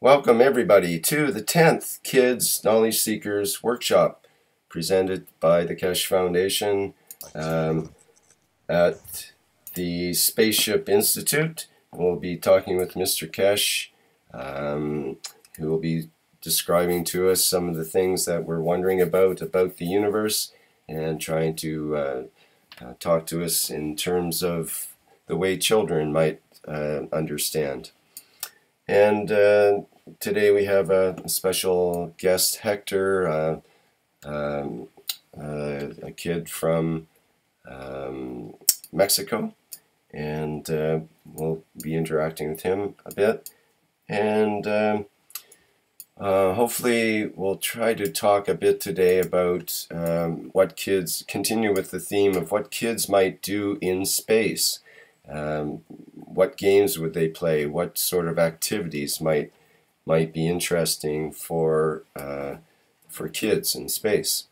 Welcome everybody to the 10th Kids Knowledge Seekers Workshop presented by the Kesh Foundation at the Spaceship Institute. We'll be talking with Mr. Kesh, who will be describing to us some of the things that we're wondering about the universe and trying to talk to us in terms of the way children might understand. And today we have a special guest, Hector, a kid from Mexico, and we'll be interacting with him a bit. And hopefully we'll try to talk a bit today about continue with the theme of what kids might do in space. What games would they play? What sort of activities might be interesting for kids in space?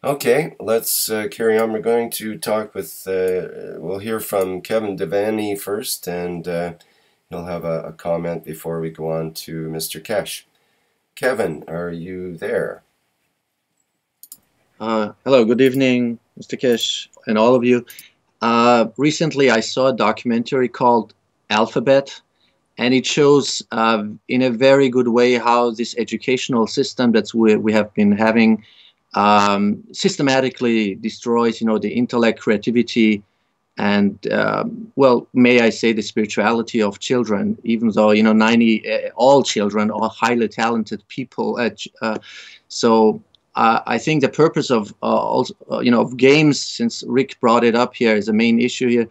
Okay, let's carry on. We're going to talk with. We'll hear from Kevin Devaney first, and he'll have a comment before we go on to Mr. Kesh. Kevin, are you there? Hello, good evening, Mr. Kesh, and all of you. Recently, I saw a documentary called Alphabet, and it shows in a very good way how this educational system that we have been having systematically destroys, the intellect, creativity, and, well, may I say the spirituality of children, even though, all children are highly talented people. I think the purpose of of games, since Rick brought it up here as a main issue here,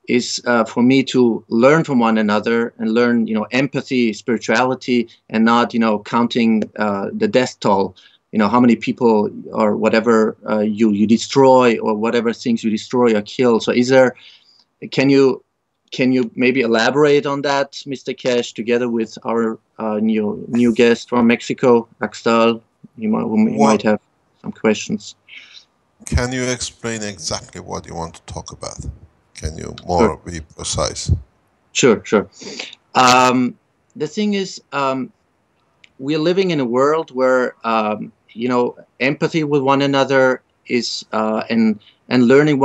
is for me to learn from one another and learn, empathy, spirituality, and not, counting the death toll. How many people or whatever you destroy, or whatever things you destroy or kill. So, can you maybe elaborate on that, Mr. Kesh, together with our new guest from Mexico, Axtal? You might have some questions. Can you explain exactly what you want to talk about? Can you be precise? Sure. The thing is, we're living in a world where empathy with one another is and learning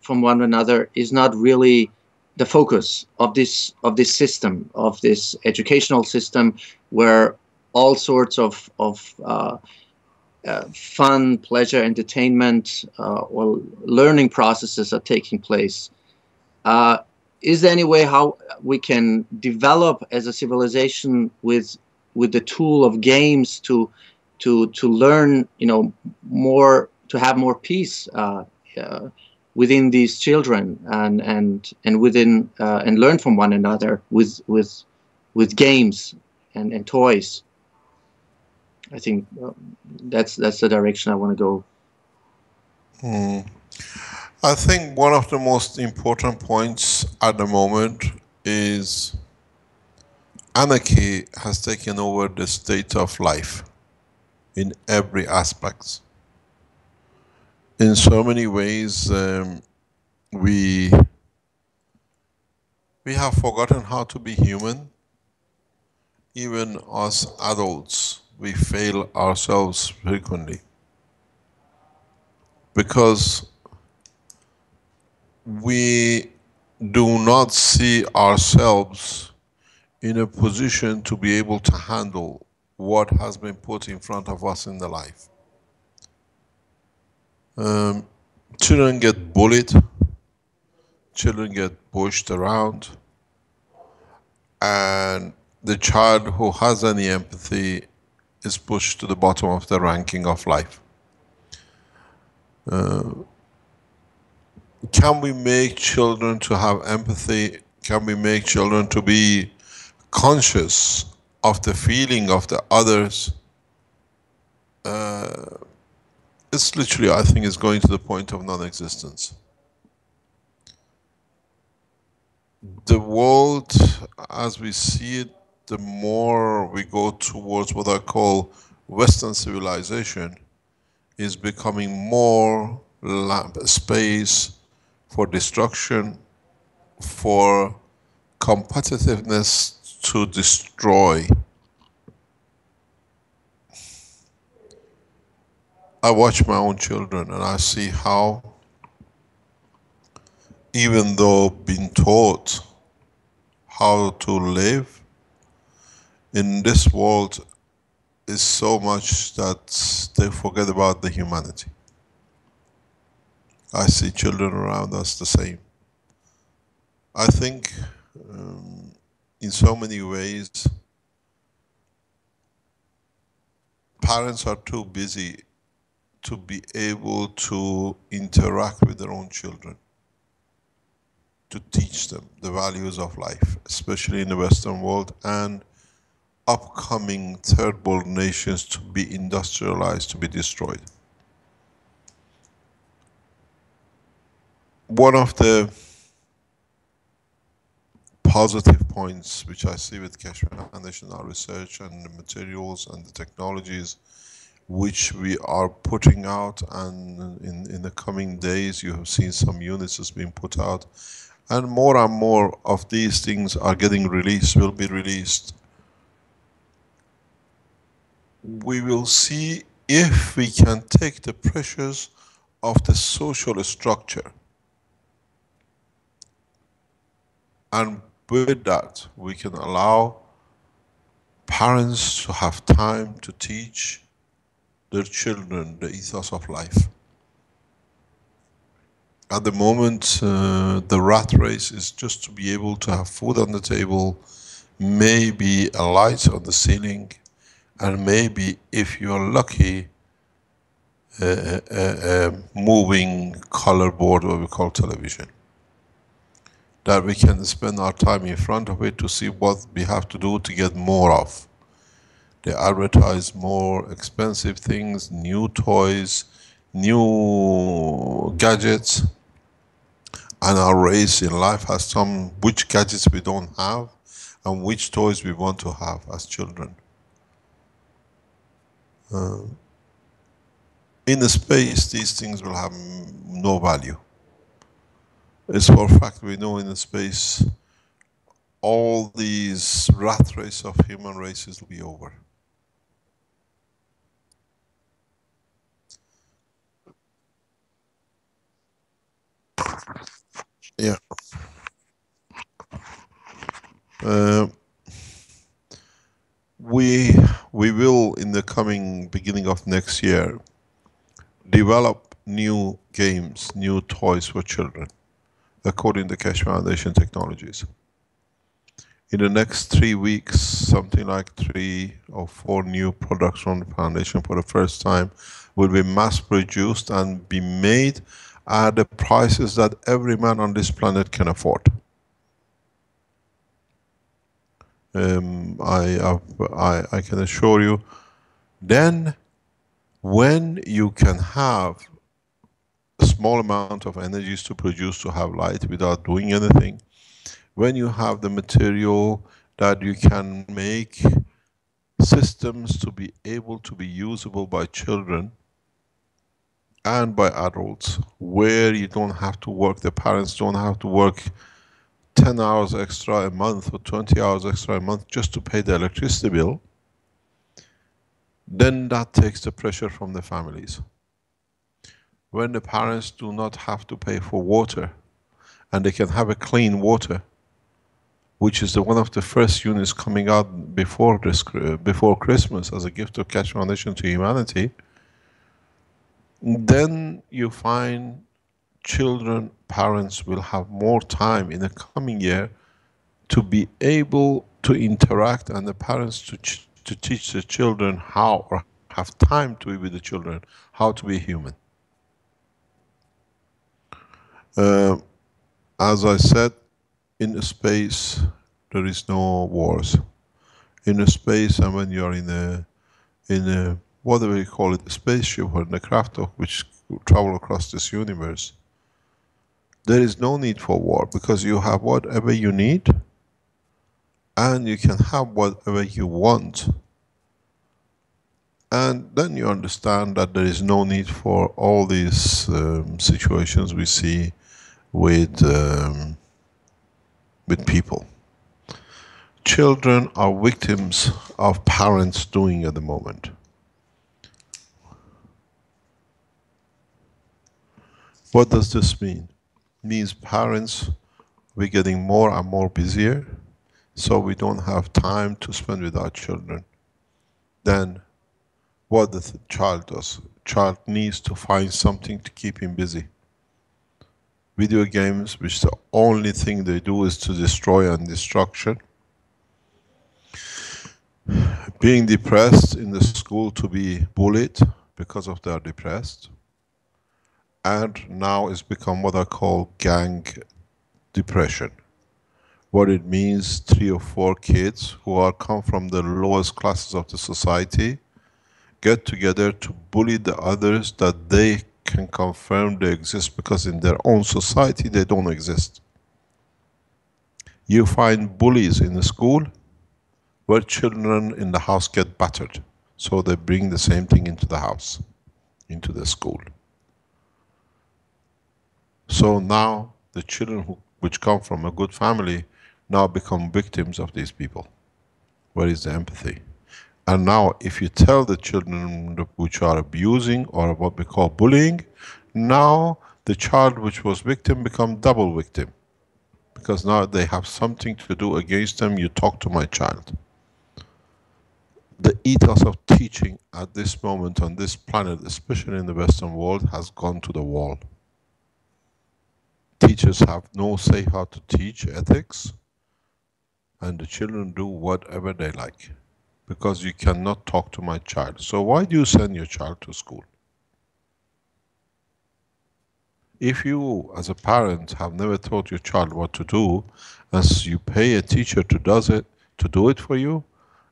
from one another is not really the focus of this system, of this educational system, where all sorts of fun, pleasure, entertainment, or learning processes are taking place. Is there any way how we can develop as a civilization with the tool of games to learn, more, to have more peace within these children and within and learn from one another with games and toys? I think that's the direction I want to go. I think one of the most important points at the moment is anarchy has taken over the state of life in every aspect. In so many ways, we have forgotten how to be human. Even us adults, we fail ourselves frequently because we do not see ourselves in a position to be able to handle what has been put in front of us in the life. Children get bullied, children get pushed around, and the child who has any empathy is pushed to the bottom of the ranking of life. Can we make children to have empathy? Can we make children to be conscious of the feeling of the others? It's literally, I think, is going to the point of non-existence. The world, as we see it, the more we go towards what I call Western civilization, is becoming more space for destruction, for competitiveness to destroy. I watch my own children and I see how, even though being taught how to live in this world is so much that they forget about the humanity. I see children around us the same. I think in so many ways parents are too busy to be able to interact with their own children, to teach them the values of life, especially in the Western world and upcoming third world nations to be industrialized, to be destroyed. One of the positive points which I see with Keshe Foundation, our research and the materials and the technologies which we are putting out, and in the coming days you have seen some units that's being put out, and more of these things are getting released, will be released. We will see if we can take the pressures of the social structure, and with that we can allow parents to have time to teach their children the ethos of life. At the moment, the rat race is just to be able to have food on the table, maybe a light on the ceiling, and maybe, if you're lucky, a moving color board, what we call television. That we can spend our time in front of it to see what we have to do to get more of. They advertise more expensive things, new toys, new gadgets, and our race in life has some which gadgets we don't have and which toys we want to have as children. In the space, these things will have no value. It's for a fact we know in the space all these rat race of human races will be over. Yeah. We will, in the coming beginning of next year, develop new games, new toys for children, according to Keshe Foundation technologies. In the next 3 weeks, something like 3 or 4 new products from the foundation for the first time will be mass produced and be made at the prices that every man on this planet can afford. I can assure you, then when you can have a small amount of energies to produce, to have light without doing anything, when you have the material that you can make systems to be able to be usable by children and by adults, where you don't have to work, the parents don't have to work 10 hours extra a month or 20 hours extra a month just to pay the electricity bill, then that takes the pressure from the families. When the parents do not have to pay for water and they can have a clean water, which is one of the first units coming out before Christmas as a gift of Keshe Foundation to humanity, then you find children, parents will have more time in the coming year to be able to interact, and the parents to teach the children how, or have time to be with the children, how to be human. As I said, in space there is no wars. In space, and when you are in a what do we call it, a spaceship or in a craft of which travel across this universe, there is no need for war, because you have whatever you need and you can have whatever you want. And then you understand that there is no need for all these situations we see with people. children are victims of parents doing at the moment. What does this mean? It means parents, we're getting more and more busier, so we don't have time to spend with our children. Then what the child does? Child needs to find something to keep him busy. Video games, which the only thing they do is to destroy and destruction. Being depressed in the school, to be bullied because of they're depressed. And now it's become what I call gang depression. What it means, 3 or 4 kids who are come from the lowest classes of the society get together to bully the others that they can confirm they exist, because in their own society they don't exist. You find bullies in the school where children in the house get battered, so they bring the same thing into the house, into the school. So now the children which come from a good family now become victims of these people. Where is the empathy? And now if you tell the children which are abusing, or what we call bullying, now the child which was victim become double victim. Because now they have something to do against them. You talk to my child. The ethos of teaching at this moment on this planet, especially in the Western world, has gone to the wall. Teachers have no say how to teach ethics, and the children do whatever they like, because you cannot talk to my child. So why do you send your child to school? If you, as a parent, have never taught your child what to do, as you pay a teacher to do it for you,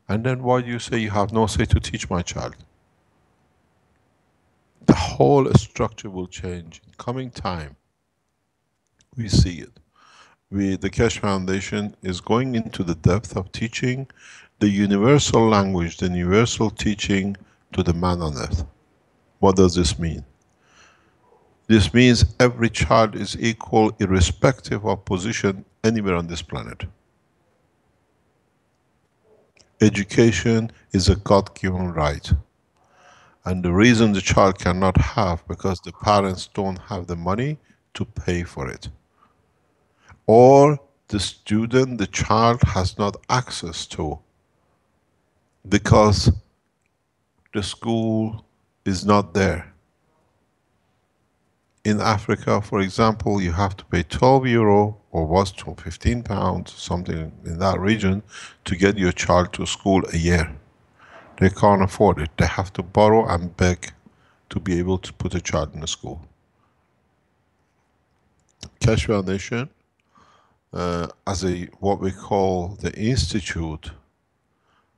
and then why do you say you have no say to teach my child? The whole structure will change in coming time. We see it. The Keshe Foundation is going into the depth of teaching the universal language, the universal teaching to the man on earth. What does this mean? This means every child is equal, irrespective of position anywhere on this planet. Education is a God-given right. And the reason the child cannot have, because the parents don't have the money to pay for it. Or the student, the child has not access to, because the school is not there. In Africa, for example, you have to pay 12 euro, or was to 15 pounds, something in that region, to get your child to school a year. They can't afford it. They have to borrow and beg to be able to put a child in a school. Keshe Foundation, as what we call the institute,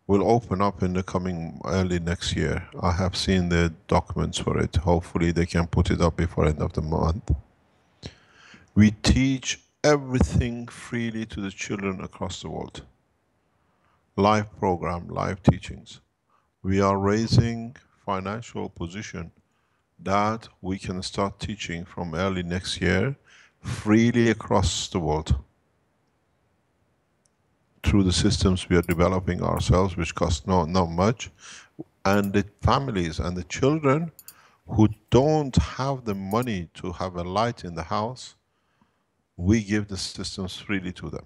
will open up in the coming early next year. I have seen the documents for it. Hopefully they can put it up before end of the month. We teach everything freely to the children across the world. Live program, live teachings. We are raising financial position that we can start teaching from early next year freely across the world, through the systems we are developing ourselves, which cost not much. And the families and the children who don't have the money to have a light in the house, we give the systems freely to them.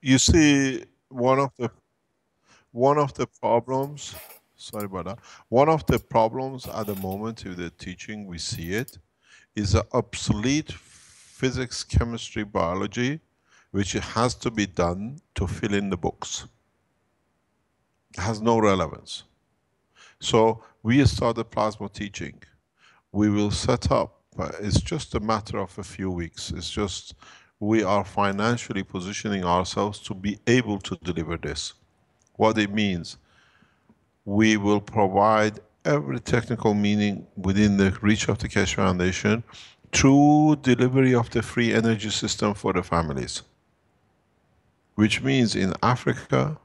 You see, one of the problems, sorry about that, one of the problems at the moment with the teaching, we see it, is an obsolete physics, chemistry, biology, which has to be done to fill in the books. It has no relevance. So we started plasma teaching. We will set up, it's just a matter of a few weeks. It's just we are financially positioning ourselves to be able to deliver this. What it means, we will provide every technical meaning within the reach of the Keshe Foundation through delivery of the free energy system for the families. Which means in Africa,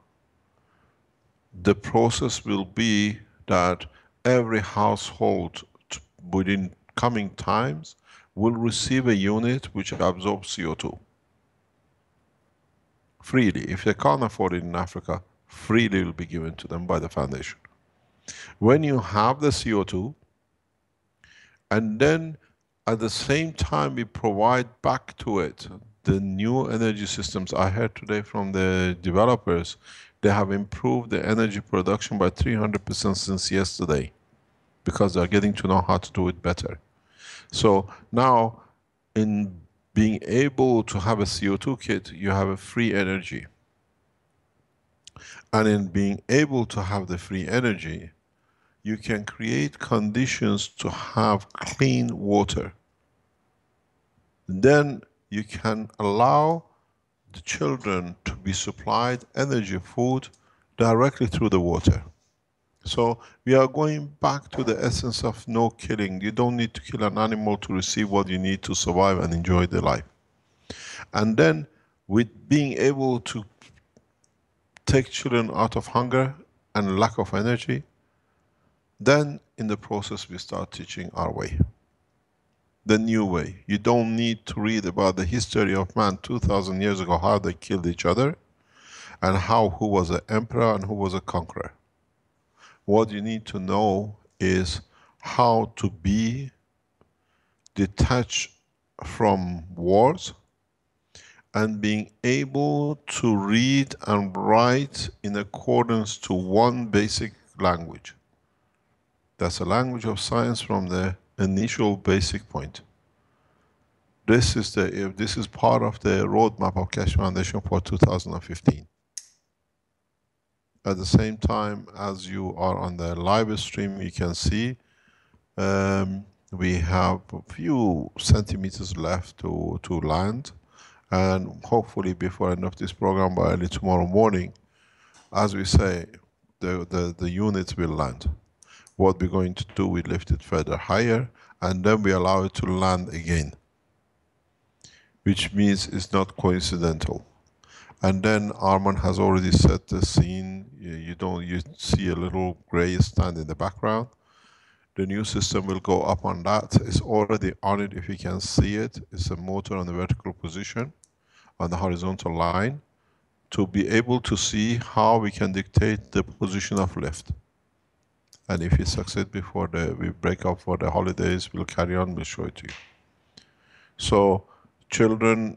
the process will be that every household within coming times will receive a unit which absorbs CO2 freely. If they can't afford it in Africa, freely will be given to them by the foundation. When you have the CO2, and then at the same time we provide back to it the new energy systems. I heard today from the developers, they have improved the energy production by 300% since yesterday, because they're getting to know how to do it better. So now, in being able to have a CO2 kit, you have a free energy. And in being able to have the free energy, you can create conditions to have clean water. Then you can allow the children to be supplied energy, food, directly through the water. So we are going back to the essence of no killing. You don't need to kill an animal to receive what you need to survive and enjoy the life. And then with being able to take children out of hunger and lack of energy, then in the process we start teaching our way. The new way. You don't need to read about the history of man 2000 years ago, how they killed each other, and who was an emperor and who was a conqueror. What you need to know is how to be detached from wars and being able to read and write in accordance to one basic language. That's a language of science from the initial basic point. This is part of the roadmap of Keshe Foundation for 2015. At the same time, as you are on the live stream, you can see we have a few centimeters left to land, and hopefully before end of this program, by early tomorrow morning, as we say, the units will land. What we're going to do, we lift it further higher, and then we allow it to land again, which means it's not coincidental. And then Arman has already set the scene. You see a little gray stand in the background. The new system will go up on that. It's already on it, if you can see it. It's a motor on the vertical position, on the horizontal line, to be able to see how we can dictate the position of lift. And if we succeed before we break up for the holidays, we'll carry on, we'll show it to you. So, children,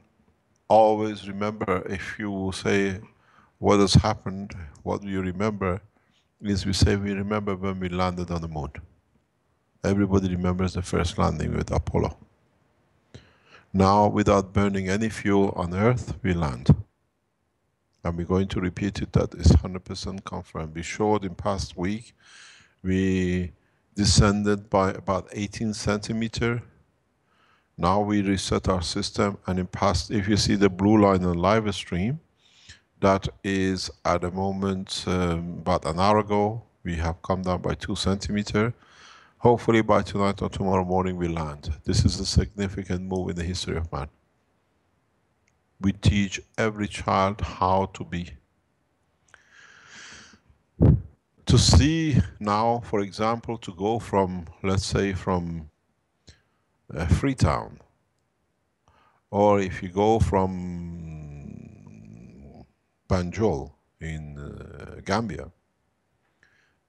always remember, if you say what has happened, what do you remember, is we say we remember when we landed on the moon. Everybody remembers the first landing with Apollo. Now, without burning any fuel on Earth, we land. And we're going to repeat it, that is 100% confirmed. We showed in past week, we descended by about 18 centimeters. Now we reset our system, and in past, if you see the blue line on live stream, that is at the moment, about an hour ago, we have come down by 2 centimeters. Hopefully by tonight or tomorrow morning we land. This is a significant move in the history of man. We teach every child how to be. To see now, for example, to go from, let's say, from Freetown, or if you go from Banjul in Gambia,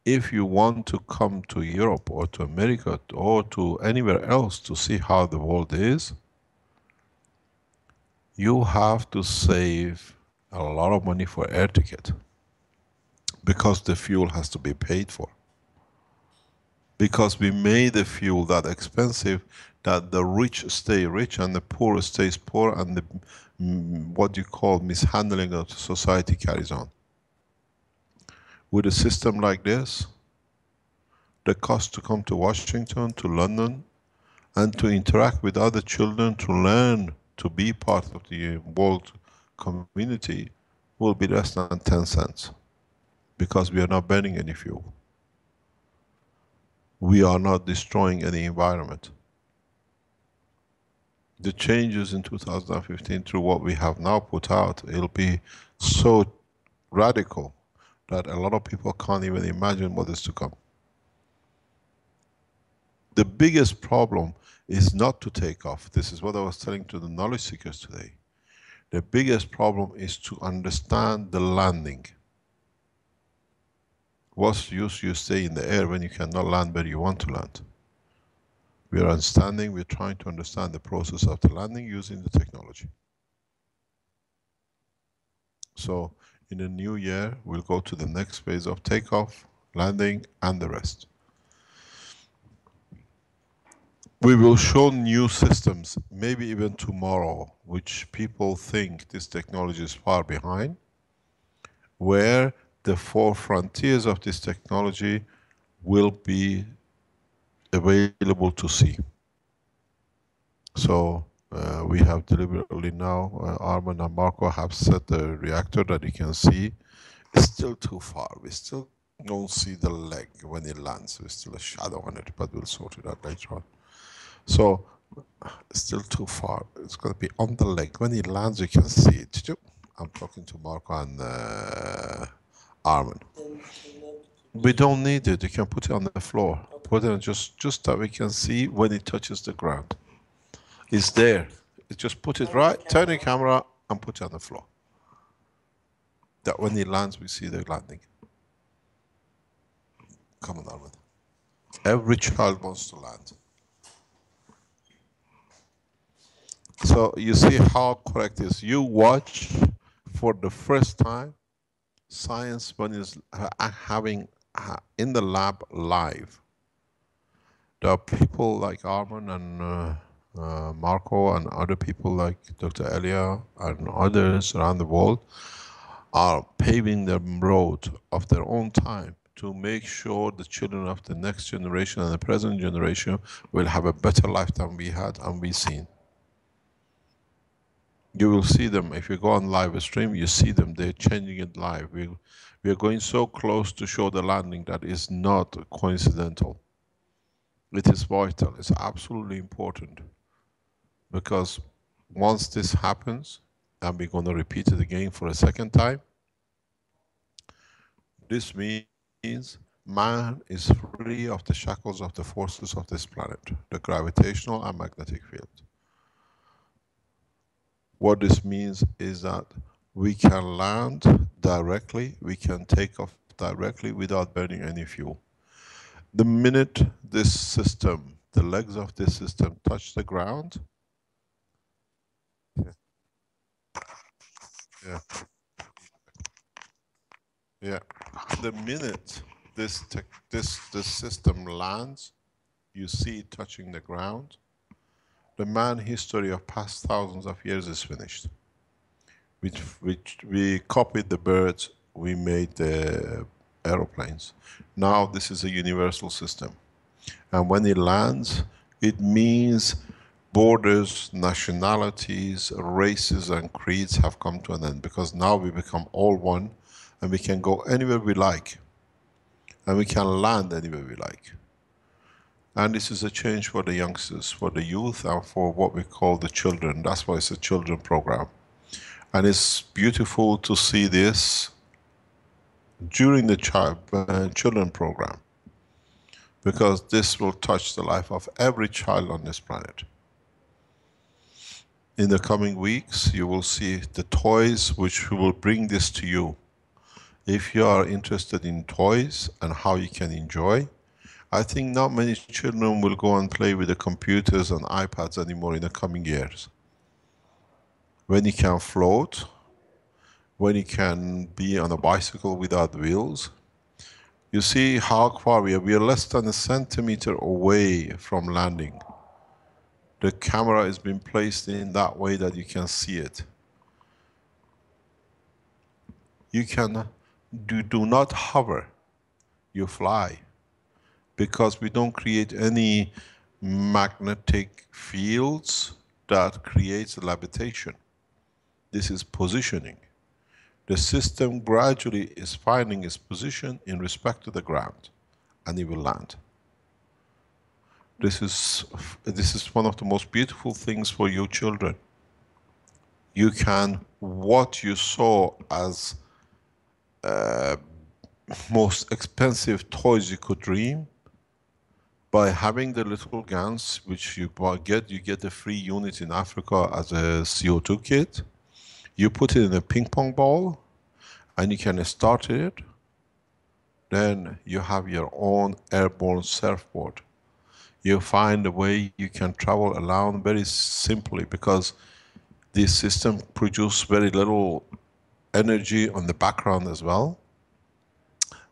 if you want to come to Europe or to America or to anywhere else to see how the world is, you have to save a lot of money for air ticket, because the fuel has to be paid for. Because we made the fuel that expensive that the rich stay rich and the poor stays poor, and the what you call mishandling of society carries on. With a system like this, the cost to come to Washington, to London, and to interact with other children, to learn to be part of the world community will be less than 10 cents, because we are not burning any fuel. We are not destroying any environment. The changes in 2015 through what we have now put out, it'll be so radical that a lot of people can't even imagine what is to come. The biggest problem is not to take off. This is what I was telling to the knowledge seekers today. The biggest problem is to understand the landing. What's the use you stay in the air when you cannot land where you want to land? We are understanding, we're trying to understand the process of the landing using the technology. So in the new year, we'll go to the next phase of takeoff, landing, and the rest. We will show new systems, maybe even tomorrow, which people think this technology is far behind, where the 4 frontiers of this technology will be available to see. So we have deliberately now, Arman and Marco have set the reactor that you can see. It's still too far. We still don't see the leg when it lands. There's still a shadow on it, but we'll sort it out later on. So it's still too far. It's going to be on the leg. When it lands, you can see it. I'm talking to Marco and Arman. We don't need it. You can put it on the floor. Put it on just that we can see when it touches the ground. It's there. You just put it right, turn the camera and put it on the floor. That when it lands, we see the landing. Come on, Arman. Every child wants to land. So you see how correct it is. You watch for the first time science when it's having in the lab live. There are people like Arman and Marco and other people like Dr. Elia and others around the world are paving the road of their own time to make sure the children of the next generation and the present generation will have a better life than we had and we've seen. You will see them, if you go on live stream, you see them, they're changing it live. We are going so close to show the landing that is not coincidental. It is vital, it's absolutely important. Because once this happens, and we're going to repeat it again for a second time, this means man is free of the shackles of the forces of this planet, the gravitational and magnetic field. What this means is that we can land directly, we can take off directly without burning any fuel. The minute this system, the legs of this system touch the ground, the minute this system lands, you see it touching the ground, the man history of past thousands of years is finished. We copied the birds, we made the aeroplanes. Now this is a universal system. And when it lands, it means borders, nationalities, races and creeds have come to an end, because now we become all one and we can go anywhere we like. And we can land anywhere we like. And this is a change for the youngsters, for the youth, and for what we call the children. That's why it's a children program. And it's beautiful to see this during the children program, because this will touch the life of every child on this planet. In the coming weeks, you will see the toys which will bring this to you. If you are interested in toys and how you can enjoy, I think not many children will go and play with the computers and iPads anymore in the coming years. When you can float, when you can be on a bicycle without wheels, you see how far we are. We are less than a centimeter away from landing. The camera has been placed in that way that you can see it. You do not hover, you fly. Because we don't create any magnetic fields that creates levitation. This is positioning. The system gradually is finding its position in respect to the ground, and it will land. This is one of the most beautiful things for you children. You can, what you saw as most expensive toys you could dream, by having the little guns which you get a free unit in Africa as a CO2 kit. You put it in a ping pong ball and you can start it. Then you have your own airborne surfboard. You find a way you can travel around very simply, because this system produces very little energy on the background as well.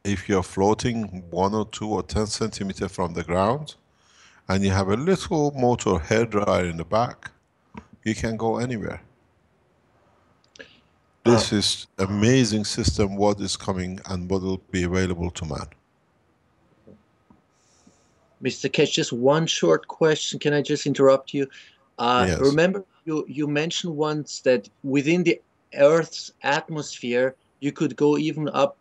If you're floating 1 or 2 or 10 centimeters from the ground, and you have a little motor hairdryer in the back, you can go anywhere. This is amazing system, what is coming and what will be available to man. Mr. Kesh, just one short question. Can I just interrupt you? Yes. Remember, you mentioned once that within the Earth's atmosphere, you could go even up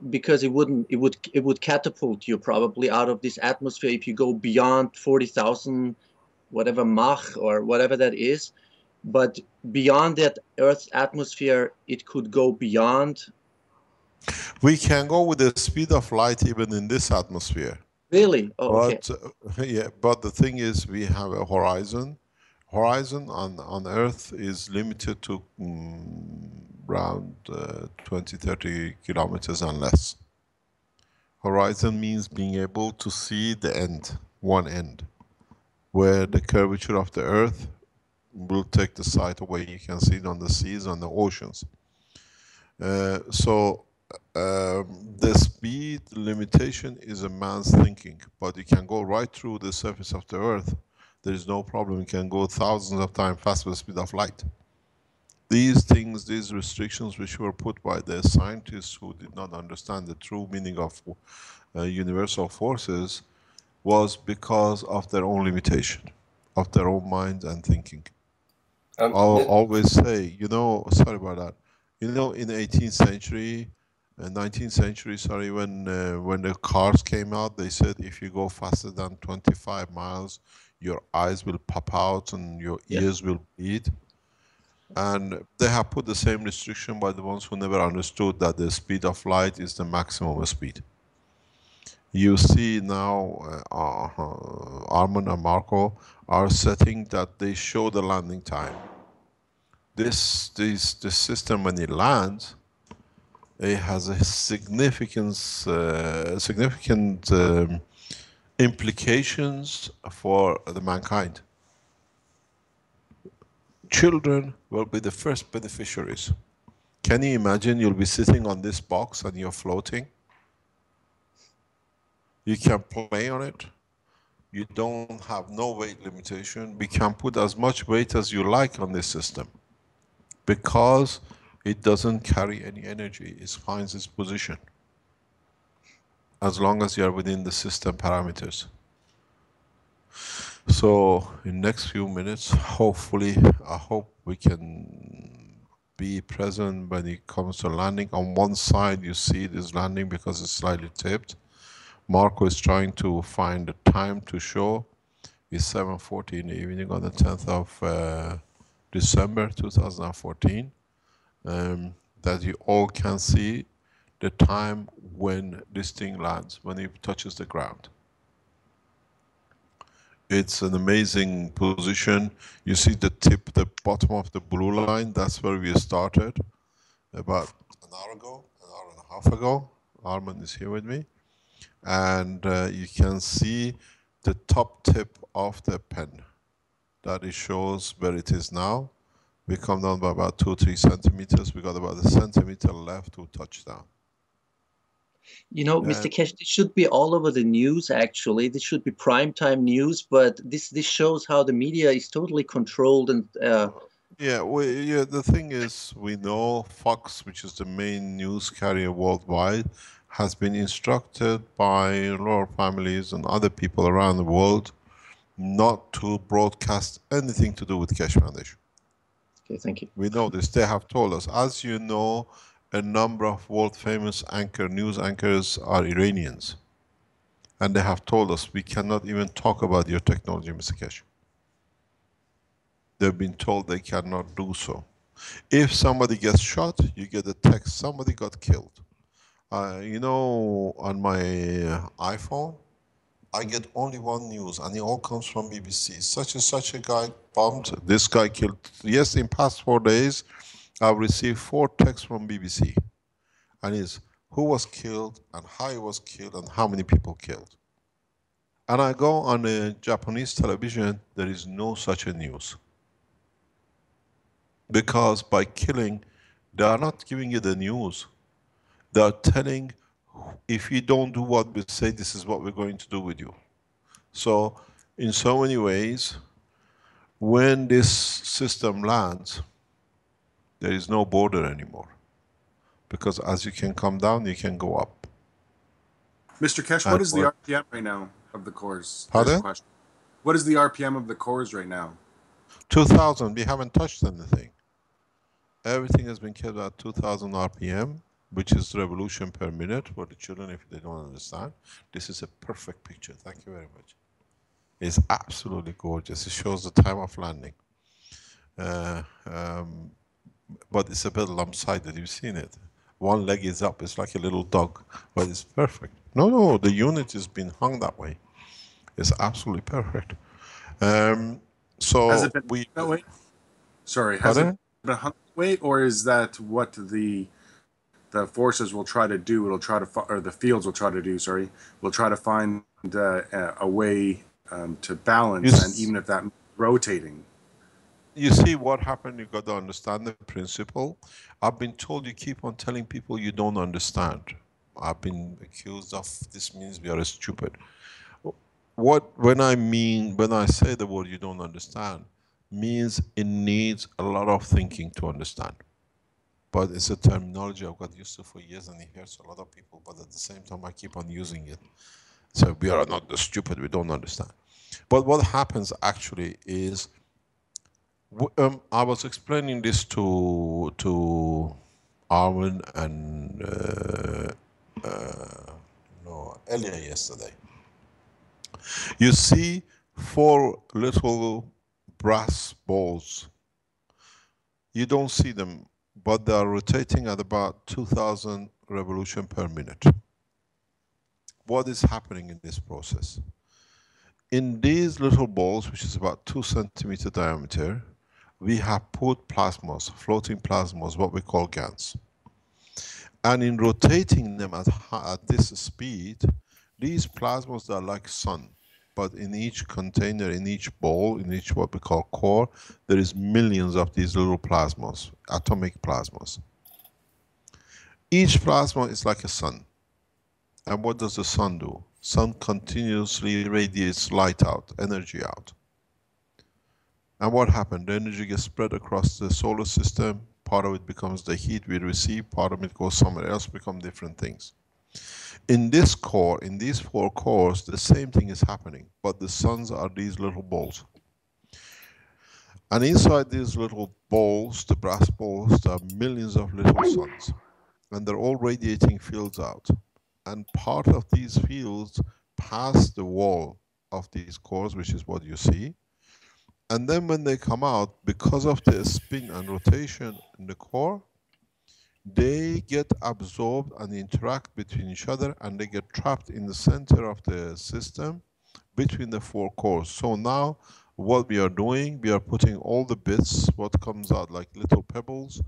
because it would catapult you probably out of this atmosphere if you go beyond 40,000 whatever Mach or whatever that is. But beyond that Earth's atmosphere, it could go beyond. We can go with the speed of light even in this atmosphere. Really? Oh, okay. But yeah, but the thing is, we have a horizon. Horizon on Earth is limited to around 20, 30 kilometers and less. Horizon means being able to see the end, one end, where the curvature of the Earth will take the sight away. You can see it on the seas, on the oceans. The speed limitation is a man's thinking, but you can go right through the surface of the Earth. There is no problem. You can go thousands of times faster than the speed of light. These things, these restrictions which were put by the scientists who did not understand the true meaning of universal forces, was because of their own limitation, of their own mind and thinking. I'll always say, sorry about that. In the 18th century, 19th century, sorry, when the cars came out, they said if you go faster than 25 miles, your eyes will pop out and your ears will bleed. And they have put the same restriction by the ones who never understood that the speed of light is the maximum speed. You see now, Arman and Marco are setting that they show the landing time. This system, when it lands, it has a significant implications for the mankind. Children will be the first beneficiaries. Can you imagine you'll be sitting on this box and you're floating? You can play on it. You don't have no weight limitation. We can put as much weight as you like on this system, because it doesn't carry any energy. It finds its position as long as you are within the system parameters. So in next few minutes, hopefully, I hope we can be present when it comes to landing. On one side you see it is landing because it's slightly tipped. Marco is trying to find the time to show. It's 7:40 in the evening on the 10th of December 2014. That you all can see the time when this thing lands, when it touches the ground. It's an amazing position. You see the tip, the bottom of the blue line, that's where we started about an hour and a half ago. Arman is here with me. And you can see the top tip of the pen. That it shows where it is now. We come down by about 2-3 centimeters. We got about a centimeter left to touchdown. Mr. Kesh, this should be all over the news, actually. This should be primetime news, but this shows how the media is totally controlled. And the thing is, we know Fox, which is the main news carrier worldwide, has been instructed by royal families and other people around the world not to broadcast anything to do with Keshe Foundation. Okay, thank you. We know this. They have told us. As you know, a number of world famous news anchors are Iranians. And they have told us we cannot even talk about your technology, Mr. Keshe. They've been told they cannot do so. If somebody gets shot, you get a text, somebody got killed. You know, on my iPhone, I get only one news, and it all comes from BBC. Such and such a guy bombed, this guy killed. Yes, in past 4 days, I've received 4 texts from BBC. And it's who was killed, and how he was killed, and how many people killed. And I go on a Japanese television, there is no such a news. Because by killing, they are not giving you the news. They are telling, if you don't do what we say, this is what we're going to do with you. So, in so many ways, when this system lands, there is no border anymore. Because as you can come down, you can go up. Mr. Keshe, what is the RPM right now of the cores? Pardon? Question. What is the RPM of the cores right now? 2000, we haven't touched anything. Everything has been kept at 2000 RPM, which is revolution per minute for the children if they don't understand. This is a perfect picture. Thank you very much. It's absolutely gorgeous. It shows the time of landing. But it's a bit lopsided. You've seen it. One leg is up. It's like a little dog, but it's perfect. No, the unit has been hung that way. It's absolutely perfect. So has it been that way? Sorry, has it been hung that way, or is that what the forces will try to do? It'll try to, or the fields will try to do. Sorry, will try to find a way to balance, and even if that means rotating. You see what happened, you got to understand the principle. I've been told you keep on telling people you don't understand. I've been accused of this means we are stupid. When I say the word you don't understand, means it needs a lot of thinking to understand. But it's a terminology I've got used to for years and it hurts a lot of people, but at the same time I keep on using it. So we are not the stupid, we don't understand. But what happens actually is, I was explaining this to Armin and Elia yesterday. You see 4 little brass balls. You don't see them, but they are rotating at about 2000 revolution per minute. What is happening in this process? In these little balls, which is about 2 centimeter diameter, we have put plasmas, floating plasmas, what we call GANs. And in rotating them at this speed, these plasmas are like sun. But in each container, in each ball, in each what we call core, there is millions of these little plasmas, atomic plasmas. Each plasma is like a sun. And what does the sun do? Sun continuously radiates light out, energy out. And what happened? The energy gets spread across the solar system. Part of it becomes the heat we receive, part of it goes somewhere else, become different things. In this core, in these 4 cores, the same thing is happening, but the suns are these little balls. And inside these little balls, the brass balls, there are millions of little suns. And they're all radiating fields out. And part of these fields pass the wall of these cores, which is what you see. And then when they come out, because of the spin and rotation in the core, they get absorbed and interact between each other, and they get trapped in the center of the system between the 4 cores. So now what we are doing, we are putting all the bits, what comes out like little pebbles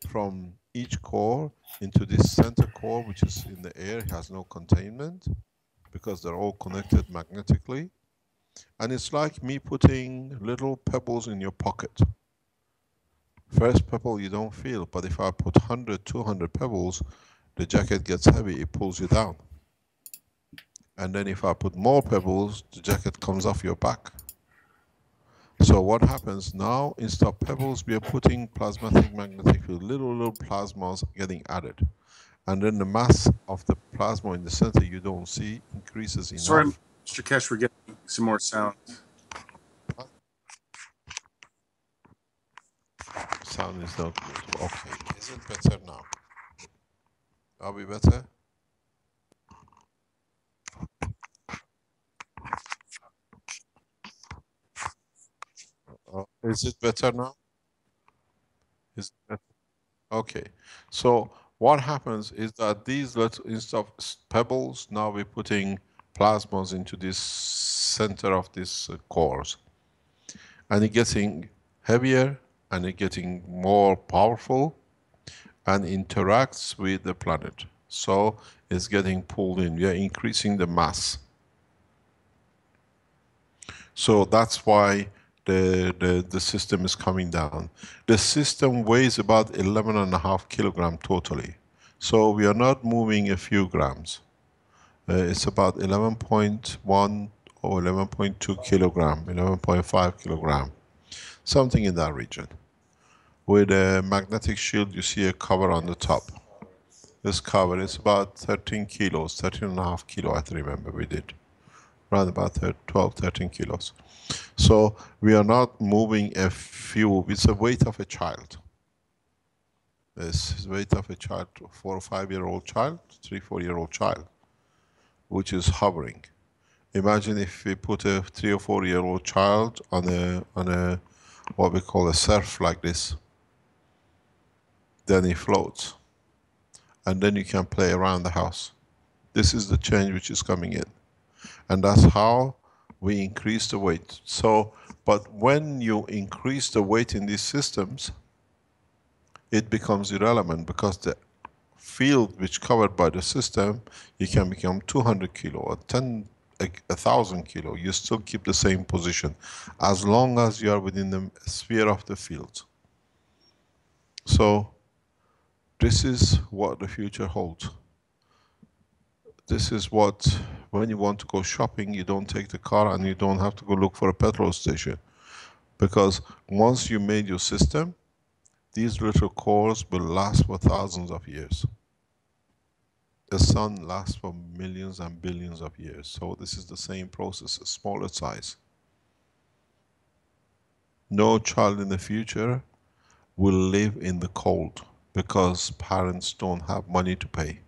from each core into this center core, which is in the air, it has no containment because they're all connected magnetically. And it's like me putting little pebbles in your pocket. First pebble you don't feel, but if I put 100, 200 pebbles, the jacket gets heavy, it pulls you down. And then if I put more pebbles, the jacket comes off your back. So what happens now, instead of pebbles, we are putting plasmatic magnetic field, little plasmas getting added. And then the mass of the plasma in the center you don't see increases enough. Sorry, Mr. Keshe, we're getting some more sound. sound is not good. Okay, is it better now? Are we better? Is it better now? Is it better? Okay, so what happens is that these little, instead of pebbles, now we're putting plasmas into this center of these cores. And it's getting heavier and it's getting more powerful and interacts with the planet. So it's getting pulled in. We are increasing the mass. So that's why the system is coming down. The system weighs about 11.5 kilograms totally. So we are not moving a few grams. It's about 11.1 or 11.2 kilogram, 11.5 kilogram, something in that region. With a magnetic shield, you see a cover on the top. This cover is about 13 kilos, 13.5 kilo, I remember we did. Around about 12, 13 kilos. So we are not moving a few, it's the weight of a child. This is the weight of a child, 4 or 5-year-old child, 3, 4-year-old child, which is hovering. Imagine if we put a 3 or 4-year-old child on a what we call a surf like this. Then he floats. And then you can play around the house. This is the change which is coming in. And that's how we increase the weight. So, but when you increase the weight in these systems, it becomes irrelevant because the field which covered by the system, you can become 200 kilo or 1,000 kilo. You still keep the same position as long as you are within the sphere of the field. So, this is what the future holds. This is what, when you want to go shopping, you don't take the car and you don't have to go look for a petrol station. Because once you made your system, these little cores will last for thousands of years. The sun lasts for millions and billions of years. So this is the same process, a smaller size. No child in the future will live in the cold because parents don't have money to pay.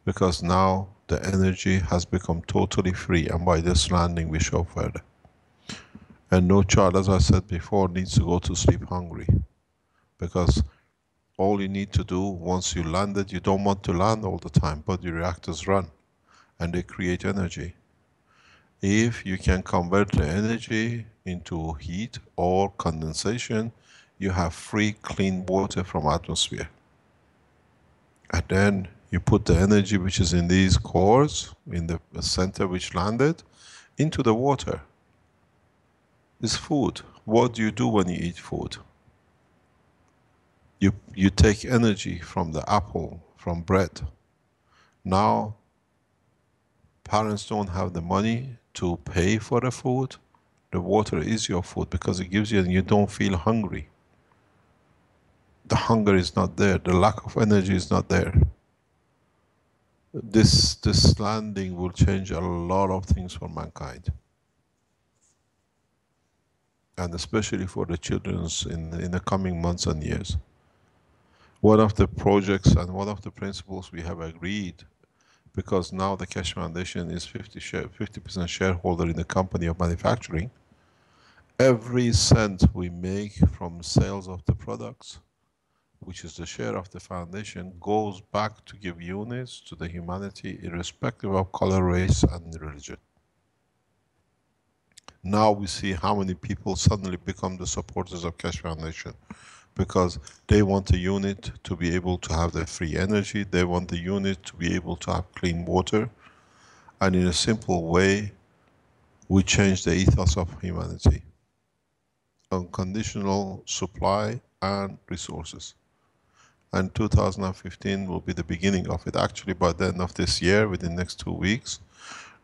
Because now the energy has become totally free, and by this landing we show further. And no child, as I said before, needs to go to sleep hungry. Because all you need to do once you landed, you don't want to land all the time, but the reactors run and they create energy. If you can convert the energy into heat or condensation, you have free clean water from atmosphere. And then you put the energy which is in these cores, in the center which landed, into the water. It's food. What do you do when you eat food? You take energy from the apple, from bread. Now, parents don't have the money to pay for the food. The water is your food because it gives you, and you don't feel hungry. The hunger is not there. The lack of energy is not there. This landing will change a lot of things for mankind. And especially for the children in the coming months and years. One of the projects and one of the principles we have agreed, because now the Keshe Foundation is 50% shareholder in the company of manufacturing, every cent we make from sales of the products, which is the share of the foundation, goes back to give units to the humanity, irrespective of color, race, and religion. Now we see how many people suddenly become the supporters of Keshe Foundation, because they want the unit to be able to have the free energy, they want the unit to be able to have clean water, and in a simple way, we change the ethos of humanity. Unconditional supply and resources. And 2015 will be the beginning of it. Actually, by the end of this year, within the next 2 weeks,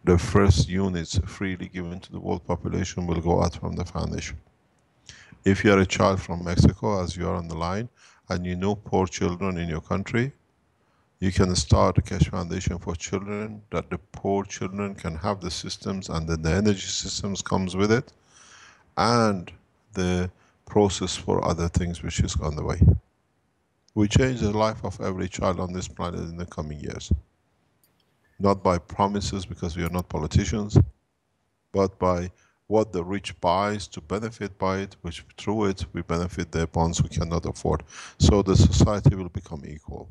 the first units freely given to the world population will go out from the foundation. If you are a child from Mexico, as you are on the line, and you know poor children in your country, you can start a Keshe Foundation for children, that the poor children can have the systems, and then the energy systems comes with it, and the process for other things which is on the way. We change the life of every child on this planet in the coming years. Not by promises, because we are not politicians, but by what the rich buys to benefit by it, which through it we benefit the ones who cannot afford. So the society will become equal.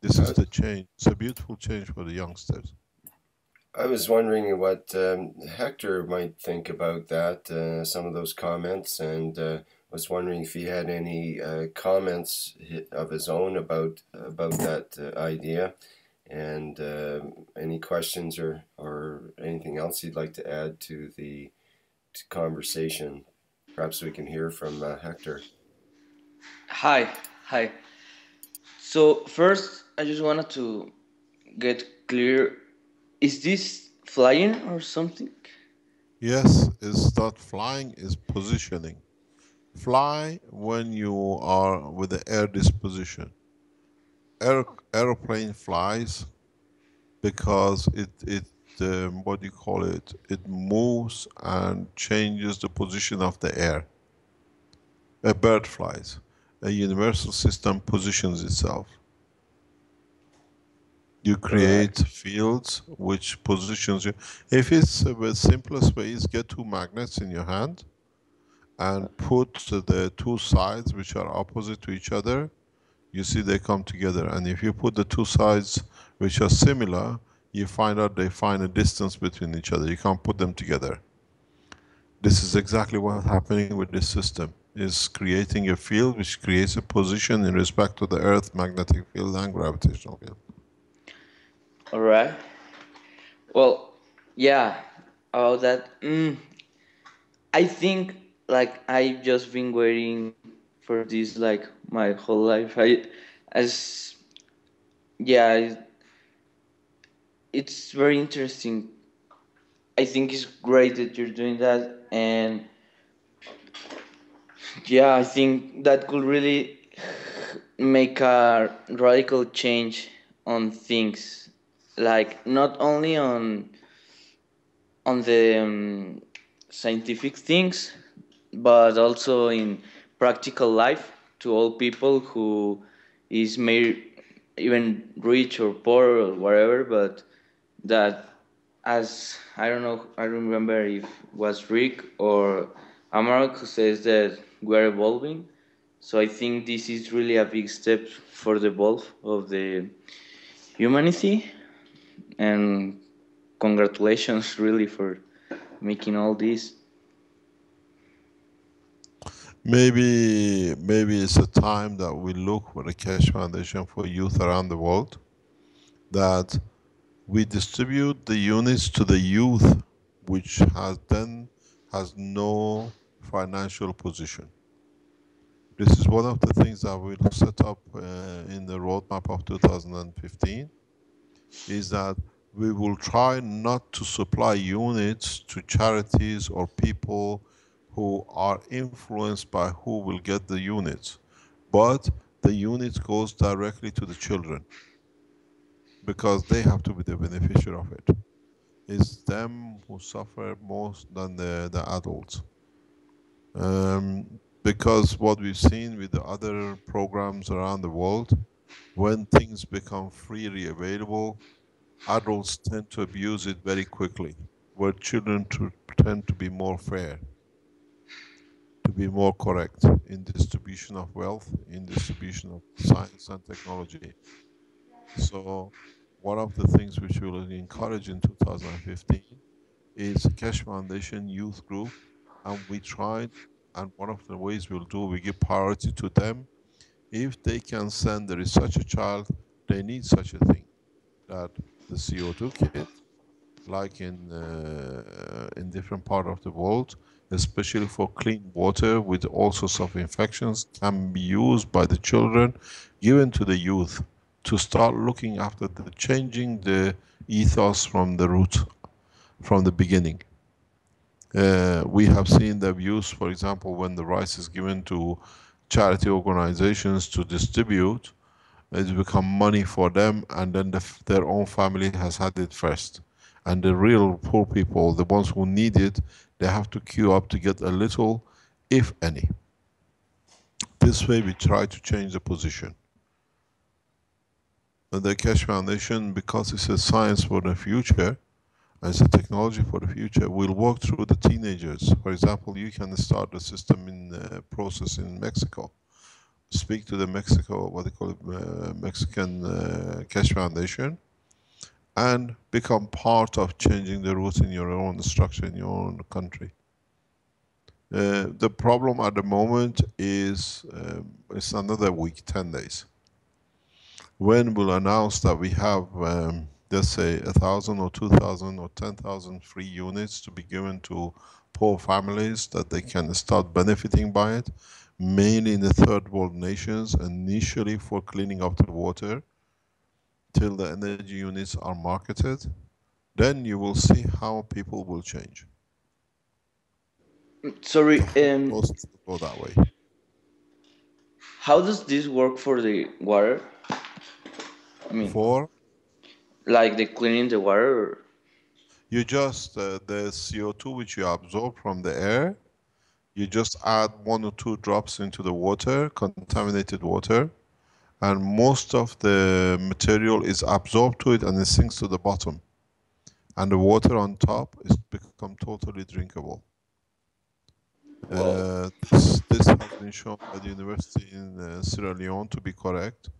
This is the change. It's a beautiful change for the youngsters. I was wondering what Hector might think about that, some of those comments, and was wondering if he had any comments of his own about that idea, and any questions or anything else he'd like to add to the conversation. Perhaps we can hear from Hector. Hi. So first, I just wanted to get clear: is this flying or something? Yes, it's not flying, it's positioning. Fly when you are with the air disposition. Aeroplane flies because it what do you call it? It moves and changes the position of the air. A bird flies. A universal system positions itself. You create fields which positions you. If it's the simplest way is get two magnets in your hand and put the two sides which are opposite to each other, you see they come together. And if you put the two sides which are similar, you find out they find a distance between each other. You can't put them together. This is exactly what's happening with this system. Is creating a field which creates a position in respect to the Earth magnetic field and gravitational field. All right. Well, yeah, about that. I think like I've just been waiting for this like my whole life. As yeah, it's very interesting. I think it's great that you're doing that, and yeah, I think that could really make a radical change on things, like not only on the scientific things, but also in practical life to all people who is made even rich or poor or whatever, but that, as I don't know, I remember if it was Rick or Amarok who says that we're evolving. So I think this is really a big step for the evolve of the humanity, and congratulations really for making all this. Maybe it's a time that we look for the Keshe Foundation for Youth around the world, that we distribute the units to the youth which has no financial position. This is one of the things that we'll set up in the roadmap of 2015, is that we will try not to supply units to charities or people who are influenced by who will get the units, but the unit goes directly to the children, because they have to be the beneficiary of it. It's them who suffer most than the adults. Because what we've seen with the other programs around the world, when things become freely available, adults tend to abuse it very quickly, where children tend to be more fair, to be more correct in distribution of wealth, in distribution of science and technology. So one of the things which we will encourage in 2015 is Keshe Foundation Youth Group, and we tried, and one of the ways we'll do, we give priority to them. If they can send, there is such a child, they need such a thing, that the CO2 kit, like in different part of the world, especially for clean water with all sorts of infections, can be used by the children, given to the youth, to start looking after the changing the ethos from the root, from the beginning. We have seen the abuse, for example, when the rice is given to charity organizations to distribute, it's become money for them, and then their own family has had it first. And the real poor people, the ones who need it, They have to queue up to get a little, if any. This way we try to change the position. And the Keshe Foundation, because it's a science for the future, and it's a technology for the future, will work through the teenagers. For example, you can start the system in process in Mexico. Speak to the Mexico, what they call it, Mexican Keshe Foundation, and become part of changing the rules in your own structure, in your own country. The problem at the moment is it's another week, 10 days. When we'll announce that we have, let's say, 1,000 or 2,000 or 10,000 free units to be given to poor families, that they can start benefiting by it, mainly in the third world nations, initially for cleaning up the water, till the energy units are marketed, then you will see how people will change. Sorry, Most go that way. how does this work for the water? I mean, For like the cleaning the water? you just the CO2 which you absorb from the air, you just add 1 or 2 drops into the water, contaminated water, and most of the material is absorbed to it and it sinks to the bottom. And the water on top is become totally drinkable. This has been shown by the university in Sierra Leone to be correct.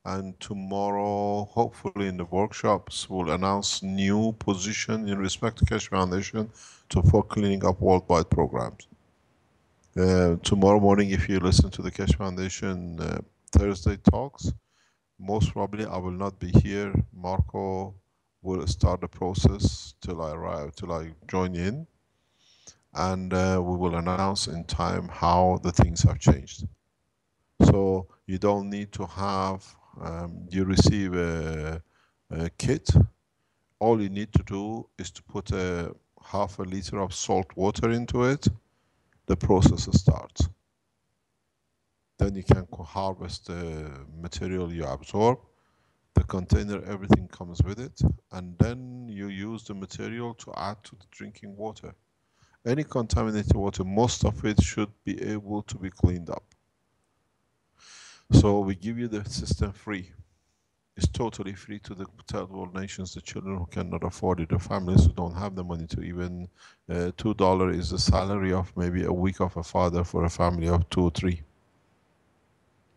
And tomorrow, hopefully in the workshops, we'll announce new position in respect to Keshe Foundation for cleaning up worldwide programs. Tomorrow morning, if you listen to the Keshe Foundation Thursday talks, most probably I will not be here. Marco will start the process till I arrive, till I join in. And we will announce in time how the things have changed. So you don't need to have, you receive a kit. All you need to do is to put a half a liter of salt water into it. The process starts. Then you can harvest the material you absorb. The container, everything comes with it. And then you use the material to add to the drinking water. Any contaminated water, most of it should be able to be cleaned up. So we give you the system free. It's totally free to the third world nations, the children who cannot afford it, the families who don't have the money to even, $2 is the salary of maybe a week of a father for a family of 2 or 3.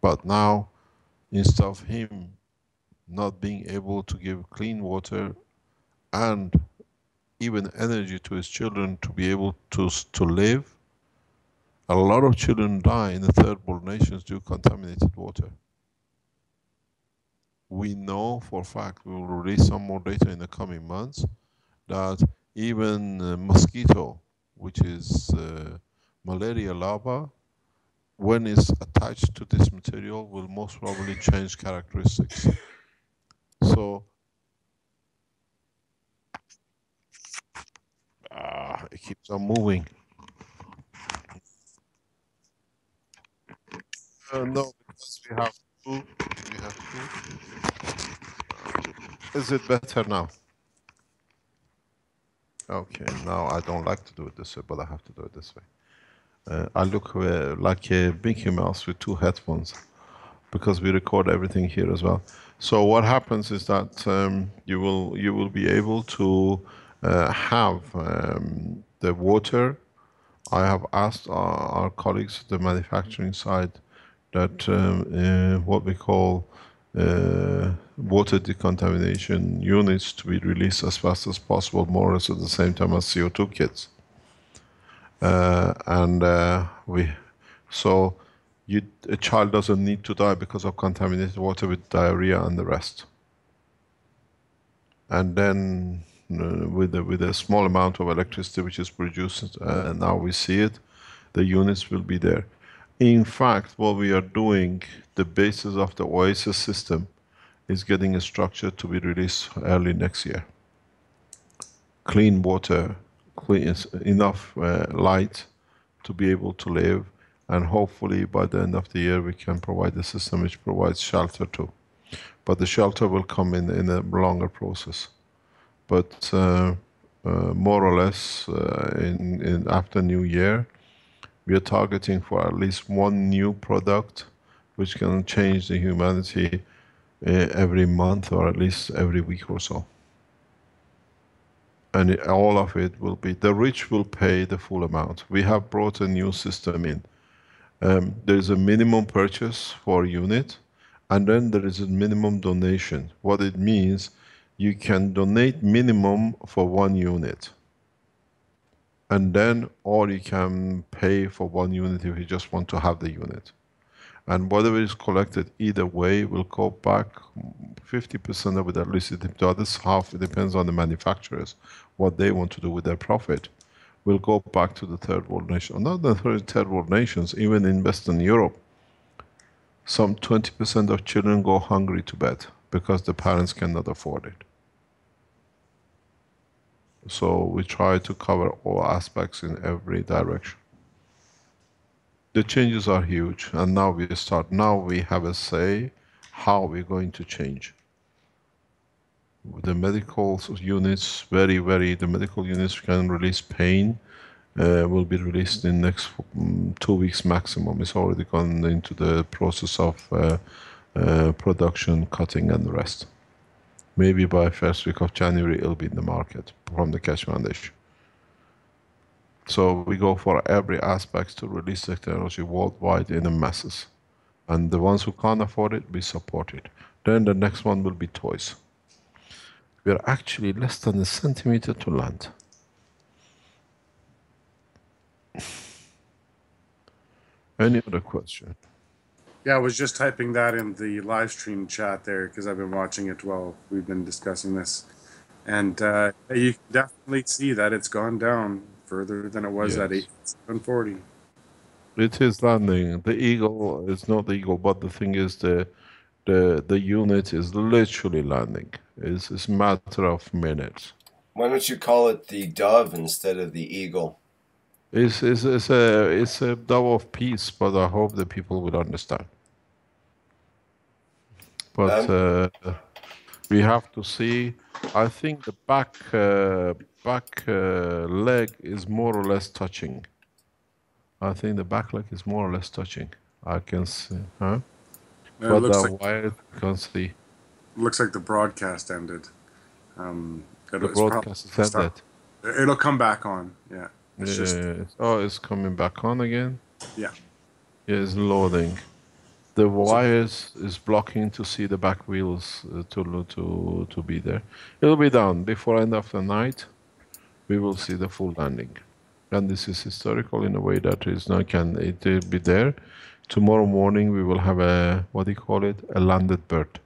But now, instead of him not being able to give clean water and even energy to his children to be able to live, a lot of children die in the third world nations due to contaminated water. We know for a fact, we will release some more data in the coming months, that even mosquito, which is malaria larva, when it's attached to this material, will most probably change characteristics. So, it keeps on moving. No, because we have two. We have two. Is it better now? Okay, now I don't like to do it this way, but I have to do it this way. I look like a Mickey Mouse with 2 headphones, because we record everything here as well. So what happens is that you will be able to have the water. I have asked our colleagues at the manufacturing side that what we call water decontamination units to be released as fast as possible, more or less at the same time as CO2 kits. A child doesn't need to die because of contaminated water with diarrhea and the rest. And then with a small amount of electricity which is produced, now we see it, the units will be there. In fact, what we are doing, the basis of the Oasis system is getting a structure to be released early next year. Clean water, enough light to be able to live, and hopefully by the end of the year we can provide a system which provides shelter too. But the shelter will come in a longer process. But more or less in after New Year. We are targeting for at least one new product which can change the humanity every month or at least every week or so. And all of it will be, the rich will pay the full amount. We have brought a new system in. There is a minimum purchase for a unit, and then there is a minimum donation. What it means, you can donate minimum for 1 unit. And then, or you can pay for 1 unit if you just want to have the unit. And whatever is collected, either way, will go back, 50% of it at least, the other half, it depends on the manufacturers, what they want to do with their profit, will go back to the third world nation. Not the third world nations, even in Western Europe, some 20% of children go hungry to bed because the parents cannot afford it. So we try to cover all aspects in every direction. The changes are huge, and now we have a say how we're going to change. The medical units, the medical units can release pain, will be released in next 2 weeks maximum. It's already gone into the process of production, cutting and the rest. Maybe by first week of January it'll be in the market from the Keshe Foundation. So we go for every aspect to release technology worldwide in the masses. And the ones who can't afford it, we support it. Then the next one will be toys. We are actually less than a centimeter to land. Any other question? Yeah, I was just typing that in the live stream chat there because I've been watching it while we've been discussing this. And you can definitely see that it's gone down further than it was at 740. It is landing. The Eagle is not the Eagle, but the thing is the unit is literally landing. It's a matter of minutes. Why don't you call it the Dove instead of the Eagle? It's a dove of peace, but I hope the people will understand. But we have to see. I think the back leg is more or less touching. I think the back leg is more or less touching. I can see, huh? But the wire you can't see. Looks like the broadcast ended. The broadcast is ended. It'll come back on. Yeah. It's coming back on again. Yeah. Yeah, it's loading. The wires is blocking to see the back wheels to be there. It'll be done before end of the night. We will see the full landing, and this is historical in a way that it will be there. Tomorrow morning we will have a a landed bird.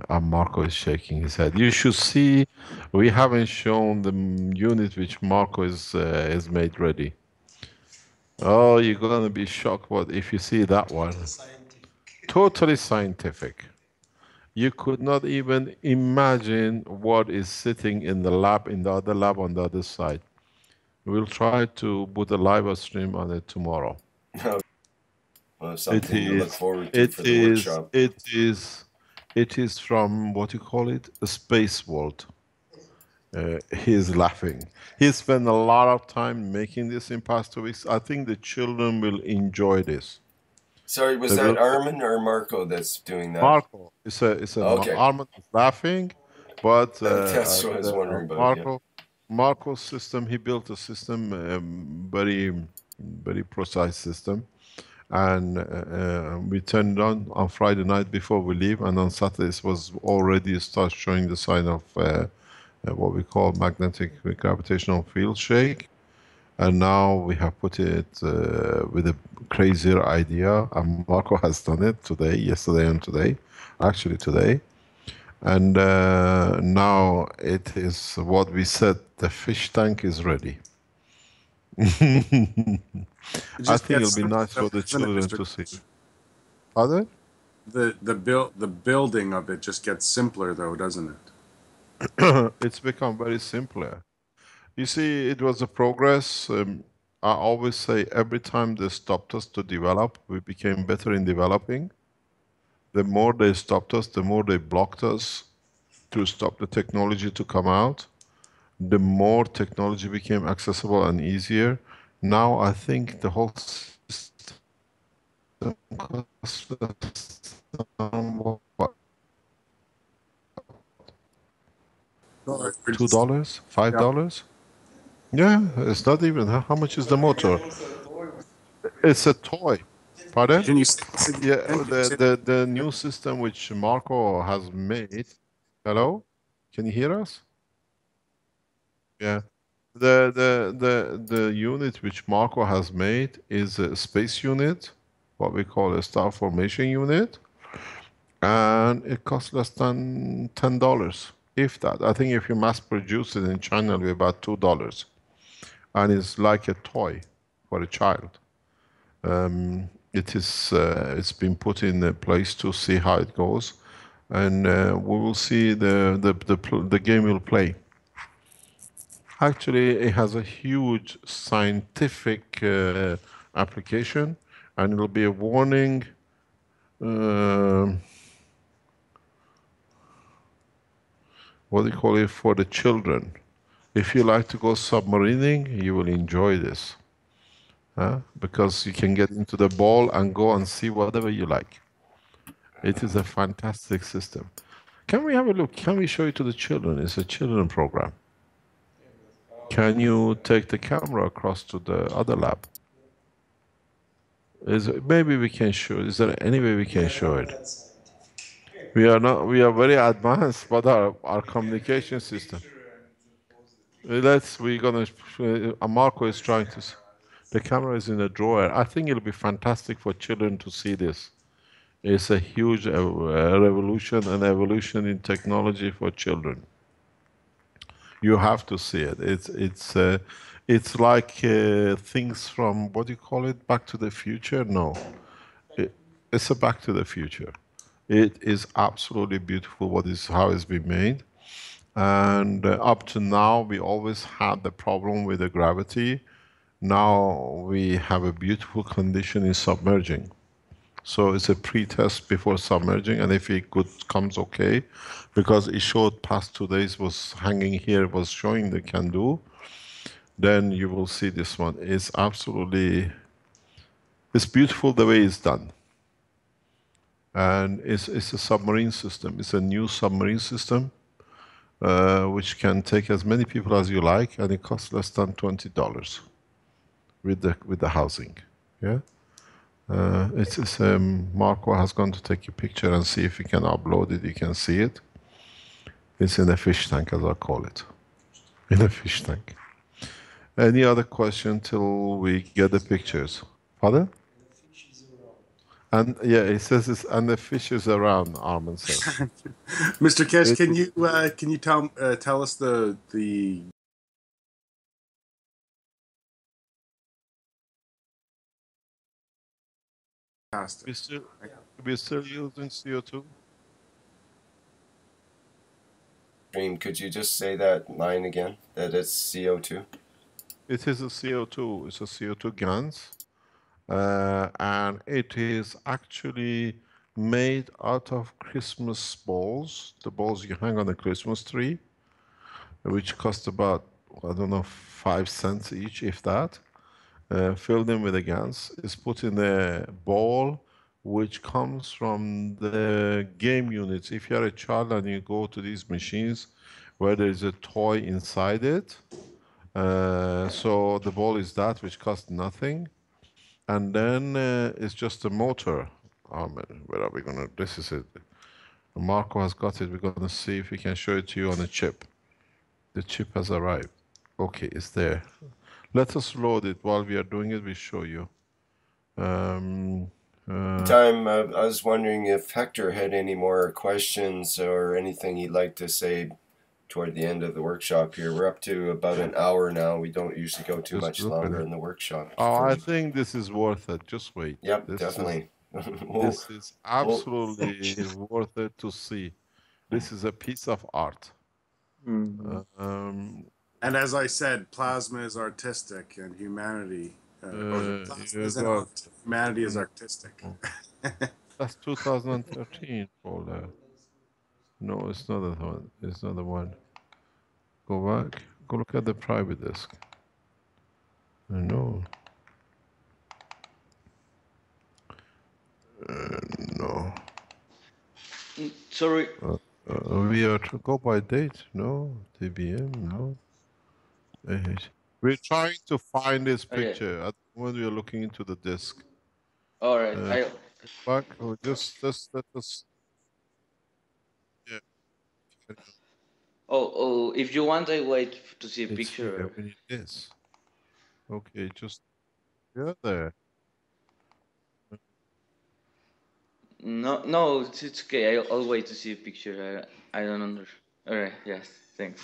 Marco is shaking his head. You should see. We haven't shown the unit which Marco is made ready. Oh, you're gonna be shocked if you see that one. Totally scientific. You could not even imagine what is sitting in the lab, in the other lab on the other side. We'll try to put a live stream on it tomorrow. Well, something to look forward to for the workshop. It is from a space world. He's laughing. He spent a lot of time making this in past 2 weeks. I think the children will enjoy this. Sorry, was that Armin or Marco that's doing that? Marco. Okay. Armin is laughing, but that's what I was wondering about. Marco's system. He built a system, very, very precise system, and we turned it on Friday night before we leave, and on Saturday it was already start showing the sign of what we call magnetic gravitational field shake. And now we have put it with a crazier idea, and Marco has done it today, yesterday and today, actually today. And now it is what we said, the fish tank is ready. I think it'll be nice for the children to see. Pardon? The building of it just gets simpler though, doesn't it? It's become very simpler. You see, it was a progress. I always say every time they stopped us to develop, we became better in developing. The more they stopped us, the more they blocked us to stop the technology to come out. the more technology became accessible and easier. Now I think the whole system costs what, $2, Yeah. $5? Yeah, it's not even. How much is the motor? It's a toy. Pardon? Can you say this Yeah, again? Can you say the new system which Marco has made. Hello? Can you hear us? Yeah. The unit which Marco has made is a space unit, what we call a star formation unit, and it costs less than $10, if that. I think if you mass produce it in China, it'll be about $2, and it's like a toy for a child. It's been put in a place to see how it goes, and we will see the game will play. Actually, it has a huge scientific application, and it'll be a warning. What do you call it, for the children? If you like to go submarining, you will enjoy this, because you can get into the ball and go and see whatever you like. It is a fantastic system. Can we have a look? Can we show it to the children? It's a children program. Can you take the camera across to the other lab? Maybe we can show. Is there any way we can show it? We are not. We are very advanced, but our communication system. We're gonna. Marco is trying to. The camera is in a drawer. I think it'll be fantastic for children to see this. It's a huge revolution and evolution in technology for children. You have to see it. It's like things from, what do you call it? Back to the Future? No, it's a Back to the Future. It is absolutely beautiful. How it's been made, and up to now we always had the problem with the gravity. Now we have a beautiful condition in submerging. So it's a pre-test before submerging, and if it comes okay, because it showed past 2 days was hanging here, was showing the can do, then you will see this one. It's beautiful the way it's done. And it's a submarine system. It's a new submarine system, which can take as many people as you like, and it costs less than $20 with the housing. Yeah. Marco has gone to take a picture and see if he can upload it. You can see it. It's in a fish tank, as I call it. In a fish tank. Any other question till we get the pictures? Pardon? And yeah, it says it's, and the fish is around, Armin says. Mr. Kesh, can you tell us the We're still using CO2? Dream, could you just say that line again? That it's CO2? It is a CO2. It's a CO2 gas. And it is actually made out of Christmas balls, the balls you hang on the Christmas tree, which cost about, I don't know, 5 cents each, if that. Filled in with a gas. It's put in a ball which comes from the game units. If you're a child and you go to these machines where there's a toy inside it, so the ball is that, which costs nothing. And then it's just a motor. Where are we gonna, this is it. Marco has got it. We're gonna see if we can show it to you on a chip. The chip has arrived. Okay, it's there. Let us load it. While we are doing it, we show you. I was wondering if Hector had any more questions or anything he'd like to say toward the end of the workshop here. We're up to about an hour now. We don't usually go too much longer in the workshop. Oh, I think this is worth it. Just wait. Yep, this definitely. This is absolutely worth it to see. This is a piece of art. and as I said, plasma is artistic and humanity humanity is artistic. That's 2013 folder. No, it's not that one. It's not the one. Go back. Go look at the private disk. No. No. Sorry. We are to go by date. No. TBM. No. We're trying to find this picture. At the moment we are looking into the disk. All right. Back. Or just let us. Yeah. Oh, if you want, I wait to see a It's picture. here. We need this. Okay, just yeah there. No, it's okay. I'll wait to see a picture. I don't understand. All right. Yes. Thanks.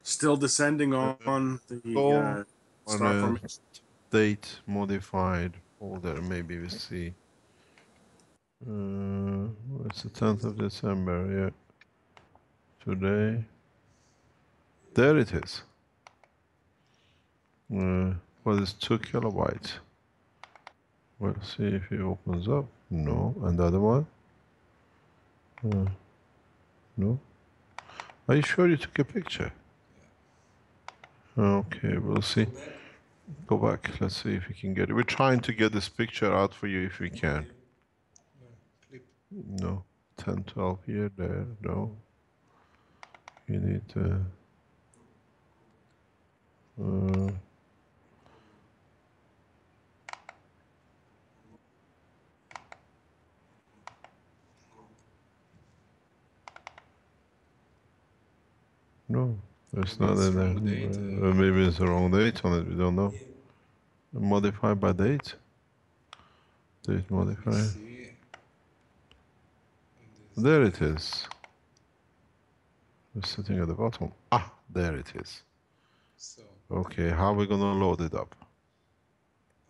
Still descending on the star on formation. date modified folder. Maybe we see. It's the 10th of December. Yeah. Today. There it is. What is 2 kilobytes? We'll see if it opens up. No. And the other one? No. Are you sure you took a picture? Okay, we'll see. Go back. Let's see if we can get it. We're trying to get this picture out for you if we can. No. 10, 12 here, there. No. You need to. No, it's not in there. Maybe it's the wrong date on it. We don't know. Modify by date. Date modify. There it is. It's sitting at the bottom. Ah, there it is. Okay, how are we gonna load it up?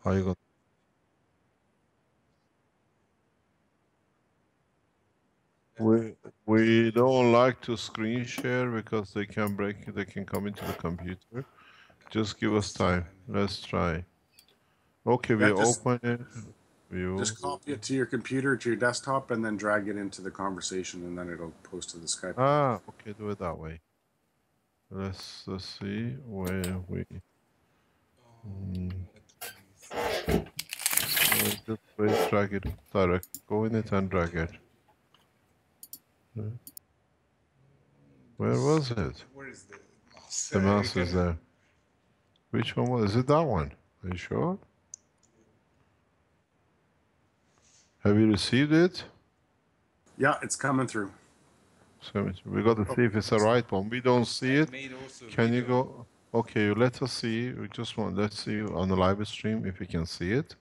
How are you gonna? We don't like to screen share because they can break. They can come into the computer. Just give us time. Let's try. Okay, we open it. Just copy it to your computer, to your desktop, and then drag it into the conversation, and then it'll post to the Skype. Ah, okay, do it that way. Let's see where we. So just drag it direct. Go in it and drag it. Where was it? Where is the mouse? The mouse is there. Which one was? Is it that one? Are you sure? Have you received it? Yeah, it's coming through. So we got to see if it's the right one. We don't see it. Can you go? Okay, let us see. We just want. Let's see on the live stream if we can see it.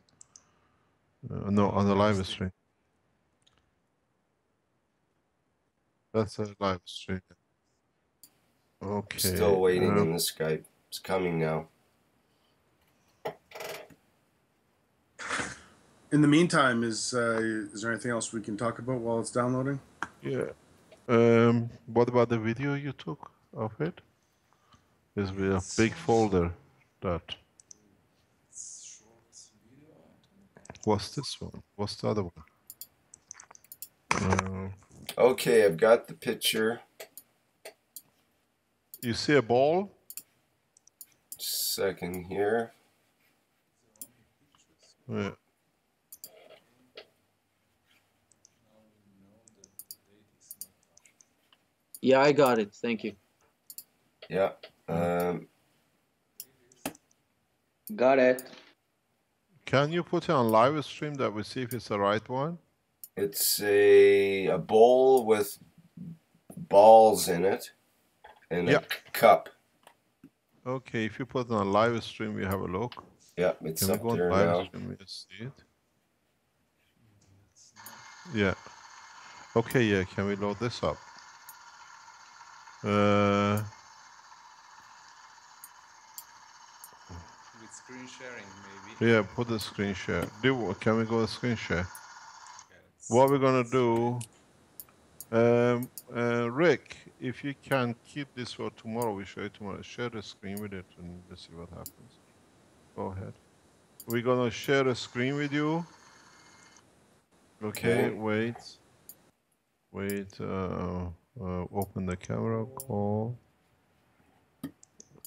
No, on the live stream. That's a live stream. Okay. Still waiting in the Skype. It's coming now. In the meantime, is there anything else we can talk about while it's downloading? Yeah. What about the video you took of it? There's a big folder. That. What's this one? What's the other one? Okay, I've got the picture. You see a ball? Second here. Yeah. Yeah, I got it. Thank you. Yeah. Got it. Can you put it on live stream that we see if it's the right one? It's a bowl with balls in it and a cup. Okay, if you put it on live stream, we have a look. Yeah, it's Can up we go there on live now. stream and see it? Yeah. Okay, yeah, can we load this up? With screen sharing, maybe. Yeah, put the screen share. Can we go to screen share? What we're gonna do, Rick, if you can keep this for tomorrow, we show it tomorrow. Share the screen with it and let's see what happens. Go ahead. We're gonna share a screen with you. Okay, wait. Wait, open the camera, call.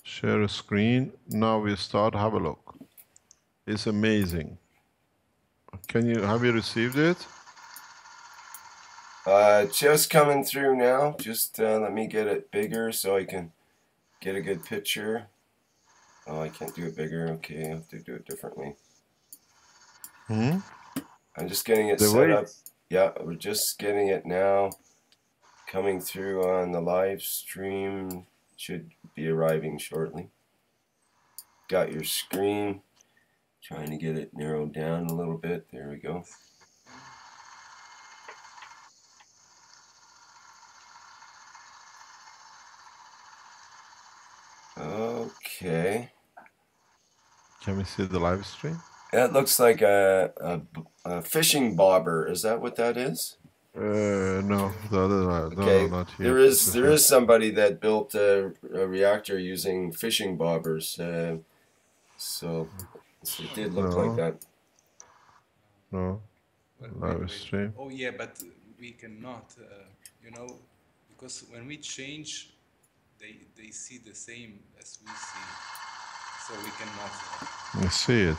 Share a screen. Now we start. Have a look. It's amazing. Have you received it? Just coming through now. Just let me get it bigger so I can get a good picture. Oh, I can't do it bigger. Okay, I have to do it differently. Hmm? I'm just getting it set up. Yeah, we're just getting it now. Coming through on the live stream. Should be arriving shortly. Got your screen. Trying to get it narrowed down a little bit. There we go. Okay. Can we see the live stream? That looks like a fishing bobber. Is that what that is? No, the other Okay. no, not here. There is somebody that built a reactor using fishing bobbers. So it did look like that. No. Well, Live stream. Oh yeah, but we cannot, you know, because when we change, they see the same as we see, so we cannot. I see it.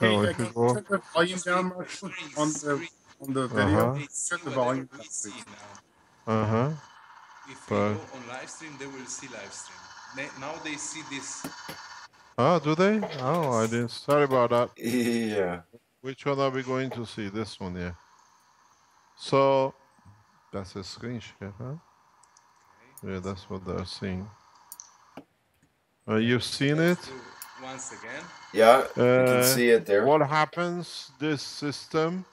Hey, If can you you go. set the volume down, Marshall, on the video? They Set see the volume whatever we down, see please. now. If we go on live stream, they will see live stream. Now they see this. Oh, do they? Oh, I didn't. Sorry about that. Yeah. Which one are we going to see? This one, yeah. So, that's a screen share, huh? Yeah, that's what they're seeing. You've seen it? Once again. Yeah, you can see it there. What happens? This system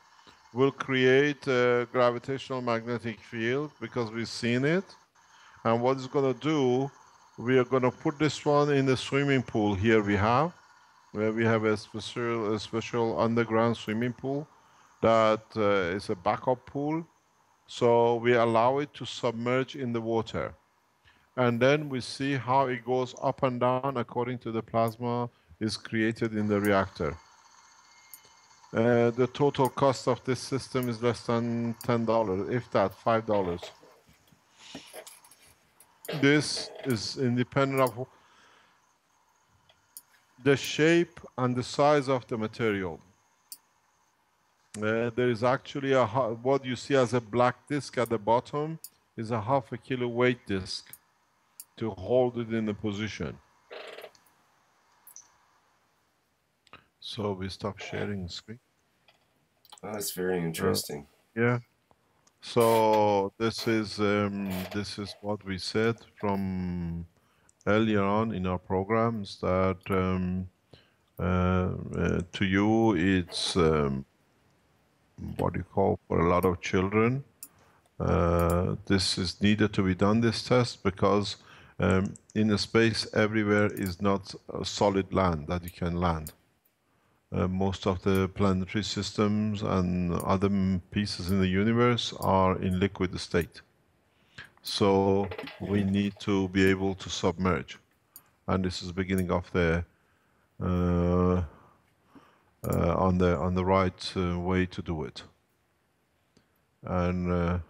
will create a gravitational magnetic field because we've seen it. And what it's going to do, we are going to put this one in the swimming pool here we have, where we have a special underground swimming pool that is a backup pool. So we allow it to submerge in the water. And then we see how it goes up and down according to the plasma is created in the reactor. The total cost of this system is less than $10, if that, $5. This is independent of the shape and the size of the material. There is actually what you see as a black disc at the bottom is a half a kilo weight disc to hold it in a position. So we stop sharing screen. Oh, that's very interesting. Yeah. So this is what we said from earlier on in our programs that to you it's what you call for a lot of children. This is needed to be done, this test, because in space everywhere is not a solid land that you can land. Most of the planetary systems and other pieces in the universe are in liquid state. So we need to be able to submerge. And this is the beginning of the on the right way to do it. And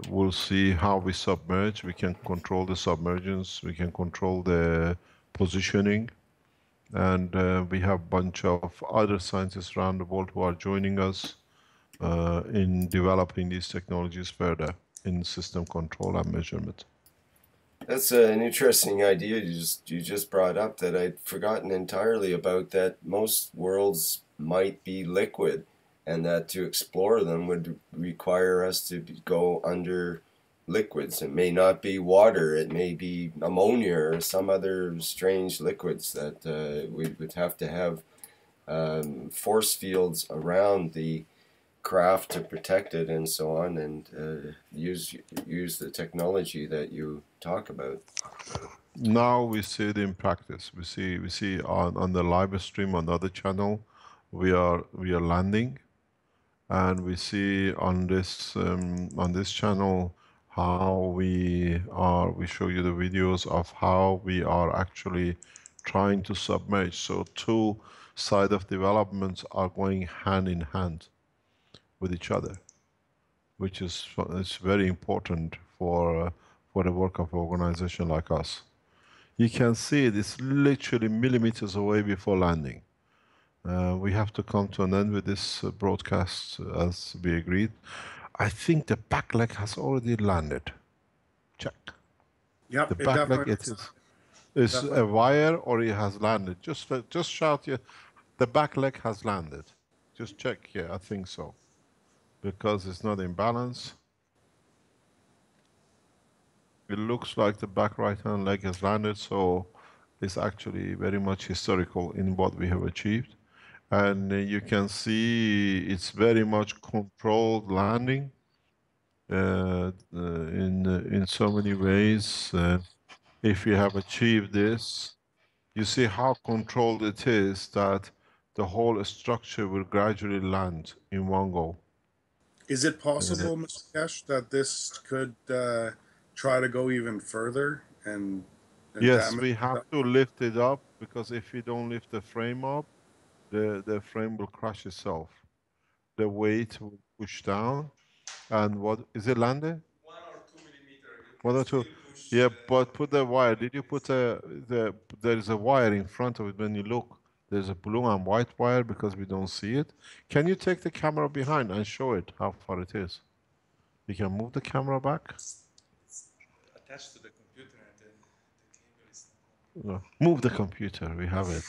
we'll see how we submerge. We can control the submergence. We can control the positioning. And we have a bunch of other scientists around the world who are joining us in developing these technologies further in system control and measurement. That's an interesting idea you just brought up that I'd forgotten entirely about, that most worlds might be liquid and that to explore them would require us to go under liquids. It may not be water, it may be ammonia or some other strange liquids that we would have to have force fields around the craft to protect it and so on, and use the technology that you talk about. Now we see it in practice. We see on the live stream on the other channel, we are landing, and we see on this channel how we show you the videos of how we are actually trying to submerge. So two sides of developments are going hand in hand with each other, which is very important for the work of an organization like us. You can see it, it's literally millimeters away before landing. We have to come to an end with this broadcast as we agreed. I think the back leg has already landed. Check. Yep, The it back leg, definitely it is. Is definitely. a wire or it has landed? Just shout you. The back leg has landed. Just check. Yeah, I think so. Because it's not in balance. It looks like the back right hand leg has landed, so it's actually very much historical in what we have achieved. And you can see it's very much controlled landing in so many ways. If you have achieved this, you see how controlled it is that the whole structure will gradually land in one go. Is it possible, Mr. Kesh, that this could try to go even further and Yes, damage we have stuff? to lift it up, because if you don't lift the frame up, the frame will crush itself. The weight will push down. And what is it landed? 1 or 2 millimeter. You One can or two. still push. Yeah, but put the wire. Did you put there is a wire in front of it when you look. There's a blue and white wire because we don't see it. Can you take the camera behind and show it how far it is? You can move the camera back. It's attached to the computer, and the cable is not. No. Move the computer. We have it.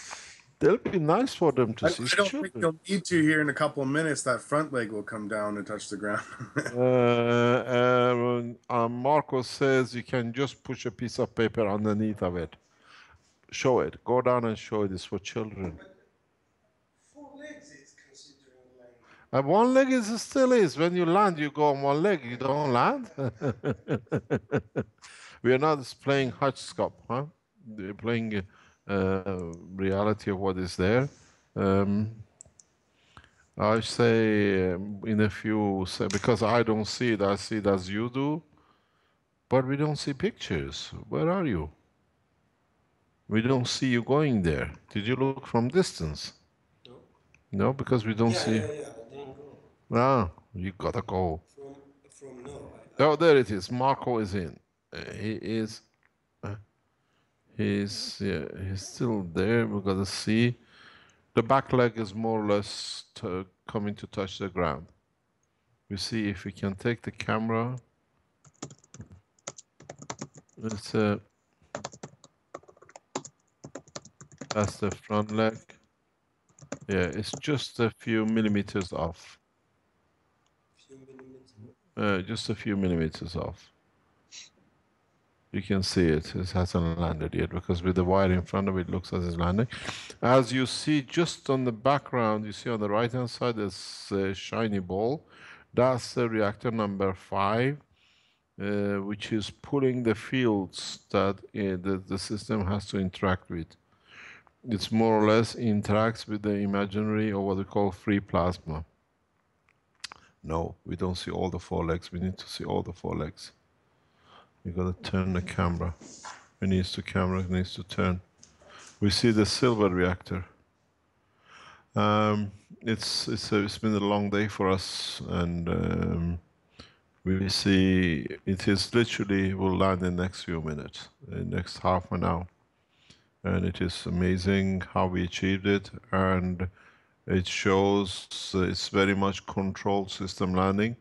It'll be nice for them to I, see. I don't think Children. you'll need to here in a couple of minutes. That front leg will come down and touch the ground. Marco says you can just push a piece of paper underneath of it. Show it. Go down and show it. It's for children. 4 legs it's considering landing. One leg is still is. When you land, you go on one leg. You don't land. We are not playing hopscotch, huh? We're playing reality of what is there. I say in a few, because I don't see it, I see it as you do, but we don't see pictures. Where are you? We don't see you going there. Did you look from distance? No. No, because we don't see. Yeah. I didn't go. Ah, you gotta go. From no. Oh, there it is. Marco is in. He is. He's still there. We gotta see. The back leg is more or less coming to touch the ground. We see if we can take the camera. It's that's the front leg. Yeah, it's just a few millimeters off. Few millimeters. Just a few millimeters off. You can see it. It hasn't landed yet because with the wire in front of it, looks as it's landing. As you see, just on the background, you see on the right-hand side, there's a shiny ball. That's the reactor number 5, which is pulling the fields that the system has to interact with. It's more or less interacts with the imaginary, or what we call free plasma. No, we don't see all the 4 legs. We need to see all the 4 legs. You gotta turn the camera. Camera needs to turn. We see the silver reactor. It's been a long day for us, and we see it is literally will land in the next few minutes, in the next half an hour, and it is amazing how we achieved it, and it shows it's very much controlled system landing,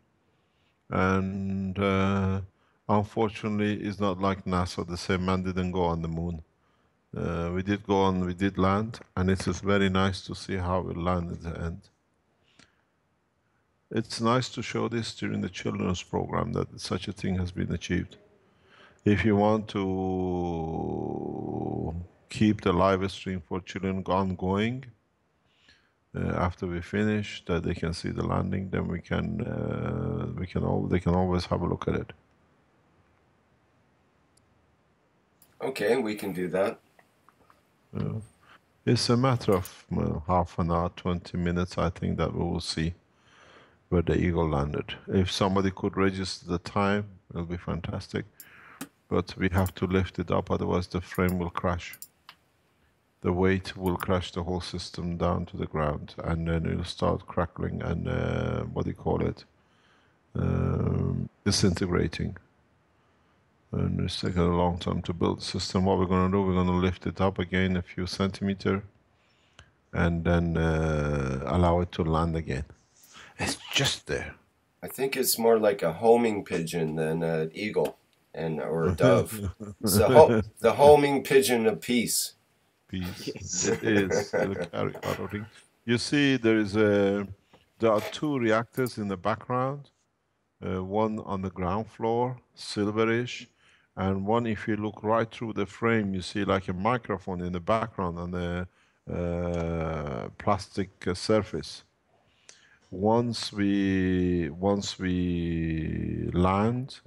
and unfortunately, it's not like NASA. The same man didn't go on the moon. We did land, and it is very nice to see how we land at the end. It's nice to show this during the children's program that such a thing has been achieved. If you want to keep the live stream for children ongoing, after we finish, that they can see the landing, then they can always have a look at it. Okay, we can do that. It's a matter of half an hour, 20 minutes, I think, that we will see where the Eagle landed. If somebody could register the time, it'll be fantastic. But we have to lift it up, otherwise the frame will crash. The weight will crash the whole system down to the ground, and then it'll start crackling and, disintegrating. And it's taken a long time to build the system. What we're going to do, we're going to lift it up again a few centimeters and then allow it to land again. It's just there. I think it's more like a homing pigeon than an eagle or a dove. It's the homing pigeon of peace. Peace. Yes. It is. It'll carry a lot of things. You see, there are two reactors in the background. One on the ground floor, silverish, and one, if you look right through the frame, you see like a microphone in the background on the plastic surface. Once we land,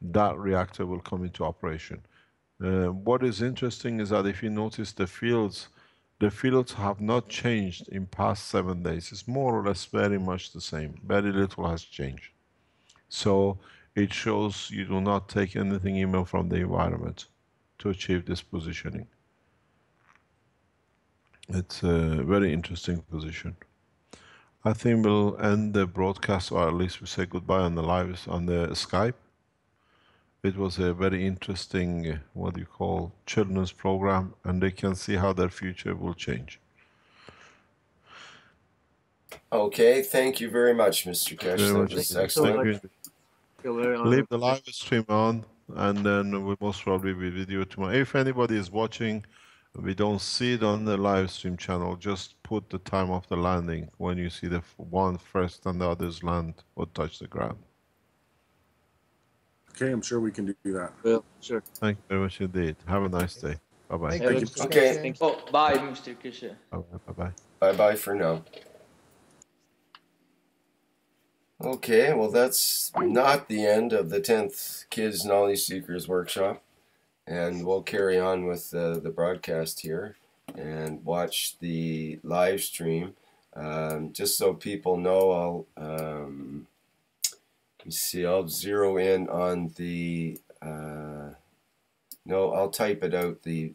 that reactor will come into operation. What is interesting is that if you notice the fields have not changed in past 7 days. It's more or less very much the same. Very little has changed. So it shows you do not take anything even from the environment to achieve this positioning. It's a very interesting position. I think we'll end the broadcast, or at least we say goodbye on the live, on the Skype. It was a very interesting, what do you call, children's program, and they can see how their future will change. Okay, thank you very much, Mr. Kesh. Very That much was indeed. excellent. Thank you. Feel very Leave honored. the live stream on, and then we most probably be with you tomorrow. If anybody is watching, we don't see it on the live stream channel. Just put the time of the landing when you see the one first and the others land or touch the ground. Okay, I'm sure we can do that. Well, sure. Thank you very much indeed. Have a nice day. Bye bye. Thank Have you, a- Mr. Okay. Keshe. Thanks. Oh, bye, Mr. Kisha. Bye bye. Bye bye. Bye-bye for now. Okay, well that's not the end of the 10th Kids Knowledge Seekers Workshop. And we'll carry on with the broadcast here and watch the live stream. Just so people know, let me see, I'll zero in on the, no, I'll type it out, the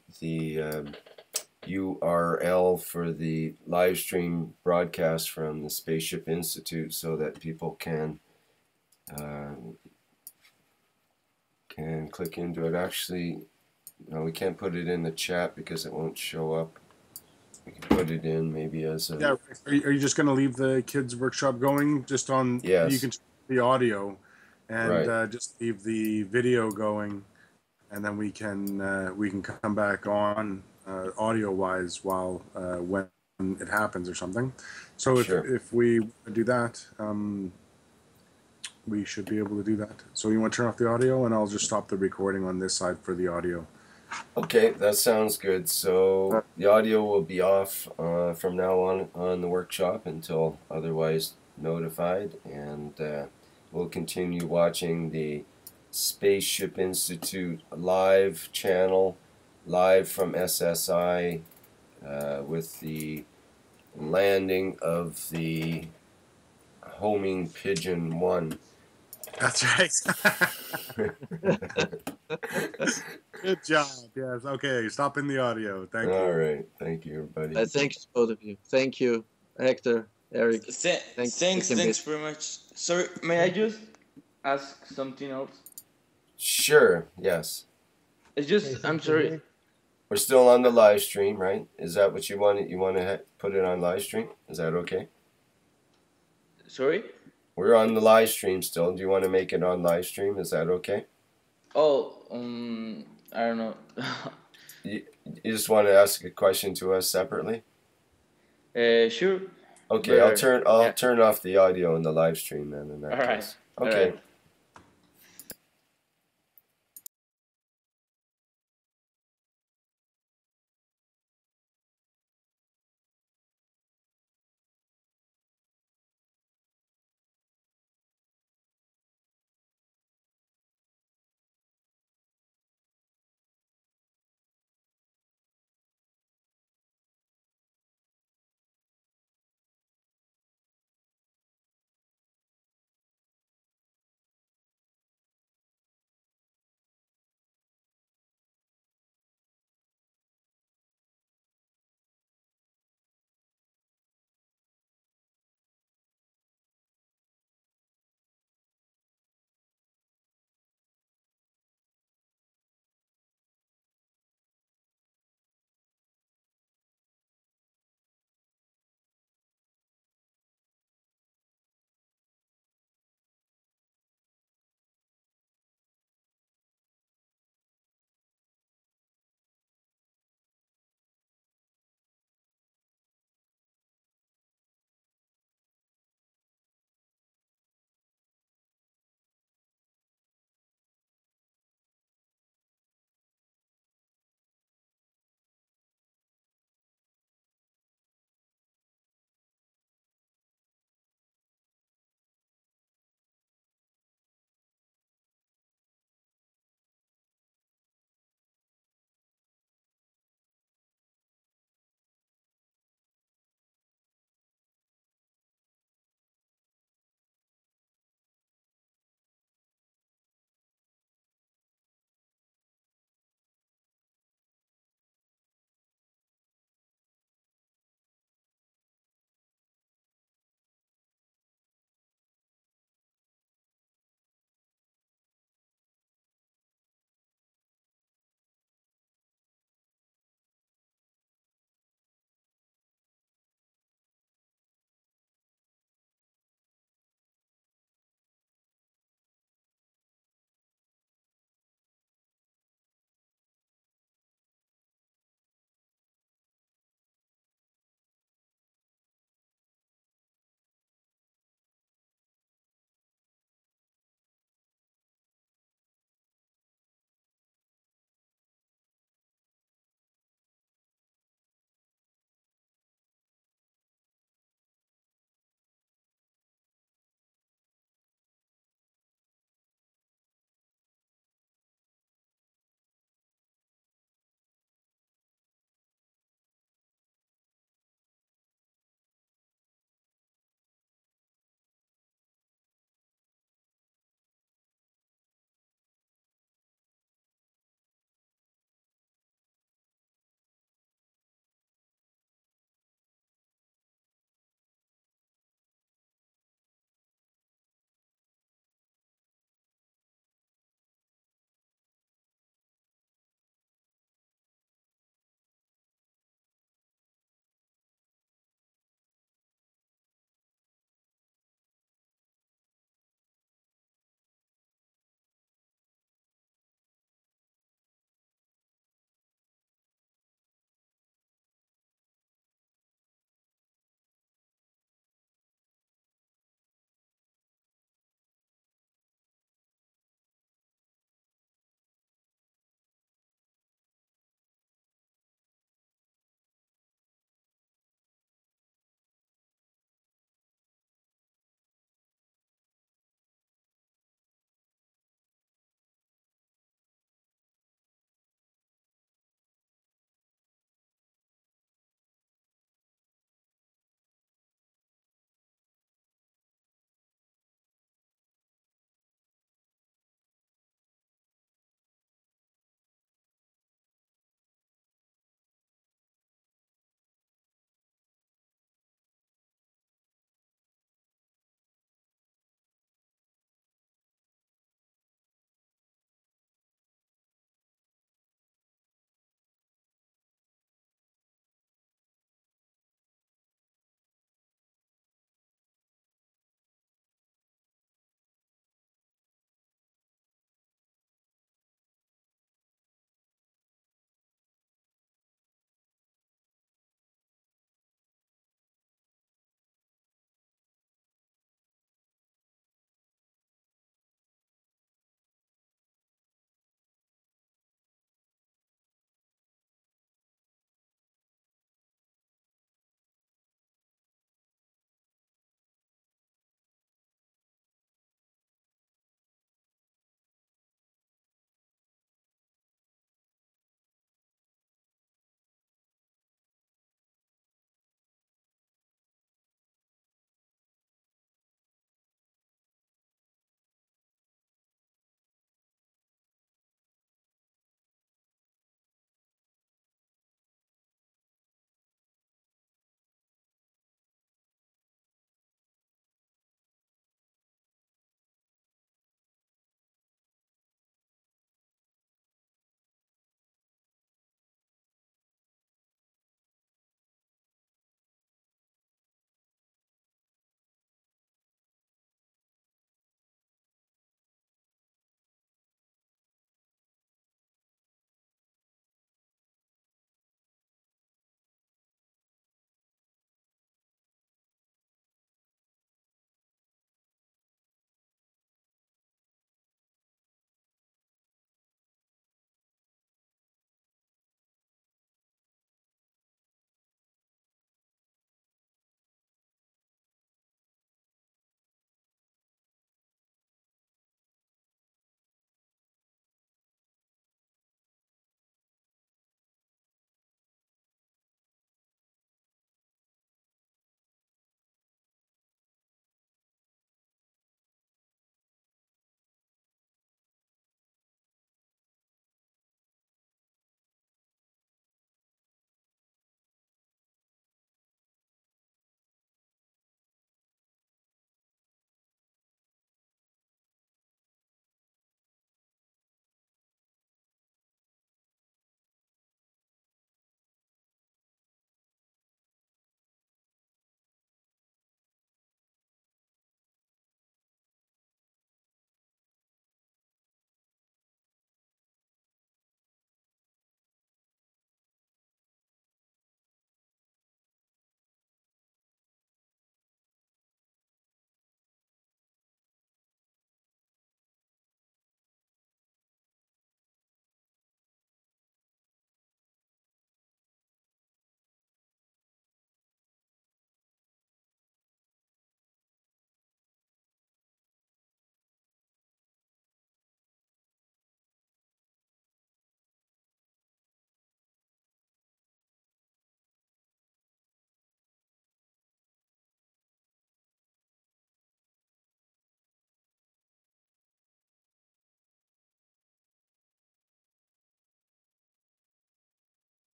URL for the live stream broadcast from the Spaceship Institute so that people can click into it. Actually, no, we can't put it in the chat because it won't show up. We can put it in maybe as a... Yeah, are you just going to leave the kids workshop going just on? Yes. You can the audio, and Right. just leave the video going, and then we can come back on audio wise while when it happens or something. So if we do that, we should be able to do that. So you want to turn off the audio, and I'll just stop the recording on this side for the audio. Okay, that sounds good. So the audio will be off from now on the workshop until otherwise notified, and we'll continue watching the Spaceship Institute live channel, live from SSI, with the landing of the homing pigeon 1. That's right. Good job. Yes. Okay. Stop in the audio. Thank you. All right. Thank you, everybody. Thanks, both of you. Thank you, Hector, Eric. Thanks very much. Sorry, may I just ask something else? Sure. Yes. It's just, I'm sorry. We're still on the live stream, right? Is that what you wanted? You want to put it on live stream? Is that okay? Sorry? We're on the live stream still. Do you want to make it on live stream? Is that okay? Oh, I don't know. You just want to ask a question to us separately? Sure. Okay, I'll turn off the audio in the live stream then in that case. Okay. All right.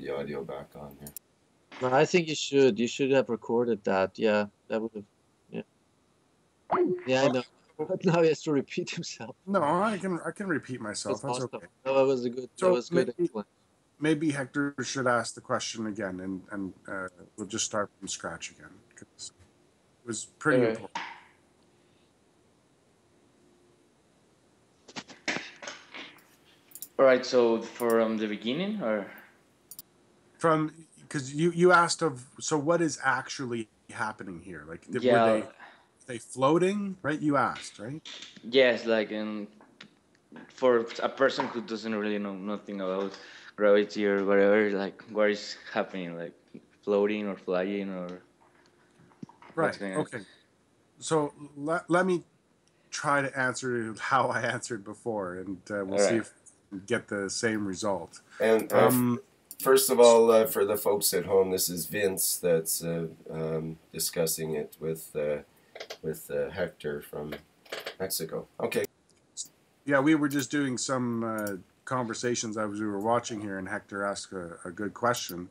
the audio back on here. No, I think you should. You should have recorded that. Yeah, that would have. Yeah, yeah, I know. But now he has to repeat himself. No, I can repeat That myself. was That's awesome. okay. No, that was a good. That So was good explanation. maybe Hector should ask the question again, and we'll just start from scratch again, because it was pretty Okay. important. All right. So from the beginning, or From because you asked of, so what is actually happening here? Like were yeah, they floating? Right? You asked, right? yes, like for a person who doesn't really know nothing about gravity or whatever, like what is happening, like floating or flying or what's Right. going on? Okay. So let me try to answer how I answered before, and we'll All see right. if we can get the same result. And first of all, for the folks at home, this is Vince that's discussing it with Hector from Mexico. Okay. Yeah, we were just doing some conversations as we were watching here, and Hector asked a good question,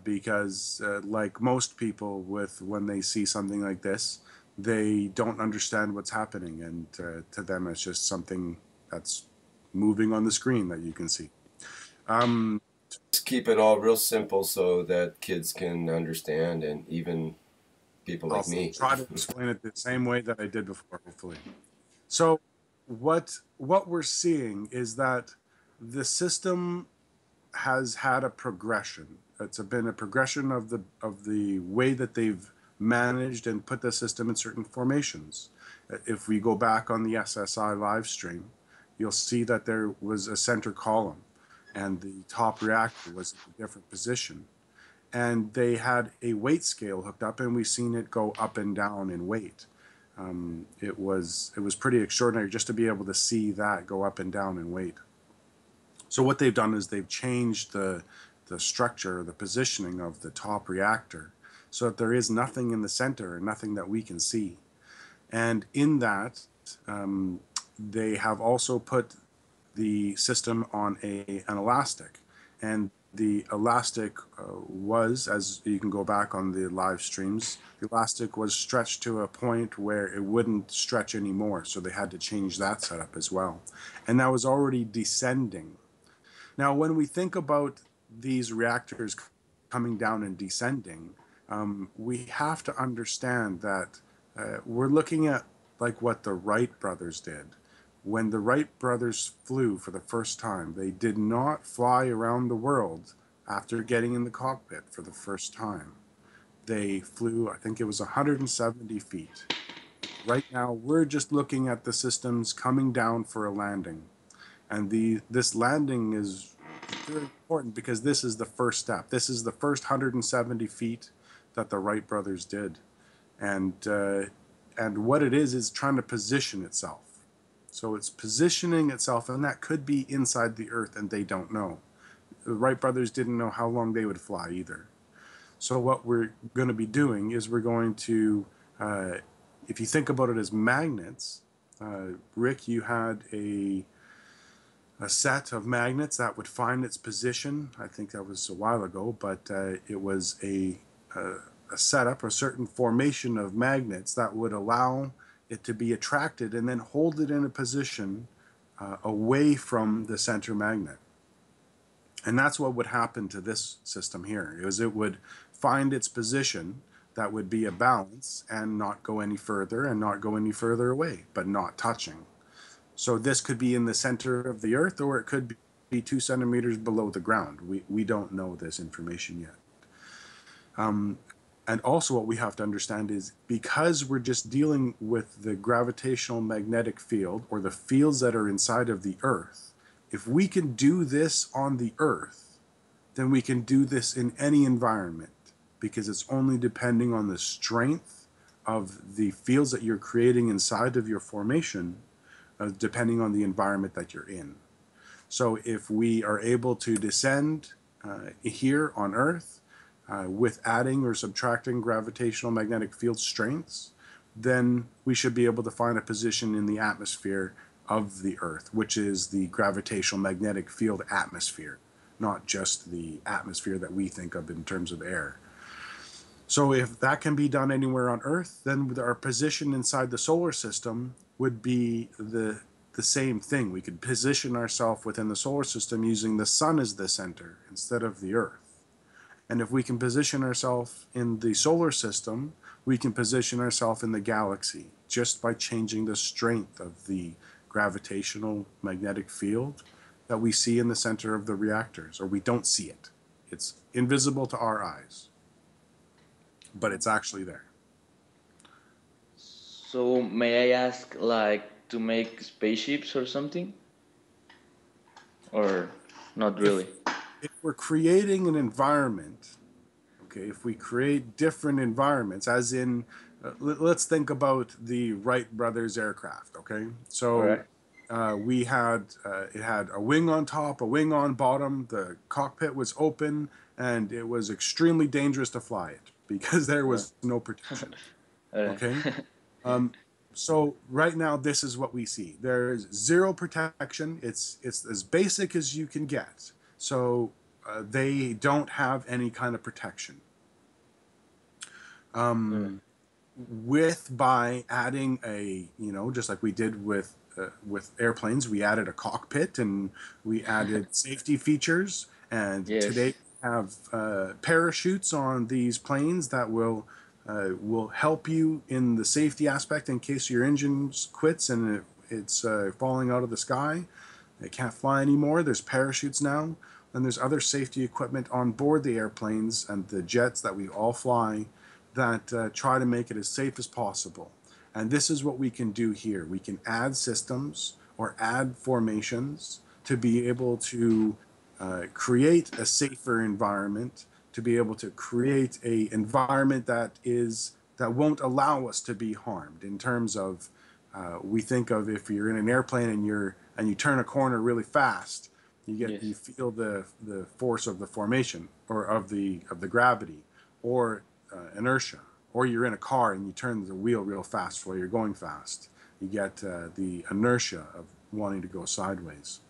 because like most people, when they see something like this, they don't understand what's happening, and to them it's just something that's moving on the screen that you can see. Just keep it all real simple so that kids can understand, and even people like I'll me. try to explain it the same way that I did before, hopefully. So what we're seeing is that the system has had a progression. It's been a progression of the way that they've managed and put the system in certain formations. If we go back on the SSI live stream, you'll see that there was a center column, and the top reactor was in a different position. And they had a weight scale hooked up, and we've seen it go up and down in weight. It was pretty extraordinary just to be able to see that go up and down in weight. So what they've done is they've changed the structure, the positioning of the top reactor, so that there is nothing in the center and nothing that we can see. And in that, they have also put the system on an elastic. And the elastic was, as you can go back on the live streams, the elastic was stretched to a point where it wouldn't stretch anymore. So they had to change that setup as well. And that was already descending. Now, when we think about these reactors coming down and descending, we have to understand that we're looking at like what the Wright brothers did. When the Wright brothers flew for the first time, they did not fly around the world after getting in the cockpit for the first time. They flew, I think it was 170 feet. Right now, we're just looking at the systems coming down for a landing. And this landing is very important because this is the first step. This is the first 170 feet that the Wright brothers did. And what it is trying to position itself. So it's positioning itself, and that could be inside the Earth, and they don't know. The Wright brothers didn't know how long they would fly either. So what we're going to be doing is we're going to, if you think about it as magnets, Rick, you had a set of magnets that would find its position. I think that was a while ago, but it was a setup, a certain formation of magnets that would allow it to be attracted and then hold it in a position away from the center magnet. And that's what would happen to this system here, is it would find its position that would be a balance and not go any further and not go any further away, but not touching. So this could be in the center of the Earth, or it could be 2 centimeters below the ground. We don't know this information yet. And also what we have to understand is, because we're just dealing with the gravitational magnetic field, or the fields that are inside of the Earth, if we can do this on the Earth, then we can do this in any environment, because it's only depending on the strength of the fields that you're creating inside of your formation, depending on the environment that you're in. So if we are able to descend here on Earth with adding or subtracting gravitational magnetic field strengths, then we should be able to find a position in the atmosphere of the Earth, which is the gravitational magnetic field atmosphere, not just the atmosphere that we think of in terms of air. So if that can be done anywhere on Earth, then our position inside the solar system would be the same thing. We could position ourselves within the solar system using the sun as the center instead of the Earth. And if we can position ourselves in the solar system, we can position ourselves in the galaxy just by changing the strength of the gravitational magnetic field that we see in the center of the reactors, or we don't see it. It's invisible to our eyes, but it's actually there. So may I ask, like, to make spaceships or something? Or not really? If we're creating an environment, okay, if we create different environments, as in, let's think about the Wright brothers aircraft, okay? So we had, it had a wing on top, a wing on bottom, the cockpit was open, and it was extremely dangerous to fly it because there was no protection, okay? So right now, this is what we see. There is zero protection. It's as basic as you can get. So they don't have any kind of protection. By adding a, just like we did with airplanes, we added a cockpit and we added safety features. And today we have parachutes on these planes that will help you in the safety aspect in case your engine quits and it's falling out of the sky. It can't fly anymore. There's parachutes now, and there's other safety equipment on board the airplanes and the jets that we all fly that try to make it as safe as possible. And this is what we can do here. We can add systems or add formations to be able to create a safer environment, to be able to create a environment that won't allow us to be harmed. In terms of, we think of if you're in an airplane and you turn a corner really fast, you feel the force of the formation or of the gravity or inertia. Or you're in a car and you turn the wheel real fast while you're going fast. You get the inertia of wanting to go sideways.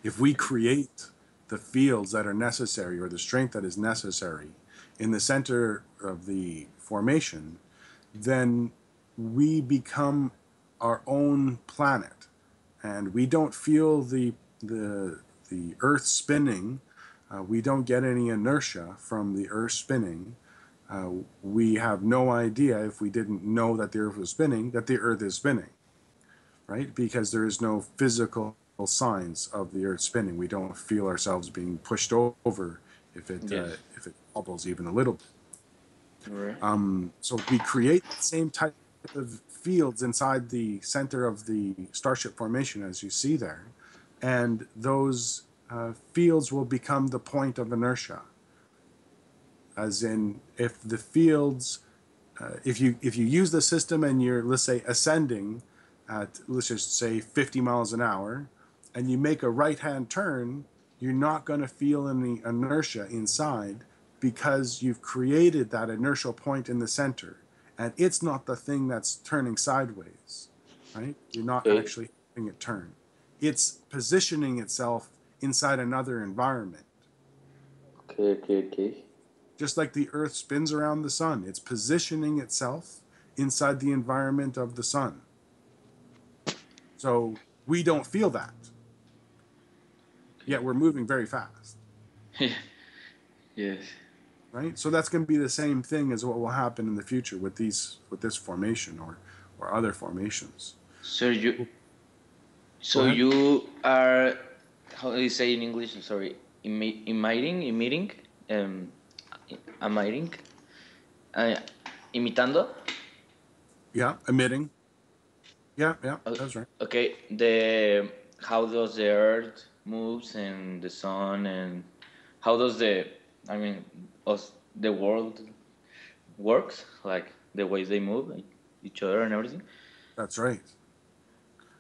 If we create the fields that are necessary or the strength that is necessary in the center of the formation, then we become our own planet, and we don't feel the Earth spinning. We don't get any inertia from the Earth spinning. We have no idea, if we didn't know that the Earth was spinning, that the Earth is spinning, right? Because there is no physical signs of the Earth spinning. We don't feel ourselves being pushed over if it wobbles even a little bit. So we create the same type of fields inside the center of the starship formation as you see there, and those fields will become the point of inertia. As in, if the fields, if you use the system and you're, let's say, ascending at, let's just say, 50 miles an hour, and you make a right-hand turn, you're not going to feel any inertia inside because you've created that inertial point in the center, and it's not the thing that's turning sideways, right? You're not actually having it turn. It's positioning itself inside another environment. Okay. Just like the Earth spins around the sun, it's positioning itself inside the environment of the sun. So we don't feel that. Yet we're moving very fast. Yes. Right? So that's going to be the same thing as what will happen in the future with this formation or other formations. So you are, how do you say in English? Sorry, emitting, imitando. Yeah, emitting. Yeah, that's right. Okay, how does the Earth moves and the sun, and how does the world works, like the ways they move, like each other and everything. That's right.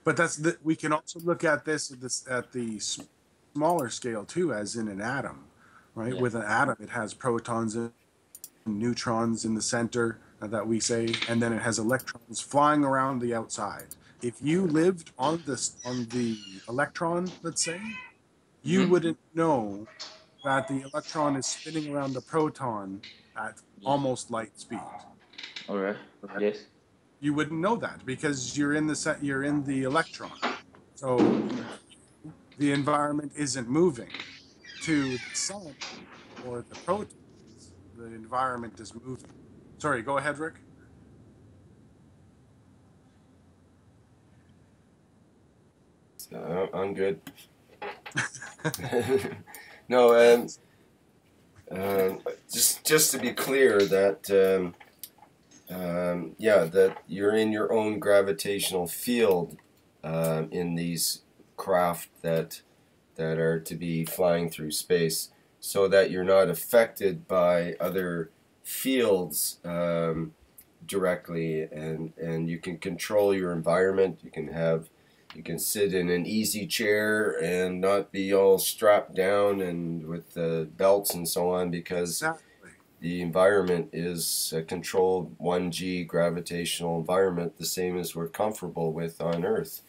But we can also look at this at the smaller scale too, as in an atom, right? Yeah. With an atom, it has protons and neutrons in the center that we say, and then it has electrons flying around the outside. If you lived on the electron, let's say, you wouldn't know that the electron is spinning around the proton at almost light speed. All right. Yes. You wouldn't know that because you're in the electron. So the environment isn't moving. To the sun or the protons, the environment is moving. Sorry, go ahead, Rick. I'm good. No, just to be clear that yeah, that you're in your own gravitational field in these craft that are to be flying through space, so that you're not affected by other fields directly, and you can control your environment. You can sit in an easy chair and not be all strapped down and with belts and so on, because the environment is a controlled 1G gravitational environment, the same as we're comfortable with on Earth.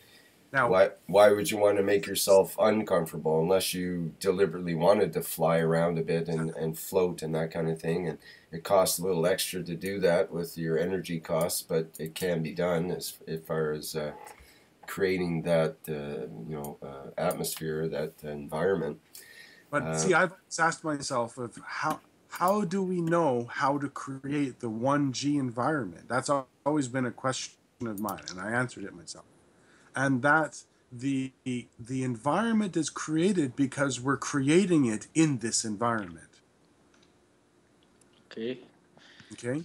Now, why would you want to make yourself uncomfortable unless you deliberately wanted to fly around a bit and float and that kind of thing? And it costs a little extra to do that with your energy costs, but it can be done as far as creating that atmosphere, that environment. But see, I've asked myself of how do we know how to create the 1G environment? That's always been a question of mine, and I answered it myself. And that the environment is created because we're creating it in this environment. Okay. Okay.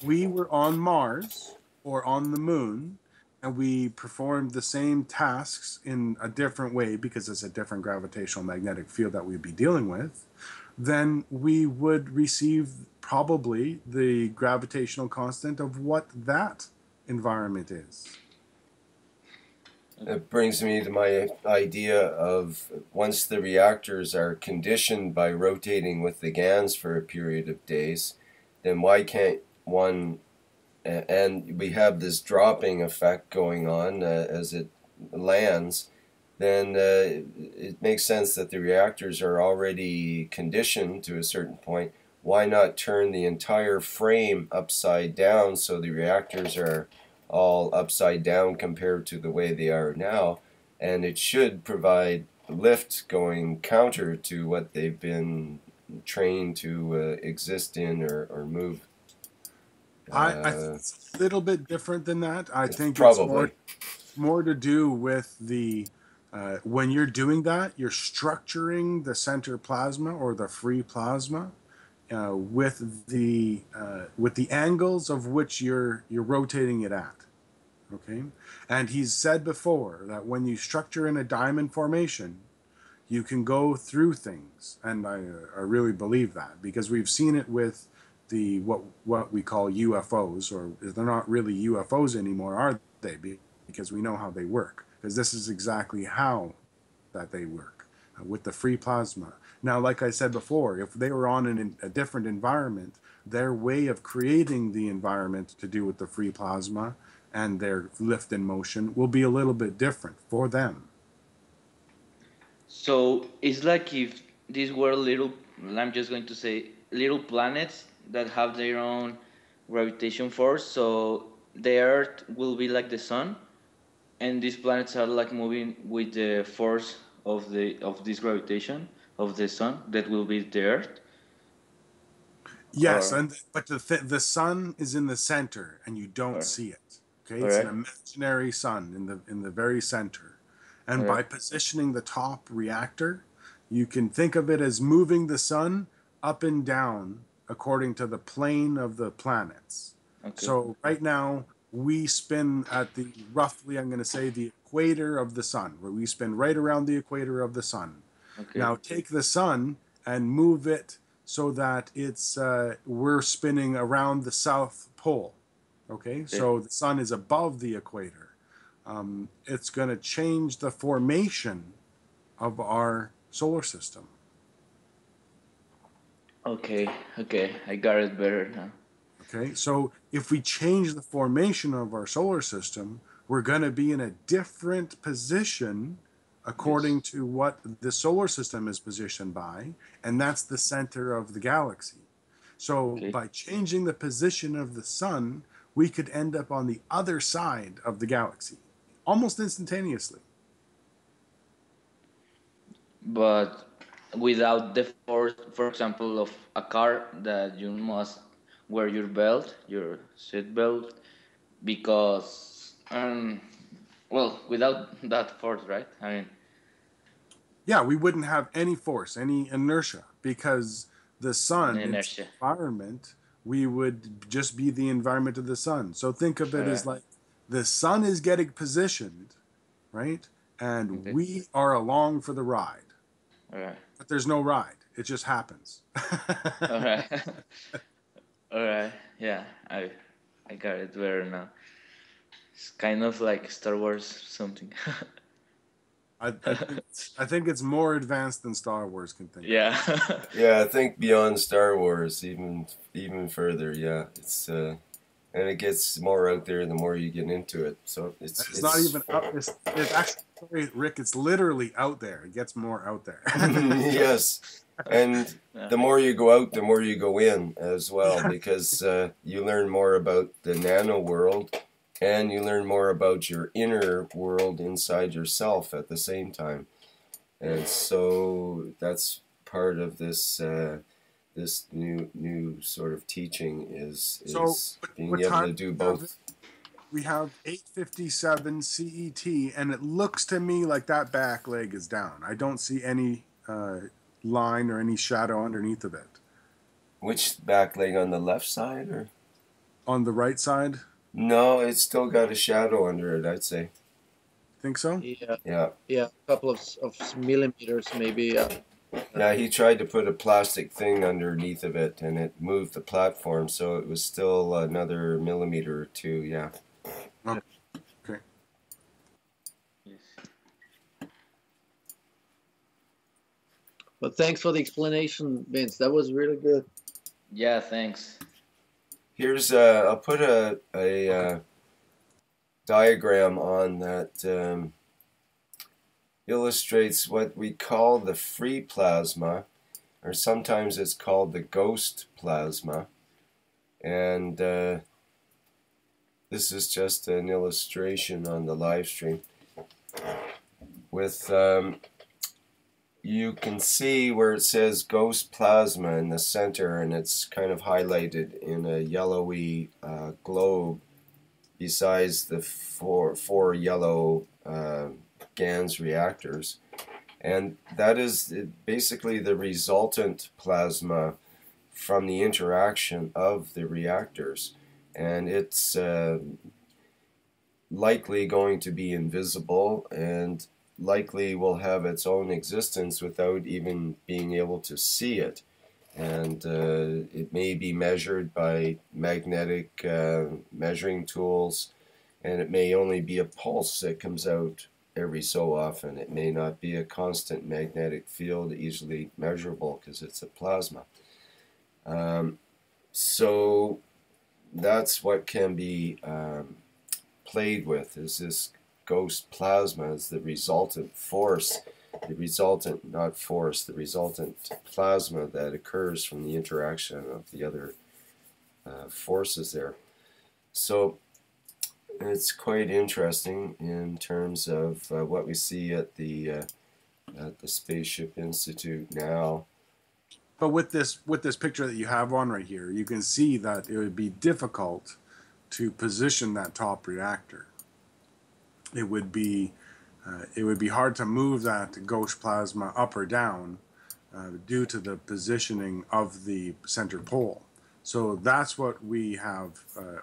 We were on Mars or on the moon, and we performed the same tasks in a different way because it's a different gravitational magnetic field that we'd be dealing with, then we would receive probably the gravitational constant of what that environment is. It brings me to my idea of, once the reactors are conditioned by rotating with the GANs for a period of days, then why can't one, and we have this dropping effect going on as it lands, then it makes sense that the reactors are already conditioned to a certain point. Why not turn the entire frame upside down so the reactors are all upside down compared to the way they are now, and it should provide lift going counter to what they've been trained to exist in or move. I think it's a little bit different than that. I think probably it's more to do with the when you're doing that, you're structuring the center plasma or the free plasma with the angles of which you're rotating it at. Okay, and he's said before that when you structure in a diamond formation, you can go through things, and I really believe that because we've seen it with the what we call UFOs, or they're not really UFOs anymore, are they? Because we know how they work. Because this is exactly how that they work with the free plasma. Now, like I said before, if they were on a different environment, their way of creating the environment to do with the free plasma and their lift and motion will be a little bit different for them. So it's like if these were little, I'm just going to say, little planets that have their own gravitation force. So the Earth will be like the sun, and these planets are like moving with the force of this gravitation of the sun that will be the Earth. Yes, but the sun is in the center, and you don't see it. Okay, it's an imaginary sun in the very center, and by positioning the top reactor, you can think of it as moving the sun up and down according to the plane of the planets. Okay. So right now we spin at the roughly, I'm going to say, the equator of the sun, where we spin right around the equator of the sun. Okay. Now take the sun and move it so that it's we're spinning around the South Pole. Okay, so the sun is above the equator. It's going to change the formation of our solar system. Okay, I got it better now. Okay, so if we change the formation of our solar system, we're going to be in a different position according to what the solar system is positioned by, and that's the center of the galaxy. So by changing the position of the sun, we could end up on the other side of the galaxy almost instantaneously. But without the force, for example, of a car that you must wear your belt, your seat belt, because well, without that force, right? I mean, Yeah, we wouldn't have any force, any inertia, because the sun, its inertia. environment, we would just be the environment of the sun. So think of it as like the sun is getting positioned, right? And we are along for the ride. All right. But there's no ride. It just happens. All right. All right. Yeah, I got it better now. It's kind of like Star Wars something. I think it's more advanced than Star Wars can think. Yeah. Yeah, I think beyond Star Wars, even further. Yeah, it's and it gets more out there the more you get into it. So it's not even up. It's actually, sorry, Rick. It's literally out there. It gets more out there. Yes, and the more you go out, the more you go in as well, because you learn more about the nano world. And you learn more about your inner world inside yourself at the same time. And so that's part of this this new sort of teaching is being able to do both. We have 8:57 CET, and it looks to me like that back leg is down. I don't see any line or any shadow underneath of it. Which back leg, on the left side or on the right side? No, it's still got a shadow under it, I'd say. Think so? Yeah. Yeah, a couple of millimeters maybe. Yeah, he tried to put a plastic thing underneath of it, and it moved the platform, so it was still another millimeter or two, yeah. Okay. But thanks for the explanation, Vince. That was really good. Yeah, thanks. Here's I'll put a diagram on that illustrates what we call the free plasma, or sometimes it's called the ghost plasma. And this is just an illustration on the live stream. With you can see where it says ghost plasma in the center, and it's kind of highlighted in a yellowy globe besides the four yellow GANS reactors. And that is basically the resultant plasma from the interaction of the reactors. And it's likely going to be invisible and likely will have its own existence without even being able to see it. And it may be measured by magnetic measuring tools, and it may only be a pulse that comes out every so often. It may not be a constant magnetic field easily measurable because it's a plasma. So that's what can be played with, is this ghost plasma as the resultant force, the resultant, not force, the resultant plasma that occurs from the interaction of the other forces there. So it's quite interesting in terms of what we see at the Spaceship Institute now. But with this picture that you have on right here, you can see that it would be difficult to position that top reactor. It would be hard to move that ghost plasma up or down due to the positioning of the center pole. So that's what we have,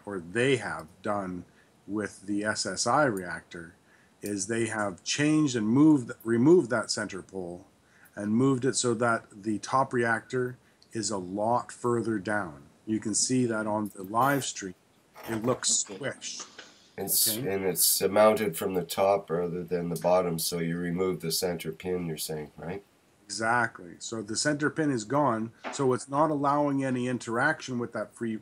or they have done with the SSI reactor, is they have changed and removed that center pole and moved it so that the top reactor is a lot further down. You can see that on the live stream. It looks squished. And it's mounted from the top rather than the bottom, so you remove the center pin, you're saying, right? Exactly. So the center pin is gone, so it's not allowing any interaction with that free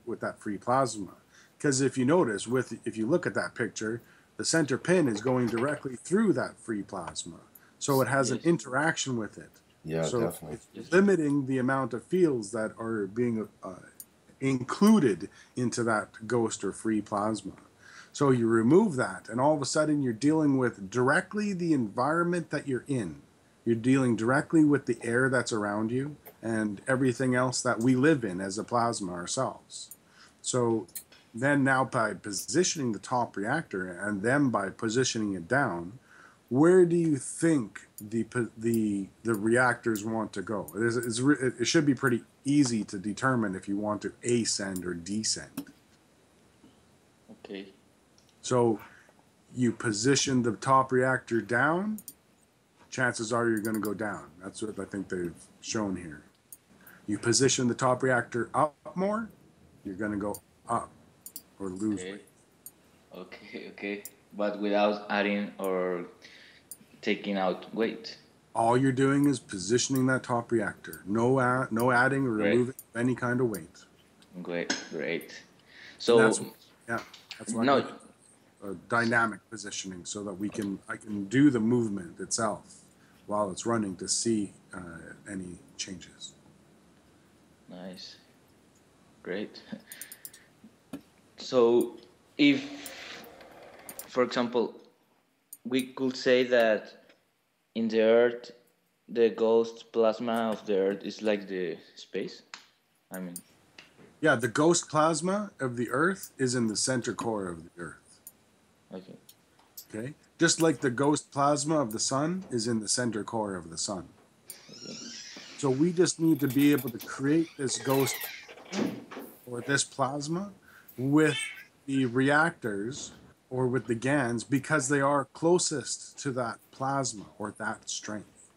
plasma. Because if you notice, if you look at that picture, the center pin is going directly through that free plasma. So it has an interaction with it. Yeah, so definitely. It's limiting the amount of fields that are being included into that ghost or free plasma. So you remove that, and all of a sudden you're dealing with directly the environment that you're in. You're dealing directly with the air that's around you and everything else that we live in as a plasma ourselves. So then now by positioning the top reactor and then by positioning it down, where do you think the reactors want to go? It should be pretty easy to determine if you want to ascend or descend. Okay. So you position the top reactor down, chances are you're going to go down. That's what I think they've shown here. You position the top reactor up more, you're going to go up or lose weight. Okay. But without adding or taking out weight. All you're doing is positioning that top reactor. No adding or removing any kind of weight. Great. So that's why dynamic positioning, so that I can do the movement itself while it's running to see any changes. Nice. Great. So if, for example, we could say that in the Earth, the ghost plasma of the Earth is like the space? I mean... Yeah, the ghost plasma of the Earth is in the center core of the Earth. Okay? Just like the ghost plasma of the Sun is in the center core of the Sun. Okay. So we just need to be able to create this ghost or this plasma with the reactors or with the GANs because they are closest to that plasma or that strength.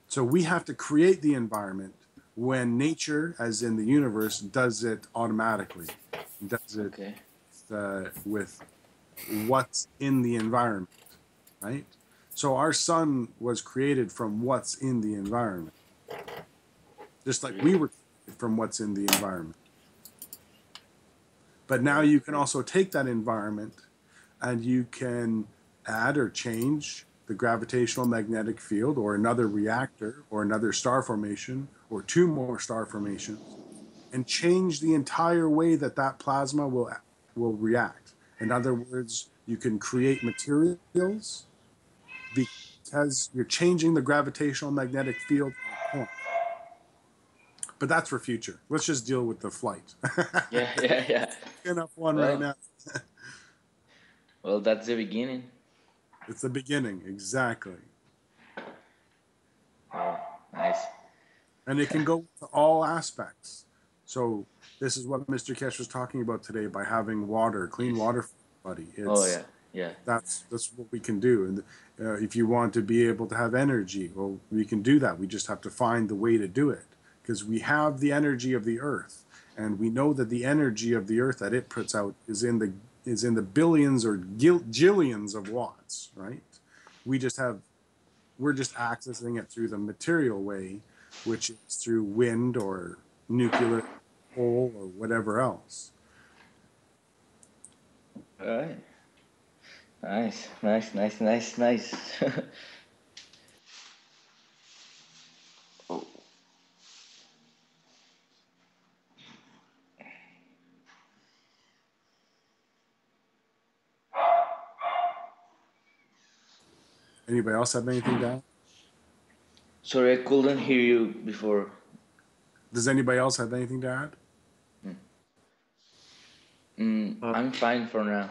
So we have to create the environment when nature, as in the universe, does it automatically. Does it with what's in the environment, right? So our sun was created from what's in the environment. Just like we were created from what's in the environment. But now you can also take that environment and you can add or change the gravitational magnetic field or another reactor or another star formation or two more star formations and change the entire way that that plasma will react. In other words, you can create materials because you're changing the gravitational magnetic field at a point. But that's for future. Let's just deal with the flight. Yeah. Enough fun right now. Well, that's the beginning. It's the beginning, exactly. Oh, nice. And it can go to all aspects. So this is what Mr. Kesh was talking about today by having water, clean water for everybody. That's what we can do. And if you want to be able to have energy, well, we can do that. We just have to find the way to do it because we have the energy of the earth. And we know that the energy of the earth that it puts out is in the billions or jillions of watts, right? We're just accessing it through the material way, which is through wind or nuclear coal or whatever else. All right. Nice. Oh. Anybody else have anything to add? Sorry, I couldn't hear you before. Does anybody else have anything to add? I'm fine for now.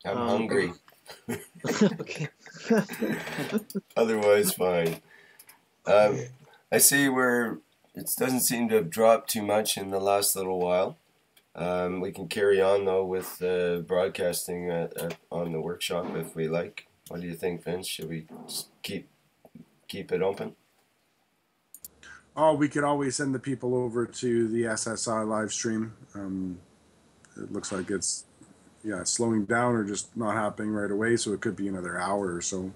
I'm hungry. Okay. Otherwise, fine. I see it doesn't seem to have dropped too much in the last little while. We can carry on, though, with broadcasting on the workshop if we like. What do you think, Vince? Should we just keep it open? Oh, we could always send the people over to the SSI live stream. It looks like it's slowing down or just not happening right away, so it could be another hour or so.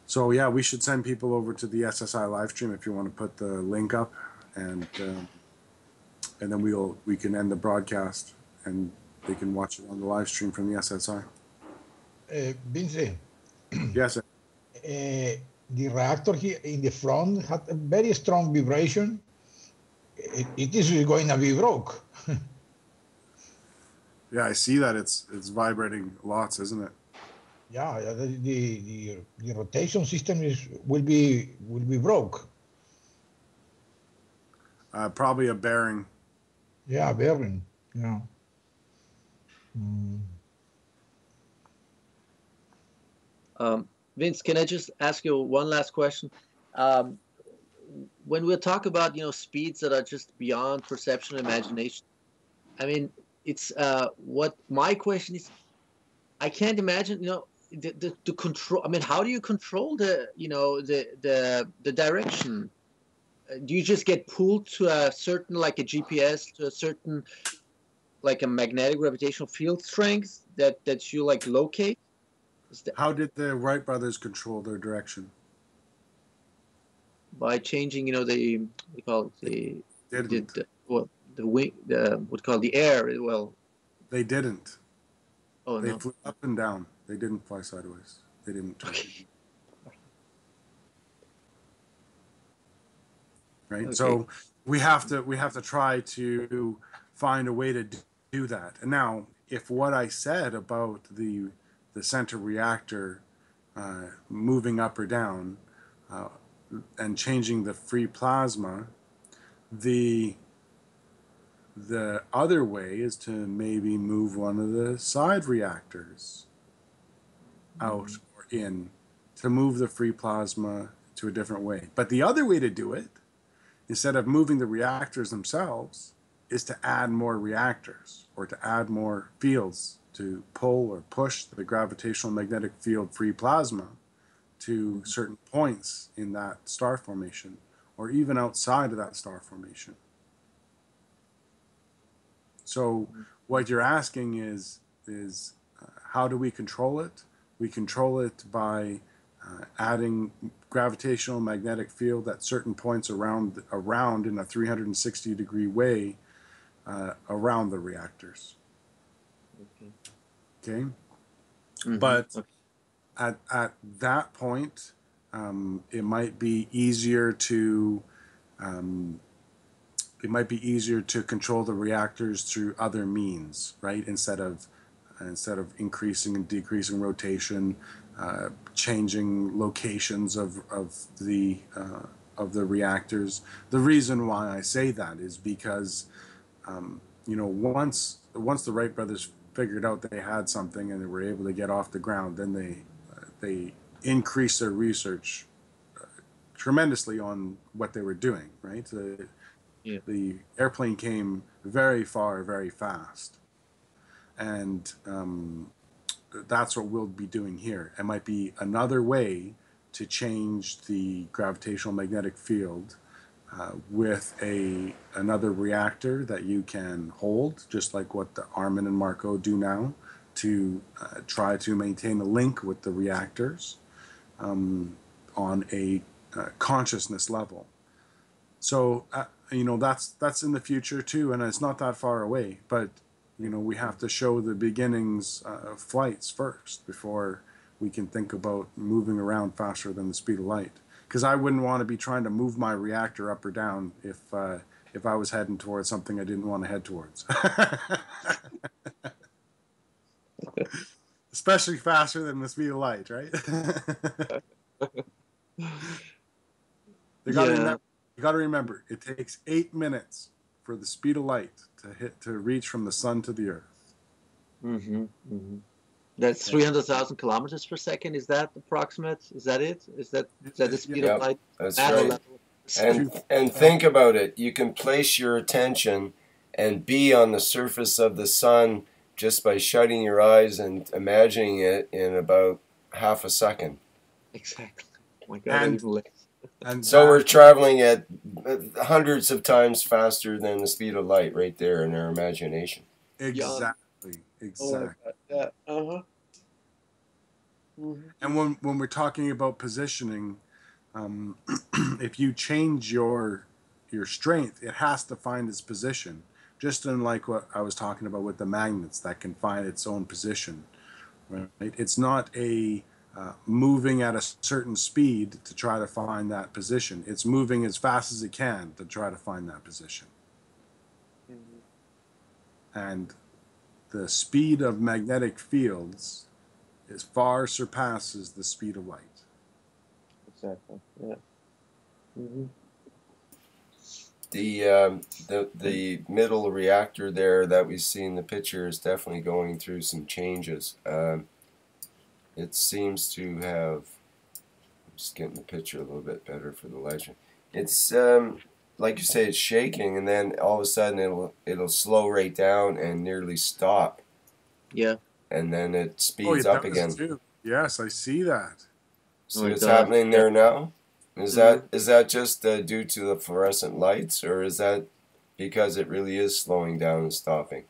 So yeah, we should send people over to the SSI live stream if you want to put the link up, and then we can end the broadcast and they can watch it on the live stream from the SSI. Vince, Yes, sir. the reactor here in the front had a very strong vibration. It is going to be broke. Yeah, I see that it's vibrating lots, isn't it? Yeah, the rotation system will be broke. Probably a bearing. Yeah, bearing. Yeah. Mm. Vince, can I just ask you one last question? Um, when we talk about speeds that are just beyond perception and imagination, I mean, it's what my question is. I can't imagine the control. I mean, how do you control the direction? Do you just get pulled to a certain, like a GPS, to a certain, like a magnetic gravitational field strength that you like locate? Is that How did the Wright brothers control their direction? by changing the what do you call it, Didn't. the wing, what called the air? Well, They didn't. oh They no. flew up and down. They didn't fly sideways. They didn't turn. Right. Okay. So we have to try to find a way to do that. And now, if what I said about the center reactor moving up or down and changing the free plasma, the other way is to maybe move one of the side reactors out or in to move the free plasma to a different way. But the other way to do it, instead of moving the reactors themselves, is to add more reactors or to add more fields to pull or push the gravitational magnetic field free plasma to certain points in that star formation or even outside of that star formation. So what you're asking is how do we control it? We control it by adding gravitational magnetic field at certain points around in a 360-degree way around the reactors. Okay. Mm-hmm. But at that point, it might be easier to control the reactors through other means, right? Instead of increasing and decreasing rotation, changing locations of the reactors. The reason why I say that is because once the Wright brothers figured out they had something and they were able to get off the ground, then they increased their research tremendously on what they were doing, right? The airplane came very far, very fast. And that's what we'll be doing here. It might be another way to change the gravitational magnetic field with another reactor that you can hold, just like what the Armin and Marco do now, to try to maintain a link with the reactors on a consciousness level. So that's in the future too, and it's not that far away. But we have to show the beginnings of flights first before we can think about moving around faster than the speed of light. Because I wouldn't want to be trying to move my reactor up or down if I was heading towards something I didn't want to head towards. Especially faster than the speed of light, right? You got to remember, it takes 8 minutes for the speed of light to reach from the sun to the earth. Mm-hmm, mm-hmm. That's 300,000 kilometers per second. Is that approximate? Is that it? Is that the speed of light? That's right. And think about it. You can place your attention and be on the surface of the sun just by shutting your eyes and imagining it in about half a second. Exactly. Oh my God, and so we're traveling at hundreds of times faster than the speed of light right there in our imagination. Exactly. Oh, yeah. Uh-huh. Mm-hmm. And when we're talking about positioning, if you change your strength, it has to find its position. Just unlike what I was talking about with the magnets that can find its own position. right? It's not a moving at a certain speed to try to find that position. It's moving as fast as it can to try to find that position. And the speed of magnetic fields is far surpasses the speed of light. Exactly. Yeah. Mm-hmm. The middle reactor there that we see in the picture is definitely going through some changes. It seems to have, I'm just getting the picture a little bit better for the legend. It's like you say, it's shaking, and then all of a sudden it'll slow right down and nearly stop. Yeah. And then it speeds up again. Too. Yes, I see that. See what's happening there now? Is that just due to the fluorescent lights, or is that because it really is slowing down and stopping?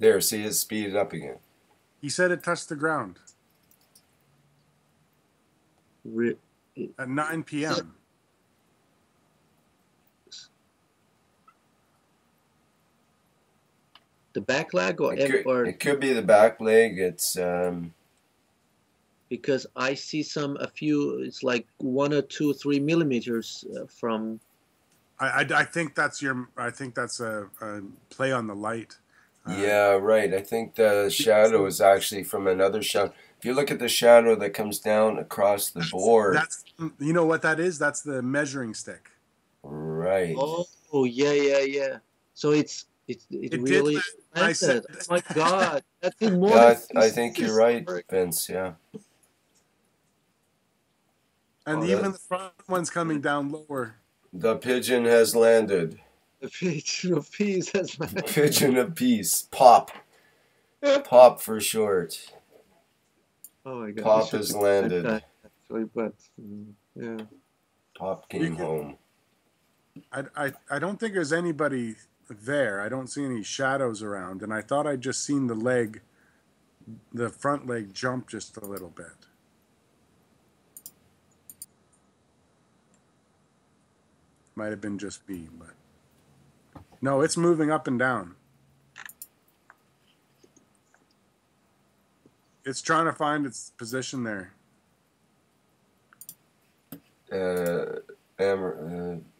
There, see, it speeded up again. He said it touched the ground. At 9 p.m. The back leg, or it could be the back leg. It's because I see a few. It's like 1 or 2, 3 millimeters from. I think that's I think that's a play on the light. Yeah, right. I think the shadow is actually from another shadow. If you look at the shadow that comes down across the board, you know what that is? That's the measuring stick. Right. Oh yeah. So it really. I said, oh my God, that's even more. Yeah, I think you're right, Vince. Yeah. And even the front one's coming down lower. The pigeon has landed. The pigeon of peace has landed. Pigeon of peace. Pop. Pop for short. Oh my God. Pop has landed. Actually, but yeah. Pop came home. I don't think there's anybody there. I don't see any shadows around, and I thought I'd just seen the front leg jump just a little bit. Might have been just me, but no, it's moving up and down. It's trying to find its position there.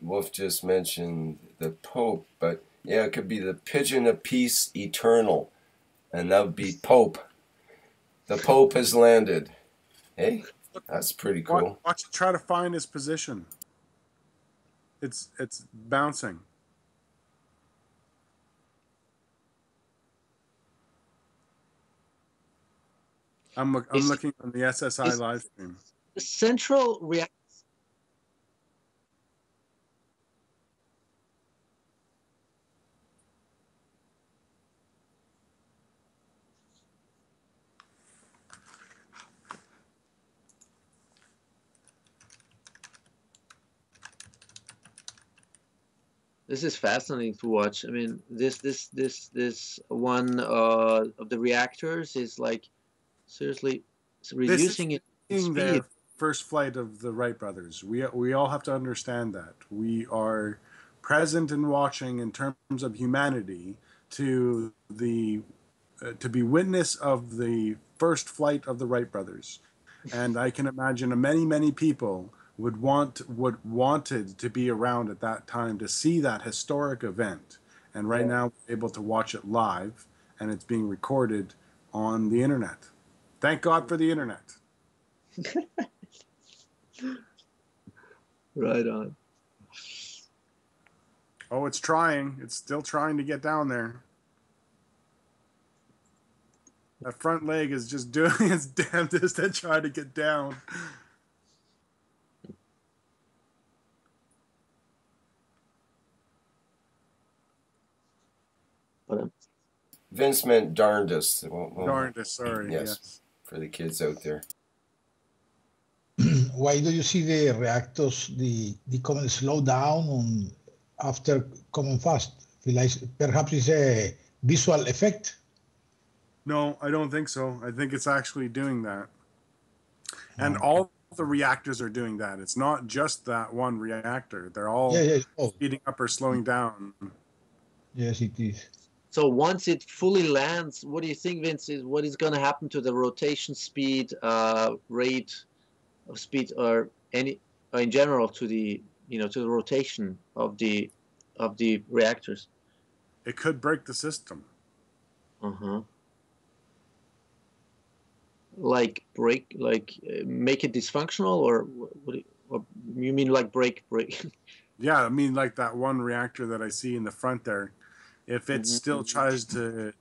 Wolf just mentioned the Pope, but yeah, it could be the Pigeon of Peace Eternal, and that would be Pope. The Pope has landed. Hey, that's pretty cool. Watch it try to find his position. It's bouncing. I'm looking on the SSI live stream. The central reactor. This is fascinating to watch. I mean, this one of the reactors is like seriously reducing its speed. The first flight of the Wright brothers. We all have to understand that we are present and watching in terms of humanity to be witness of the first flight of the Wright brothers, and I can imagine many people wanted to be around at that time to see that historic event, and right now we're able to watch it live, and it's being recorded on the internet. Thank God for the internet. Right on. Oh, it's trying. It's still trying to get down there. That front leg is just doing its damnedest to try to get down. Vince meant darndest. Darndest, sorry. Yes. For the kids out there. Why do you see the reactors, the coming slow down after coming fast? Perhaps it's a visual effect? No, I don't think so. I think it's actually doing that. And all the reactors are doing that. It's not just that one reactor. They're all speeding up or slowing down. Yes, it is. So once it fully lands, what do you think, Vince, is what is going to happen to the rotation speed, rate of speed, or in general to the to the rotation of the reactors? It could break the system. Like make it dysfunctional, or what you mean, like break? Yeah, I mean, like that one reactor that I see in the front there. If it still tries to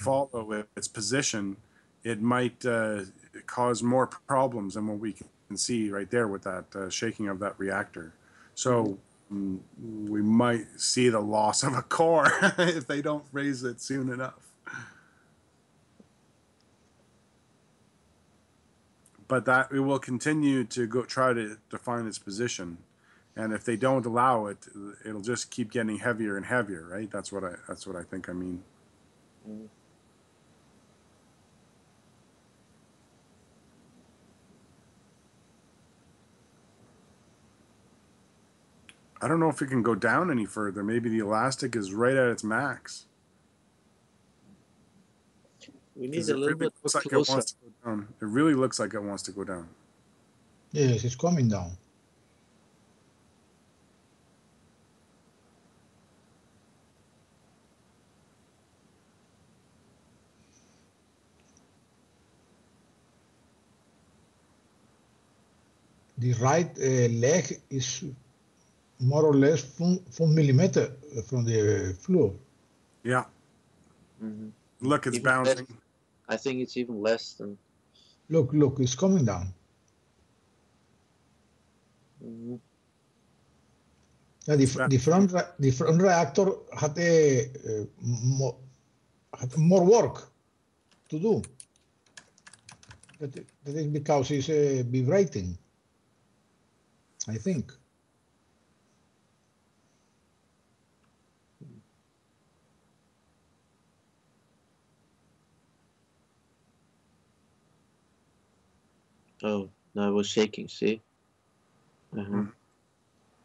follow its position, it might cause more problems than what we can see right there with that shaking of that reactor. So we might see the loss of a core if they don't raise it soon enough. But that it will continue to try to define its position. And if they don't allow it, it'll just keep getting heavier and heavier, right? That's what I think I mean. I don't know if it can go down any further. Maybe the elastic is right at its max. We need a little bit closer. It wants to go down. It really looks like it wants to go down. Yes, it's coming down. The right leg is more or less 4 millimeter from the floor. Yeah. Look, it's Even bouncing. less. I think it's even less than. Look, it's coming down. The front reactor had more work to do. That is because it's vibrating, I think. Oh, no, it was shaking. See?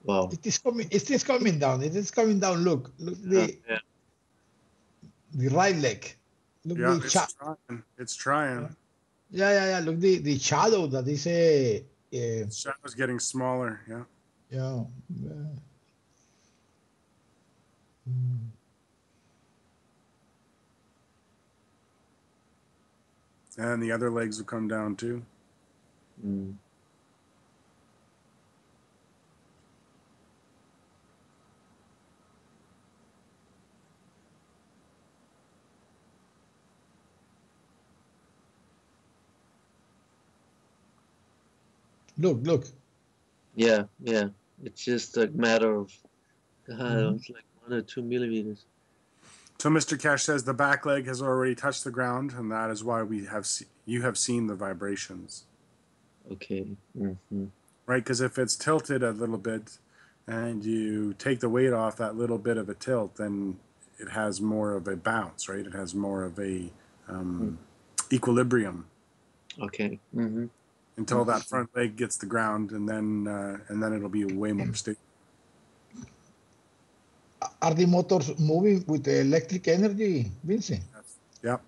Wow. It is coming. It is coming down. It is coming down. Look the right leg. Look it's trying. Yeah. Look the shadow that is a. The shadow's getting smaller. Yeah. And the other legs will come down too. Look. Yeah. It's just a matter of it's like 1 or 2 millimeters. So Mr. Cash says the back leg has already touched the ground, and that is why you have seen the vibrations. Okay. Right, because if it's tilted a little bit, and you take the weight off that little bit of a tilt, then it has more of a bounce, right? It has more of a equilibrium. Okay. Until that front leg gets the ground, and then it'll be way more stable. Are the motors moving with electric energy, Vincent? Yep.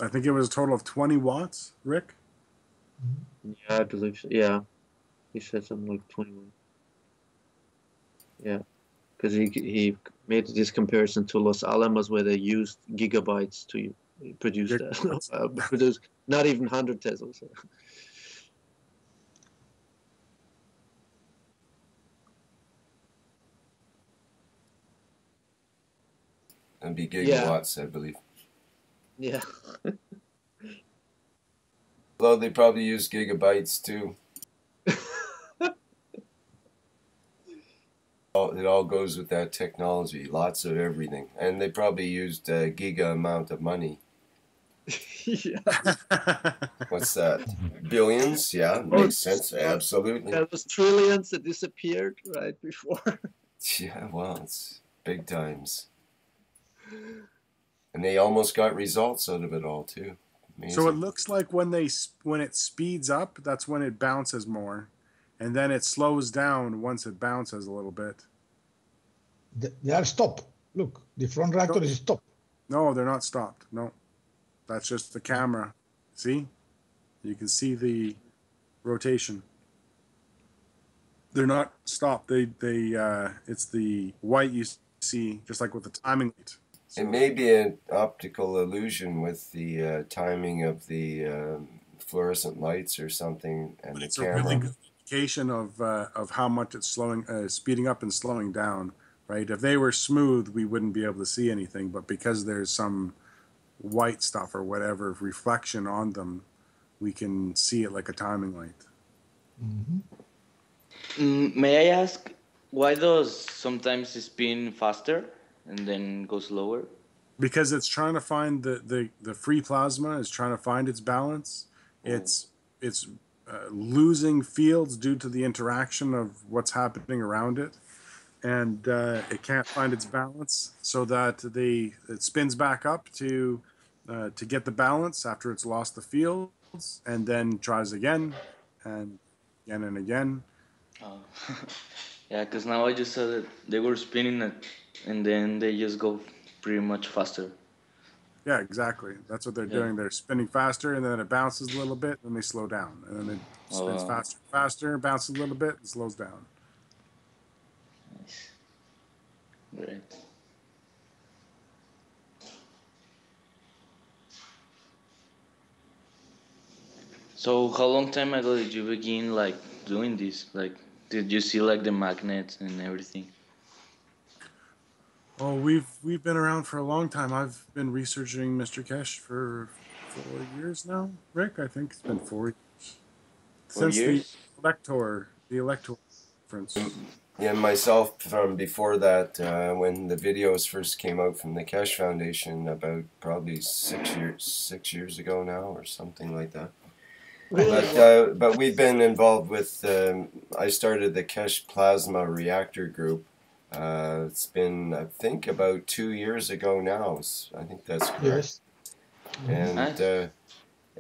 I think it was a total of 20 watts, Rick? Yeah, I believe so. Yeah. He said something like 21. Yeah. Because he made this comparison to Los Alamos, where they used gigabytes to produce that. Produce not even 100 Teslas. That'd be gigawatts, I believe. Yeah. Although they probably use gigabytes too. It all goes with that technology, lots of everything. And they probably used a giga amount of money. Yeah. What's that? Billions? Yeah, makes sense. Absolutely. There was trillions that disappeared right before. Yeah, well, it's big times. And they almost got results out of it all too. Amazing. So it looks like when it speeds up, that's when it bounces more, and then it slows down once it bounces a little bit. They are stopped. Look, the front reactor is stopped. No, they're not stopped. No, that's just the camera. See? You can see the rotation. They're not stopped. It's the white you see, just like with the timing light. It may be an optical illusion with the timing of the fluorescent lights or something, and but the it's camera. a really good indication of how much it's speeding up and slowing down. Right? If they were smooth, we wouldn't be able to see anything. But because there's some white stuff or whatever reflection on them, we can see it like a timing light. May I ask, why does sometimes spin faster and then go slower? Because it's trying to find the free plasma is trying to find its balance. It's losing fields due to the interaction of what's happening around it, and it can't find its balance, so that it spins back up to get the balance after it's lost the fields, and then tries again and again and again. Yeah, because now I just saw that they were spinning it, and then they just go pretty much faster. Yeah, exactly. That's what they're doing. They're spinning faster, and then it bounces a little bit, and they slow down. And then it spins faster, bounces a little bit, and slows down. Nice. Great. So how long time ago did you begin doing this? Did you see the magnets and everything? Oh, we've been around for a long time. I've been researching Mr. Kesh for 4 years now. Rick, I think it's been 4 years. Since years? the Elector conference. Yeah, myself from before that, when the videos first came out from the Kesh Foundation about probably 6 years ago now, or something like that. Really? But we've been involved with. I started the Kesh Plasma Reactor Group. It's been, I think, about 2 years ago now. I think that's correct. Yes.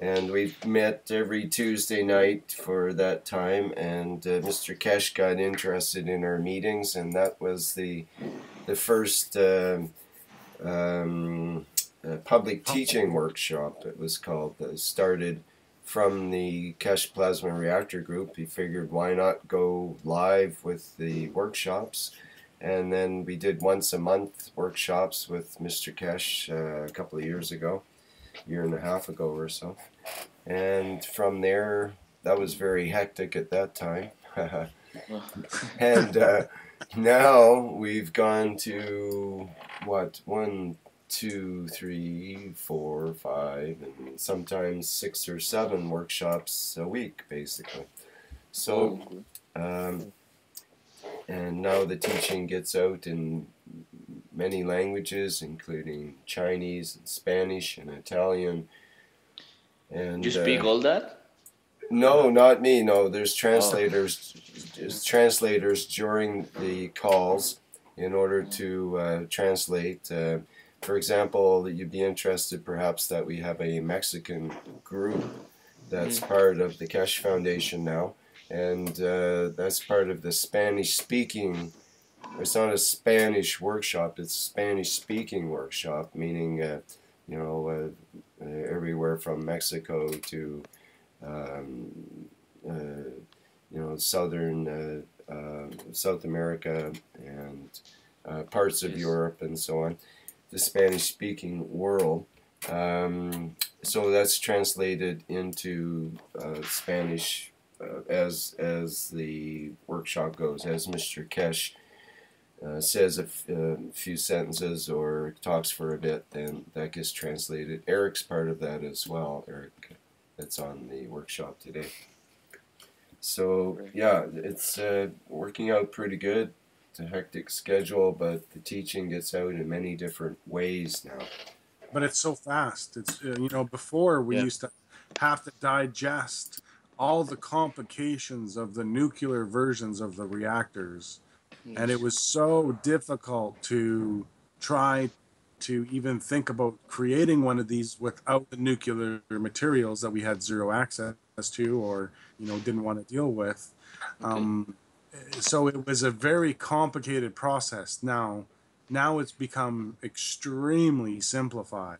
And we've met every Tuesday night for that time. And Mr. Kesh got interested in our meetings, and that was the first public teaching workshop. It was called. Started from the Kesh Plasma Reactor Group. He figured, why not go live with the workshops? And then we did once a month workshops with Mr. Kesh a couple of years ago, year and a half ago or so. And from there, that was very hectic at that time. And now we've gone to, what, 1, 2, 3, 4, 5, and sometimes 6 or 7 workshops a week, basically. So, and now the teaching gets out in many languages, including Chinese and Spanish and Italian. And you speak all that? No, not me. No, there's translators. There's translators during the calls in order to translate. For example, you'd be interested perhaps that we have a Mexican group that's part of the Kesh Foundation now, and that's part of the Spanish-speaking. It's not a Spanish workshop; it's a Spanish-speaking workshop, meaning everywhere from Mexico to southern South America and parts of Europe and so on. The Spanish-speaking world. So that's translated into Spanish as the workshop goes. As Mr. Kesh says a few sentences or talks for a bit, then that gets translated. Eric's part of that as well. Eric, that's on the workshop today. So yeah, it's working out pretty good. It's a hectic schedule, but the teaching gets out in many different ways now. But it's so fast. It's before we used to have to digest all the complications of the nuclear versions of the reactors, and it was so difficult to try to even think about creating one of these without the nuclear materials that we had zero access to or didn't want to deal with. so it was a very complicated process. Now it's become extremely simplified,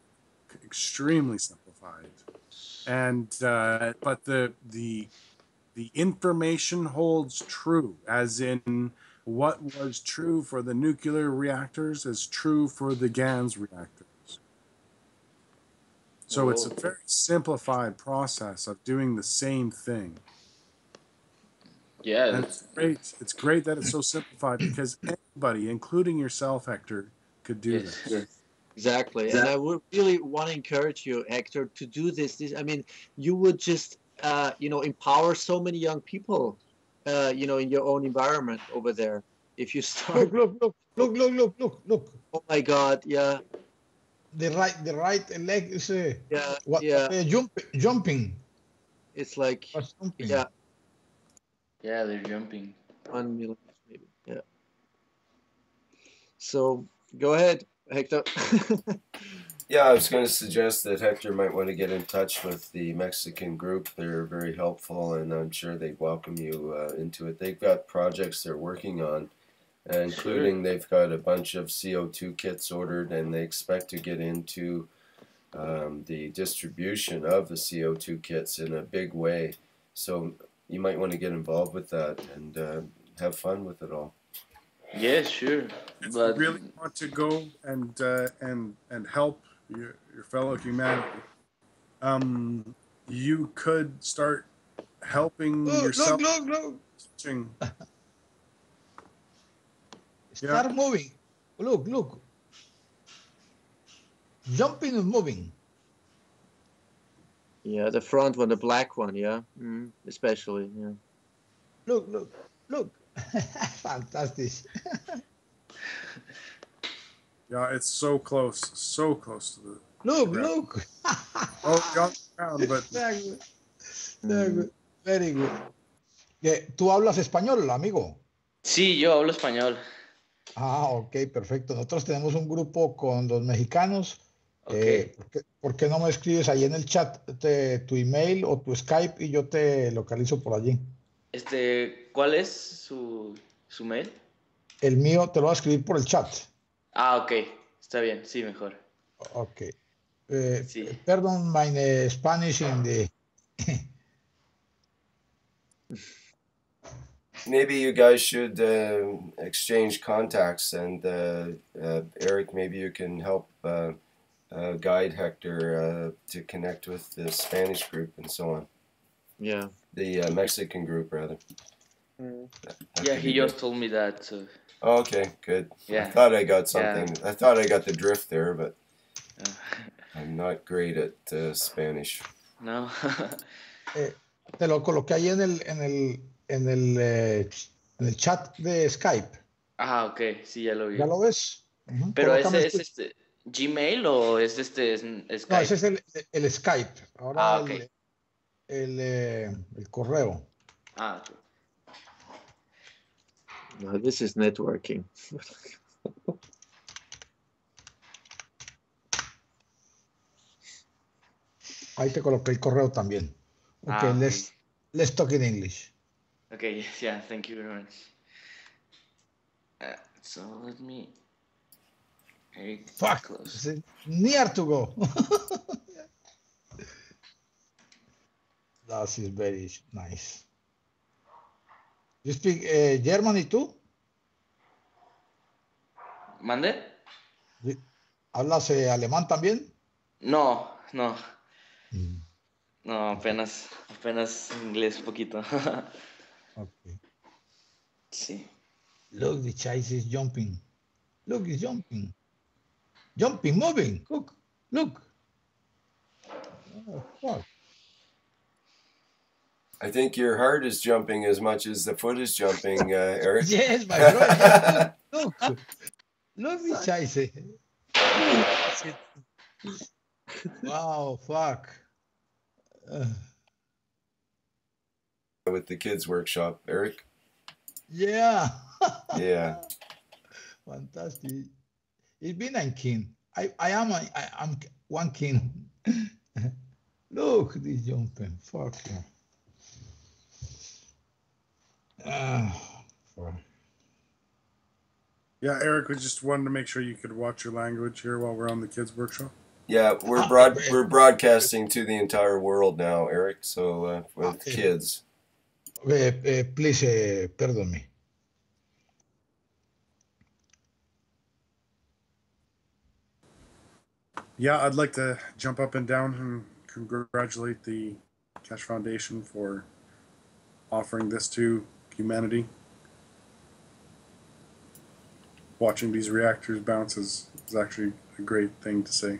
and but the information holds true, as in what was true for the nuclear reactors is true for the GANS reactors. So it's a very simplified process of doing the same thing. Yeah, And it's great. It's great that it's so simplified, because anybody, including yourself, Hector, could do this. yes. Exactly. And I would really want to encourage you, Hector, to do this. I mean, you would just, empower so many young people, in your own environment over there. If you start. Look. Oh my God. Yeah. The right leg is jumping. It's like, What's jumping? yeah. Yeah, they're jumping. 1 million, maybe. Yeah. So go ahead, Hector. Yeah, I was going to suggest that Hector might want to get in touch with the Mexican group. They're very helpful, and I'm sure they'd welcome you into it. They've got projects they're working on, including they've got a bunch of CO2 kits ordered, and they expect to get into the distribution of the CO2 kits in a big way. So you might want to get involved with that and have fun with it all. Yeah, sure. If But you really want to go and help your fellow humanity, you could start helping yourself. Look. Teaching. Start moving. Look. Jumping and moving. Yeah, the front one, the black one, yeah. Especially, yeah. Look. Fantastic. Yeah, it's so close to the. Look. Oh, you're on the ground, but. Very good. ¿Tú hablas español, amigo? sí, yo hablo español. Ok, perfecto. Nosotros tenemos un grupo con los mexicanos. Okay. ¿Por qué no me escribes ahí en el chat tu email o tu Skype y yo te localizo por allí? ¿Cuál es su mail? El mío te lo voy a escribir por el chat. Ok. Está bien, sí, mejor. Ok. Sí. Perdón, my Spanish in the... Maybe you guys should exchange contacts, and Eric, maybe you can help guide Hector to connect with the Spanish group and so on. Yeah. The Mexican group, rather. Yeah, he just told me that. So. Oh, okay, good. Yeah. I thought I got something. Yeah. I thought I got the drift there, but I'm not great at Spanish. No. Te lo coloqué ahí en el chat de Skype. Ok, sí, ya lo vi. ¿Ya lo ves? ¿Pero ese es Gmail o es Skype? No, ese es el Skype. Ahora ok. el correo. Ok. No, this is networking. Ahí te coloqué el correo también. Okay, let's talk in English. Okay, yeah, thank you very much. So let me. Fuck, near to go. That is very nice. You speak German too? ¿Mande? ¿Hablas alemán también? No. No, apenas inglés poquito. Okay. Sí. Look, the child is jumping. Look, he's jumping. Jumping, moving. Look. Oh, fuck. I think your heart is jumping as much as the foot is jumping, Eric. Yes, my friend. Look, the child. Wow, fuck. With the kids' workshop, Eric? Yeah. Yeah. Fantastic. Ich bin ein Kind. I'm one king. Look, this jumping. Fuck you. Yeah, Eric, we just wanted to make sure you could watch your language here while we're on the kids workshop. Yeah, we're broadcasting to the entire world now, Eric. So with kids. Please, pardon me. Yeah, I'd like to jump up and down and congratulate the Keshe Foundation for offering this to humanity. Watching these reactors bounce is actually a great thing to see.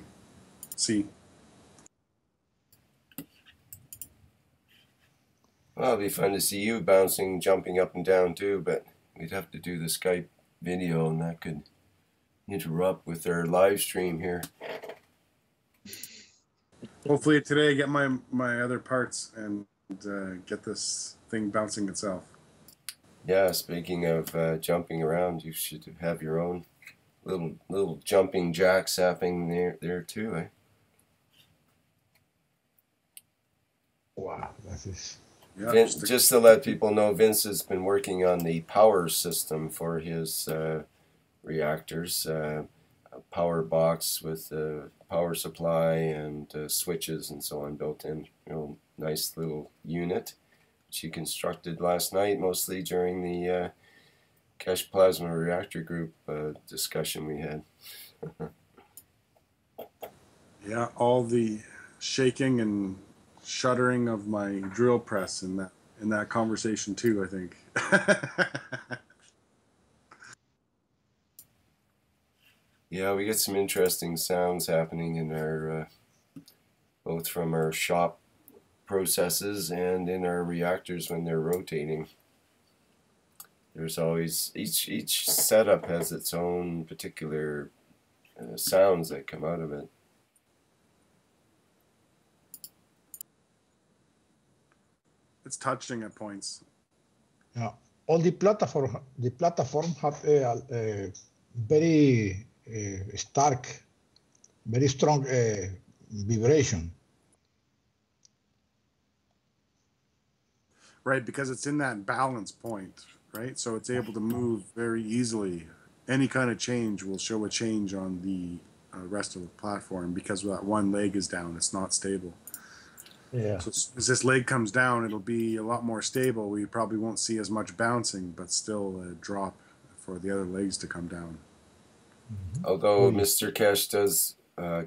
Well, it'd be fun to see you bouncing, jumping up and down too, but we'd have to do the Skype video, and that could interrupt with our live stream here. Hopefully today I get my other parts and get this thing bouncing itself. Yeah, speaking of jumping around, you should have your own little jumping jacks happening there too, eh? Wow, that is... Yeah, Vince, just to let people know, Vince has been working on the power system for his reactors, a power box with a power supply and switches and so on built in. Nice little unit, which he constructed last night, mostly during the Keshe Plasma Reactor Group discussion we had. Yeah, all the shaking and shuddering of my drill press in that conversation too, I think. Yeah, we get some interesting sounds happening in our both from our shop processes and in our reactors when they're rotating. There's always each setup has its own particular sounds that come out of it. It's touching at points. Yeah, all the platform have a very very strong vibration. Right, because it's in that balance point, right? So it's able to move very easily. Any kind of change will show a change on the rest of the platform because that one leg is down. It's not stable. Yeah. So as this leg comes down, it'll be a lot more stable. We probably won't see as much bouncing, but still a drop for the other legs to come down. Mm-hmm. Although Mr. Keshe does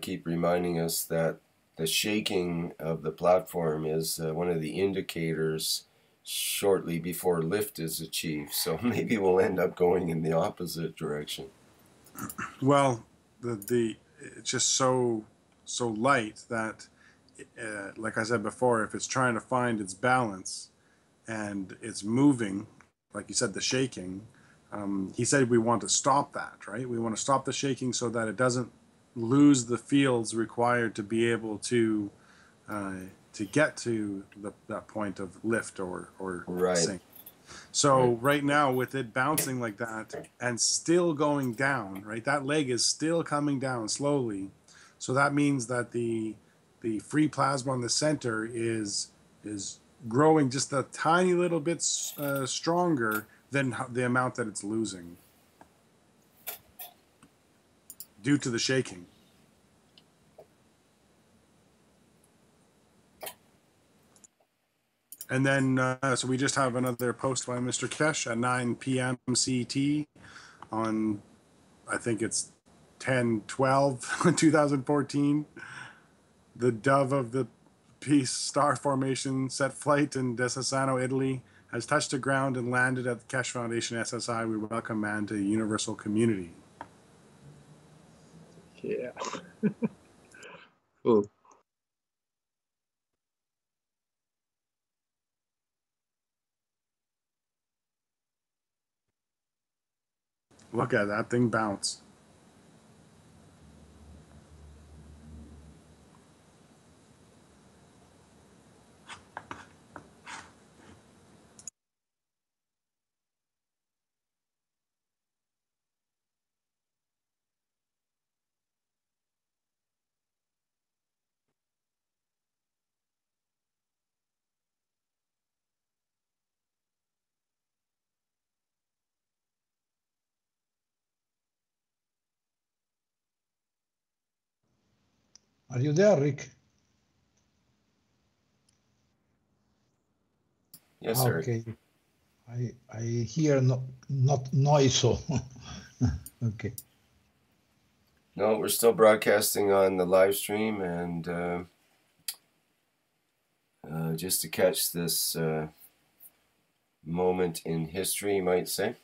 keep reminding us that the shaking of the platform is one of the indicators shortly before lift is achieved. So maybe we'll end up going in the opposite direction. Well, it's just so light that, like I said before, if it's trying to find its balance and it's moving, like you said, the shaking, he said we want to stop that, right? We want to stop the shaking so that it doesn't lose the fields required to be able to get to that point of lift or right. sink. So right now with it bouncing like that and still going down, right? That leg is still coming down slowly. So that means that the free plasma in the center is growing just a tiny little bit stronger than the amount that it's losing due to the shaking. And then, so we just have another post by Mr. Keshe at 9 p.m. CT on, I think it's 10/12/2014. The dove of the Peace Star Formation set flight in Desenzano, Italy, has touched the ground and landed at the Keshe Foundation SSI. We welcome man to the universal community. Yeah. Cool. Look at that thing bounce. Are you there, Rick? Yes, sir. Okay. I hear not noise, so okay. No, we're still broadcasting on the live stream, and just to catch this moment in history, you might say.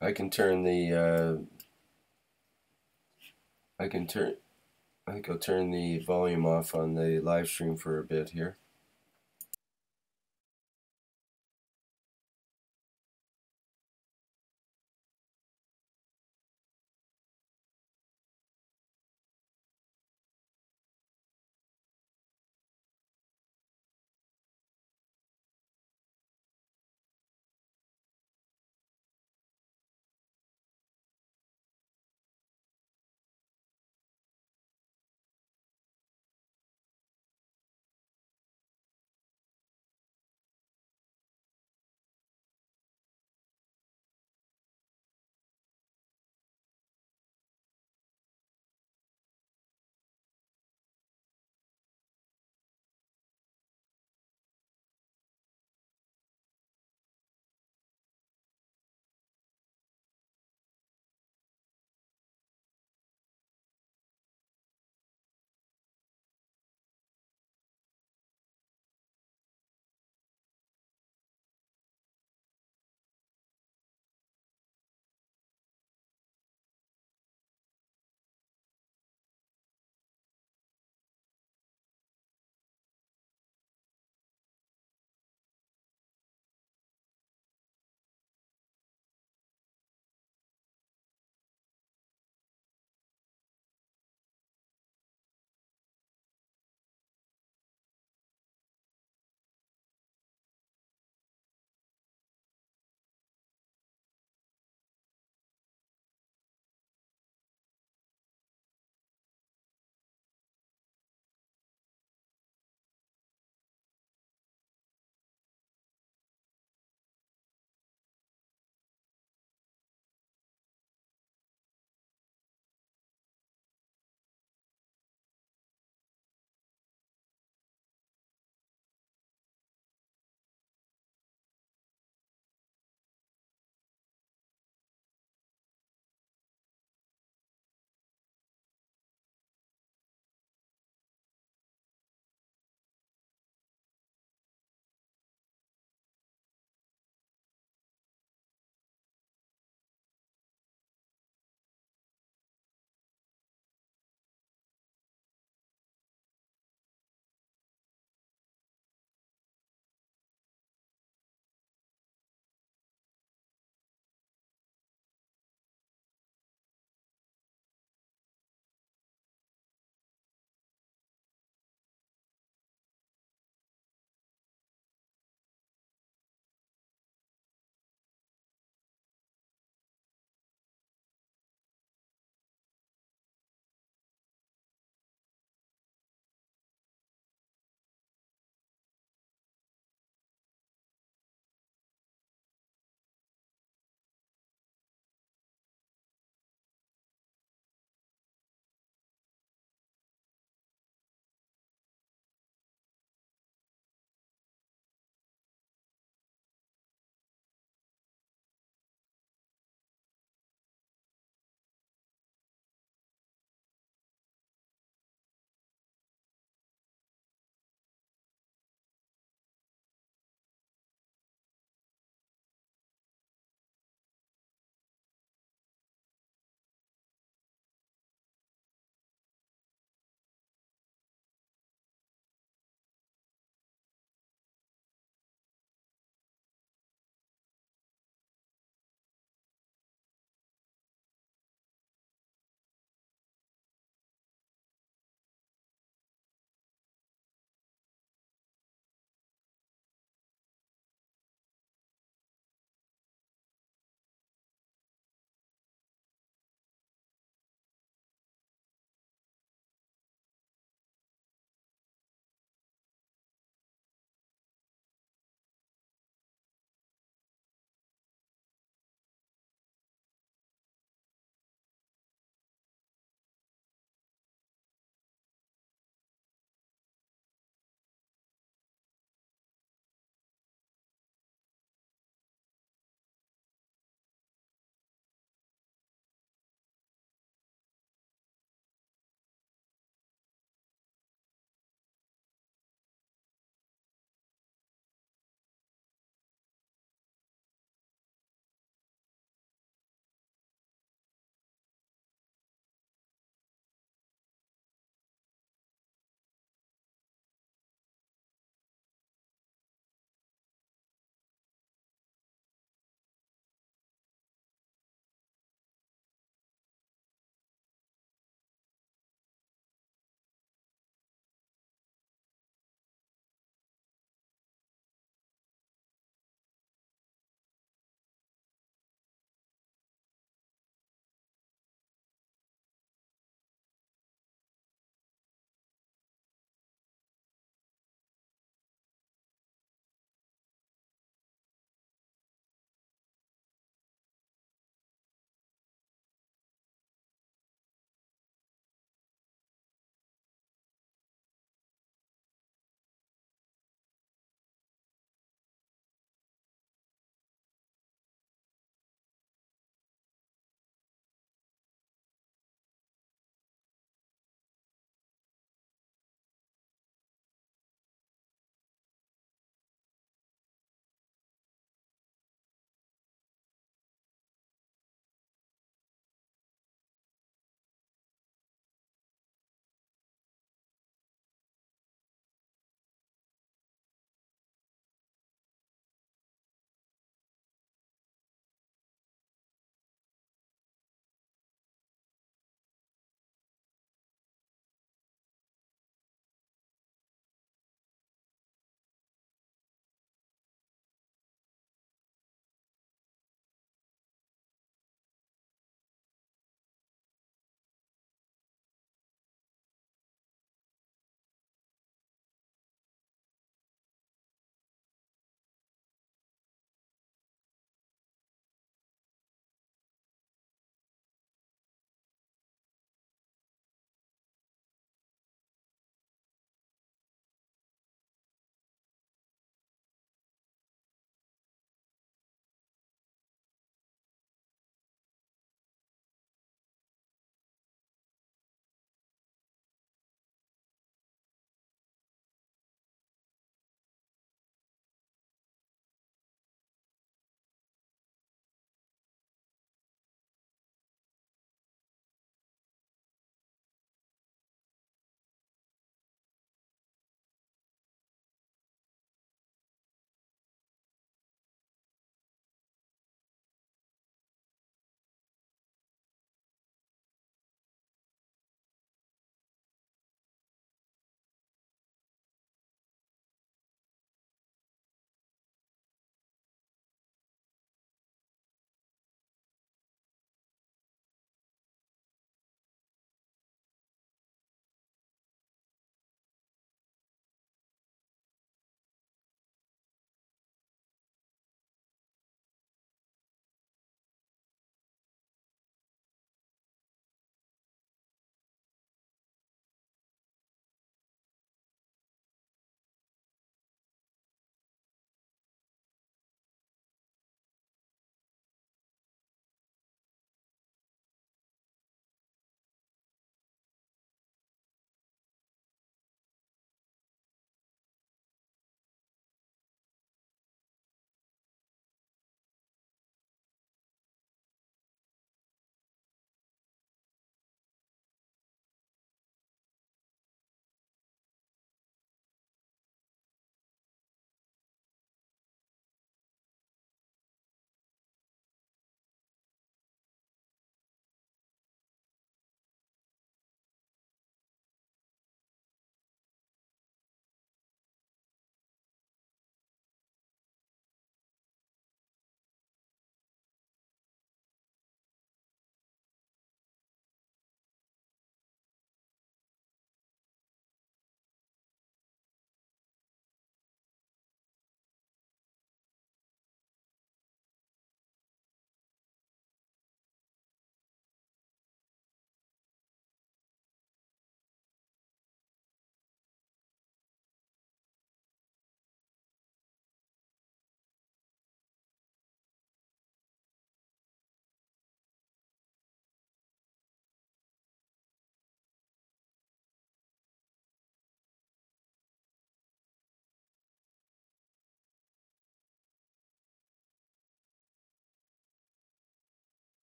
I can turn the I think I'll turn the volume off on the live stream for a bit here.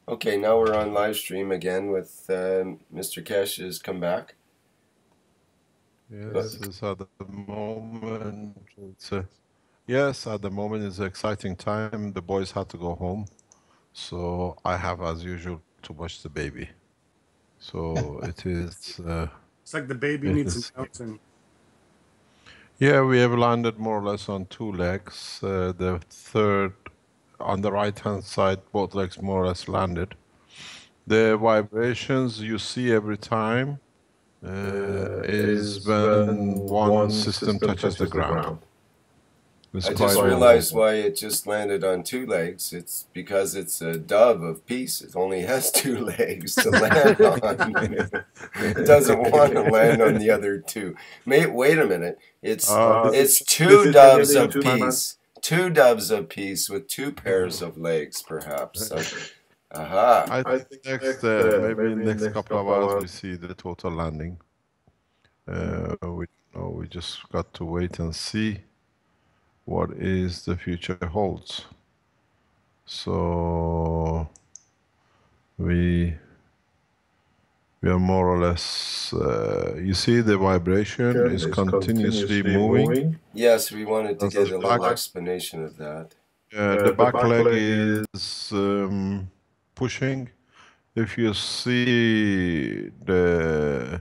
Okay, now we're on live stream again with Mr. Kesh has come back. Yes, it's at the moment. Yes, at the moment it's an exciting time. The boys had to go home, so I have, as usual, to watch the baby. So it is. It's like the baby needs some bouncing. Yeah, we have landed more or less on 2 legs. The third, on the right-hand side, both legs more or less landed. The vibrations you see every time is when one system touches the ground. I just realized why it just landed on 2 legs. It's because it's a dove of peace. It only has 2 legs to land on. It doesn't want to land on the other 2. Wait a minute. It's 2 doves of peace. 2 doves of peace with 2 pairs of legs, perhaps. So, aha. I think next, maybe in the next couple of hours, we see the total landing. We just got to wait and see what is the future holds. So we are more or less, you see the vibration is continuously moving. Yes, we wanted to get a little explanation of that. The back leg is pushing. If you see the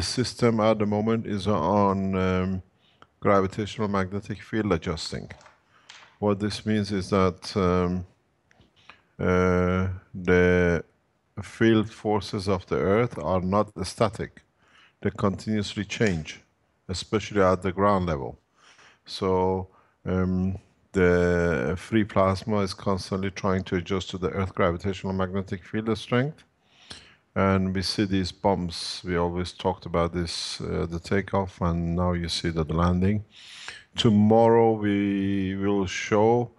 system at the moment is on gravitational magnetic field adjusting. What this means is that the field forces of the Earth are not static. They continuously change, especially at the ground level. So the free plasma is constantly trying to adjust to the Earth gravitational magnetic field strength. And we see these bumps. We always talked about this, the takeoff, and now you see the landing. Tomorrow we will show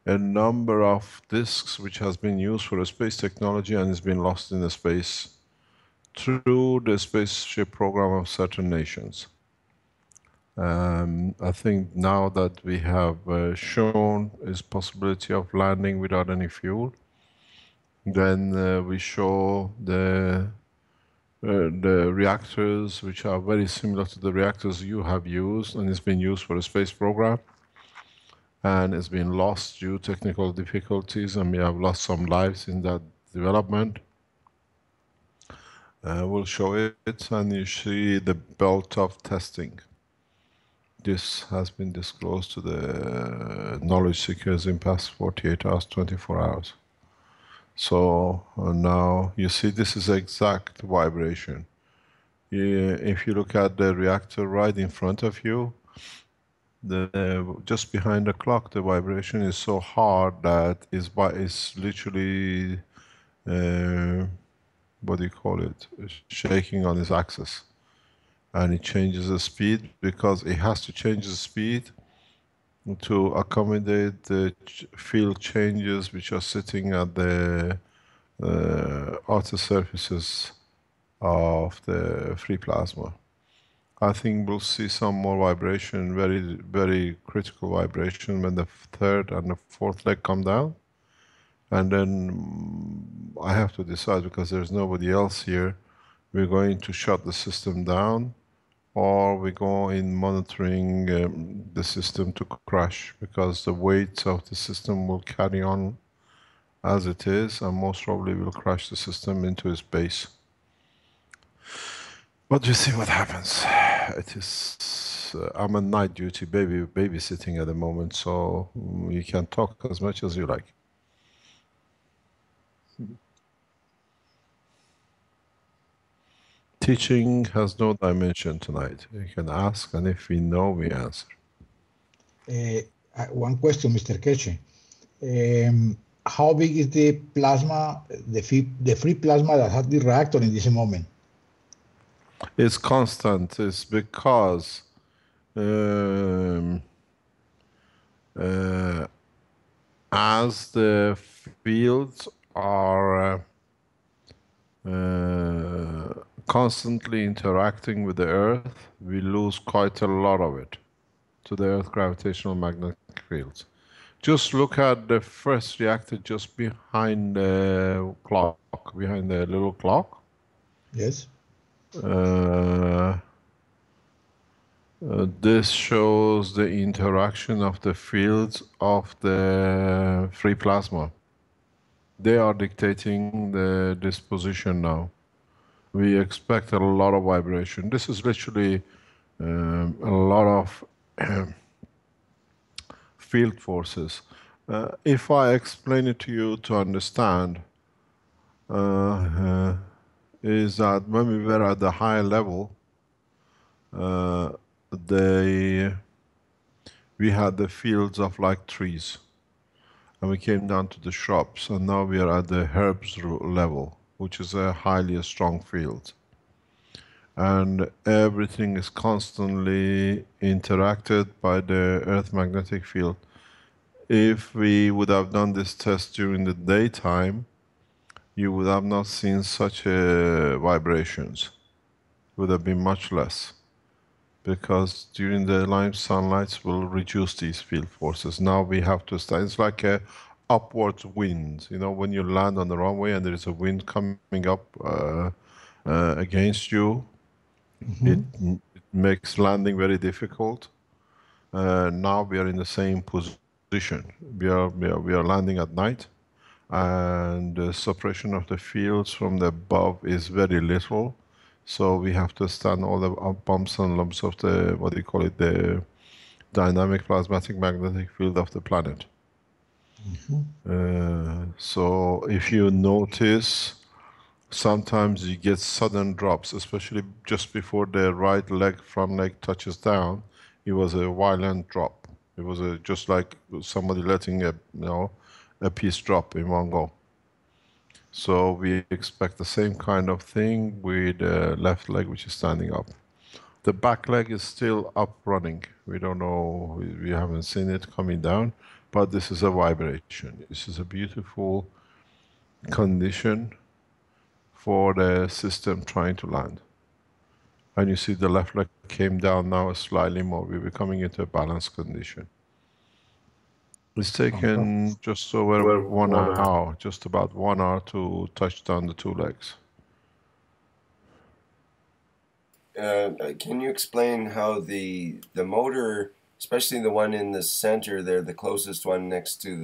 a number of disks which has been used for the space technology and has been lost in the space through the spaceship program of certain nations. I think now that we have shown this possibility of landing without any fuel, then we show the reactors which are very similar to the reactors you have used and it's been used for the space program. And it's been lost due to technical difficulties, and we have lost some lives in that development. We'll show it, and you see the belt of testing. This has been disclosed to the knowledge seekers in past 48 hours, 24 hours. So now you see this is exact vibration. If you look at the reactor right in front of you, just behind the clock, the vibration is so hard that it's literally, what do you call it, shaking on its axis. And it changes the speed because it has to change the speed to accommodate the field changes which are sitting at the outer surfaces of the free plasma. I think we'll see some more vibration, very, very critical vibration when the third and the fourth leg come down. And then I have to decide, because there's nobody else here, we're going to shut the system down, or we go in monitoring the system to crash, because the weight of the system will carry on as it is, and most probably will crash the system into its base. But we see what happens. It is, I'm on night duty babysitting at the moment, so you can talk as much as you like. Teaching has no dimension tonight. You can ask, and if we know, we answer. One question, Mr. Keche. How big is the plasma, the free plasma that has the reactor in this moment? It's constant. It's because as the fields are constantly interacting with the Earth, we lose quite a lot of it to the Earth gravitational magnetic fields. Just look at the first reactor just behind the clock, behind the little clock. Yes. This shows the interaction of the fields of the free plasma. They are dictating the disposition now. We expect a lot of vibration. This is literally a lot of field forces. If I explain it to you to understand, is that when we were at the high level, we had the fields of like trees, and we came down to the shrubs, and now we are at the herbs level, which is a highly strong field. And everything is constantly interacted by the Earth magnetic field. If we would have done this test during the daytime, you would have not seen such vibrations. It would have been much less. Because during the light sunlight will reduce these field forces. Now we have to start, it's like a upwards wind. You know, when you land on the runway and there is a wind coming up against you, it makes landing very difficult. Now we are in the same position. We are landing at night, and the suppression of the fields from the above is very little. So we have to stand all the bumps and lumps of the, what do you call it, the dynamic plasmatic magnetic field of the planet. So if you notice, sometimes you get sudden drops, especially just before the right leg, front leg touches down. It was a violent drop. It was just like somebody letting a piece drop in one go. So we expect the same kind of thing with the left leg, which is standing up. The back leg is still up running. We don't know, we haven't seen it coming down, but this is a vibration. This is a beautiful condition for the system trying to land. And you see the left leg came down now slightly more. We're coming into a balanced condition. It's taken just over 1 hour, just about 1 hour to touch down the two legs. Can you explain how the motor, especially the one in the center there, the closest one next to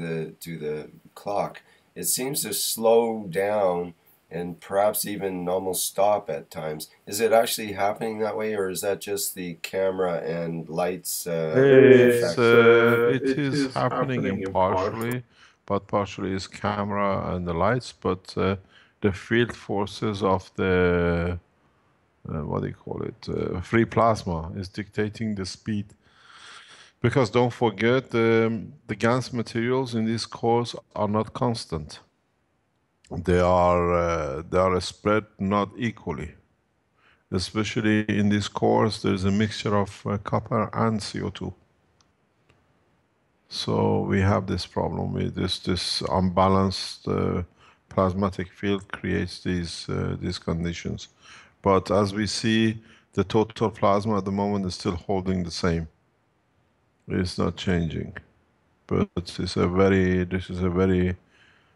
the clock, it seems to slow down and perhaps even almost stop at times. Is it actually happening that way, or is that just the camera and lights effect? It is happening in partially, but partially is camera and the lights, but the field forces of the what do you call it, free plasma is dictating the speed. Because don't forget, the gas materials in these cores are not constant. They are spread not equally. Especially in these cores, there's a mixture of copper and CO2. So we have this problem with this unbalanced plasmatic field creates these conditions. But as we see, the total plasma at the moment is still holding the same. It's not changing. But this is a very,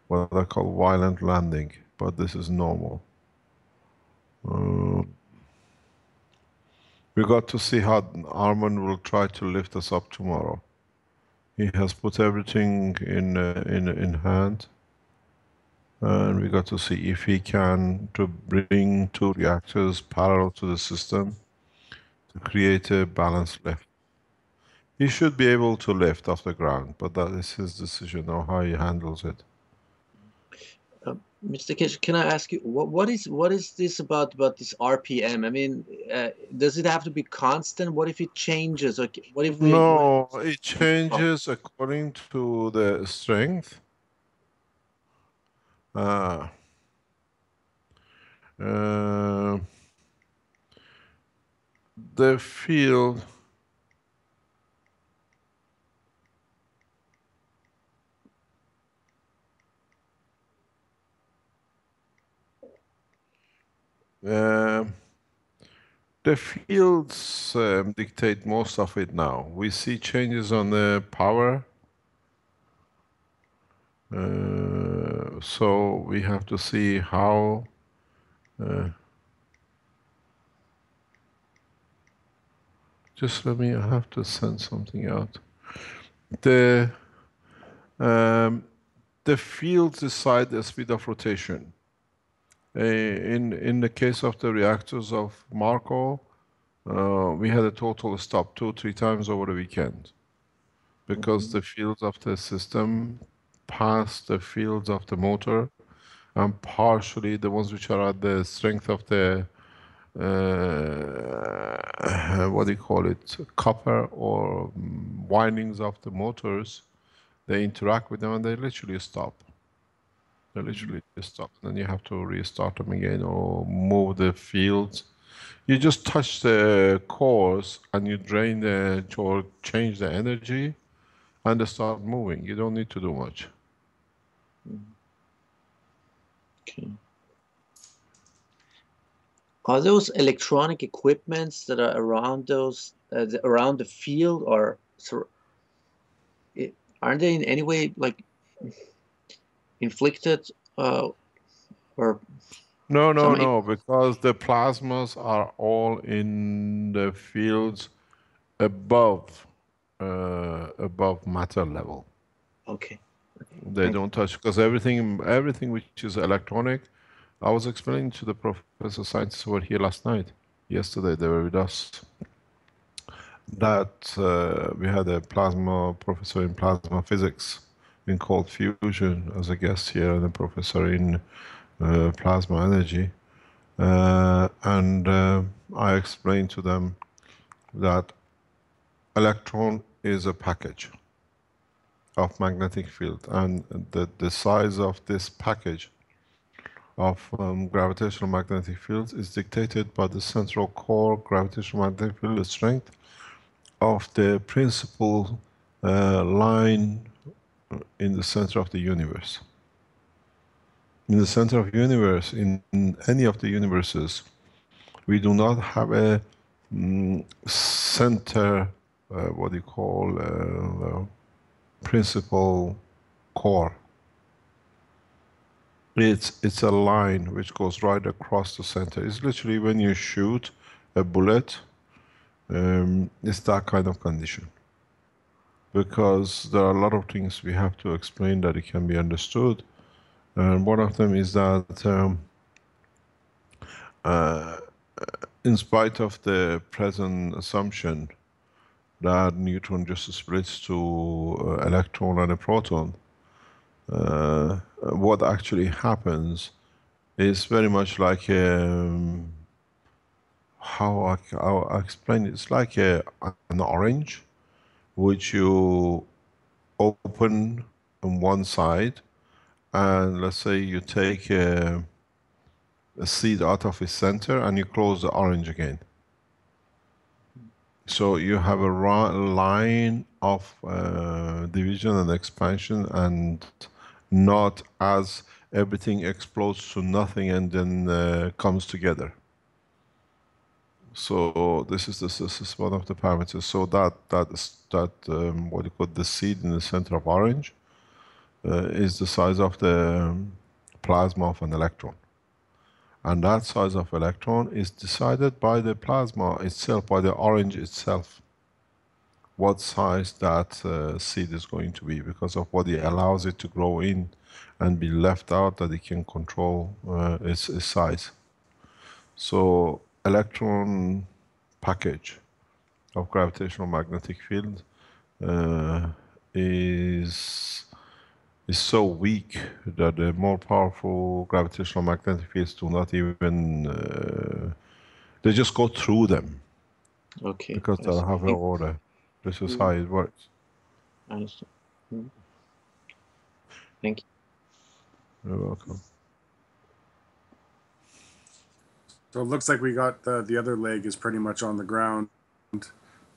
what I call violent landing. But this is normal. We got to see how Armand will try to lift us up tomorrow. He has put everything in hand. And we got to see if he can to bring 2 reactors parallel to the system to create a balanced lift. He should be able to lift off the ground, but that is his decision on how he handles it. Mr. Kish, can I ask you, what is this about this RPM? I mean, does it have to be constant? What if it changes? Or what if we... No, it changes according to the strength. The field the fields dictate most of it now. We see changes on the power So we have to see how. Just let me. I have to send something out. The the fields decide the speed of rotation. In the case of the reactors of Marco, we had a total stop 2-3 times over the weekend because the fields of the system pass the fields of the motor, and partially the ones which are at the strength of the what do you call it, copper or windings of the motors, they interact with them and they literally stop. They literally stop. Then you have to restart them again or move the fields. You just touch the cores and you drain the or change the energy and they start moving. You don't need to do much. Okay. Are those electronic equipments that are around those around the field, or aren't they in any way like inflicted or? No, because the plasmas are all in the fields above matter level. Okay. They don't touch, because everything which is electronic. I was explaining to the professor scientists who were here yesterday they were with us, that we had a plasma professor in plasma physics in cold fusion as a guest here, and a professor in plasma energy. And I explained to them that electron is a package of magnetic field, and the size of this package of gravitational magnetic fields is dictated by the central core gravitational magnetic field strength of the principal line in the center of the universe. In the center of the universe, in any of the universes, we do not have a center, what do you call, principal core. It's a line which goes right across the center. It's literally when you shoot a bullet, it's that kind of condition. Because there are a lot of things we have to explain that it can be understood. And one of them is that in spite of the present assumption that neutron just splits to electron and a proton, what actually happens is very much like how I explain it. It's like an orange which you open on one side, and let's say you take a seed out of its center and you close the orange again. So you have a line of division and expansion, and not as everything explodes to nothing and then comes together. So this is one of the parameters. So that what you call the seed in the center of orange is the size of the plasma of an electron. And that size of electron is decided by the plasma itself, by the orange itself. What size that seed is going to be, because of what it allows it to grow in and be left out, that it can control its size. So electron package of gravitational magnetic field is so weak that the more powerful gravitational magnetic fields do not even, they just go through them. Okay. Because they have an order. This is how it works. I understand. Thank you. You're welcome. So it looks like we got the other leg is pretty much on the ground,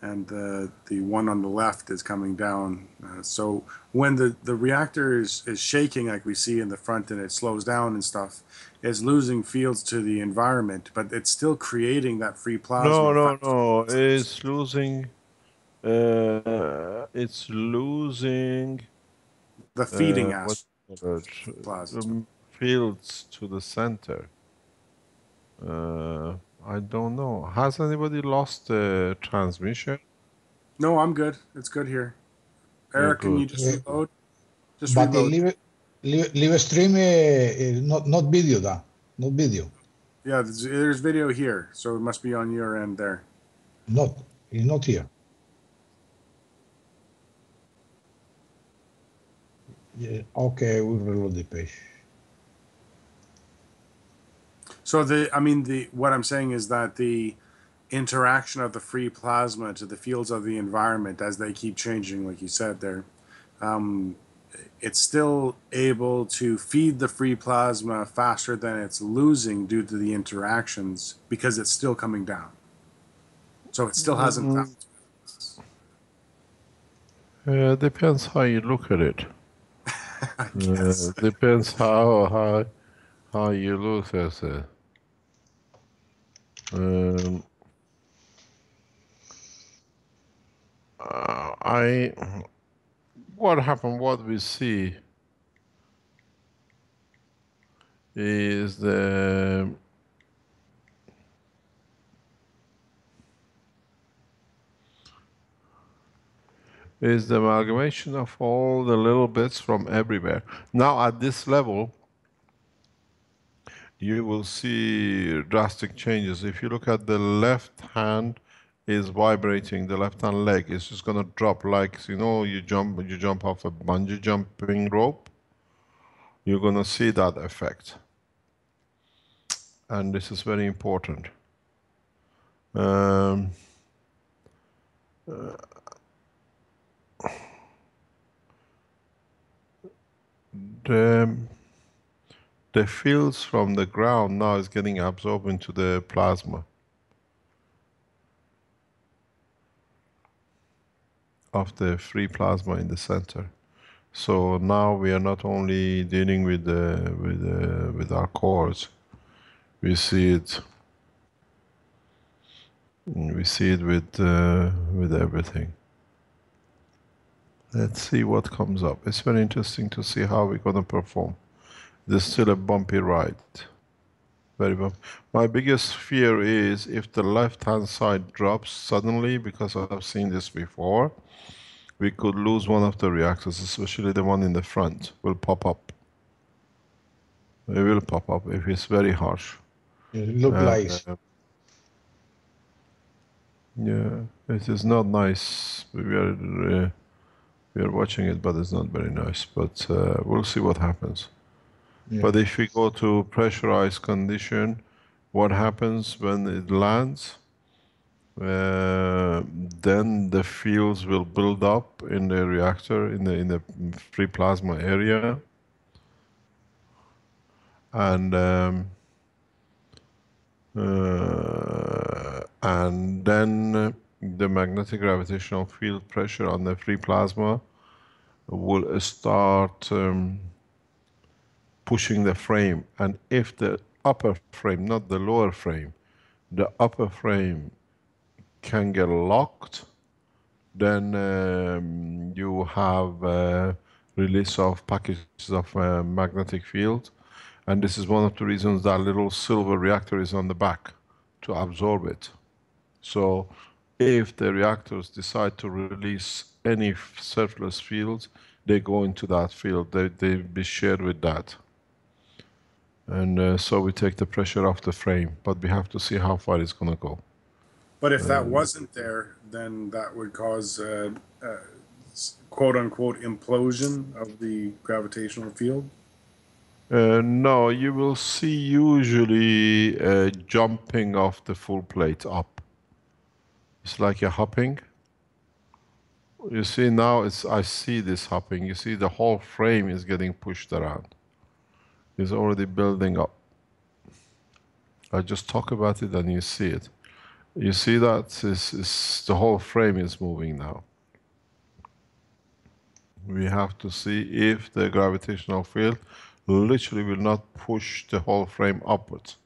and the one on the left is coming down. So when the reactor is shaking, like we see in the front, and it slows down and stuff, it's losing fields to the environment, but it's still creating that free plasma. No. It's losing. It's losing. The feeding aspect. the fields to the center. I don't know. Has anybody lost the transmission? No, I'm good. It's good here. Eric, can you just reload? Just but reload. live stream, not video, not video. Yeah, there's video here, so it must be on your end there. It's not here. Yeah, okay, we'll reload the page. So what I'm saying is that the interaction of the free plasma to the fields of the environment as they keep changing, like you said there, it's still able to feed the free plasma faster than it's losing due to the interactions because it's still coming down. So it still hasn't found its balance. Depends how you look at it. I guess. Depends how you look at it. What happened, what we see is the amalgamation of all the little bits from everywhere. Now at this level, you will see drastic changes. If you look at the left hand is vibrating, the left hand leg is just gonna drop like, you know, you jump off a bungee jumping rope. You're gonna see that effect. And this is very important. The fields from the ground now is getting absorbed into the plasma of the free plasma in the center. So now we are not only dealing with our cores, we see it with everything. Let's see what comes up. It's very interesting to see how we're going to perform. There's still a bumpy ride. Very bumpy. My biggest fear is if the left-hand side drops suddenly, because I've seen this before, we could lose one of the reactors, especially the one in the front, will pop up. It will pop up if it's very harsh. It look like. Yeah, it is not nice. We are watching it, but it's not very nice. But we'll see what happens. Yeah. But if we go to pressurized condition, what happens when it lands? Then the fields will build up in the reactor, in the free plasma area, and then the magnetic gravitational field pressure on the free plasma will start pushing the frame. And if the upper frame, not the lower frame, the upper frame can get locked, then you have release of packages of magnetic field. And this is one of the reasons that little silver reactor is on the back, to absorb it. So if the reactors decide to release any surplus fields, they go into that field, they be shared with that. And so we take the pressure off the frame, but we have to see how far it's going to go. But if that wasn't there, then that would cause quote-unquote implosion of the gravitational field? No, you will see usually jumping off the full plate up. It's like a hopping. You see now, I see this hopping. You see the whole frame is getting pushed around. It's already building up. I just talk about it and you see it. You see that the whole frame is moving now. We have to see if the gravitational field literally will not push the whole frame upwards.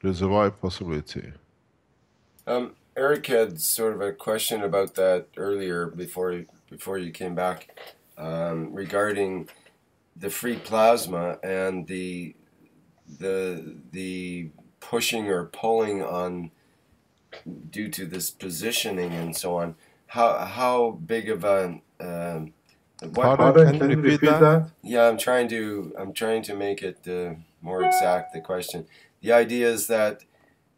There's a wide possibility. Eric had sort of a question about that earlier before you came back, regarding the free plasma and the pushing or pulling on due to this positioning and so on, how big of a Pardon, can you repeat that? Yeah, I'm trying to make it more exact, the question. The idea is that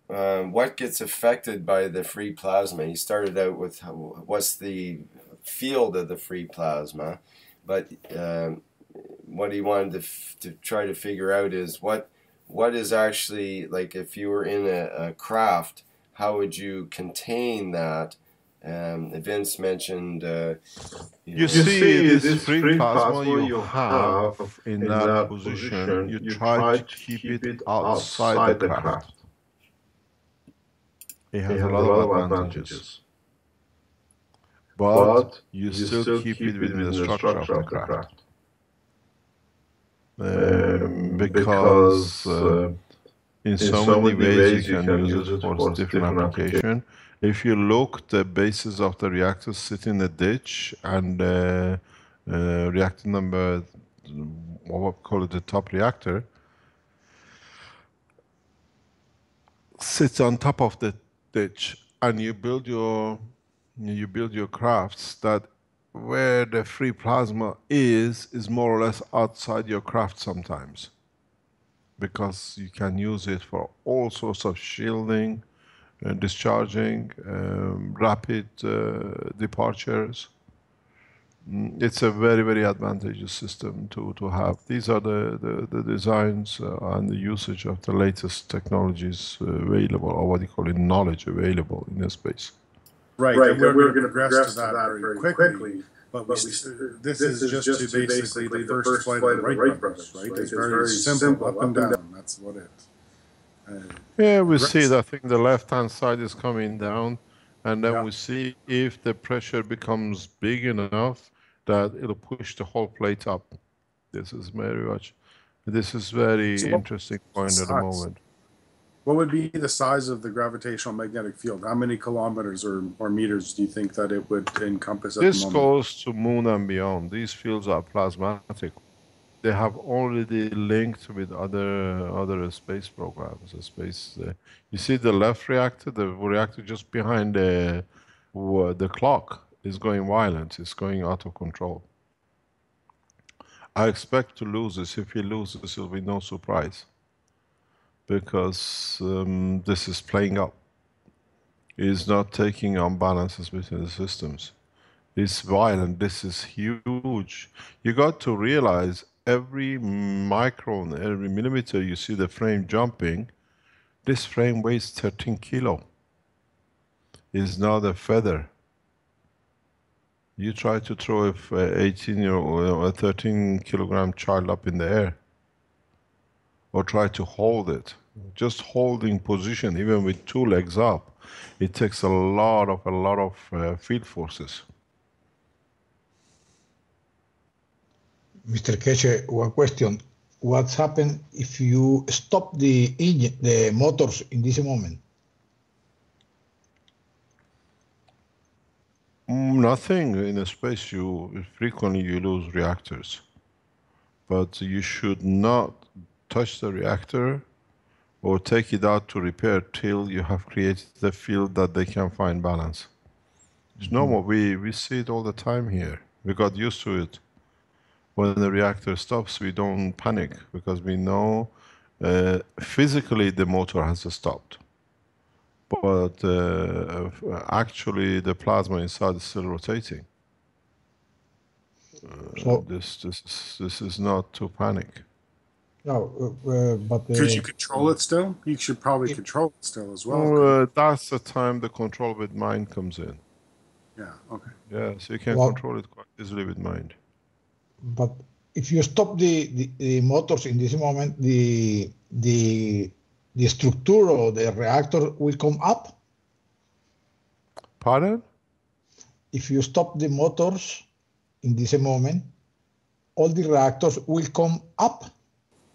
what gets affected by the free plasma? He started out with what's the field of the free plasma, but what he wanted to try to figure out is what is actually, like, if you were in a craft, how would you contain that? Vince mentioned you see this free plasma you have in that position, you try to keep it outside the craft. It has a lot of advantages. But you still keep it within the structure of the craft. Because in so many ways you can use it for different application. If you look, the bases of the reactors sit in a ditch, and reactor number, what we call it, the top reactor, sits on top of the ditch, and you build your crafts that where the free plasma is more or less outside your craft sometimes, because you can use it for all sorts of shielding, discharging, rapid departures. It's a very, very advantageous system to have. These are the designs and the usage of the latest technologies available, or what you call it, knowledge available in the space. Right, and we're going to progress to that very quickly. But this is just to basically the first flight of the Wright brothers, right? It's very simple, up and down. That's what it. Yeah, we see it. I think the left-hand side is coming down, and then we see if the pressure becomes big enough that it'll push the whole plate up. This is very interesting point at the moment. What would be the size of the gravitational magnetic field? How many kilometers or meters do you think that it would encompass at the moment? This goes to moon and beyond. These fields are plasmatic. They have already linked with other space programs. You see the left reactor, the reactor just behind the clock is going violent. It's going out of control. I expect to lose this. If we lose this, it'll be no surprise, because this is playing up. It's not taking on balances between the systems. It's violent. This is huge. You got to realize every micron, every millimeter you see the frame jumping, this frame weighs 13 kilo. It's not a feather. You try to throw a 18-year-old or a 13-kilogram child up in the air, or try to hold it. Just holding position, even with 2 legs up, it takes a lot of field forces. Mr. Keshe, one question. What's happened if you stop the engine, the motors in this moment? Nothing. In a space, frequently you lose reactors. But you should not touch the reactor or take it out to repair till you have created a field that they can find balance. It's normal. We see it all the time here. We got used to it. When the reactor stops, we don't panic, because we know physically the motor has stopped. But actually the plasma inside is still rotating. So this is not to panic. No, but could you control it still? You should probably control it still as well. That's the time the control with mind comes in. Yeah. Okay. Yeah, so you can control it quite easily with mind. But if you stop the motors in this moment, the structure of the reactor will come up. Pardon? If you stop the motors in this moment, all the reactors will come up.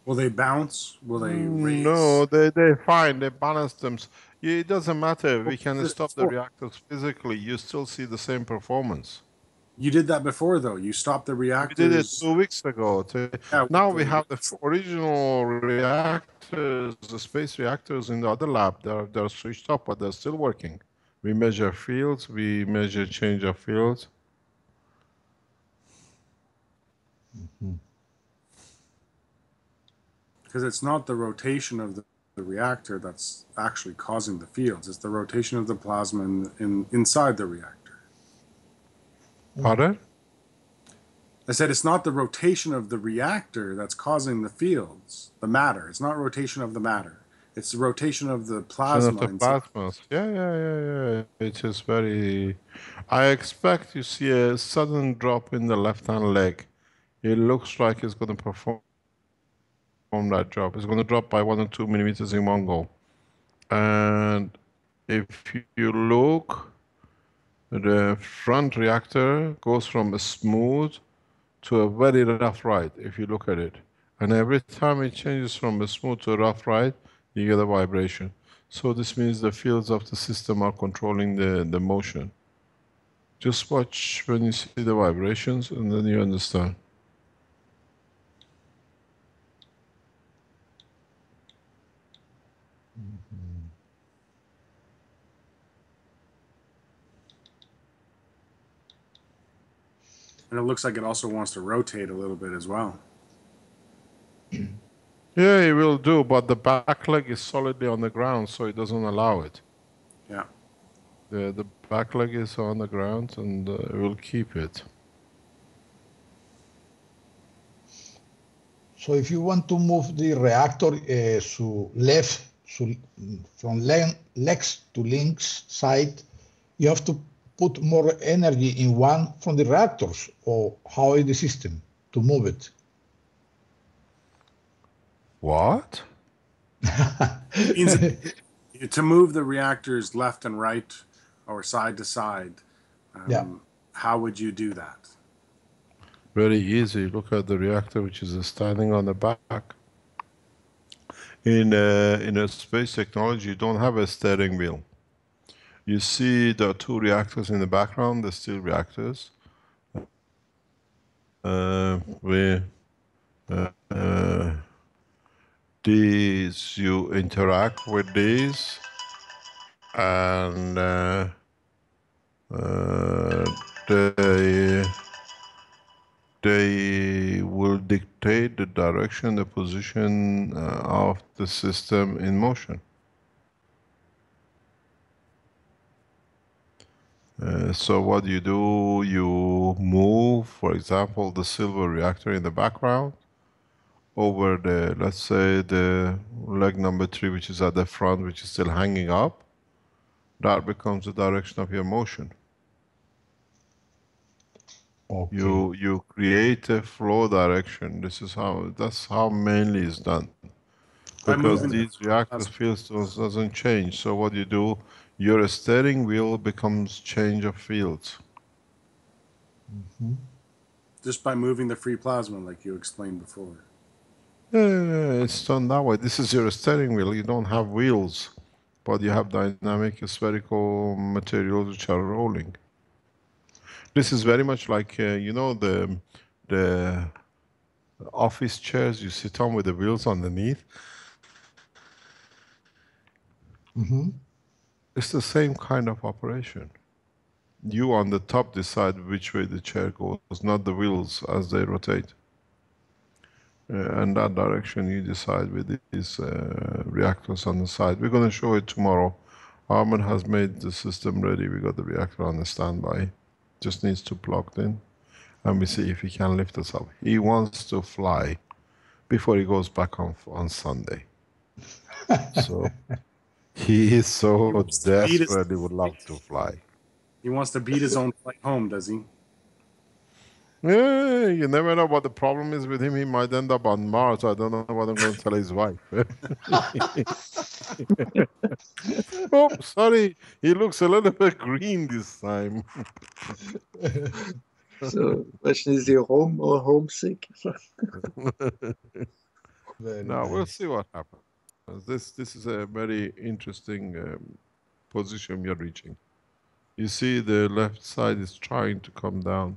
Will they bounce? Will they raise? No, they're fine. They balance them. It doesn't matter. We can stop the reactors physically. You still see the same performance. You did that before, though. You stopped the reactors. We did it 2 weeks ago. Yeah, now we have the original reactors, the space reactors in the other lab. They're switched off, but they're still working. We measure fields. We measure change of fields. Because it's not the rotation of the reactor that's actually causing the fields. It's the rotation of the plasma inside the reactor. Pardon? I said it's not the rotation of the reactor that's causing the fields, the matter. It's not rotation of the matter. It's the rotation of the plasma. The plasmas. Yeah. It is very... I expect you see a sudden drop in the left-hand leg. It looks like it's going to perform that drop. It's going to drop by 1 or 2 millimeters in one go. And if you look, the front reactor goes from a smooth to a very rough ride, if you look at it. And every time it changes from a smooth to a rough ride, you get a vibration. So this means the fields of the system are controlling the motion. Just watch when you see the vibrations and then you understand. And it looks like it also wants to rotate a little bit as well. Yeah, it will do, but the back leg is solidly on the ground, so it doesn't allow it. Yeah. The back leg is on the ground, and it will keep it. So if you want to move the reactor from legs to links side, you have to put more energy in one from the reactors, or how is the system to move it? What? To move the reactors left and right or side to side, how would you do that? Very easy. Look at the reactor, which is standing on the back. In a space technology, you don't have a steering wheel. You see there are 2 reactors in the background, the steel reactors. These, you interact with these, and they will dictate the direction, the position of the system in motion. So what you do, you move, for example, the silver reactor in the background over the, let's say, the leg number 3, which is at the front, which is still hanging up. That becomes the direction of your motion. Okay. You create a flow direction. That's how mainly is done. Because these reactor fields doesn't change. So what you do, your steering wheel becomes change of fields. Just by moving the free plasma, like you explained before. It's done that way. This is your steering wheel. You don't have wheels, but you have dynamic spherical materials which are rolling. This is very much like, you know, the office chairs you sit on with the wheels underneath. It's the same kind of operation. You on the top decide which way the chair goes, not the wheels as they rotate. And that direction you decide with these reactors on the side. We're going to show it tomorrow. Armin has made the system ready. We got the reactor on the standby. Just needs to plug in. And we see if he can lift us up. He wants to fly before he goes back on Sunday. So he is so desperately would love to fly. He wants to beat his own flight home, does he? Yeah, you never know what the problem is with him. He might end up on Mars. I don't know what I'm going to tell his wife. Oh, sorry. He looks a little bit green this time. So, question is he home or homesick? No, we'll see what happens. This is a very interesting position we are reaching. You see the left side is trying to come down.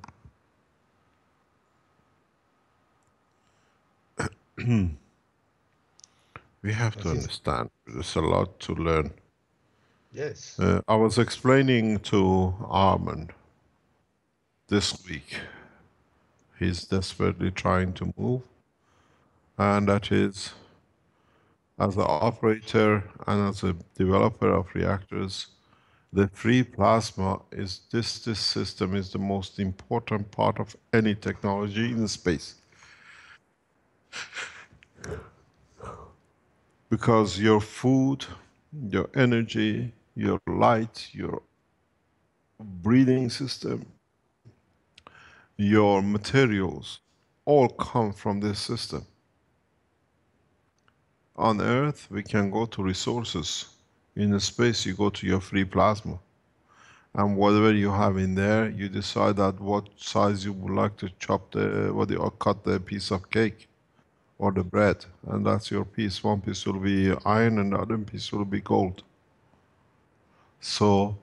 We have to understand. There's a lot to learn. Yes. I was explaining to Armand this week. He's desperately trying to move, and that is, as an operator and as a developer of reactors, the free plasma is this system is the most important part of any technology in space. Because your food, your energy, your light, your breathing system, your materials all come from this system. On Earth, we can go to resources. In space, you go to your free plasma. And whatever you have in there, you decide at what size you would like to chop or cut the piece of cake or the bread. And that's your piece. One piece will be iron and the other piece will be gold. So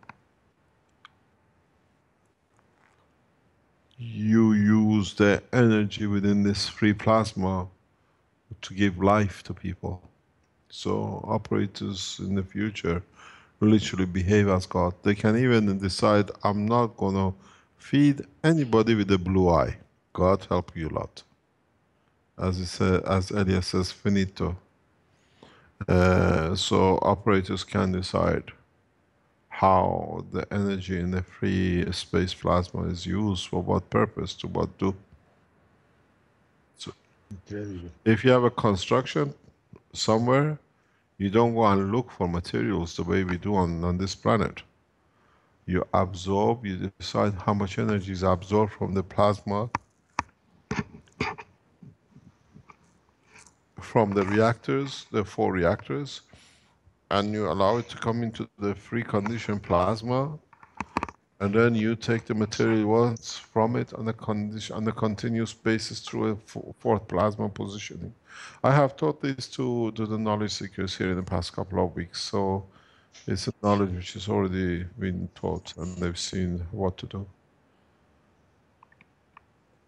you use the energy within this free plasma to give life to people. So operators in the future will literally behave as God. They can even decide, I'm not gonna feed anybody with a blue eye. God help you a lot. As he said, as Elias says, finito. So operators can decide how the energy in the free space plasma is used, for what purpose, to what do. So Incredible. if you have a construction somewhere, you don't go and look for materials the way we do on this planet. You absorb, you decide how much energy is absorbed from the plasma, from the reactors, the 4 reactors, and you allow it to come into the free condition plasma, and then you take the material once from it on a continuous basis through a 4th plasma positioning. I have taught this to the knowledge seekers here in the past couple of weeks, so it's a knowledge which has already been taught and they've seen what to do.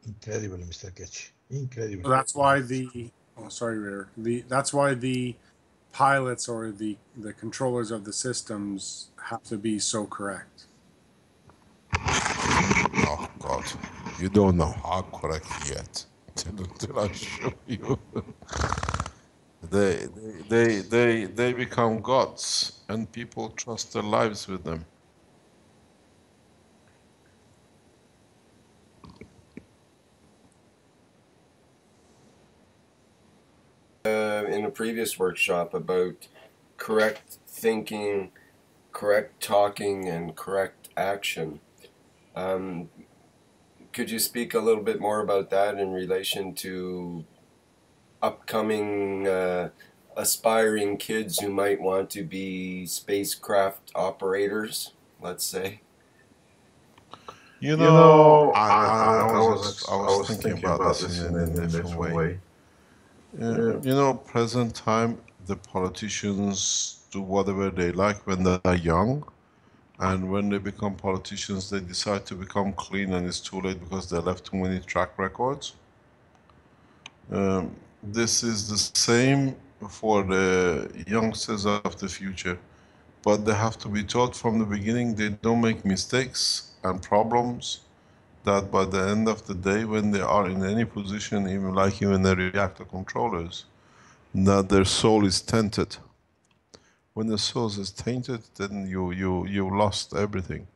Incredible, Mr. Ketch. Incredible. So that's why that's why the pilots or the controllers of the systems have to be so correct. Oh God, you don't know how correct yet till I show you. They become gods, and people trust their lives with them. In a previous workshop about correct thinking, correct talking, and correct action. Could you speak a little bit more about that in relation to upcoming aspiring kids who might want to be spacecraft operators, let's say? You know, I was thinking about this in a different way. You know, present time, the politicians do whatever they like when they are young, and when they become politicians, they decide to become clean, and it's too late because they left too many track records. This is the same for the youngsters of the future, but they have to be taught from the beginning they don't make mistakes and problems, that by the end of the day, when they are in any position, even the reactor controllers, that their soul is tainted. When the soul is tainted, then you lost everything.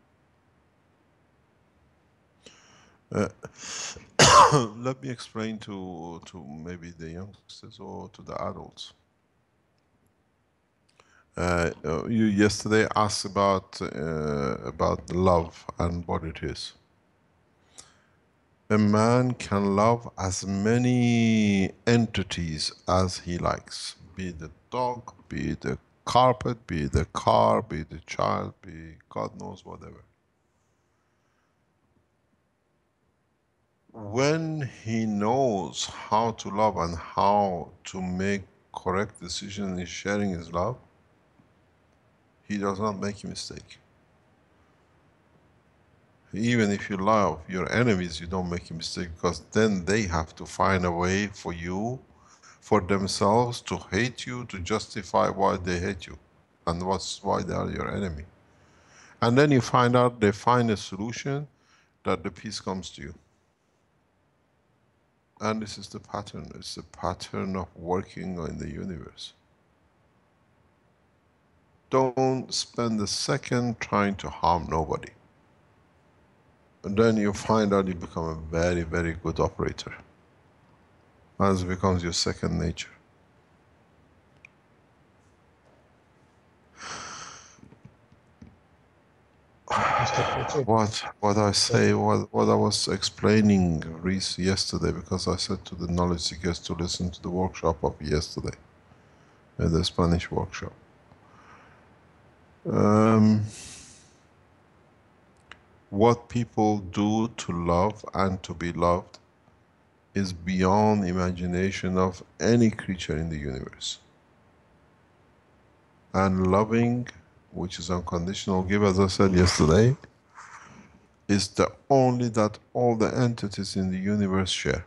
Let me explain to maybe the youngsters or to the adults. You yesterday asked about love and what it is. A man can love as many entities as he likes, be it the dog, be it the carpet, be it the car, be it the child, be it God knows whatever. When he knows how to love and how to make correct decisions in sharing his love, he does not make a mistake. even if you love your enemies, you don't make a mistake, because then they have to find a way for you, for themselves to hate you, to justify why they hate you and why they are your enemy. And then you find out they find a solution that the peace comes to you. And this is the pattern. It's the pattern of working in the universe. Don't spend a second trying to harm nobody. And then you find out you become a very, very good operator. As it becomes your second nature. What I say, what I was explaining yesterday, because I said to the knowledge seekers to listen to the workshop of yesterday, the Spanish workshop. What people do to love and to be loved is beyond imagination of any creature in the universe. And loving, which is unconditional give, as I said yesterday, is the only that all the entities in the universe share.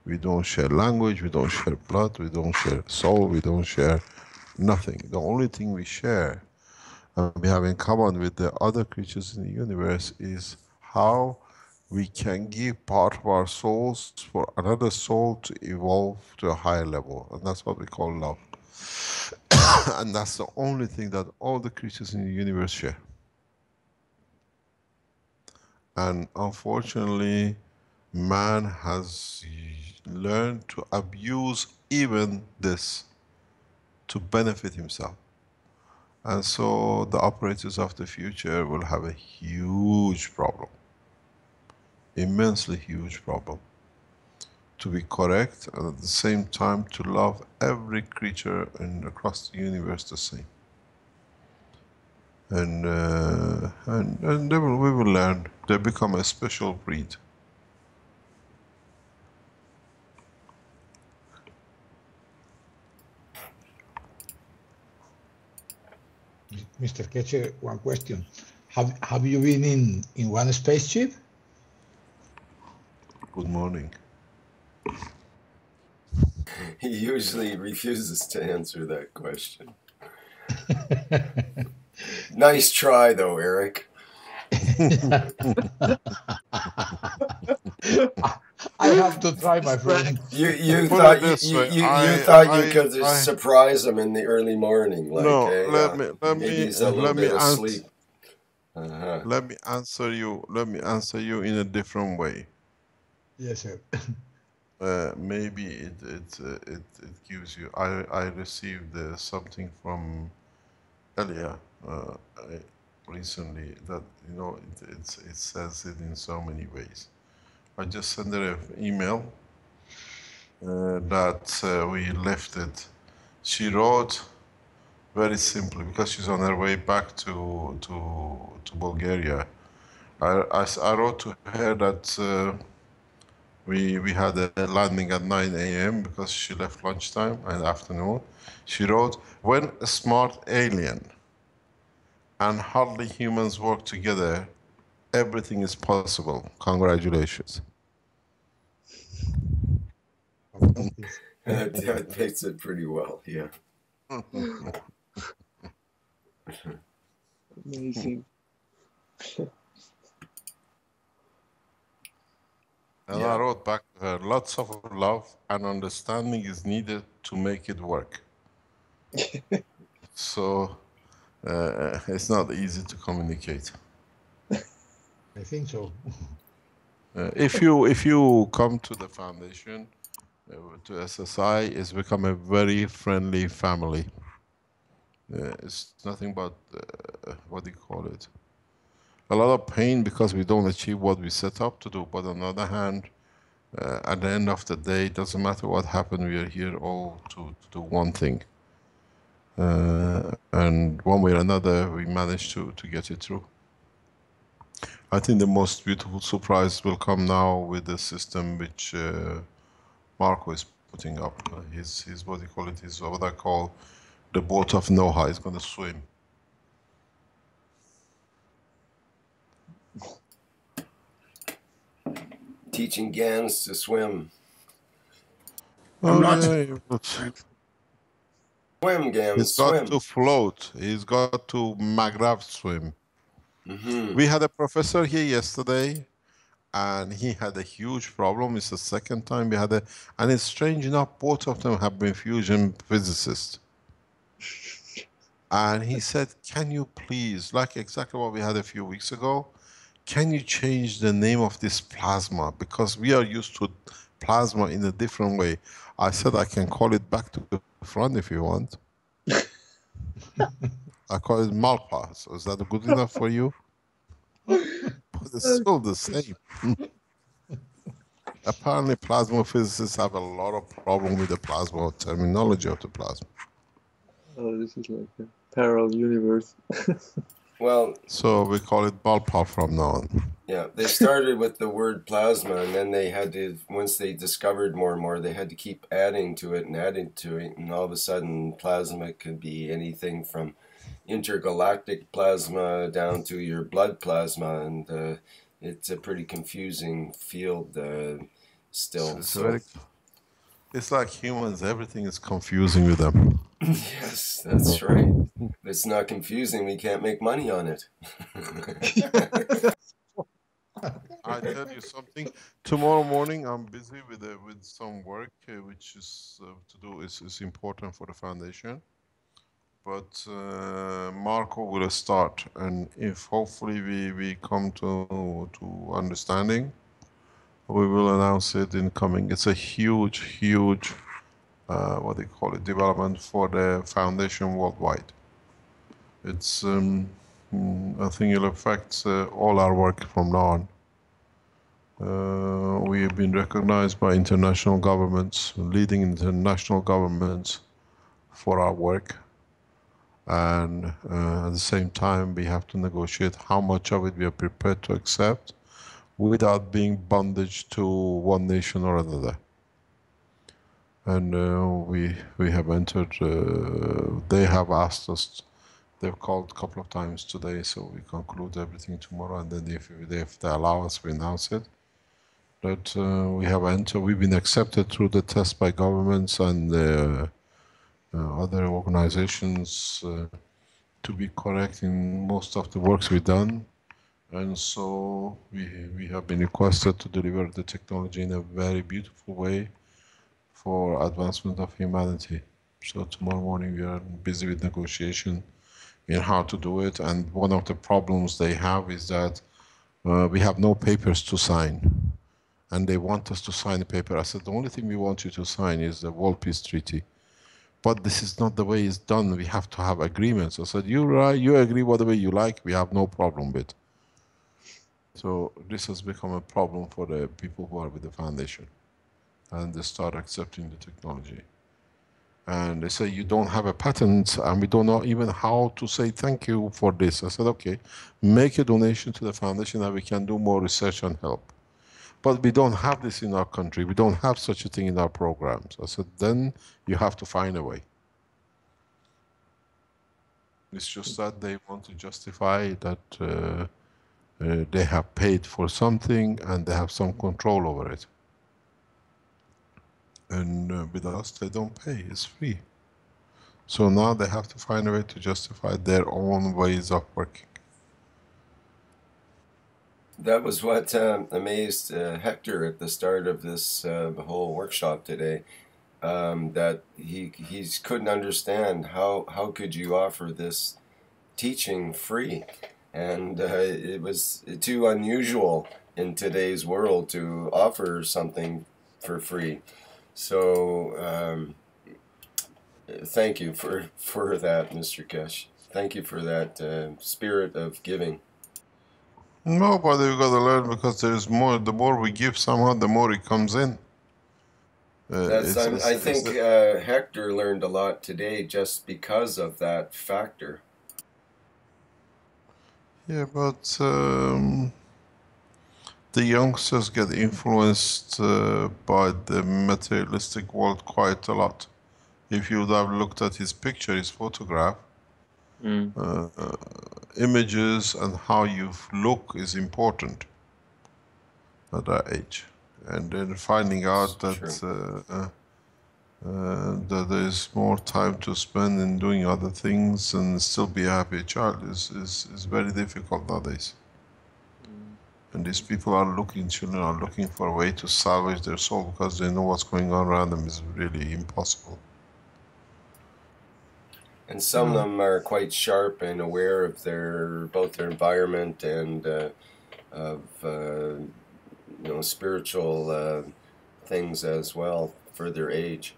We don't share language, we don't share blood, we don't share soul, we don't share nothing. The only thing we share and we have in common with the other creatures in the universe is how we can give part of our souls for another soul to evolve to a higher level. And that's what we call love. And that's the only thing that all the creatures in the universe share. And unfortunately, man has learned to abuse even this to benefit himself. And so the operators of the future will have a huge problem. Immensely huge problem. To be correct and at the same time to love every creature across the universe the same. And we will learn. They become a special breed. Mr. Ketcher, one question. Have you been in one spaceship? Good morning. He usually refuses to answer that question. Nice try, though, Eric. I have to try, my friend. You thought you could surprise him in the early morning, like no, maybe he's a little bit asleep. Let me answer you. Let me answer you in a different way. Yes, sir. Maybe it gives you. I received something from Elia recently that it says it in so many ways. I just sent her an email that we left it. She wrote very simply, because she's on her way back to Bulgaria. I wrote to her that we had a landing at 9 a.m. because she left lunchtime and afternoon. She wrote, when a smart alien and hardly humans work together, everything is possible. Congratulations. That makes it pretty well, yeah. Amazing. And I wrote back to her, lots of love and understanding is needed to make it work. So it's not easy to communicate. I think so. If you come to the foundation, to SSI, it's become a very friendly family. It's nothing but, what do you call it? A lot of pain because we don't achieve what we set up to do. But on the other hand, at the end of the day, it doesn't matter what happened, we are here all to do one thing. And one way or another, we managed to get it through. I think the most beautiful surprise will come now with the system which Marco is putting up. His what do you call it? His what I call the boat of Noah is going to swim. teaching Gans to swim. Oh, I'm not. yeah, but Swim, Gans, he's got swim. to float. He's got to magravs swim. Mm-hmm. We had a professor here yesterday, and he had a huge problem. It's the second time we had a, and it's strange enough, both of them have been fusion physicists. And he said, can you please, like exactly what we had a few weeks ago, can you change the name of this plasma? Because we are used to plasma in a different way. I said, I can call it back to the front if you want. I call it Malpa. So is that good enough for you? But it's still the same. Apparently, plasma physicists have a lot of problem with the plasma terminology of the plasma. Oh, this is like a parallel universe. Well, so we call it Malpa from now on. Yeah, they started with the word plasma, and then they had to, once they discovered more and more, they had to keep adding to it, and all of a sudden plasma could be anything from intergalactic plasma down to your blood plasma, and it's a pretty confusing field still. It's like humans, everything is confusing with them. Yes, that's right. If it's not confusing, we can't make money on it. I tell you something. Tomorrow morning, I'm busy with some work, which is to do is important for the foundation. But Marco will start, and if hopefully we come to understanding, we will announce it in coming. It's a huge what they call it, development for the foundation worldwide. It's I think it'll affect all our work from now on. We have been recognized by international governments, leading international governments, for our work, and at the same time we have to negotiate how much of it we are prepared to accept without being bondage to one nation or another. And we have entered, they have asked us, they've called a couple of times today, so we conclude everything tomorrow, and then if they allow us, we announce it. That we have entered, we've been accepted through the test by governments and other organizations to be correct in most of the works we've done. And so we have been requested to deliver the technology in a very beautiful way for advancement of humanity. So tomorrow morning we are busy with negotiation in how to do it. And one of the problems they have is that we have no papers to sign. And they want us to sign a paper. I said, the only thing we want you to sign is the World Peace Treaty. But this is not the way it's done. We have to have agreements. I said, you agree whatever you like, we have no problem with. So this has become a problem for the people who are with the foundation. And they start accepting the technology. And they say, you don't have a patent, and we don't know even how to say thank you for this. I said, okay, make a donation to the foundation and we can do more research and help. But we don't have this in our country. We don't have such a thing in our programs. I said, then you have to find a way. It's just that they want to justify that they have paid for something and they have some control over it. And with us, they don't pay. It's free. So now they have to find a way to justify their own ways of working. That was what amazed Hector at the start of this whole workshop today. That he couldn't understand how could you offer this teaching free, and it was too unusual in today's world to offer something for free. So thank you for that, Mr. Kesh. Thank you for that spirit of giving. No, but we've got to learn, because there is more. The more we give somehow, the more it comes in. I think Hector learned a lot today just because of that factor. Yeah, but the youngsters get influenced by the materialistic world quite a lot. If you would have looked at his picture, his photograph, images and how you look is important at that age. and then finding out that that there is more time to spend in doing other things and still be a happy child is very difficult nowadays. And these people are looking, children are looking for a way to salvage their soul because they know what's going on around them is really impossible. And some of them are quite sharp and aware of both their environment and of spiritual things as well for their age.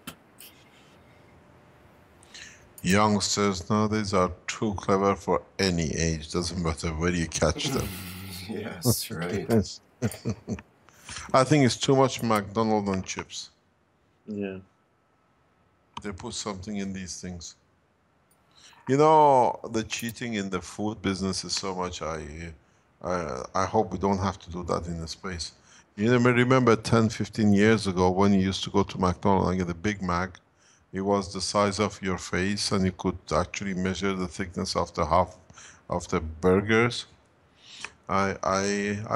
Youngsters nowadays are too clever for any age. Doesn't matter where you catch them. Yes, right. Yes. I think it's too much McDonald's and chips. Yeah. They put something in these things. You know, the cheating in the food business is so much. I hope we don't have to do that in the space. You remember 10, 15 years ago when you used to go to McDonald's and get a Big Mac, it was the size of your face and you could actually measure the thickness of the half of the burgers. I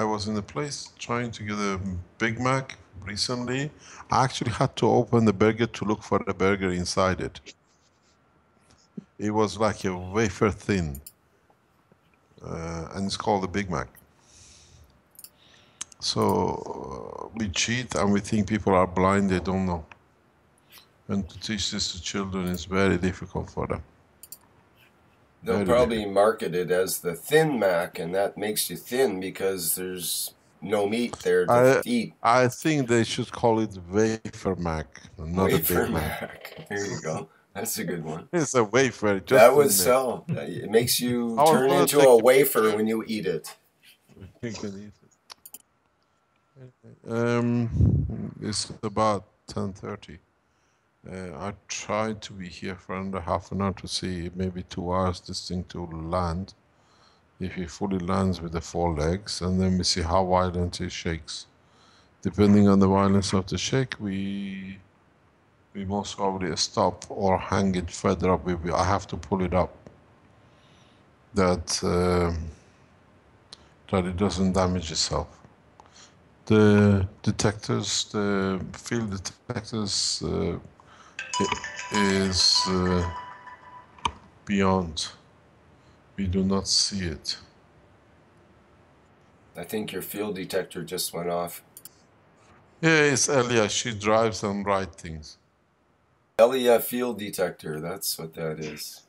was in a place trying to get a Big Mac recently. I actually had to open the burger to look for the burger inside it. It was like a wafer thin, and it's called a Big Mac. So we cheat and we think people are blind, they don't know. And to teach this to children is very difficult for them. They'll probably market it as the Thin Mac, and that makes you thin because there's no meat there to eat. I think they should call it Wafer Mac, not Wafer a Big Mac. There you go. That's a good one. It's a wafer. Just that would sell. It makes you turn into a wafer when you eat it. You can eat it. It's about 10:30. I tried to be here for under half an hour to see maybe 2 hours this thing to land. If it fully lands with the 4 legs, and then we see how violent it shakes. Depending on the violence of the shake, we most probably stop or hang it further up. I have to pull it up that it doesn't damage itself. The detectors, the field detectors, is beyond. We do not see it. I think your field detector just went off. Yeah, it's Elia. She drives and writes things. Elia field detector, that's what that is.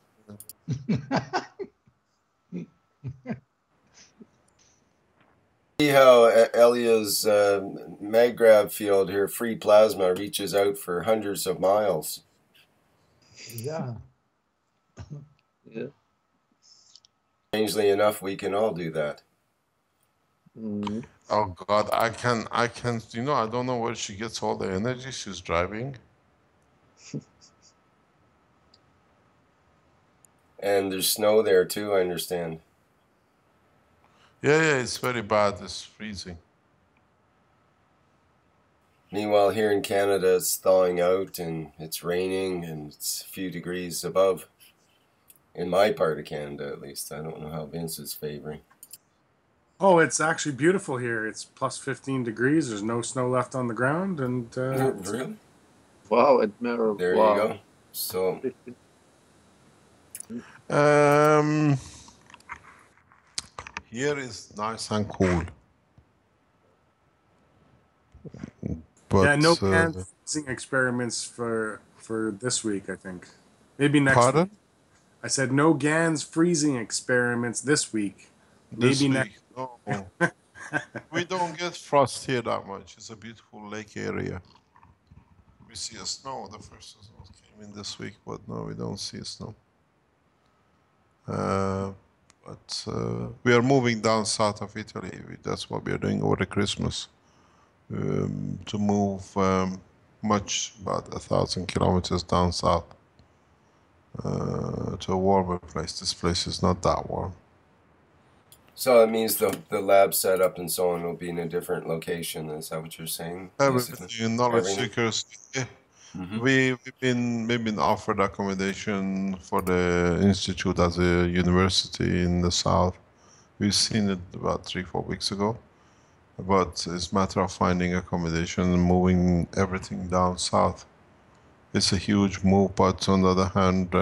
See how Elia's maggrav field here, free plasma, reaches out for hundreds of miles. Yeah. Yeah. Strangely enough, we can all do that. Mm. Oh God, I can, I don't know where she gets all the energy. She's driving. And there's snow there too, I understand. Yeah, it's very bad. It's freezing. Meanwhile, here in Canada, it's thawing out and it's raining and it's a few degrees above. In my part of Canada, at least. I don't know how Vince is favoring. Oh, it's actually beautiful here. It's plus 15 degrees. There's no snow left on the ground. And really? Wow, admirable. There wow. you go. So, here is nice and cool. But, yeah, no freezing experiments for this week, I think. Maybe next week. I said no GANs freezing experiments this week. Maybe next week. No. We don't get frost here that much. It's a beautiful lake area. We see a snow. The first snow came in this week, but no, we don't see snow. But we are moving down south of Italy. That's what we are doing over the Christmas. To move about 1,000 kilometers down south to a warmer place. This place is not that warm. So that means the lab setup and so on will be in a different location. Is that what you're saying? Everything, knowledge seekers. Yeah. Mm-hmm. We've been offered accommodation for the institute as a university in the south. We've seen it about 3-4 weeks ago. But it's a matter of finding accommodation and moving everything down south. It's a huge move, but on the other hand,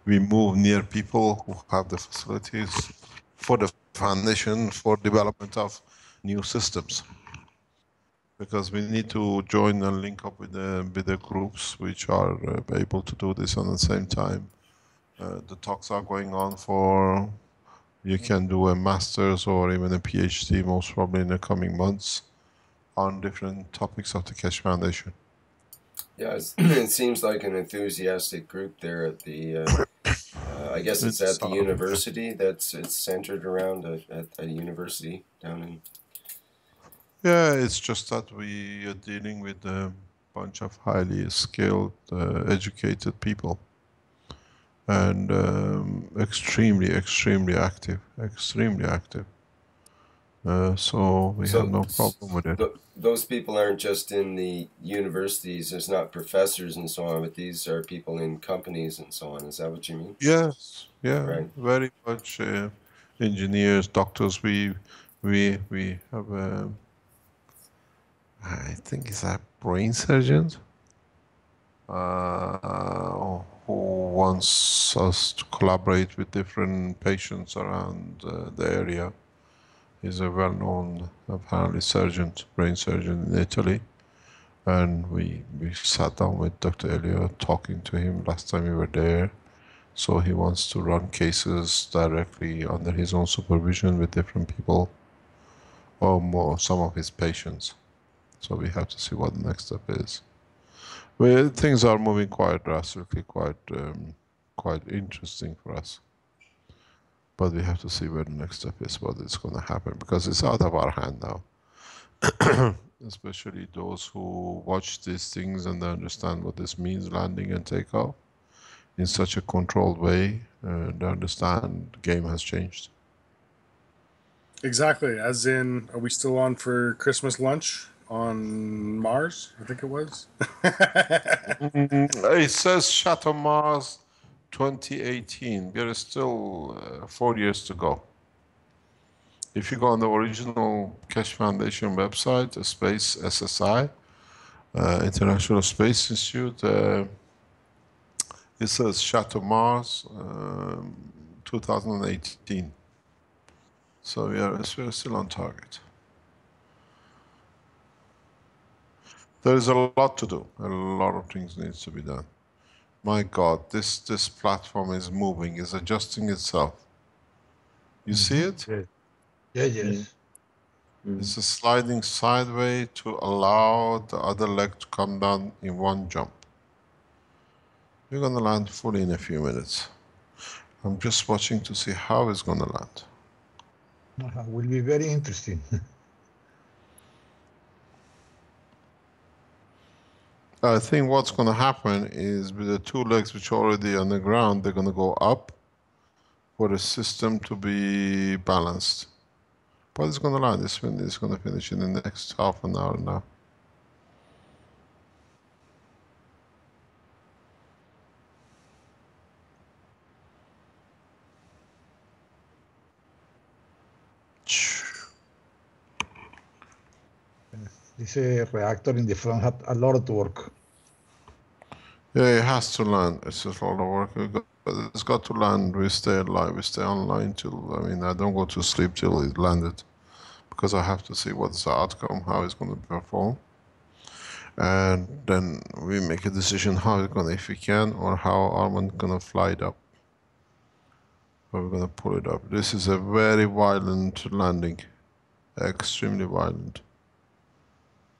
we move near people who have the facilities for the foundation for development of new systems. Because we need to join and link up with the groups which are able to do this on the same time. The talks are going on for, you can do a master's or even a PhD most probably in the coming months on different topics of the Keshe Foundation. Yeah, it seems like an enthusiastic group there at the, I guess it's at the university it's centered around at a university down in... Yeah, it's just that we are dealing with a bunch of highly skilled, educated people. And extremely active, extremely active. So we have no problem with it. Those people aren't just in the universities, there's not professors and so on, but these are people in companies and so on. Is that what you mean? Yes, yeah, right. Very much engineers, doctors. We have I think it's a brain surgeon who wants us to collaborate with different patients around the area. He's a well-known, apparently, brain surgeon in Italy. And we sat down with Dr. Elliot, talking to him last time we were there. So he wants to run cases directly under his own supervision with different people, or more, some of his patients. So we have to see what the next step is. Well, things are moving quite drastically, quite interesting for us. But we have to see where the next step is, what is going to happen, because it's out of our hand now. Especially those who watch these things and they understand what this means, landing and takeoff, in such a controlled way, they understand the game has changed. Exactly. As in, are we still on for Christmas lunch on Mars? I think it was. It says Chateau Mars 2018. There is still 4 years to go. If you go on the original Keshe Foundation website, the Space SSI, International Space Institute, it says Chateau Mars 2018. So we're still on target. There is a lot to do. A lot of things needs to be done. My God, this platform is moving, is adjusting itself. You see it? Yes. It's a sliding sideways to allow the other leg to come down in one jump. We're going to land fully in a few minutes. I'm just watching to see how it's going to land. Will be very interesting. I think what's going to happen is with the two legs which are already on the ground, they're going to go up for the system to be balanced. But it's going to land. It's going to finish in the next half an hour now. This reactor in the front had a lot of work. Yeah, it has to land. It's just a lot of work. It's got to land. We stay alive. We stay online till, I don't go to sleep till it landed. Because I have to see what's the outcome, how it's going to perform. And then we make a decision how it's going to, if we can, or how Armand going to fly it up. But we're going to pull it up. This is a very violent landing. Extremely violent.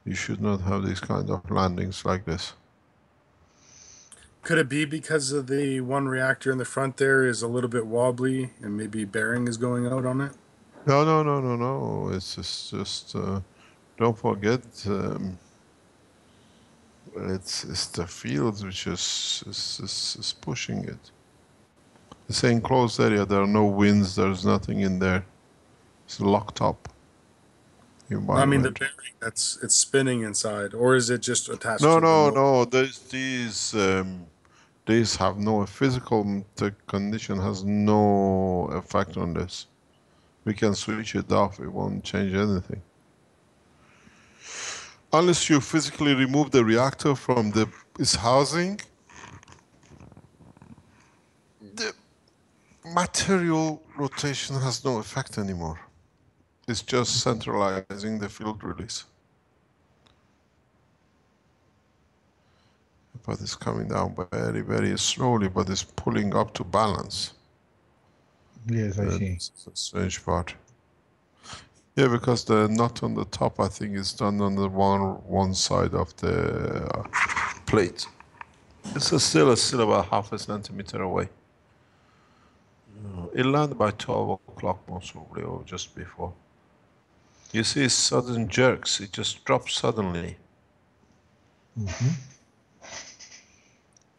You should not have these kind of landings like this. Could it be because of the one reactor in the front there is a little bit wobbly and maybe bearing is going out on it? No. It's just don't forget, it's the field which is pushing it. It's an enclosed area. There are no winds. There's nothing in there. It's locked up. The bearing it's spinning inside, or is it just attached? No. These have no physical. The condition has no effect on this. We can switch it off. It won't change anything. unless you physically remove the reactor from its housing, the material rotation has no effect anymore. It's just centralizing the field release. But it's coming down very, very slowly, but it's pulling up to balance. Yes, I see. It's a strange part. Yeah, because the nut on the top, I think, is done on the one side of the plate. It's still about half a centimeter away. It landed by 12 o'clock most probably, or just before. You see sudden jerks, it just drops suddenly.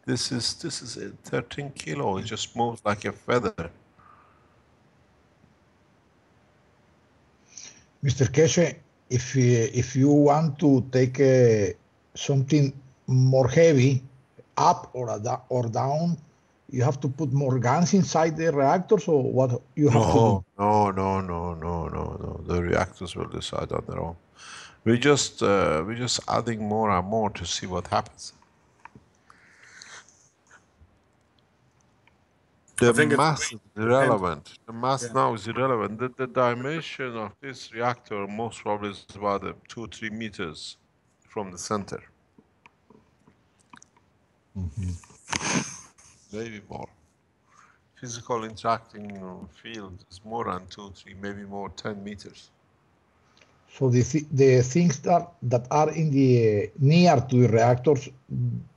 This is 13 kilo, it just moves like a feather. Mr. Keshe, if you want to take something more heavy, up or down, you have to put more guns inside the reactors, or what you have to do? No. The reactors will decide on their own. We're just adding more and more to see what happens. The mass is irrelevant. The mass now is irrelevant. The dimension of this reactor most probably is about 2-3 meters from the center. Maybe more. Physical interacting field is more than 2-3, maybe more, 10 meters. So the things that are in the near to the reactors,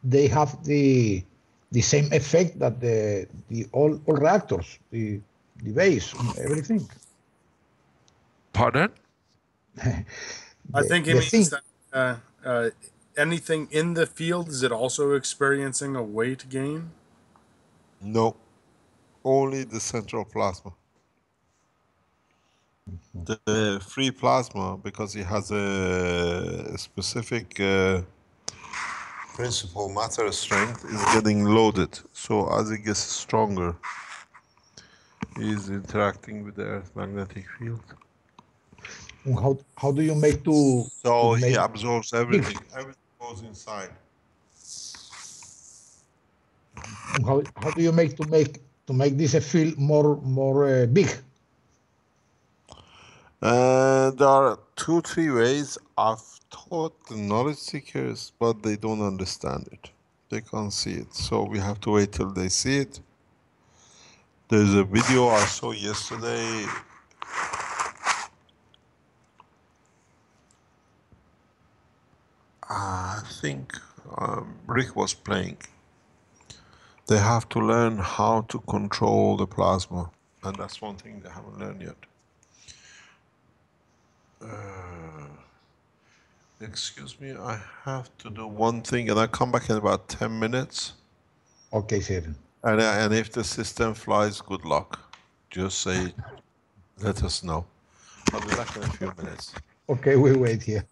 they have the same effect that the all reactors, the base, everything. Pardon? I think it means that anything in the field, is it also experiencing a weight gain? No, only the central plasma. The free plasma, because it has a specific principal matter strength, is getting loaded. So as it gets stronger, it is interacting with the Earth magnetic field. How do you make to? So he absorbs everything. Everything goes inside. How do you make to make this a field more big? There are 2-3 ways. I've taught the knowledge seekers, but they don't understand it. They can't see it. So we have to wait till they see it. There's a video I saw yesterday. I think Rick was playing. They have to learn how to control the plasma, and that's one thing they haven't learned yet. Excuse me, I have to do one thing, and I come back in about 10 minutes. Okay, sir. And if the system flies, good luck. Just say, let us know. I'll be back in a few minutes. Okay, we wait here.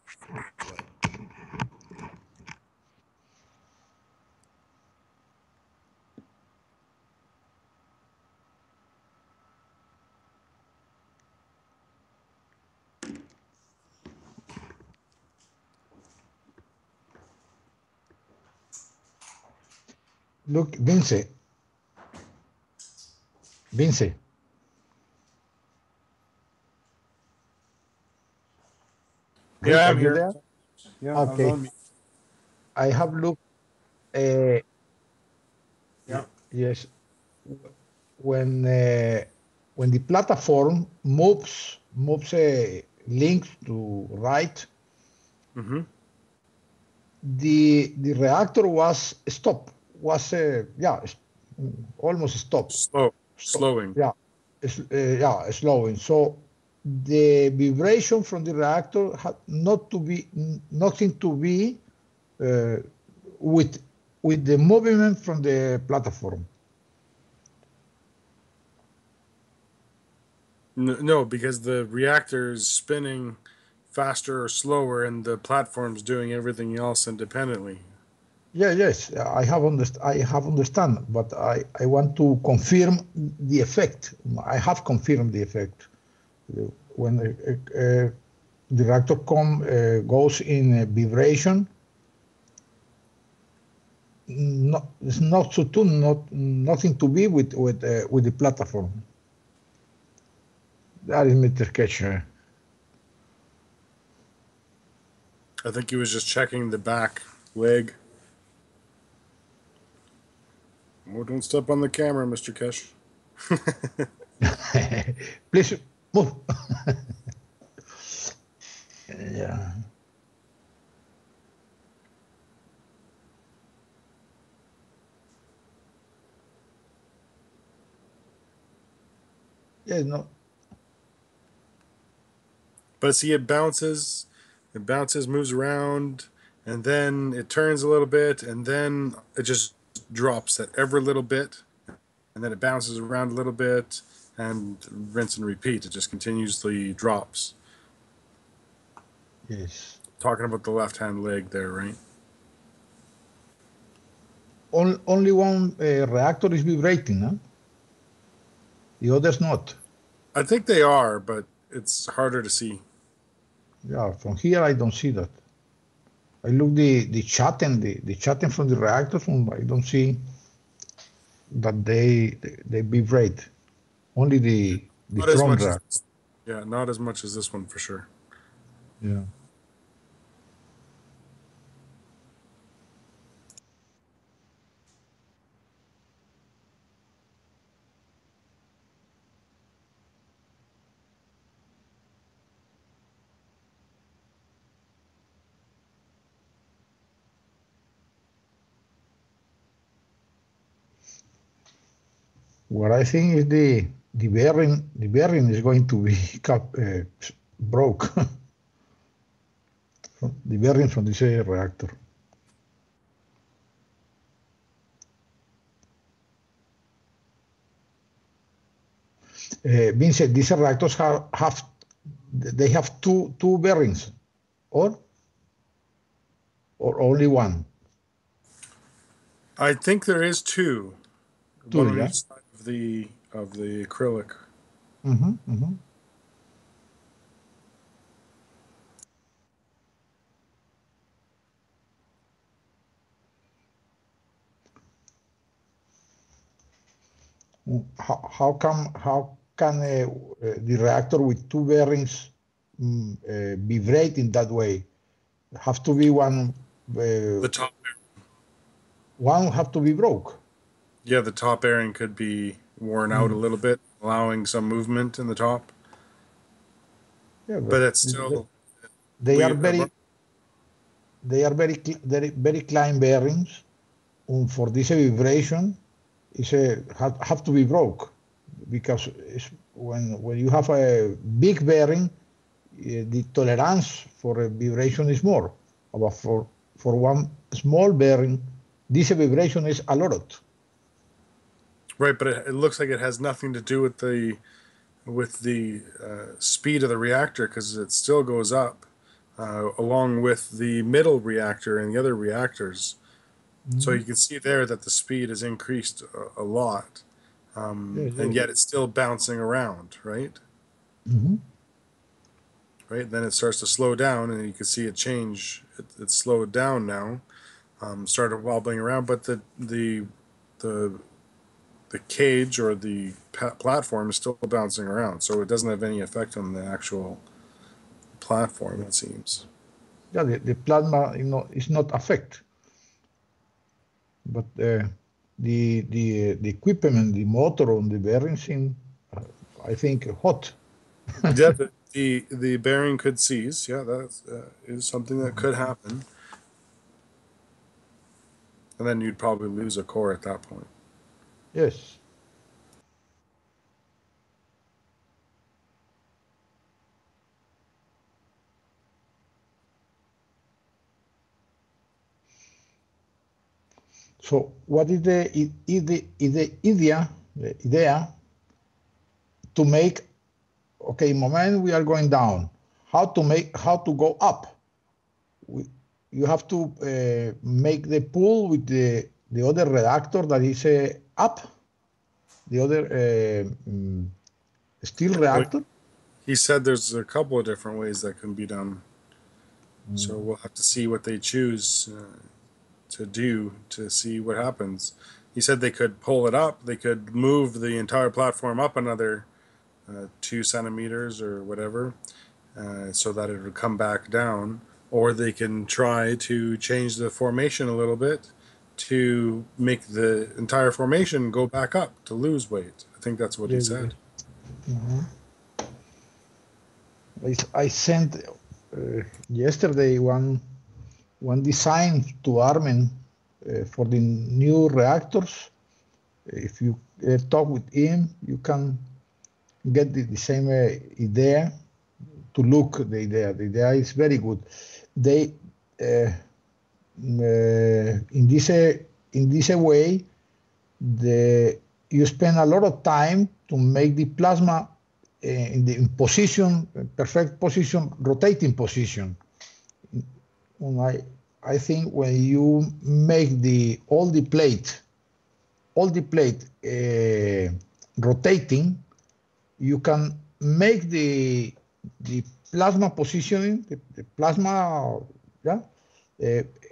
Look, Vince. Yeah, I'm you here. there? Yeah, okay. I have looked. Yeah. Yes. When the platform moves links to right, the reactor was stopped. Almost stopped. Slowing. Slowing. So the vibration from the reactor had nothing to be with the movement from the platform. No, because the reactor is spinning faster or slower, and the platform's doing everything else independently. Yes, I have understand, but I want to confirm the effect. I have confirmed the effect when the reactor goes in vibration. It's not to tune, nothing to be with the platform. That is Mr. Ketcher. I think he was just checking the back leg. Oh, don't step on the camera, Mr. Kesh. Please move. Yeah. Yeah, no. But see, it bounces, moves around, and then it turns a little bit, and then it just drops at every little bit, and then it bounces around a little bit, and rinse and repeat. It just continuously drops. Yes. Talking about the left-hand leg there, right? Only one reactor is vibrating, huh? The others not. I think they are, but it's harder to see. Yeah, from here I don't see that. I look the chatting, the chatting from the reactors, I don't see that they vibrate. Only the Not as front much reactor. as, yeah, not as much as this one for sure. Yeah. What I think is the bearing is going to be broke. The bearing from this reactor. Vincent, these reactors have two bearings, or only one? I think there is two, Two, one on yeah. each side of the acrylic. Mm-hmm, mm-hmm. How can the reactor with two bearings vibrate in that way? Have to be one. The top, One have to be broke. yeah, the top bearing could be worn out a little bit, allowing some movement in the top. Yeah, But it's still they are very klein bearings. For this vibration, have to be broke because when you have a big bearing, the tolerance for a vibration is more. But for one small bearing, this vibration is a lot. right. But it looks like it has nothing to do with the speed of the reactor because it still goes up along with the middle reactor and the other reactors. So you can see there that the speed has increased a lot, and yet it's still bouncing around, right? Mm-hmm. Right. Then it starts to slow down, and you can see it change. It's slowed down now, started wobbling around, but the cage or the platform is still bouncing around, so it doesn't have any effect on the actual platform, it seems. Yeah, the plasma is not affected, but the equipment, the motor on the bearing seem, I think, hot. Yeah, the bearing could seize. Yeah, that is something that could happen, and then you'd probably lose a core at that point. Yes. So what is the idea to make, okay, moment we are going down, how to go up? You have to make the pull with the other reactor that is up, the other steel reactor. he said there's a couple of different ways that can be done. So we'll have to see what they choose to do to see what happens. He said they could pull it up. They could move the entire platform up another 2 centimeters or whatever, so that it would come back down. Or they can try to change the formation a little bit to make the entire formation go back up to lose weight. I think that's what he said. I sent yesterday one design to Armen for the new reactors. If you talk with him, you can get the same idea to look the idea. The idea is very good. They in this way, you spend a lot of time to make the plasma in the position, perfect position, rotating position. I think when you make all the plate rotating, you can make the plasma positioning, the plasma,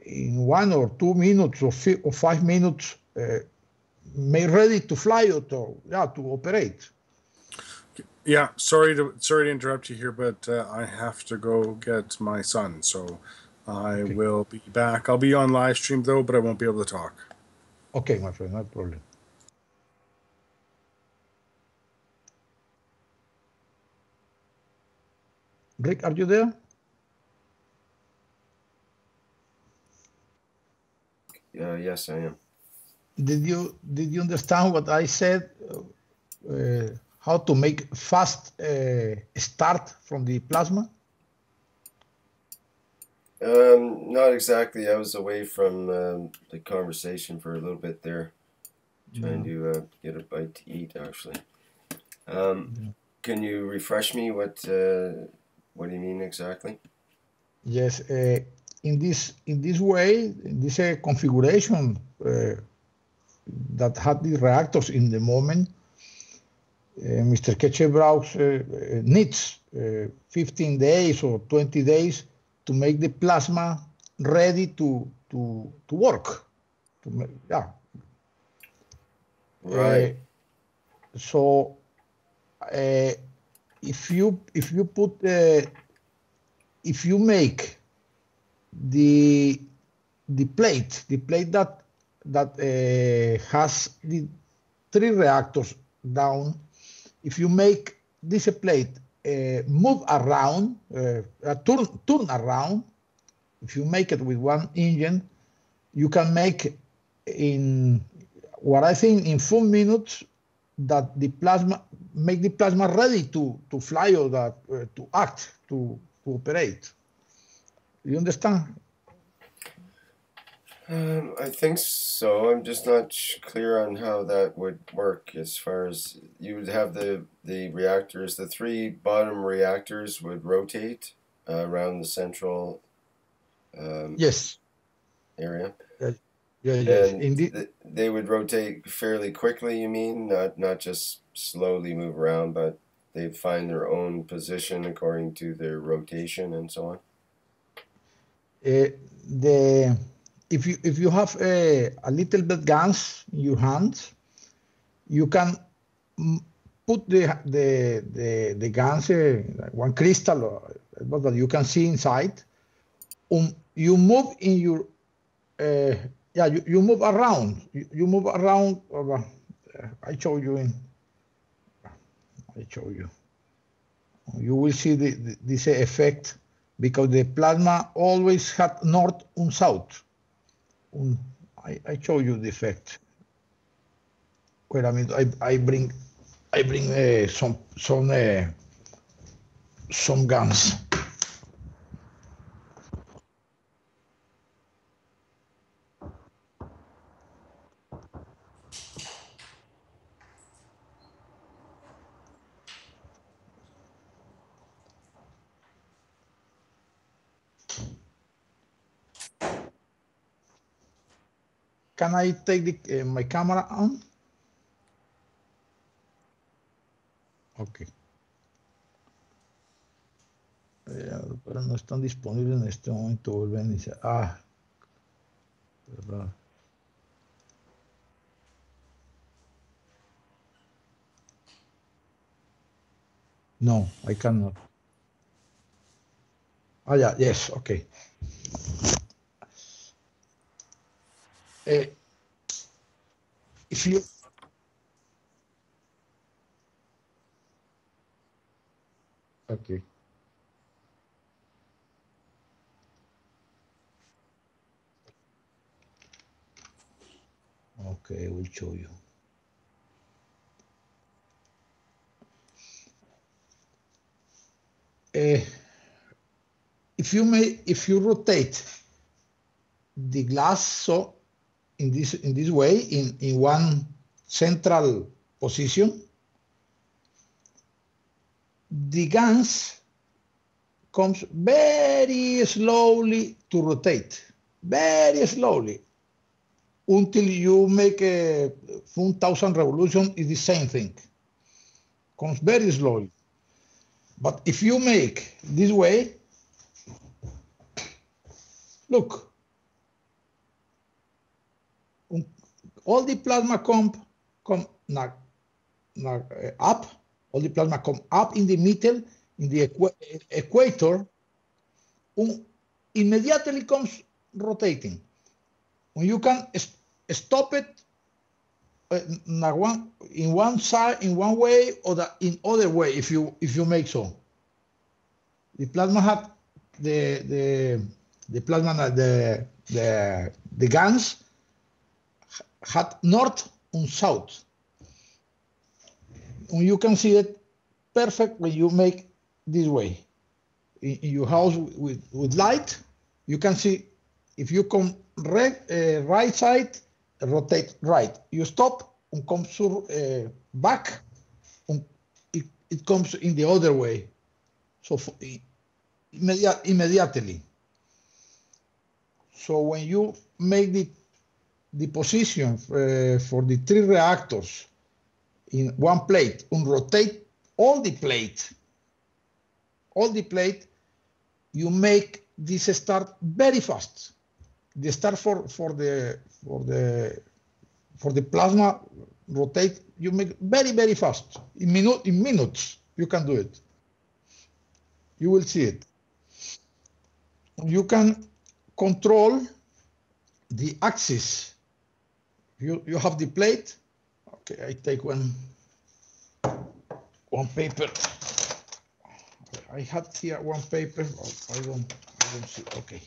in 1 or 2 minutes or 5 minutes, made ready to fly or to operate. Yeah, sorry to interrupt you here, but I have to go get my son, so I will be back. I'll be on live stream though, but I won't be able to talk. Okay, my friend, no problem. Rick, are you there? Yes, I am. Did you understand what I said? How to make fast start from the plasma? Not exactly. I was away from the conversation for a little bit there, trying to get a bite to eat. Actually, can you refresh me? What do you mean exactly? Yes, in this way, in this configuration that had the reactors in the moment, Mr. Ketchebrauch needs 15 days or 20 days to make the plasma ready to work. Right. So if you make the plate that has the 3 reactors down, if you make this plate move around, turn around, if you make it with one engine, you can make in what I think in 4 minutes that the plasma ready to fly or that to act, to operate. You understand? I think so. I'm just not clear on how that would work. As far as you would have the reactors, the 3 bottom reactors would rotate around the central yes area. Yes. And they would rotate fairly quickly. You mean not just slowly move around, but they'd find their own position according to their rotation and so on. If you have a little bit guns in your hands, you can put the guns one crystal that you can see inside. You move in your you move around. You move around. I show you. You will see this effect because the plasma always had north and south. I show you the effect. Wait a minute. I bring some guns. Can I take my camera on? Okay. Pero no están disponibles en este momento. Vuelven y dicen, verdad. No, I cannot. Yeah, yes, okay. If you okay. Okay, I will show you. If you rotate the glass so in this way in one central position, the guns comes very slowly to rotate, very slowly, until you make a 1,000 revolution. Is the same thing, comes very slowly. But if you make this way, look, all the plasma come up, all the plasma come up in the middle, in the equator, immediately comes rotating. When you can stop it in one side, in one way, or in other way, if you make so. The plasma have the plasma, the guns had north and south. And you can see it perfect when you make this way. In your house with light, you can see if you come right side, rotate right. You stop and come back, and it comes in the other way. So immediately. So when you make the position for the 3 reactors in one plate and rotate all the plate, you make this start very fast. The start for the plasma rotate, you make very fast. In minutes you can do it. You will see it. You can control the axis. You have the plate. Okay, I take one paper. I had here one paper. I don't see. Okay.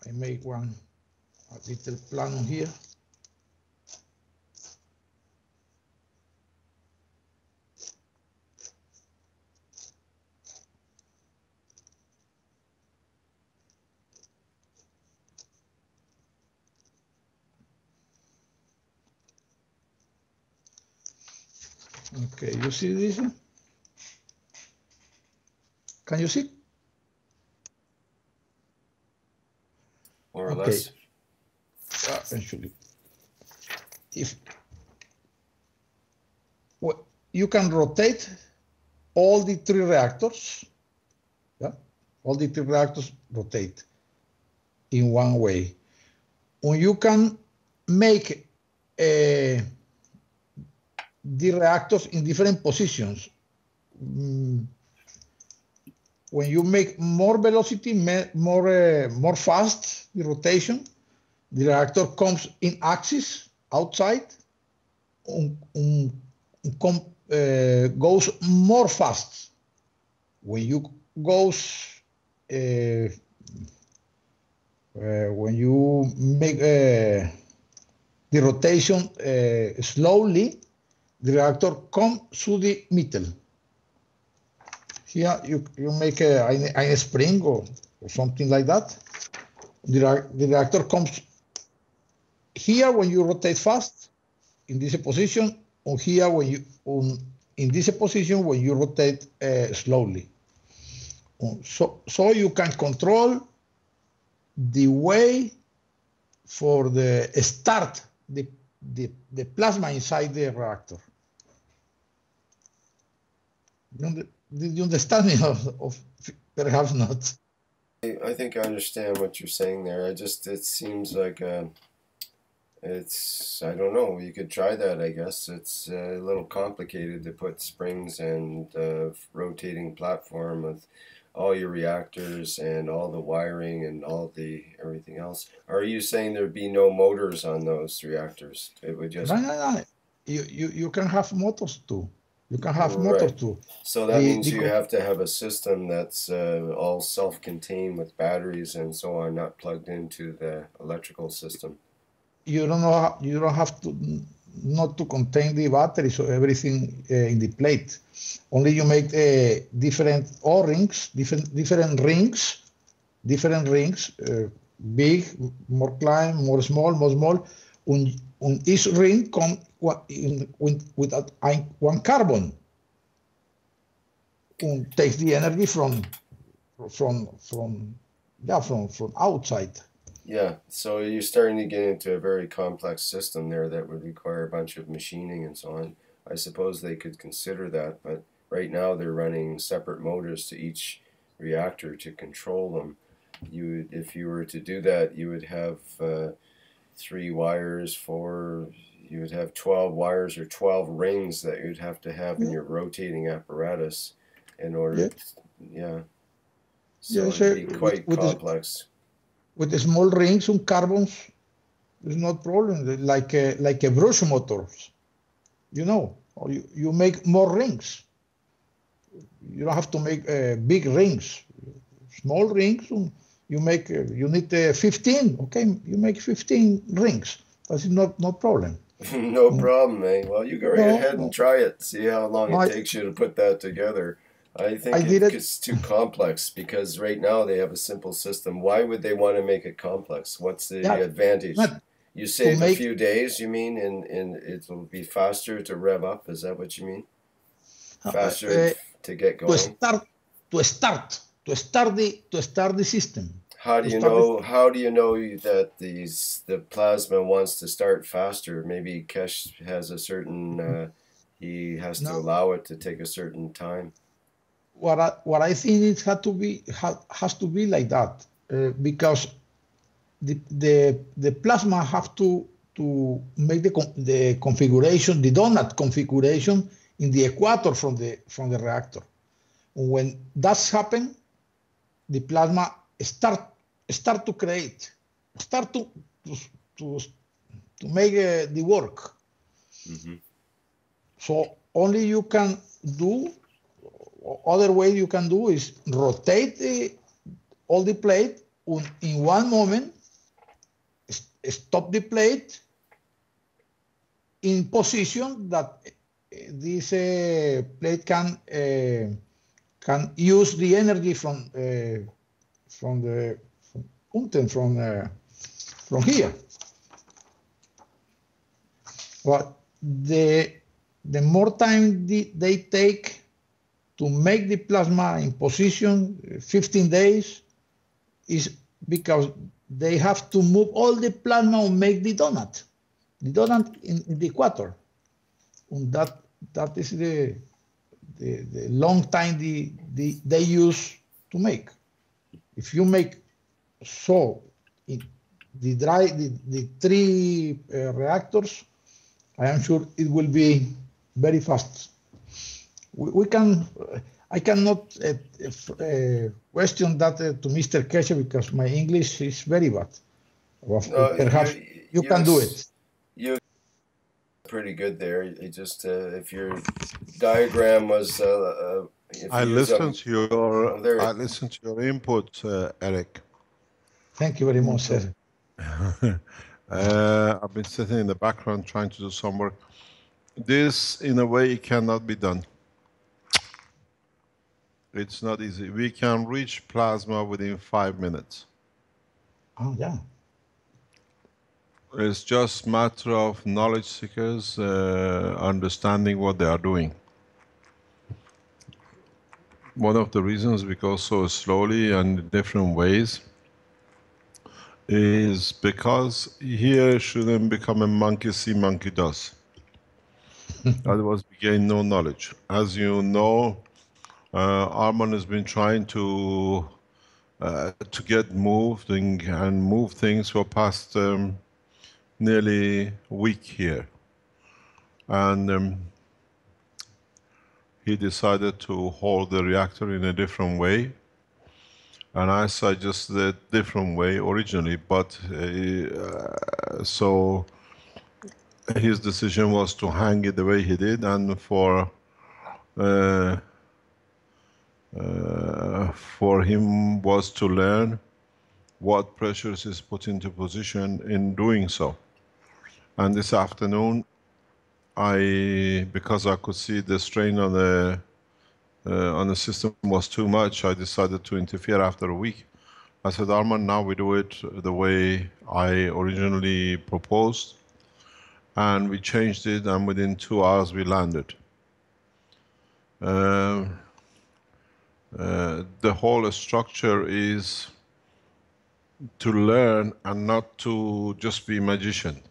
I make a little plan here. Okay, you see this? Can you see? More or less. Actually, you can rotate all the 3 reactors, yeah, all the 3 reactors rotate in one way. When you can make the reactors in different positions. When you make more velocity, more fast the rotation, the reactor comes in axis outside goes more fast. When you make the rotation slowly, the reactor comes to the middle. Here you make a spring or something like that. The reactor comes here when you rotate fast in this position, or here when you in this position when you rotate slowly. So you can control the way for the start the Did you understand me? Of perhaps not. I think I understand what you're saying there. It seems like I don't know. You could try that, I guess. It's a little complicated to put springs and rotating platform with all your reactors and all the wiring and all the everything else. Are you saying there'd be no motors on those reactors? It would just No. You can have motors too. You can have motors too. So that means you have to have a system that's all self-contained with batteries and so on, not plugged into the electrical system. You don't have to not to contain the battery, so everything in the plate. Only you make different O-rings, different rings, big, more klein, more small. On each ring come with one carbon. And takes the energy from outside. Yeah, so you're starting to get into a very complex system there that would require a bunch of machining and so on. I suppose they could consider that, but right now they're running separate motors to each reactor to control them. If you were to do that, you would have 3 wires, you would have 12 wires or 12 rings that you'd have to have in your rotating apparatus in order so it'd be quite complex. With the small rings on carbons, there's no problem. Like a brush motors, or you make more rings. You don't have to make big rings. Small rings, you need 15. Okay, you make 15 rings. That's no problem. No problem, eh? Well, you go right ahead and try it. See how long it takes you to put that together. I think it's too complex because right now they have a simple system. Why would they want to make it complex? What's the advantage? You save a few days, you mean, and it will be faster to rev up? Is that what you mean? Faster to get going? To start the system. How do you know that the plasma wants to start faster? Maybe Kesh has a certain he has to allow it to take a certain time. What I think it has to be like that because the plasma have to make the configuration, the donut configuration in the equator from the reactor. When that's happened, the plasma start to create, start to make the work. Mm-hmm. So only you can do. Other way you can do is rotate all the plate in one moment, stop the plate in position that this plate can use the energy from here. But the more time they take to make the plasma in position, 15 days, is because they have to move all the plasma and make the donut in the equator. And that is the long time they use to make. If you make the 3 reactors, I am sure it will be very fast. I cannot question that to Mr. Keshe because my English is very bad. Perhaps you can do it. You're pretty good there. You just if your diagram was. I listened to your input, Eric. Thank you very much, sir. I've been sitting in the background trying to do some work. This, in a way, it cannot be done. It's not easy. We can reach plasma within 5 minutes. Oh, yeah. It's just a matter of knowledge seekers understanding what they are doing. One of the reasons we go so slowly and in different ways is because here shouldn't become a monkey see, monkey does. Otherwise we gain no knowledge. As you know, Arman has been trying to get moving and move things for past nearly a week here. And he decided to hold the reactor in a different way. And I suggested a different way originally, but so his decision was to hang it the way he did, and for him was to learn what pressures is put into position in doing so. And this afternoon, because I could see the strain on the system was too much, I decided to interfere after a week. I said, Arman, now we do it the way I originally proposed. And we changed it, and within 2 hours we landed. The whole structure is to learn and not to just be magician,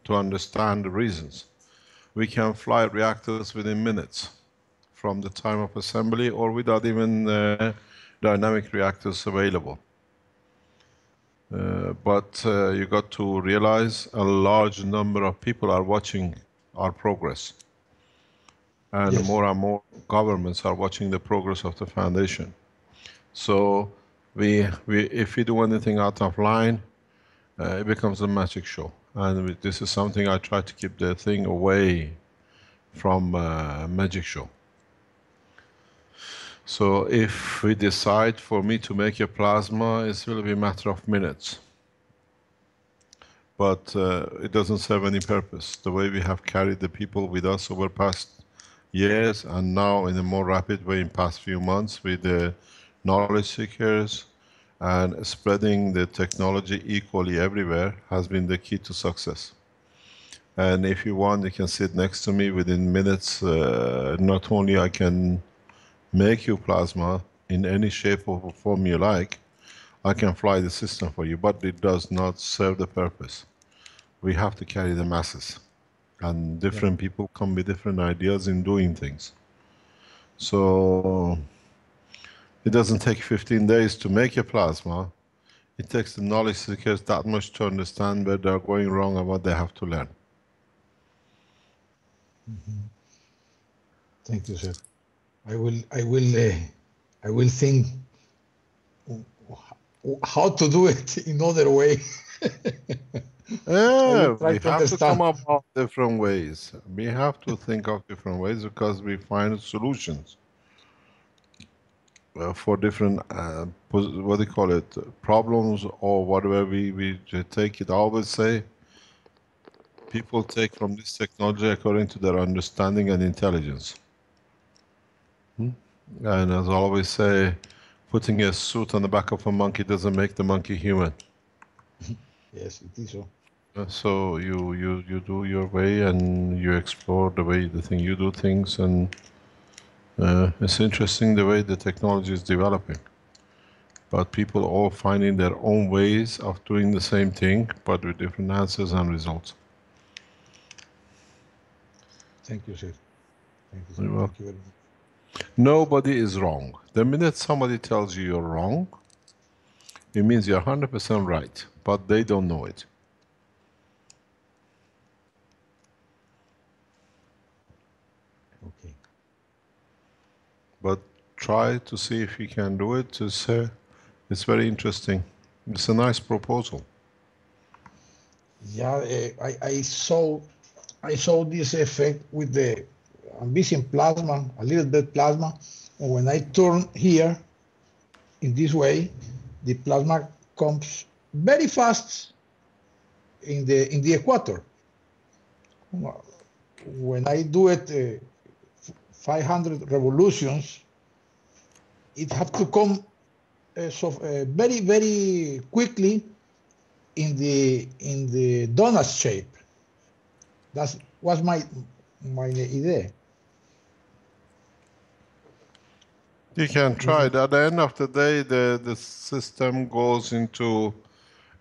to understand the reasons. We can fly reactors within minutes from the time of assembly, or without even dynamic reactors available. But you got to realize a large number of people are watching our progress. And Yes. more and more governments are watching the progress of the foundation. So if we do anything out of line, it becomes a magic show. And this is something I try to keep the thing away from magic show. So if we decide for me to make a plasma, it will be a matter of minutes. But it doesn't serve any purpose. The way we have carried the people with us over past years, and now in a more rapid way in past few months with the knowledge seekers and spreading the technology equally everywhere, has been the key to success. And if you want, you can sit next to me within minutes. Not only I can make you plasma in any shape or form you like, I can fly the system for you, but it does not serve the purpose. We have to carry the masses, and different people come with different ideas in doing things. So it doesn't take 15 days to make a plasma. It takes the knowledge seekers that much to understand where they're going wrong and what they have to learn. Thank you, sir. I will think how to do it in other way. We have to come up with different ways. We have to think of different ways because we find solutions for different, what do you call it, problems or whatever we take it. I always say people take from this technology according to their understanding and intelligence. And as I always say, putting a suit on the back of a monkey doesn't make the monkey human. Yes, it is so. So you do your way, and you explore the way you do things, and it's interesting the way the technology is developing. But people all finding their own ways of doing the same thing, but with different answers and results. Thank you, sir. Thank you, sir. You're welcome. Thank you very much. Nobody is wrong. The minute somebody tells you you're wrong, it means you're 100% right, but they don't know it. Okay. But try to see if you can do it. It's very interesting. It's a nice proposal. Yeah, I saw this effect with the ambition plasma, a little bit plasma, and when I turn here in this way, the plasma comes very fast in the equator. When I do it 500 revolutions, it have to come very, very quickly in the donut shape. That was my idea. You can try it. At the end of the day, the system goes into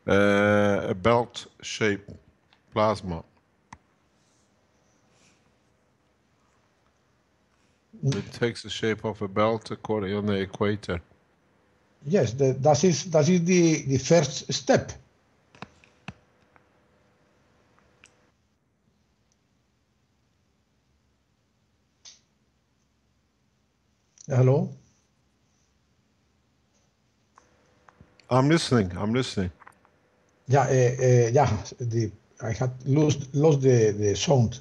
a belt-shaped plasma. It takes the shape of a belt according on the equator. Yes, that is the first step. Hello? I'm listening. I'm listening. Yeah, I had lost the sound.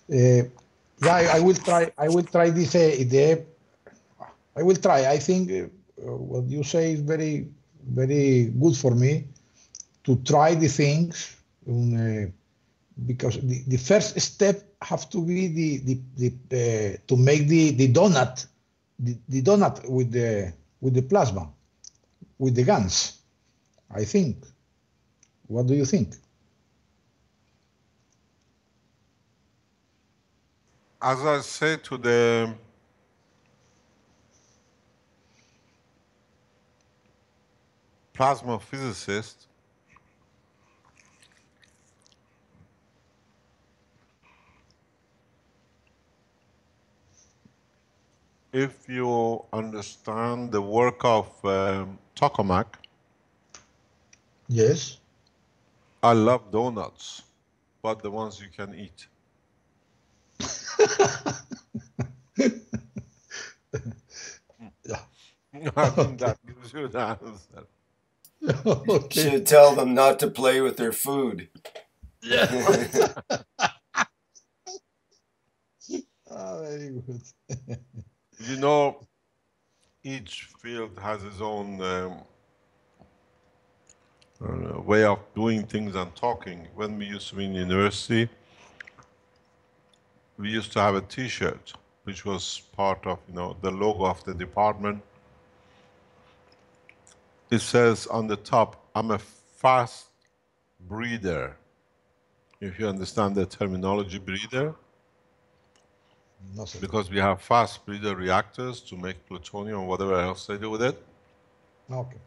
Yeah, I will try. I will try this. I will try. I think what you say is very good for me to try the things, because the first step have to be the to make the donut, the donut with the plasma, with the guns. I think. What do you think? As I said to the plasma physicist, if you understand the work of tokamak, Yes. I love donuts, but the ones you can eat. I think that gives you the answer. Okay. Should tell them not to play with their food. Yeah. Very good. You know, each field has its own way of doing things and talking. When we used to be in university, we used to have a T-shirt, which was part of, the logo of the department. It says on the top, "I'm a fast breeder." If you understand the terminology breeder, No sé. because we have fast breeder reactors to make plutonium or whatever else they do with it. Okay.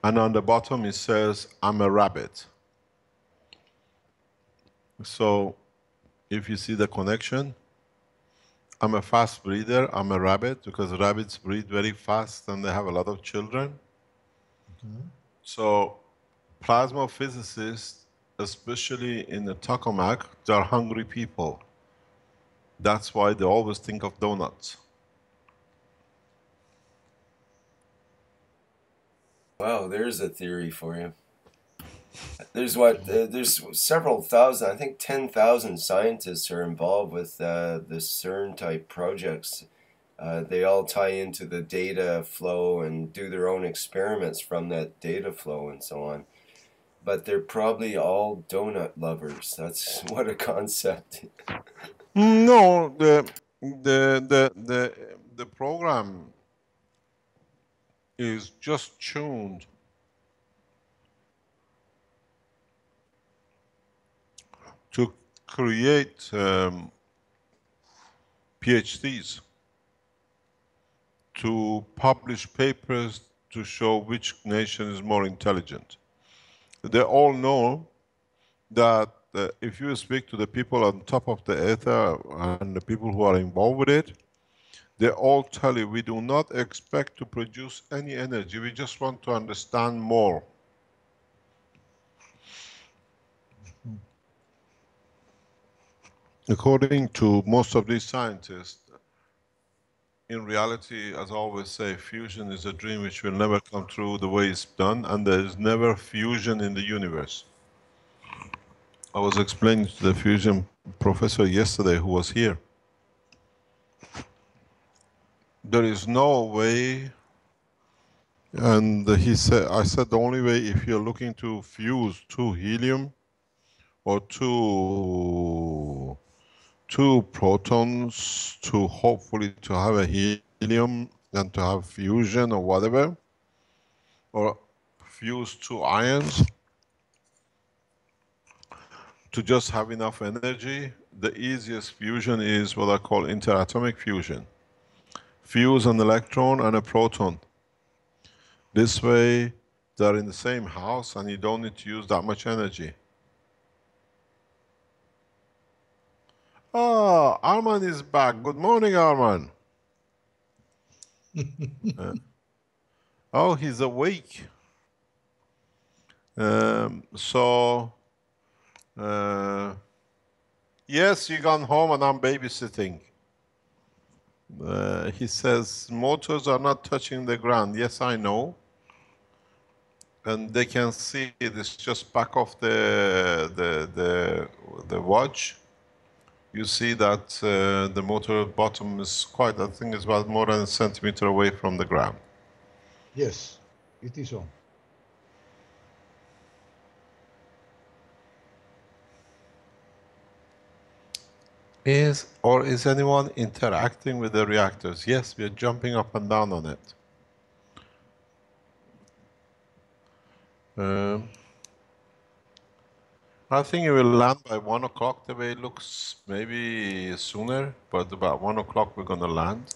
And on the bottom it says, "I'm a rabbit." So if you see the connection, I'm a fast breeder, I'm a rabbit, because rabbits breed very fast and they have a lot of children. So plasma physicists, especially in the tokamak, they're hungry people. That's why they always think of donuts. Wow, there's a theory for you. There's there's several thousand, I think 10,000 scientists are involved with the CERN type projects. They all tie into the data flow and do their own experiments from that data flow and so on. But they're probably all donut lovers. That's what a concept. No, the program is just tuned to create PhDs, to publish papers to show which nation is more intelligent. They all know that if you speak to the people on top of the ether and the people who are involved with it, they all tell you, we do not expect to produce any energy, we just want to understand more. According to most of these scientists, in reality, as I always say, fusion is a dream which will never come true the way it's done, and there is never fusion in the universe. I was explaining to the fusion professor yesterday who was here. There is no way, and he said, I said the only way if you're looking to fuse two helium or two protons to hopefully to have a helium and to have fusion or whatever, or fuse two ions to just have enough energy, the easiest fusion is what I call interatomic fusion. Fuse an electron and a proton. This way they're in the same house and you don't need to use that much energy. Oh, Arman is back. Good morning, Arman. Oh, he's awake. So, yes, you gone home and I'm babysitting. He says, motors are not touching the ground. Yes, I know. And they can see it. It's just back of the watch. You see that the motor bottom is quite, I think it's about more than a centimeter away from the ground. Yes, it is on. Is anyone interacting with the reactors? Yes, we are jumping up and down on it. I think it will land by 1 o'clock the way it looks, maybe sooner, but about 1 o'clock we're gonna land.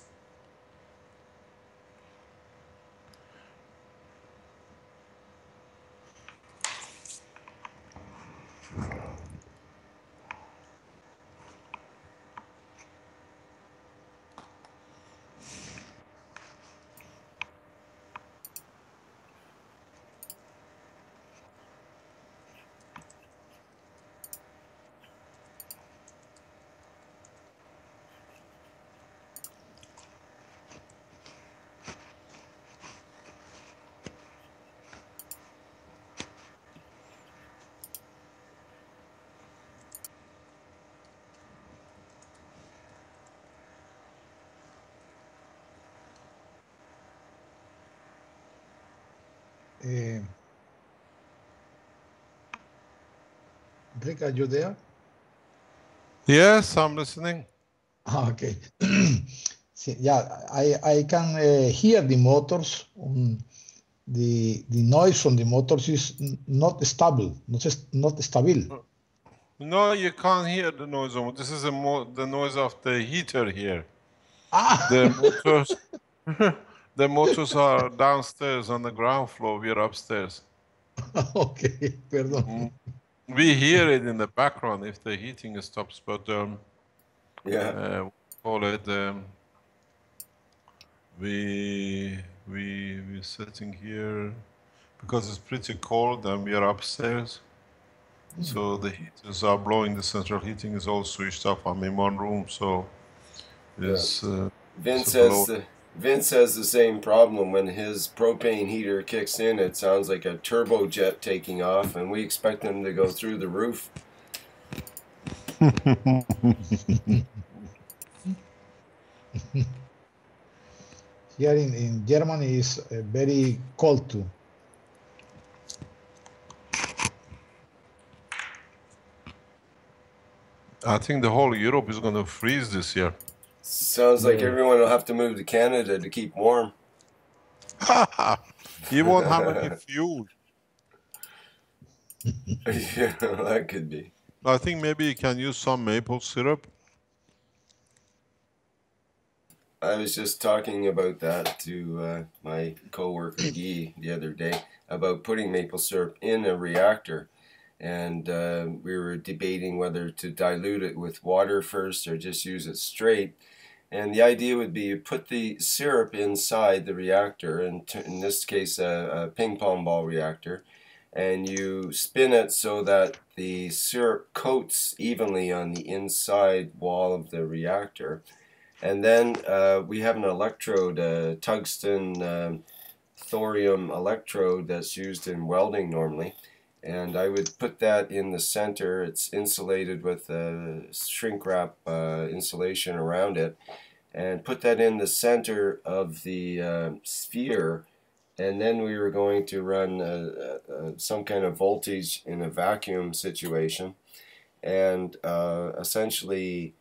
Rick, are you there? Yes, I'm listening. Okay. Yeah, I can hear the motors. The noise from the motors is not stable, not stable. No, you can't hear the noise. This is the noise of the heater here. Ah, The motors, the motors are downstairs on the ground floor. We are upstairs. okay, perdón. We hear it in the background if the heating stops, but Yeah. call it. We're sitting here because it's pretty cold and we are upstairs. So the heaters are blowing. The central heating is all switched off. I'm in one room, so it's Vince below. Vince has the same problem. When his propane heater kicks in, it sounds like a turbojet taking off, and we expect them to go through the roof. Here in Germany is very cold too. I think the whole Europe is going to freeze this year. Sounds like Yeah. everyone will have to move to Canada to keep warm. You won't have any fuel. Yeah, that could be. I think maybe you can use some maple syrup. I was just talking about that to my coworker Guy the other day about putting maple syrup in a reactor, and we were debating whether to dilute it with water first or just use it straight. And the idea would be you put the syrup inside the reactor, and in this case a ping pong ball reactor, and you spin it so that the syrup coats evenly on the inside wall of the reactor. And then we have an electrode, a tungsten thorium electrode that's used in welding normally. And I would put that in the center. It's insulated with shrink wrap insulation around it. And put that in the center of the sphere. And then we were going to run some kind of voltage in a vacuum situation. And essentially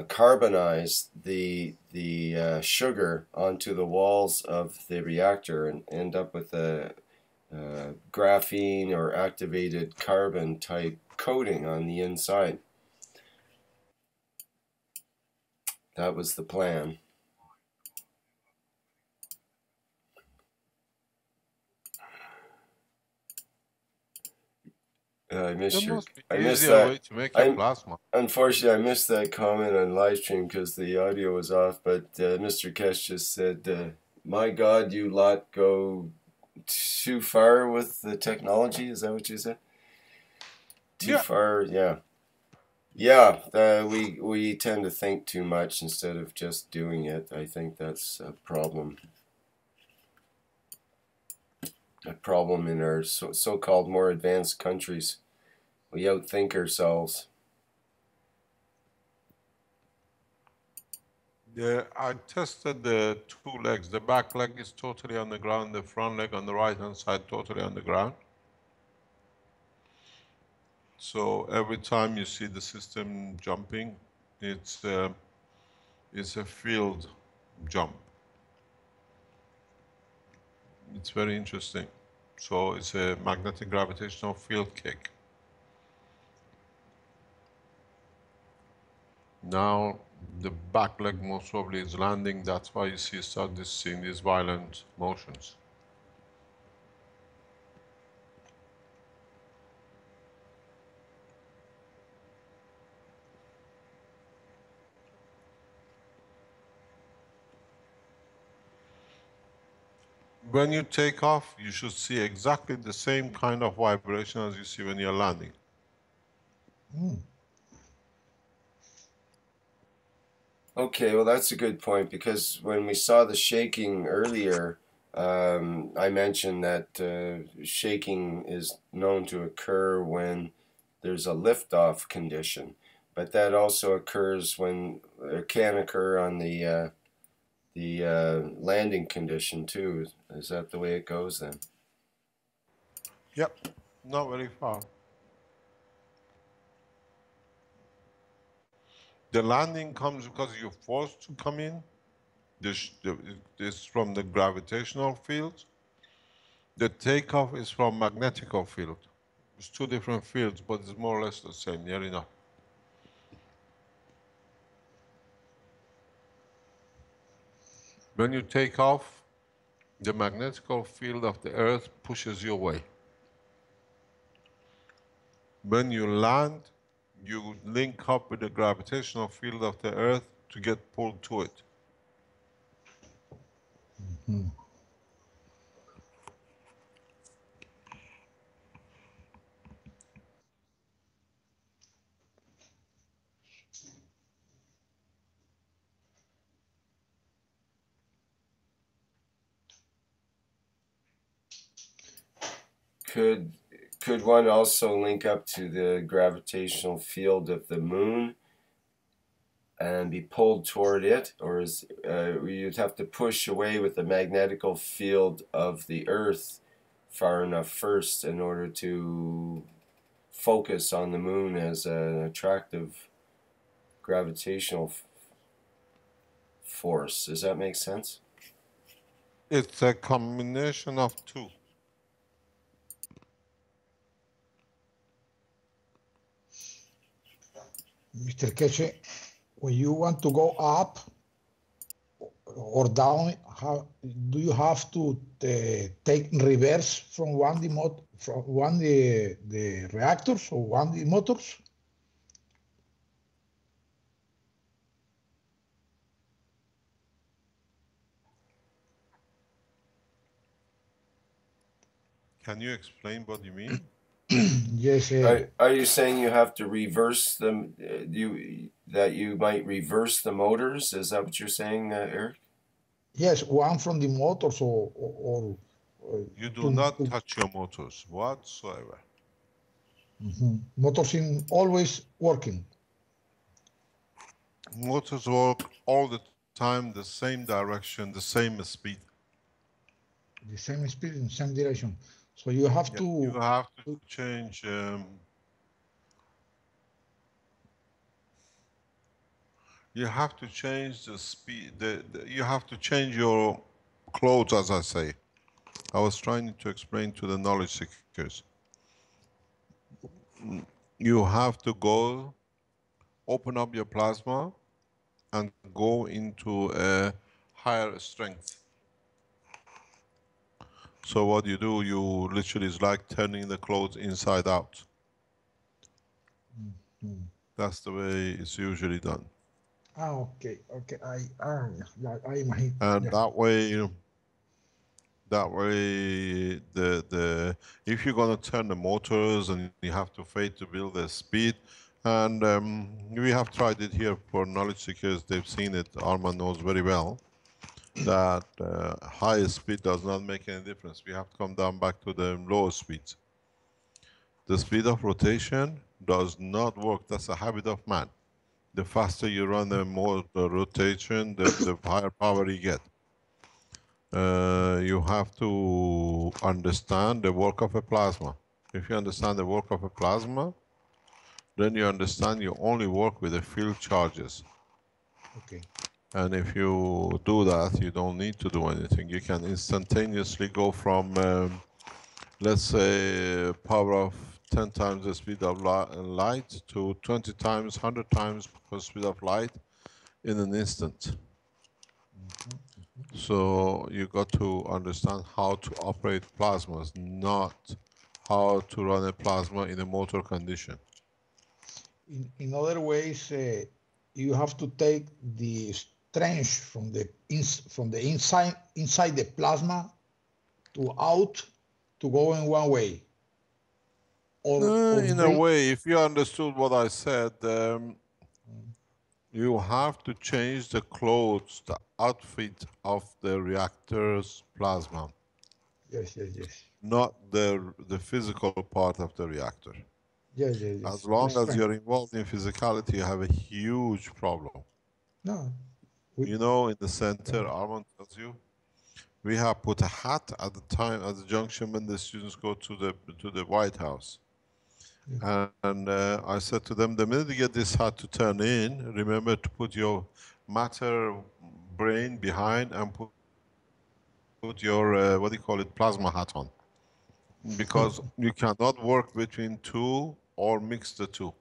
carbonize the sugar onto the walls of the reactor and end up with a graphene or activated carbon type coating on the inside. That was the plan. I missed There your. must be I missed easier that. way to make your I'm plasma. unfortunately I missed that comment on live stream because the audio was off. But Mr. Kesh just said, "My God, you lot go too far with the technology." Is that what you said? Too far, yeah. Yeah, we tend to think too much instead of just doing it. I think that's a problem. A problem in our so-called more advanced countries. We outthink ourselves. Yeah, I tested the two legs. The back leg is totally on the ground. The front leg on the right-hand side totally on the ground. So every time you see the system jumping, it's a field jump. It's very interesting. So it's a magnetic gravitational field kick. Now the back leg most probably is landing. That's why you start seeing these violent motions. When you take off, you should see exactly the same kind of vibration as you see when you're landing. Okay, well that's a good point because when we saw the shaking earlier, I mentioned that shaking is known to occur when there's a liftoff condition, but that also occurs when it can occur on the landing condition too. Is that the way it goes then? Yep, not very far. The landing comes because you're forced to come in. This from the gravitational field. The takeoff is from magnetical field. It's two different fields, but it's more or less the same, near enough. When you take off, the magnetical field of the Earth pushes you away. When you land, you link up with the gravitational field of the Earth to get pulled to it. Could one also link up to the gravitational field of the moon and be pulled toward it, or is you'd have to push away with the magnetical field of the Earth far enough first in order to focus on the moon as an attractive gravitational force? Does that make sense? It's a combination of two. Mr. Keche, when you want to go up or down, do you have to take reverse from the reactors or one the motors? Can you explain what you mean? Yes. Are you saying you have to reverse them? That you might reverse the motors? Is that what you're saying, Eric? Yes, one from the motors you do not touch your motors whatsoever. Motors in always working. Motors work all the time, the same direction, the same speed. The same speed in same direction. So you have to. You have to change. You have to change the speed. You have to change your clothes, as I say. I was trying to explain to the knowledge seekers. You have to go, open up your plasma, and go into a higher strength. So what you do, you literally is like turning the clothes inside out. That's the way it's usually done. Okay, okay. Yeah, I imagine. And Yeah. that way, if you're gonna turn the motors and you have to wait to build the speed, and we have tried it here for knowledge seekers. They've seen it. Arman knows very well that high speed does not make any difference. We have to come down back to the lower speeds. The speed of rotation does not work. That's a habit of man. The faster you run, the more the rotation, the higher power you get. You have to understand the work of a plasma. If you understand the work of a plasma, then you understand you only work with the field charges. Okay. And if you do that, you don't need to do anything. You can instantaneously go from, let's say, power of 10 times the speed of light to 20 times, 100 times the speed of light in an instant. So you got to understand how to operate plasmas, not how to run a plasma in a motor condition. In other ways, you have to take the strength from the inside the plasma to out to go in one way. Or In a way, if you understood what I said, you have to change the clothes, the outfit of the reactor's plasma. Yes, yes, yes. Not the physical part of the reactor. Yes, yes, yes. As long as you're involved in physicality, you have a huge problem. No. You know, in the center, Armand tells you, we have put a hat at the time at the junction when the students go to the White House. Yeah. And I said to them, the minute you get this hat to turn in, remember to put your matter brain behind and put your, what do you call it, plasma hat on. Because you cannot work between two or mix the two.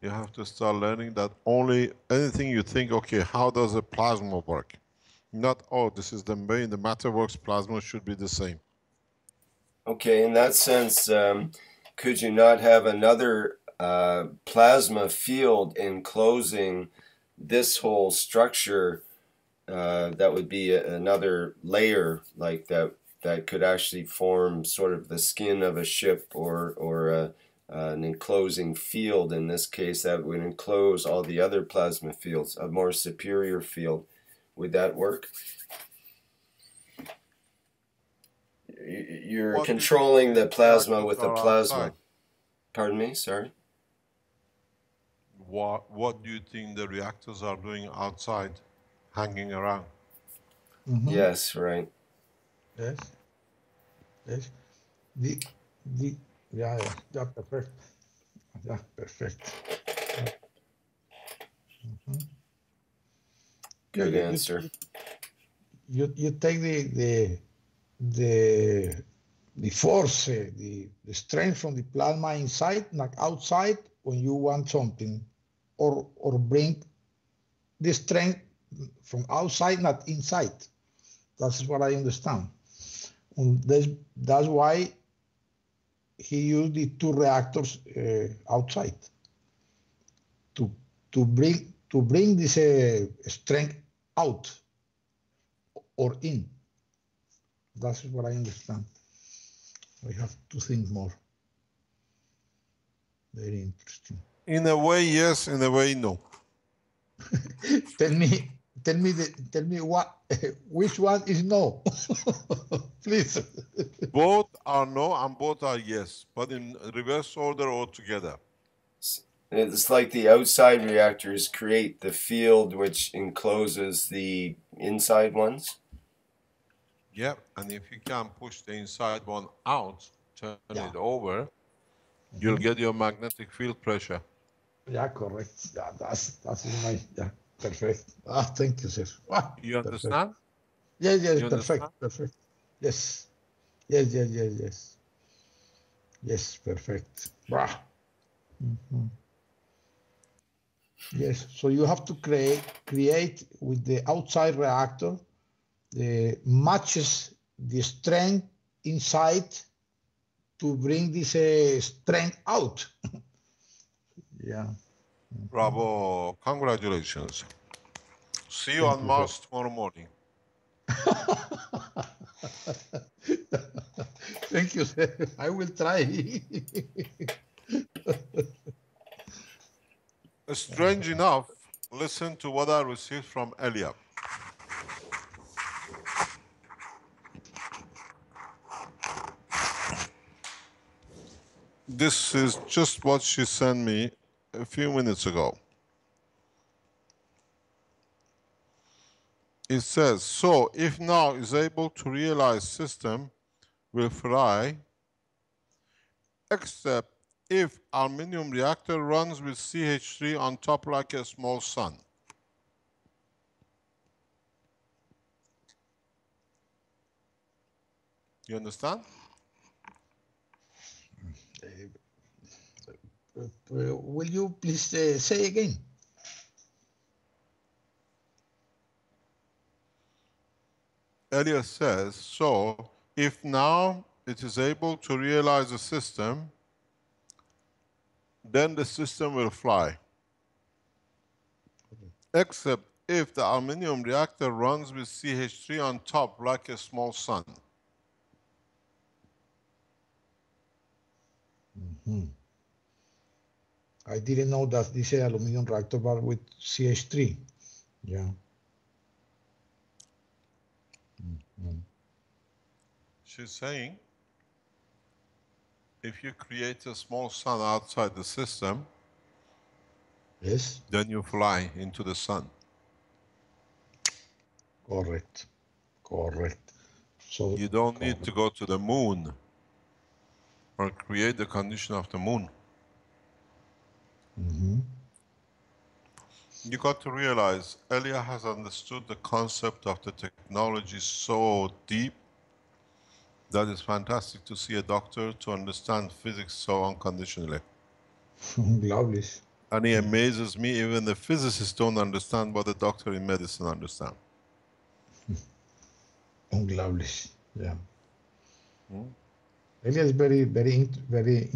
You have to start learning that only anything you think, okay, how does a plasma work? Not, oh, this is the way the matter works, plasma should be the same. Okay, in that sense, could you not have another plasma field enclosing this whole structure? That would be another layer like that could actually form sort of the skin of a ship or an enclosing field. In this case, that would enclose all the other plasma fields, a more superior field. Would that work? You're controlling the plasma with the plasma. Outside? Pardon me, sorry? What do you think the reactors are doing outside, hanging around? Mm-hmm. Yes, right. Yes. Yes. Yeah, perfect. Yeah, perfect. Mm-hmm. Good answer. You take the force, the strength from the plasma inside, not outside, when you want something, or bring the strength from outside, not inside. That's what I understand. And that's why he used the two reactors outside to bring this strength out or in. That's what I understand. I have to think more. Very interesting. In a way, yes. In a way, no. Tell me what, which one is no, please. Both are no and both are yes, but in reverse order altogether. It's like the outside reactors create the field which encloses the inside ones. Yeah, and if you can push the inside one out, turn it over, you'll get your magnetic field pressure. Yeah, correct. Yeah, that's my, perfect. Thank you, sir. You understand? Yes, you perfect, understand? Perfect. Yes, perfect. Mm-hmm. Yes, so you have to create with the outside reactor the matches the strength inside to bring this strength out. Yeah. Bravo. Congratulations. See you Thank on you, sir. Mars tomorrow morning. Thank you, sir. I will try. Strange enough, listen to what I received from Elia. This is just what she sent me a few minutes ago. It says, so if now is able to realize system will fly, except if aluminum reactor runs with CH3 on top like a small sun. You understand? Will you please say again? Elias says, so if now it is able to realize a system, then the system will fly. Except if the aluminum reactor runs with CH3 on top like a small sun. I didn't know that this aluminum reactor was with CH3. Yeah. She's saying, if you create a small sun outside the system, Yes. then you fly into the sun. Correct. Correct. So You don't need to go to the moon or create the condition of the moon. You got to realize, Elia has understood the concept of the technology so deep that it's fantastic to see a doctor to understand physics so unconditionally. Unglaublich. And he amazes me, even the physicists don't understand what the doctor in medicine understands. Unglaublich. Yeah. Elia is very, very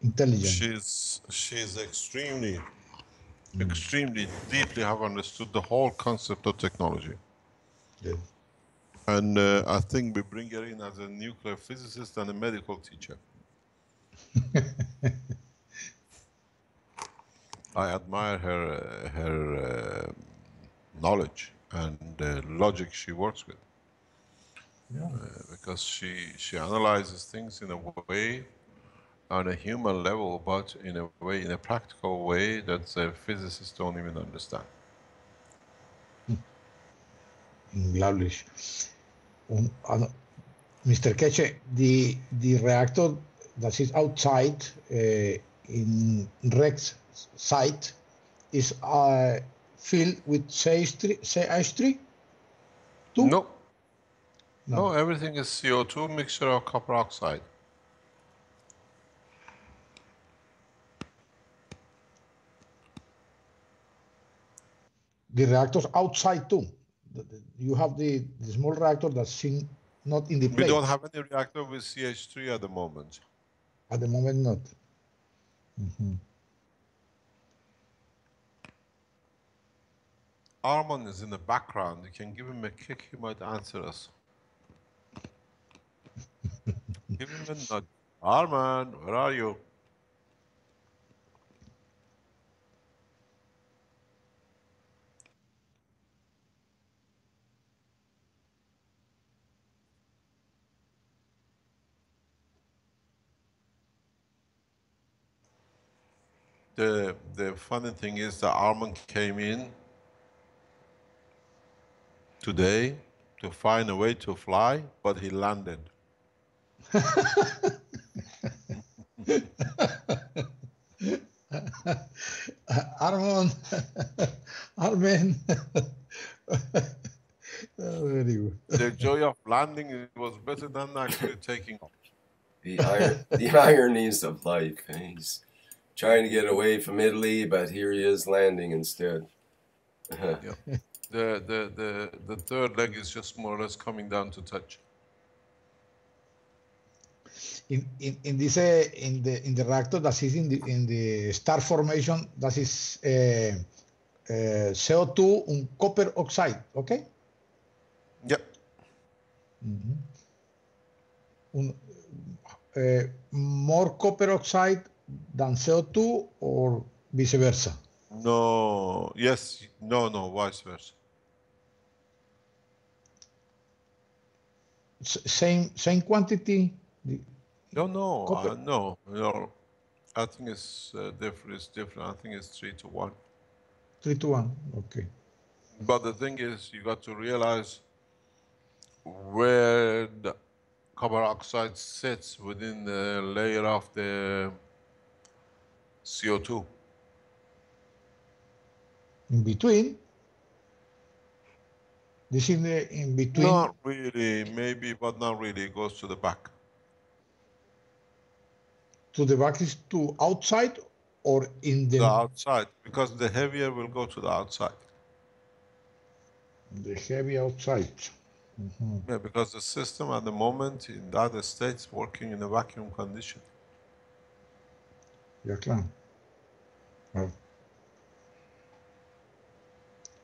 intelligent. She's extremely deeply have understood the whole concept of technology. Yes. And I think we bring her in as a nuclear physicist and a medical teacher. I admire her knowledge and the logic she works with. Yeah. Because she analyzes things in a way, on a human level, but in a way, in a practical way that physicists don't even understand. Unglaublich. Mr. Keche, the reactor that is outside in Rex site is filled with CH3? No. No, everything is CO2 mixture of copper oxide. The reactors outside too. You have the small reactor that's not in the plate. We don't have any reactor with CH3 at the moment. At the moment, not. Armand is in the background. You can give him a kick, he might answer us. Give him a nudge. Armand, where are you? The funny thing is that Armand came in today to find a way to fly, but he landed. Armand, Armin. Very good. The joy of landing was better than actually taking off. The ironies of life. He's trying to get away from Italy, but here he is landing instead. Yeah. The third leg is just more or less coming down to touch. in this in the reactor that is in the star formation that is CO2 and copper oxide, okay? Yep. More copper oxide than CO2 or vice versa? No, yes, no, vice versa. Same quantity? No, Copper? I think it's different. It's different. I think it's 3 to 1. 3 to 1, okay. But the thing is, you got to realize where the copper oxide sits within the layer of the CO2. In between? This is the in between? Not really, maybe, but not really. It goes to the back. To the back is to outside or in The the outside, because the heavier will go to the outside. The heavy outside. Yeah, because the system at the moment in that state is working in a vacuum condition. Ya, claro.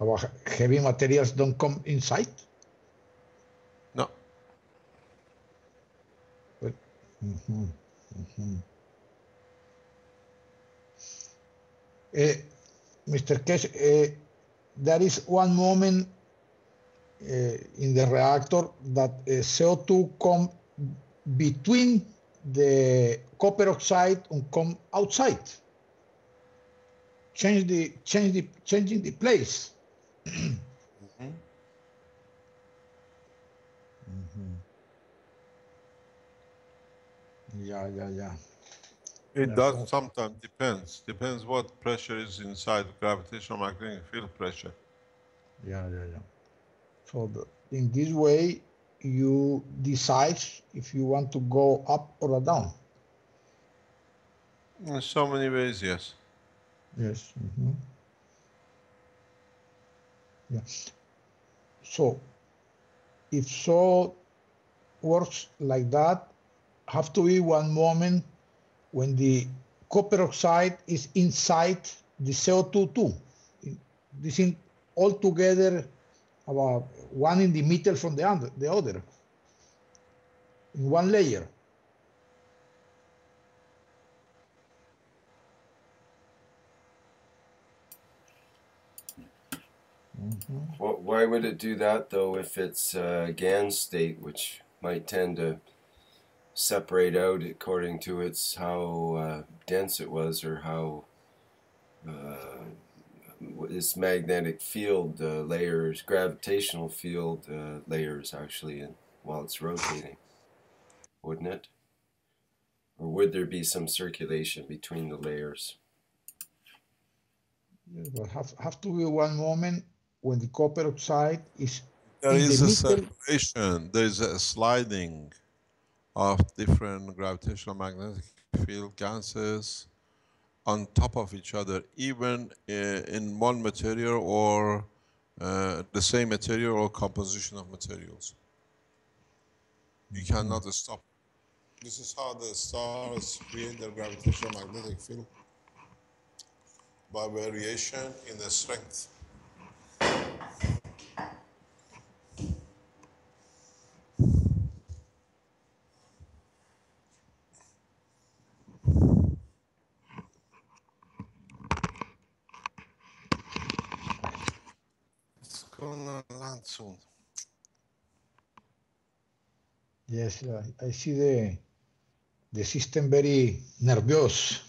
Our heavy materials don't come inside? No. But, Mr. Kesh, there is one moment in the reactor that CO2 come between the copper oxide and come outside, changing the place. Yeah. It does sometimes, depends what pressure is inside, gravitational magnetic field pressure. Yeah. So in this way, you decide if you want to go up or down. In so many ways, yes. Yes. Yeah. So if so works like that, have to be one moment when the copper oxide is inside the CO2 too. This is all together about one in the middle from the other in one layer. Why would it do that though if it's a GAN state, which might tend to separate out according to its how dense it was or how its magnetic field layers, gravitational field layers actually, while it's rotating, wouldn't it? Or would there be some circulation between the layers? But have to be one moment when the copper oxide is There in the is a middle. circulation, there is a sliding of different gravitational magnetic field gases on top of each other, even in one material or the same material or composition of materials. You cannot stop. This is how the stars create their gravitational magnetic field, by variation in the strength. It's gonna land soon. Yes, I see the system very nervous.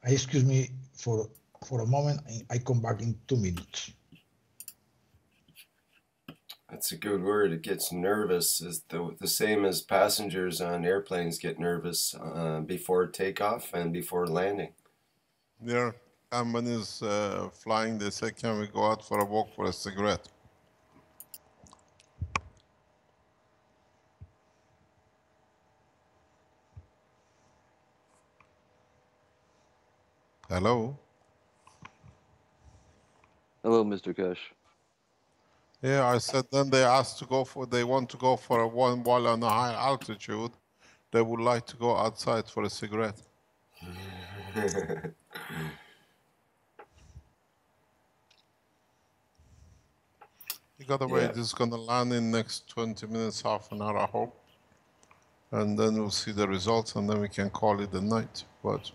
Excuse me for a moment. I come back in 2 minutes. That's a good word. It gets nervous. Is the same as passengers on airplanes get nervous before takeoff and before landing. There, companies flying, they say, can we go out for a walk for a cigarette? Hello? Hello, Mr. Kesh. Yeah, I said then they asked to go for, they want to go for a one while on a high altitude. They would like to go outside for a cigarette. You gotta wait, this is gonna land in next 20 minutes, half an hour, I hope. And then we'll see the results and then we can call it a night. But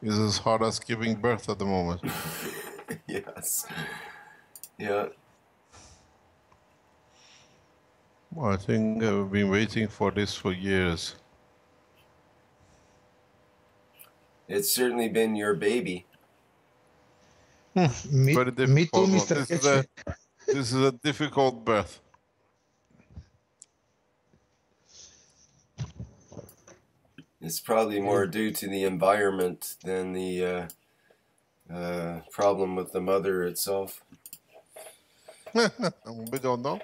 it's as hard as giving birth at the moment. Yes. Yeah. Well, I think we've been waiting for this for years. It's certainly been your baby. Very difficult. Me too, Mr. Keche. This is a difficult birth. It's probably more due to the environment than the problem with the mother itself. We don't know.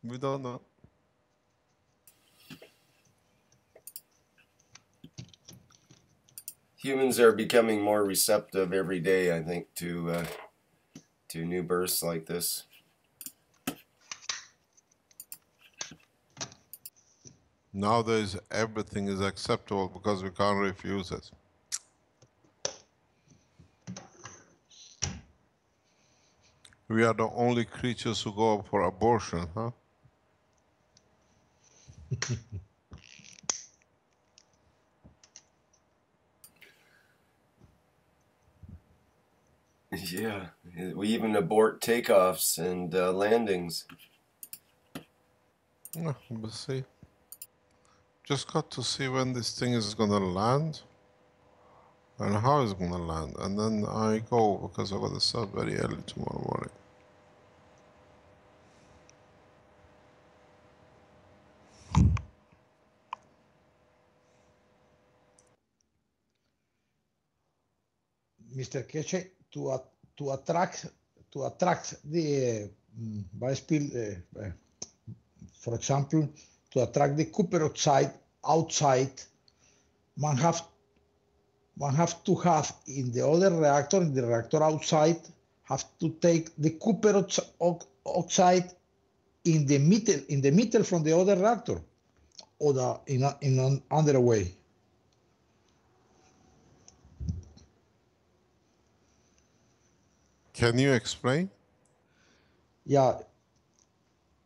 We don't know. Humans are becoming more receptive every day, I think, to new births like this. Nowadays, everything is acceptable because we can't refuse it. We are the only creatures who go for abortion, huh? Yeah, we even abort takeoffs and landings. Yeah, we'll see. Just got to see when this thing is gonna land and how it's gonna land, and then I go because I gotta start very early tomorrow morning. Mr. Keche, to attract the for example, to attract the copper oxide outside, one have to have in the other reactor, in the reactor outside, have to take the copper oxide in the middle from the other reactor, or in an other way. Can you explain? Yeah,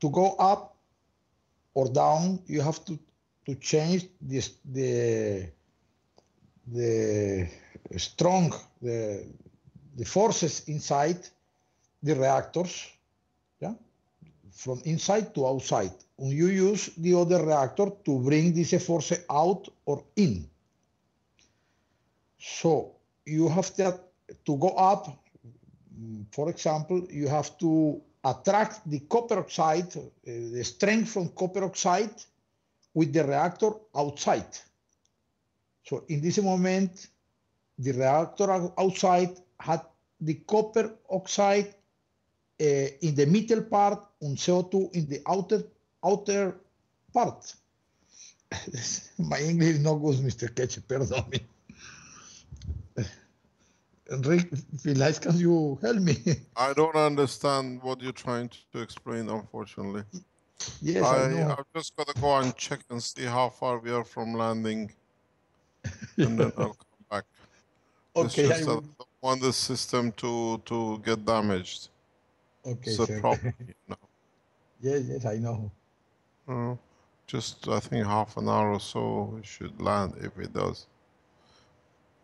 to go up or down, you have to change this the forces inside the reactors, yeah, from inside to outside. And you use the other reactor to bring this force out or in. So you have to go up. For example, you have to attract the copper oxide, the strength from copper oxide, with the reactor outside. So in this moment, the reactor outside had the copper oxide in the middle part and CO2 in the outer part. My English is not good, Mr. Keche, pardon me. Enrique, Vilas, can you help me? I don't understand what you're trying to explain, unfortunately. Yes, I know. I've just got to go and check and see how far we are from landing, and then I'll come back. Okay, it's just that I don't want the system to get damaged. Okay, it's a problem, you know. Yes, I know. Just, I think, half an hour or so it should land, if it does.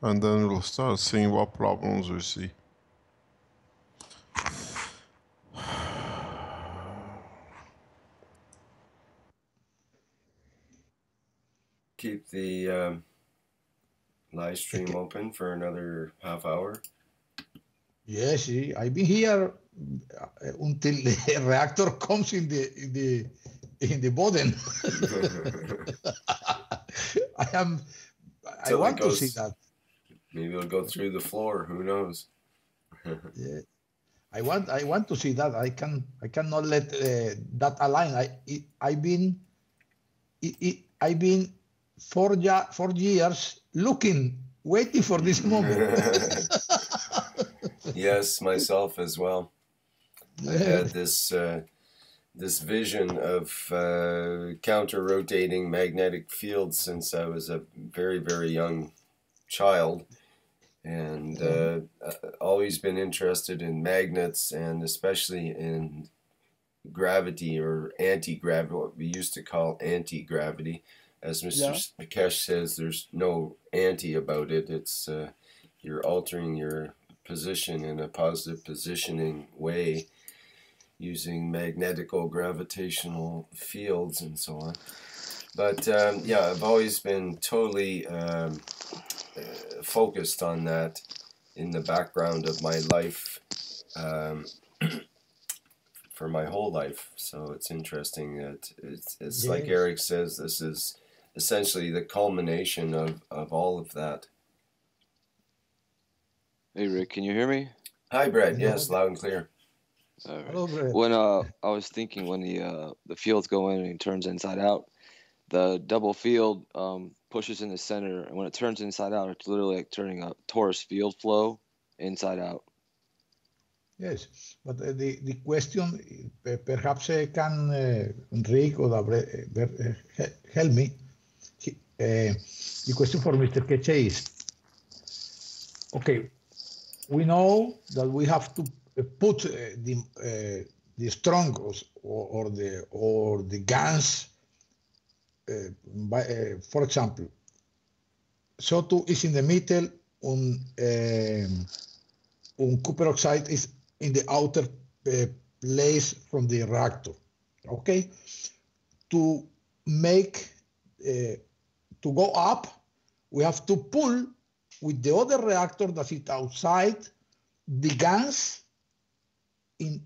And then we'll start seeing what problems we see. Keep the live stream open for another half hour. Yes, I've been here until the reactor comes in the bottom. I want to see that. Maybe it'll go through the floor. Who knows? Yeah, I want to see that. I cannot let that align. I've been 4 years waiting for this moment. Yes, myself as well. I had this this vision of counter-rotating magnetic fields since I was a very, very young child, and always been interested in magnets, and especially in gravity or anti-gravity, what we used to call anti-gravity. As Mr. Mikesh says, there's no anti about it. It's you're altering your position in a positive positioning way using magnetical gravitational fields and so on. But yeah, I've always been totally focused on that in the background of my life for my whole life. So it's interesting that it's like Eric says, this is essentially the culmination of all of that. Hey Rick, can you hear me? Hi Brett, yes, loud and clear. All right. Hello, Brett. When I was thinking when the fields go in and it turns inside out, the double field pushes in the center, and when it turns inside out, it's literally like turning a torus field flow inside out. Yes, but the question, perhaps can Rick or help me. The question for Mr. Keche is, okay, we know that we have to put the strong or the GANs, for example, SO2 is in the middle, copper oxide is in the outer place from the reactor. Okay, to make to go up, we have to pull with the other reactor that is outside the GANs in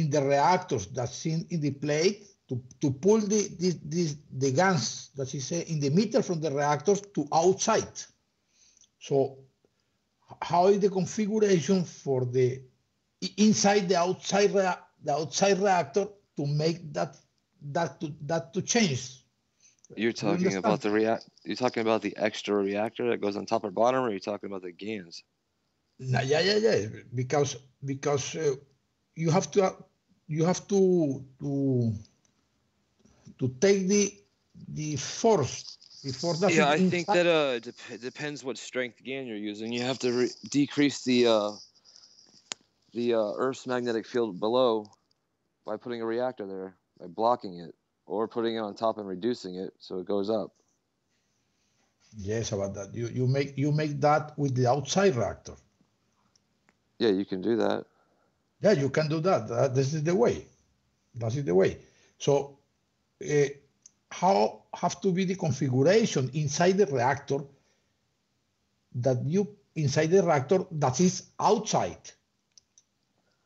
the reactors that's in the plate to pull the GANs that is in the middle from the reactors to outside. So how is the configuration for the inside the outside reactor to make that to change? You're talking about You're talking about the extra reactor that goes on top or bottom, or you're talking about the GANs? Yeah. Because you have to take the force. Yeah, I think that it depends what strength GAN you're using. You have to decrease the Earth's magnetic field below by putting a reactor there, by blocking it, or putting it on top and reducing it so it goes up. Yes, about that. You make that with the outside reactor. Yeah, you can do that. Yeah, you can do that. This is the way. That is the way. So, how have to be the configuration inside the reactor that is outside,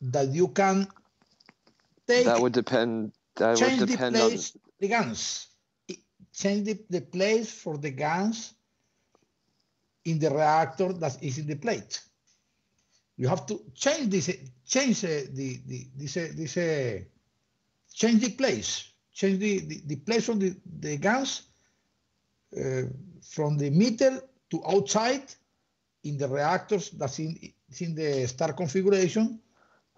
that you can take. That would depend. Change the place on the GANs. Change the place for the GANs in the reactor that is in the plate. You have to change the place. Change the place from the GANs from the middle to outside in the reactors that's in the star configuration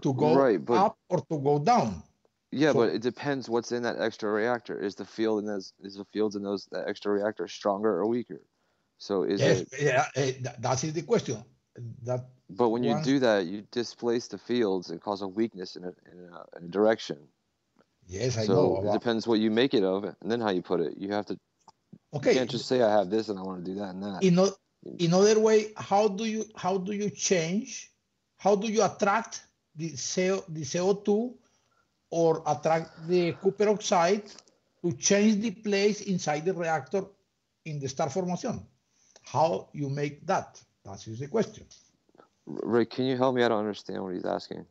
to go up or to go down. Yeah, but it depends what's in that extra reactor. Is the field in that extra reactor stronger or weaker? So that is the question. But when you do that, you displace the fields and cause a weakness in a direction. Yes, I know. So it depends what you make it of, and then how you put it. You have to. Okay. You can't just say I have this and I want to do that and that. In other way, how do you change? How do you attract the CO2 or attract the copper oxide to change the place inside the reactor in the star formation? How you make that? That is the question. Rick, can you help me? I don't understand what he's asking.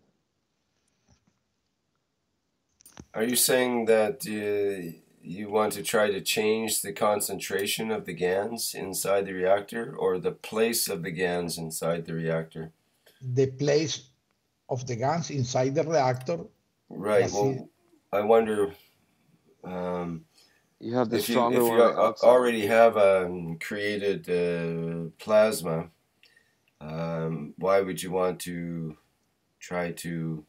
Are you saying that you want to try to change the concentration of the GANs inside the reactor, or the place of the GANs inside the reactor? The place of the GANs inside the reactor. Right. Well, I wonder you have the if stronger you already have created plasma. Why would you want to try to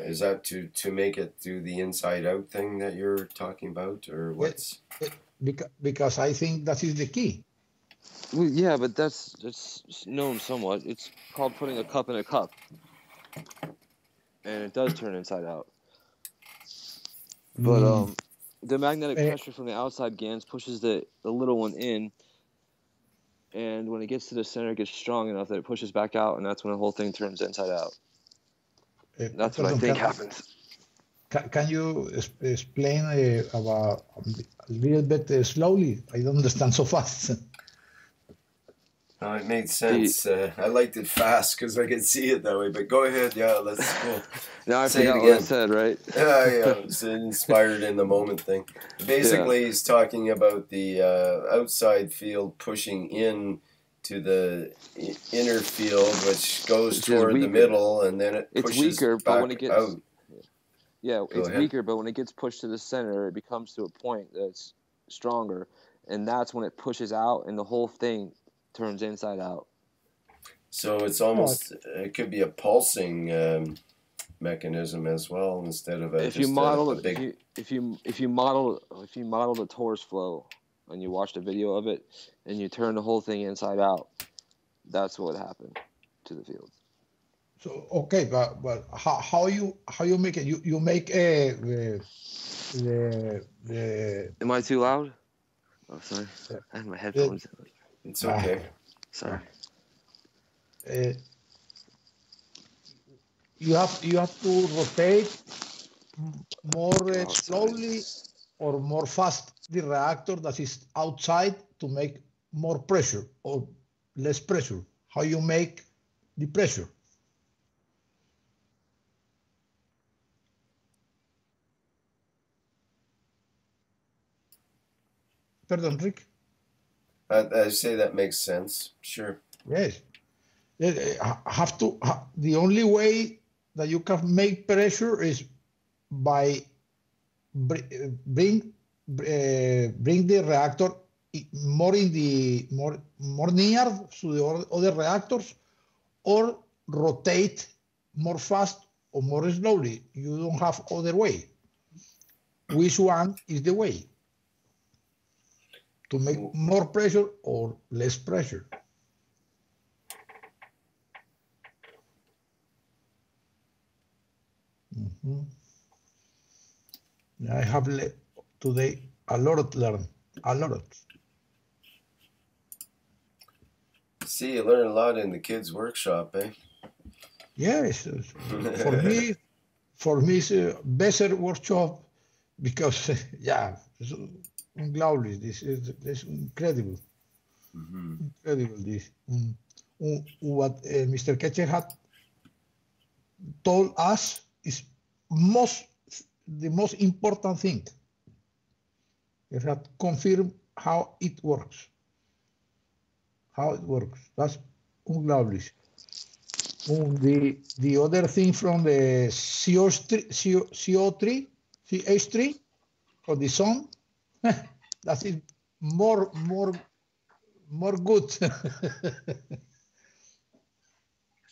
is that to make it do the inside out thing that you're talking about, or what's? Because I think that is the key. Well, yeah, but that's known somewhat. It's called putting a cup in a cup, and it does turn inside out. But the magnetic pressure from the outside GANs pushes the little one in, and when it gets to the center, it gets strong enough that it pushes back out, and that's when the whole thing turns inside out. That's what I think happens. Can you explain about a little bit slowly? I don't understand so fast. No, it made sense. I liked it fast because I could see it that way. But go ahead, yeah, let's go. Now I Say forgot it what I again. said, right? Yeah, it's an inspired in the moment thing. Basically, he's talking about the outside field pushing in to the inner field, which goes toward the middle, and then it pushes weaker, back but when it gets out. Yeah, it's weaker, but when it gets pushed to the center, it becomes to a point that's stronger, and that's when it pushes out, and the whole thing turns inside out. So it's almost it could be a pulsing mechanism as well, instead of if you model the torus flow and you watched a video of it and you turn the whole thing inside out, that's what would happen to the field. So okay, but how you make it? You make the Am I too loud? Oh, sorry. I have my headphones. It's okay. Sorry. You have to rotate more slowly or more fast the reactor that is outside to make more pressure or less pressure. How you make the pressure? Pardon, Rick? I say that makes sense. Sure. Yes. The only way that you can make pressure is by bring the reactor more in the more near to the other reactors, or rotate more fast or more slowly. You don't have other way. Which one is the way to make more pressure or less pressure? I have today a lot learned. A lot. See, you learn a lot in the kids' workshop, eh? Yes. For me, it's a better workshop because, it's unglaublich. This is incredible. Incredible, this. What Mr. Ketcher had told us is the most important thing. He had confirmed how it works. That's unglaublich. The other thing from the CO3 for the sun, that is more good.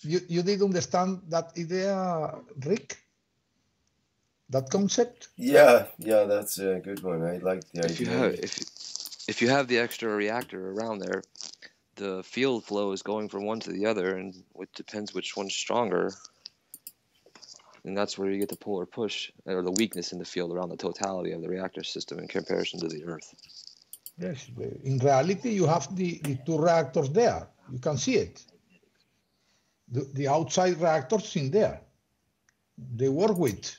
You did understand that idea, Rick? That concept? Yeah, that's a good one. I like the idea. If you have the extra reactor around there, the field flow is going from one to the other, and it depends which one's stronger. And that's where you get the polar push, or the weakness in the field around the totality of the reactor system in comparison to the Earth. Yes, in reality, you have the two reactors there. You can see it. The outside reactors in there. They work with.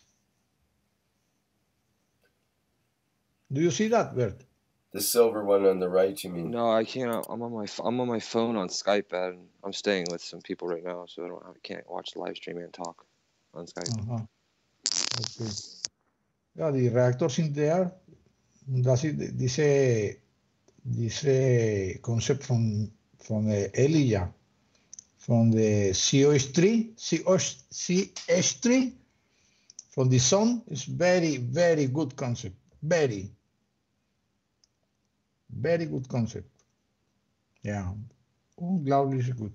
Do you see that, Bert? The silver one on the right, you mean? No, I can't. I'm on my phone on Skype, and I'm staying with some people right now, so I can't watch the live stream and talk on Skype. Okay. Yeah, the reactors in there. That's it. This concept from Elijah, from the CH3, from the sun is very, very good concept. Very, very good concept. Yeah, unglaublich good.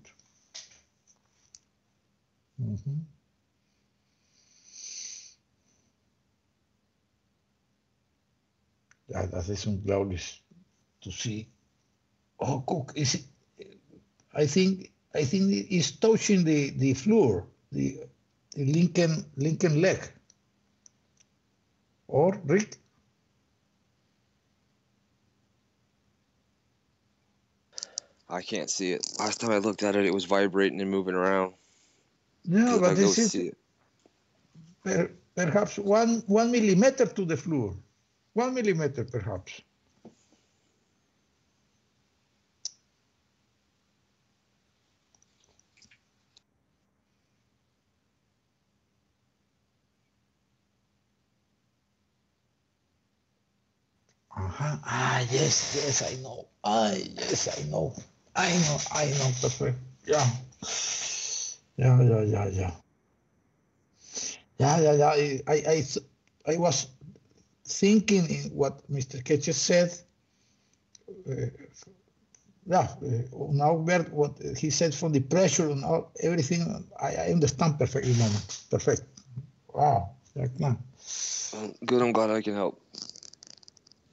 Mhm. Yeah, that is unglaublich to see. Oh, Cook, I think it's touching the floor, the Lincoln leg. Or Rick? I can't see it. Last time I looked at it, it was vibrating and moving around. No, If I but go this is see it. perhaps 1 millimeter to the floor. 1 millimeter, perhaps. Yes, I know. Yes, I know. I know, perfect. Yeah. Yeah. Yeah. I was thinking in what Mr. Ketcher said. Now Bert, what he said from the pressure and all, everything, I understand perfectly now. Perfect. Wow. Yeah. Good, I'm glad I can help.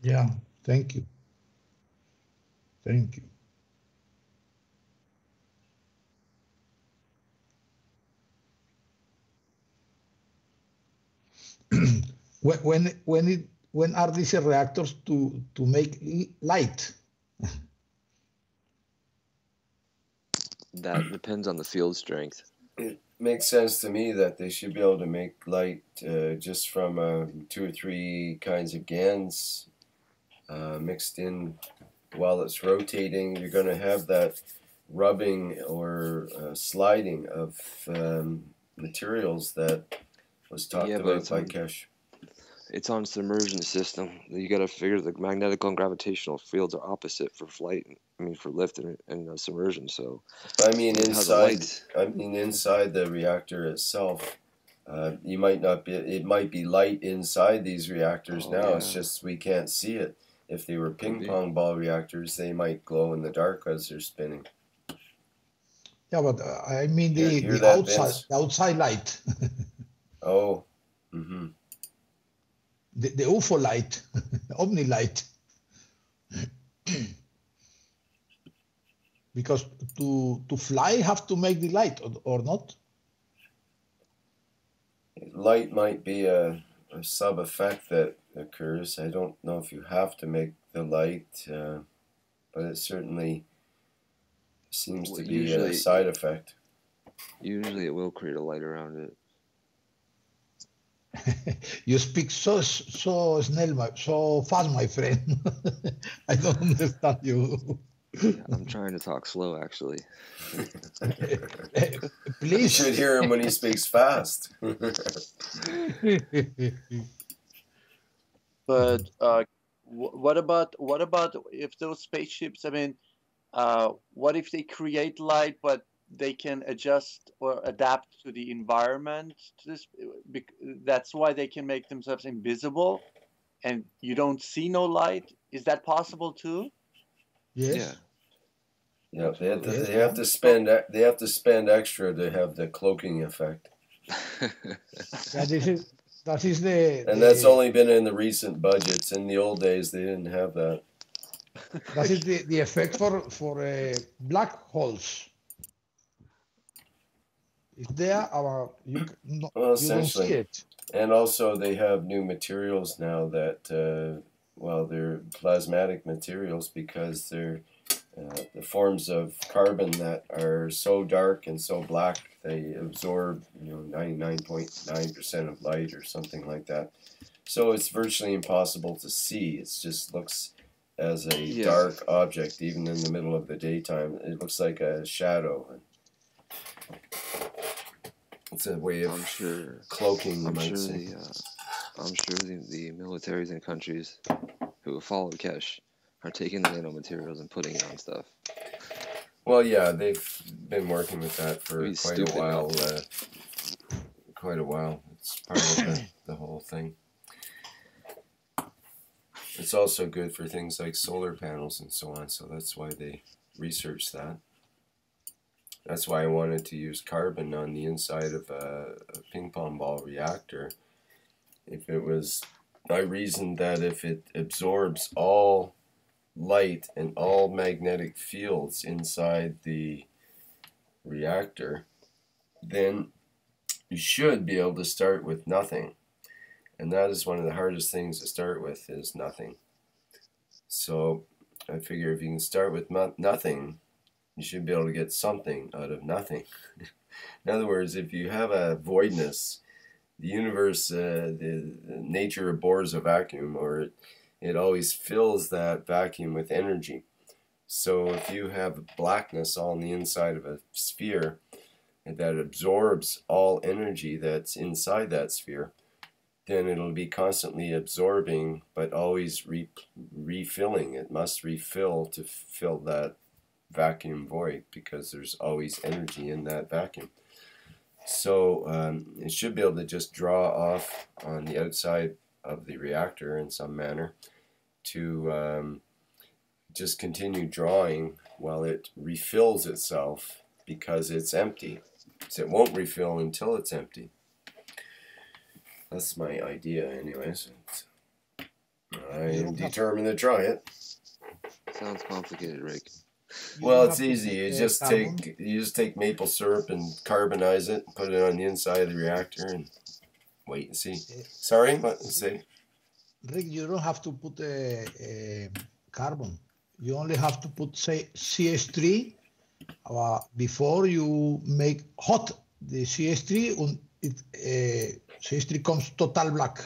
Yeah. Thank you. Thank you. When are these reactors to make light? That depends on the field strength. It makes sense to me that they should be able to make light just from 2 or 3 kinds of GANs mixed in while it's rotating. You're going to have that rubbing or sliding of materials that was talked about by Kesh. It's on submersion system. You got to figure the magnetic and gravitational fields are opposite for flight. I mean, for lift and submersion. So I mean, inside the reactor itself, you might not be. It might be light inside these reactors now. Yeah. It's just we can't see it. If they were ping pong ball reactors, they might glow in the dark as they're spinning. Yeah, but I mean the outside light. Oh. Mm-hmm. The UFO light, Omni light. Because to fly, have to make the light or not? Light might be a sub effect that occurs. I don't know if you have to make the light, but it certainly seems to be a side effect. Usually, it will create a light around it. You speak so so fast, my friend. I don't understand you. I'm trying to talk slow, actually. Please. You should hear him when he speaks fast. But what about if those spaceships? I mean, what if they create light, but they can adjust or adapt to the environment? To this, that's why they can make themselves invisible, and you don't see no light. Is that possible too? Yes. Yeah, they have to spend extra to have the cloaking effect. That is the. And that's only been in the recent budgets. In the old days, they didn't have that. That is the effect for black holes. If they are, you don't see it. And also, they have new materials now that, they're plasmatic materials because they're the forms of carbon that are so dark and so black they absorb 99.9% of light or something like that. So it's virtually impossible to see. It just looks as a dark object, even in the middle of the daytime. It looks like a shadow. It's a way of cloaking. I'm sure the militaries and countries who have followed Kesh are taking the nanomaterials and putting it on stuff. Well, yeah, they've been working with that for quite a while. It's part of the whole thing. It's also good for things like solar panels and so on, so that's why they research that. That's why I wanted to use carbon on the inside of a ping pong ball reactor. If it was, I reasoned that if it absorbs all light and all magnetic fields inside the reactor, then you should be able to start with nothing. And that is one of the hardest things to start with, is nothing. So I figure if you can start with nothing, you should be able to get something out of nothing. In other words, if you have a voidness, the universe, the nature abhors a vacuum, or it always fills that vacuum with energy. So if you have blackness all on the inside of a sphere that absorbs all energy that's inside that sphere, then it'll be constantly absorbing, but always refilling. It must refill to fill that vacuum void, because there's always energy in that vacuum. So it should be able to just draw off on the outside of the reactor in some manner to just continue drawing while it refills itself, because it's empty. So it won't refill until it's empty. That's my idea anyways. I am determined to try it. Sounds complicated, Rick. Well, it's easy. You just take maple syrup and carbonize it, put it on the inside of the reactor, and wait and see. Sorry, what? Say. Rick, you don't have to put carbon. You only have to put, say, CS3 before you make hot the CS3. CS3 comes total black.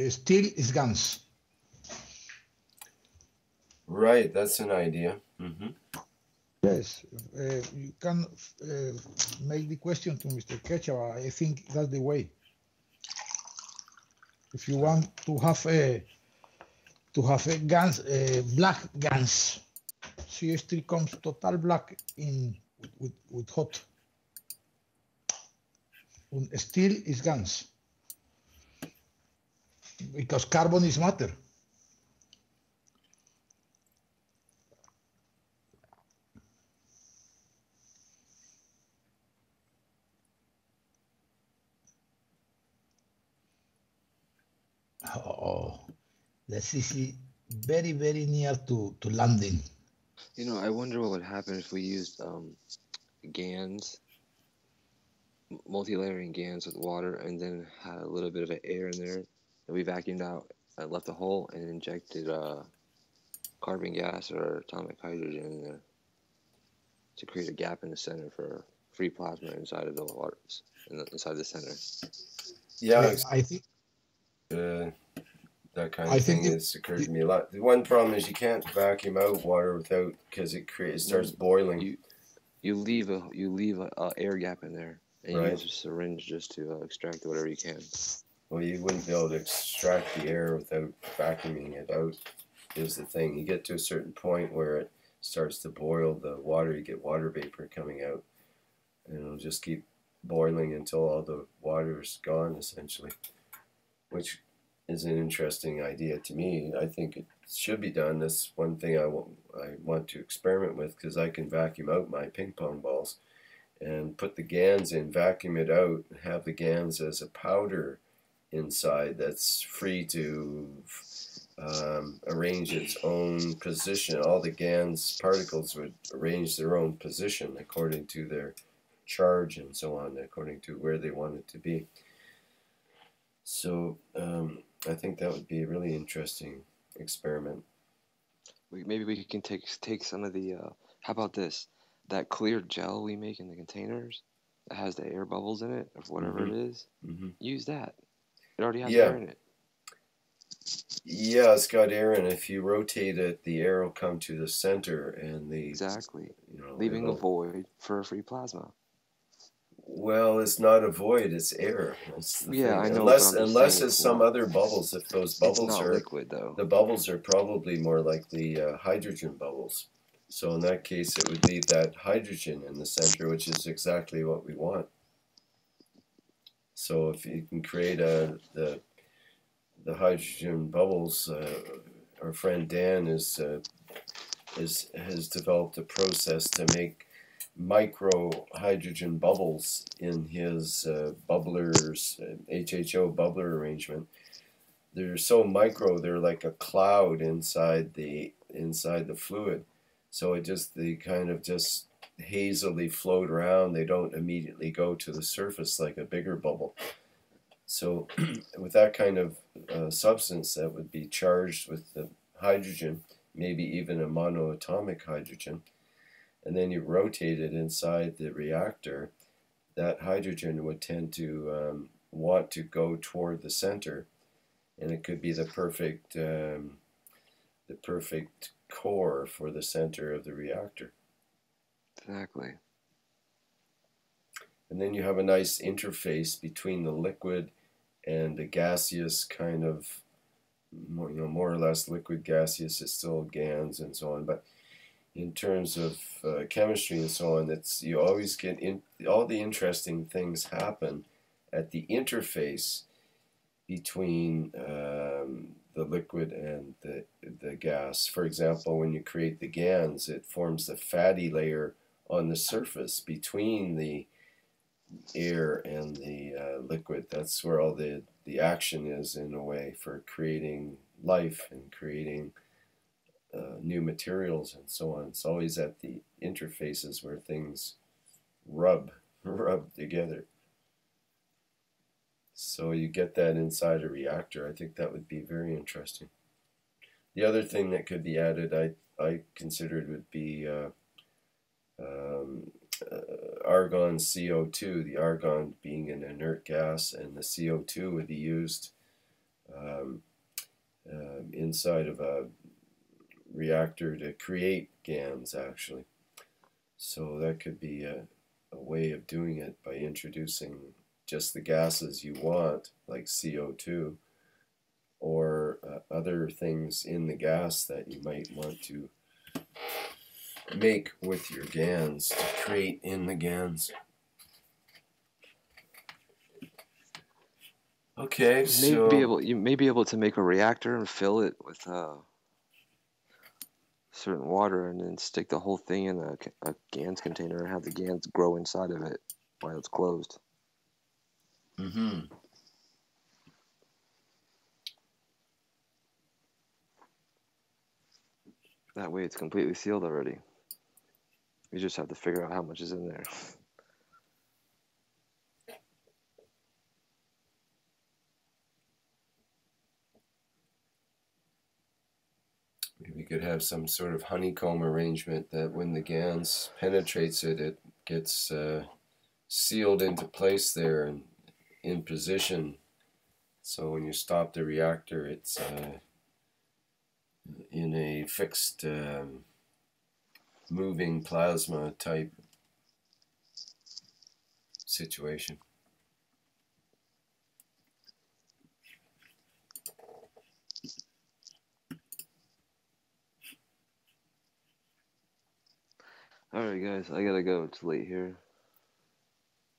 Steel is ganz. Right, that's an idea. Mm-hmm. Yes, you can make the question to Mr. Ketchum. I think that's the way. If you want to have a GANs, black GANs, CS3 comes total black with hot. Steel is GANs, because carbon is matter. Oh, this is very, very near to landing. You know, I wonder what would happen if we used GANs, multi-layering GANs with water, and then had a little bit of an air in there that we vacuumed out, left a hole, and injected carbon gas or atomic hydrogen in there to create a gap in the center for free plasma inside of the water, inside the center. Yeah, I think that kind of thing has occurred to me a lot. The one problem is you can't vacuum out water without, because it starts boiling. You leave a air gap in there, and you use a syringe just to extract whatever you can. Well, you wouldn't be able to extract the air without vacuuming it out, is the thing. You get to a certain point where it starts to boil the water, you get water vapor coming out, and it'll just keep boiling until all the water is gone, essentially, which is an interesting idea to me. I think it should be done. That's one thing I want to experiment with, because I can vacuum out my ping pong balls and put the GANs in, vacuum it out, and have the GANs as a powder inside that's free to arrange its own position. All the GANs particles would arrange their own position according to their charge and so on, according to where they want it to be. So I think that would be a really interesting experiment. Maybe we can take some of the, how about this? That clear gel we make in the containers that has the air bubbles in it, of whatever it is, use that. It already has air in it. Yeah, it's got air, and if you rotate it, the air will come to the center, and exactly, leaving a void for free plasma. Well, it's not a void; it's air. I know. Unless it's some other bubbles. If those bubbles are liquid, though, the bubbles are probably more like the hydrogen bubbles. So in that case, it would leave that hydrogen in the center, which is exactly what we want. So if you can create the hydrogen bubbles, our friend Dan is has developed a process to make micro hydrogen bubbles in his bubblers, HHO bubbler arrangement. They're so micro, they're like a cloud inside the fluid. So they kind of just hazily float around. They don't immediately go to the surface like a bigger bubble. So with that kind of substance that would be charged with the hydrogen, maybe even a monoatomic hydrogen, and then you rotate it inside the reactor, that hydrogen would tend to want to go toward the center, and it could be the perfect core for the center of the reactor. Exactly. And then you have a nice interface between the liquid and the gaseous kind of, more or less liquid gaseous is still GANs and so on. But in terms of chemistry and so on, you always get all the interesting things happen at the interface between the liquid and the gas. For example, when you create the GANs, it forms the fatty layer on the surface between the air and the liquid. That's where all the action is, in a way, for creating life and creating new materials and so on. It's always at the interfaces where things rub together. So you get that inside a reactor. I think that would be very interesting. The other thing that could be added, I considered, would be argon CO2, the argon being an inert gas, and the CO2 would be used inside of a reactor to create GANs, actually. So that could be a way of doing it, by introducing just the gases you want, like CO2, or other things in the gas that you might want to make with your GANs, to create in the GANs. Okay, you may be able to make a reactor and fill it with certain water, and then stick the whole thing in a GANs container and have the GANs grow inside of it while it's closed. Mm-hmm. That way it's completely sealed already. You just have to figure out how much is in there. Maybe you could have some sort of honeycomb arrangement that when the GANs penetrates it, it gets sealed into place there and in position. So when you stop the reactor, it's in a fixed moving plasma type situation. Alright guys, I gotta go. It's late here.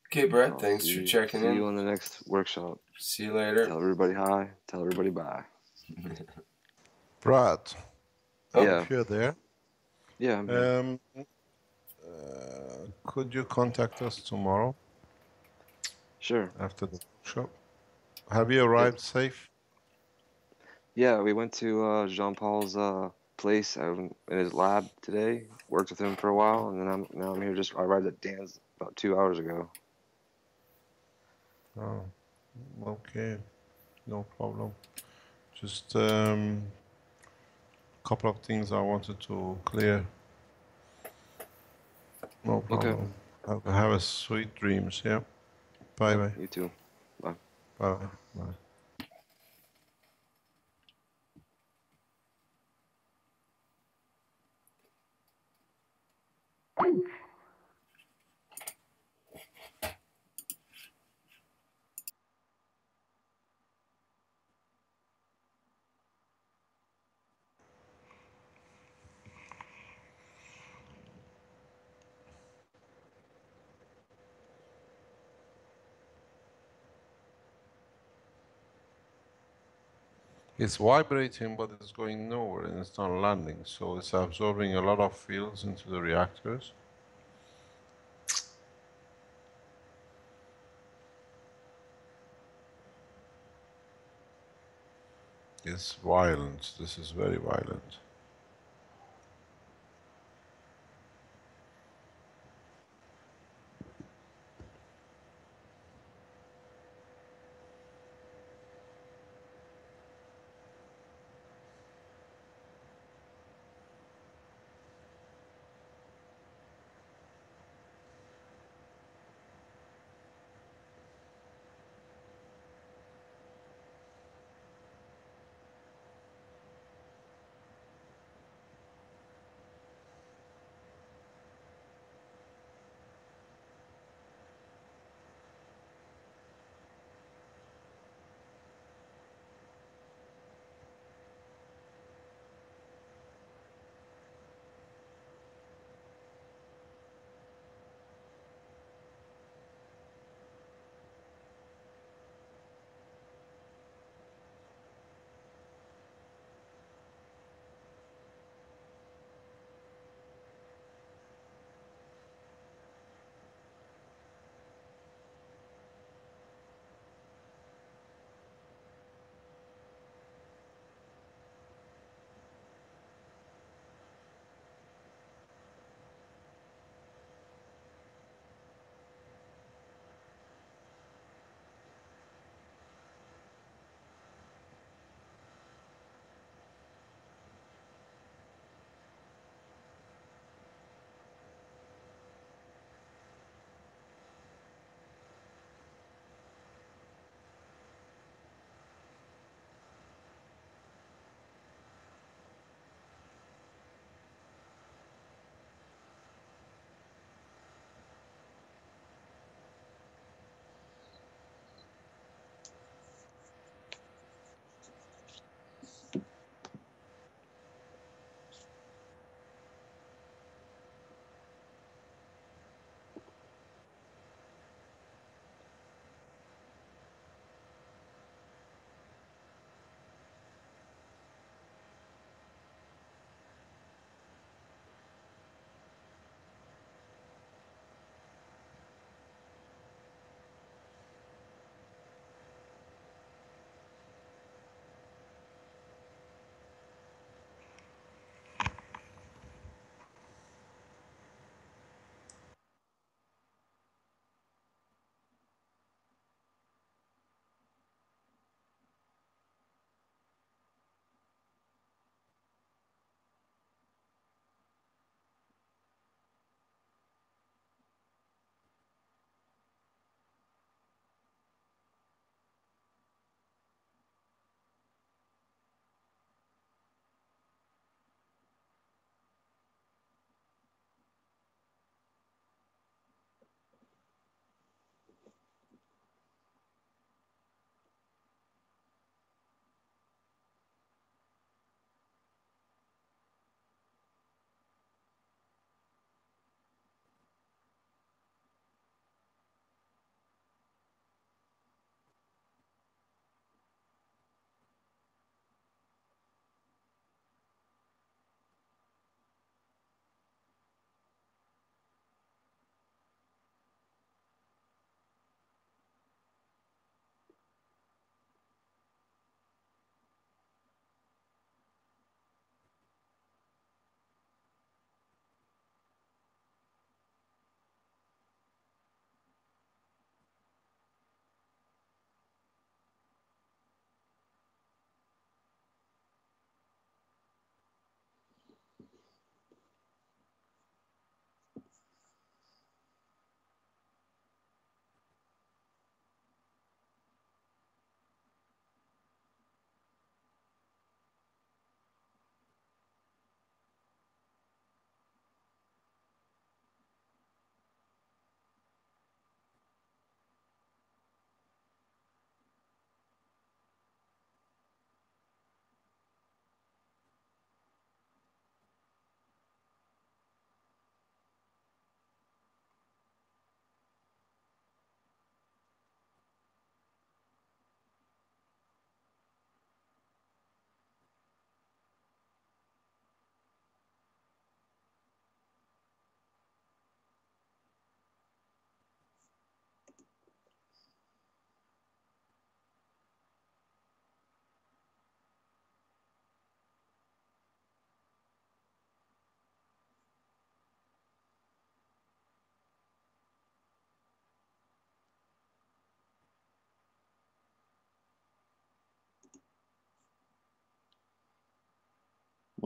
Okay, Brett, thanks for checking in. See you on the next workshop. See you later. Tell everybody hi. Tell everybody bye. Brad, Yeah. if you're there, Yeah, I'm here. Could you contact us tomorrow Sure. after the workshop? Have you arrived safe? Yeah, we went to Jean-Paul's place in his lab today. Worked with him for a while, and then now I'm here. I arrived at Dan's about 2 hours ago. Oh, okay, no problem. Just couple of things I wanted to clear. No problem. Okay. Have a sweet dreams. Yeah. Bye bye. You too. Bye. Bye bye. It's vibrating, but it's going nowhere and it's not landing. So it's absorbing a lot of fields into the reactors. It's violent. This is very violent.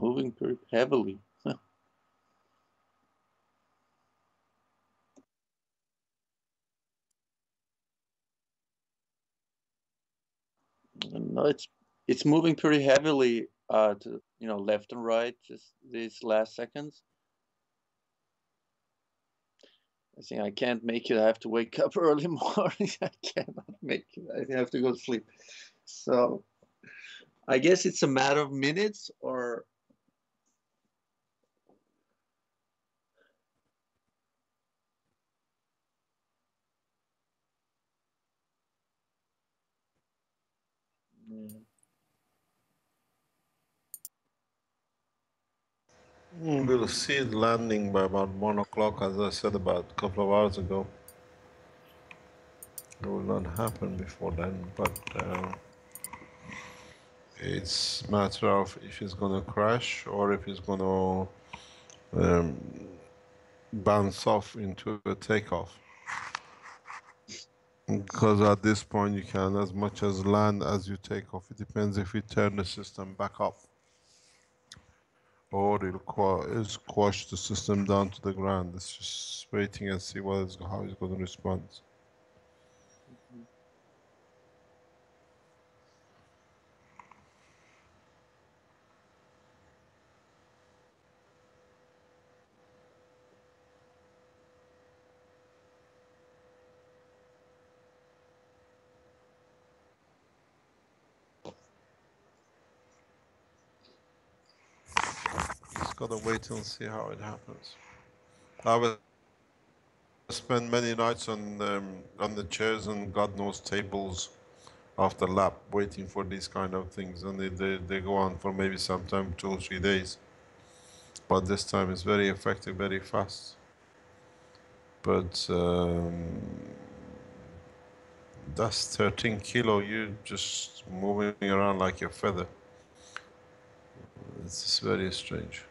moving pretty heavily. No, it's moving pretty heavily to left and right just these last seconds. I think I can't make it. I have to wake up early morning. I cannot make it. I have to go to sleep. So I guess it's a matter of minutes or. Yeah. We'll see it landing by about 1 o'clock, as I said about a couple of hours ago. It will not happen before then, but it's a matter of if it's going to crash or if it's going to bounce off into a takeoff. Because at this point you can as much as land as you take off. It depends if you turn the system back up or it'll squash the system down to the ground. It's just waiting and see how it's going to respond. Just gotta wait and see how it happens. I will spend many nights on the chairs and God knows tables after lab waiting for these kind of things, and they go on for maybe sometime 2 or 3 days. But this time it's very effective, very fast. But that's 13 kilo. You just moving around like a feather. It's very strange.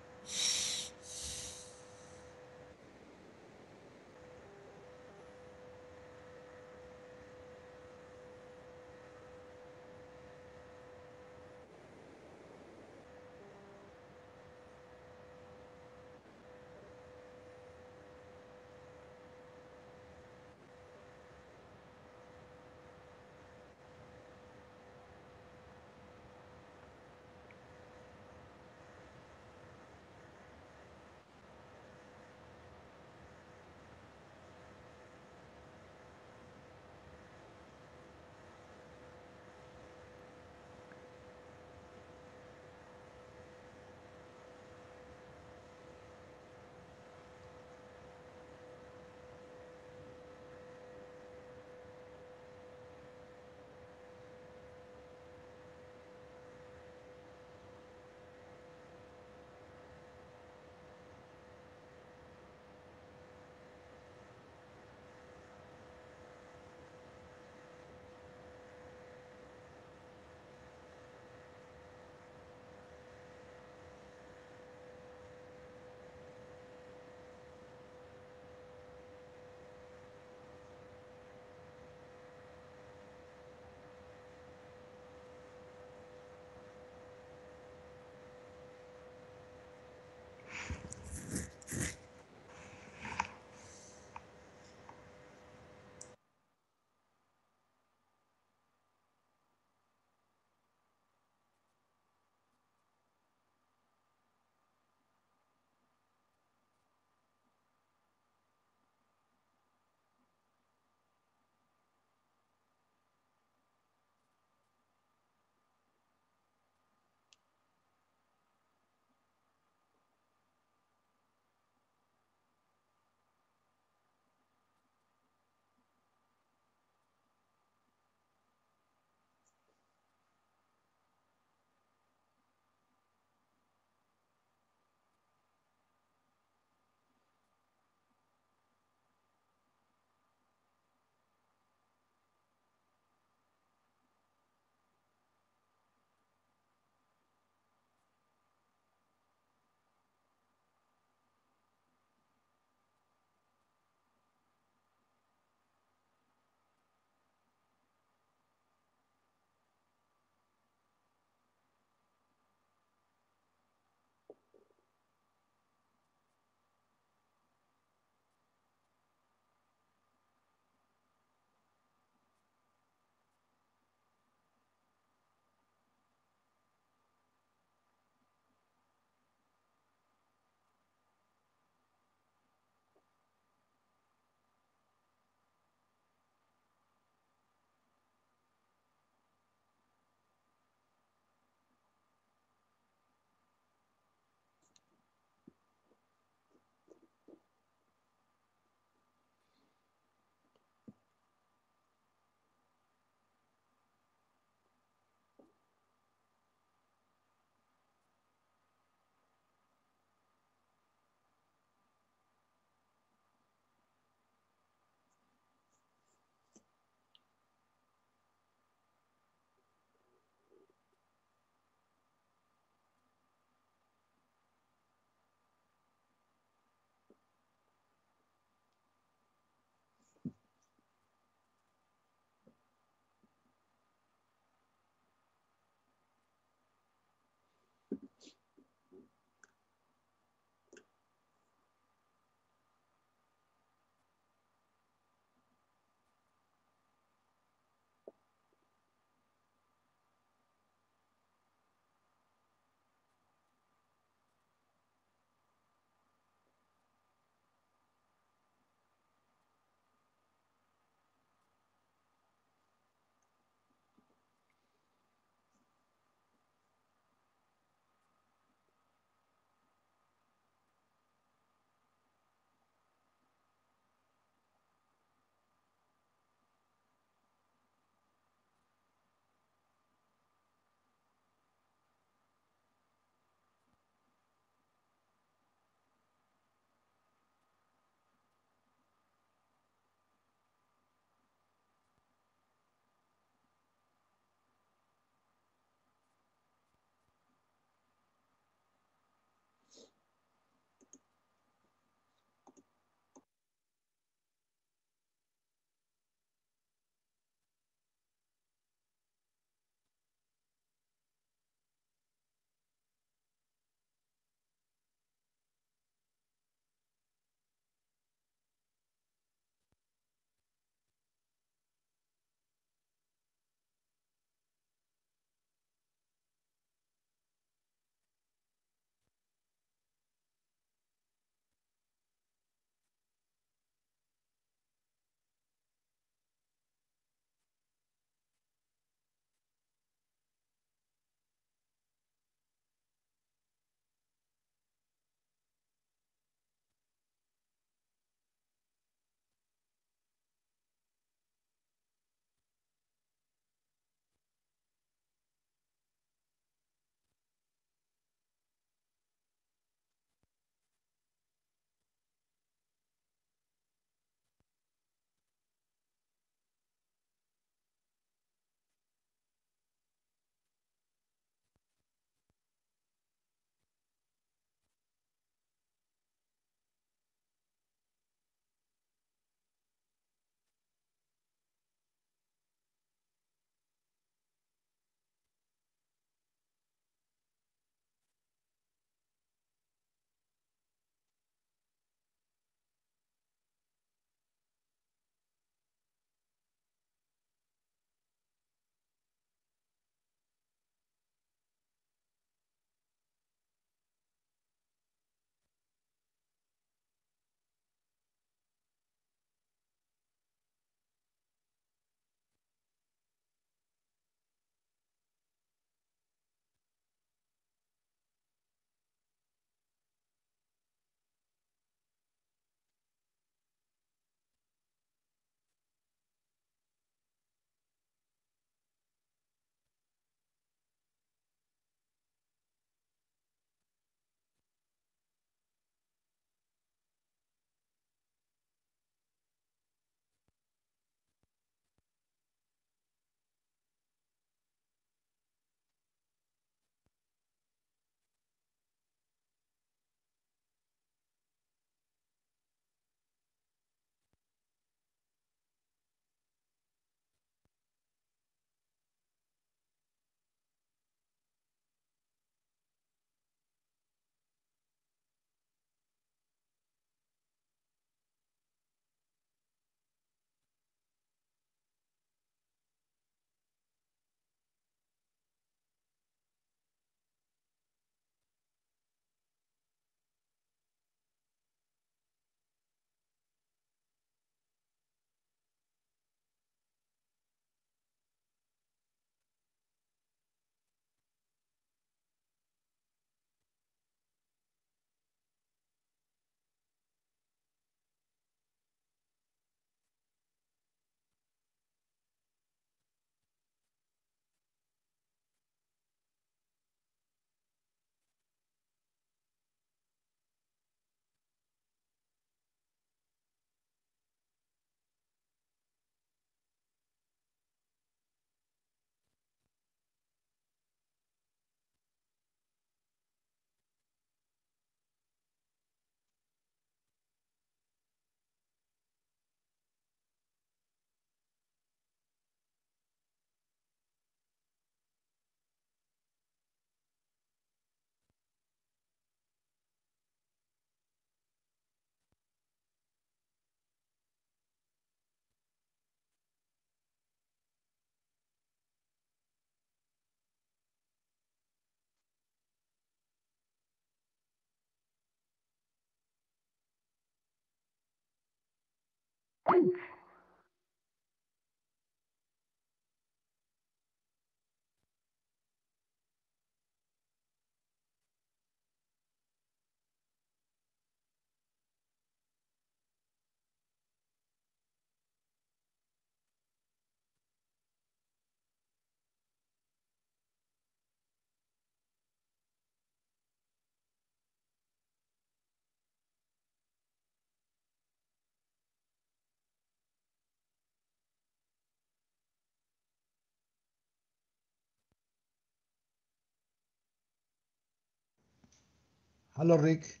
Hello, Rick.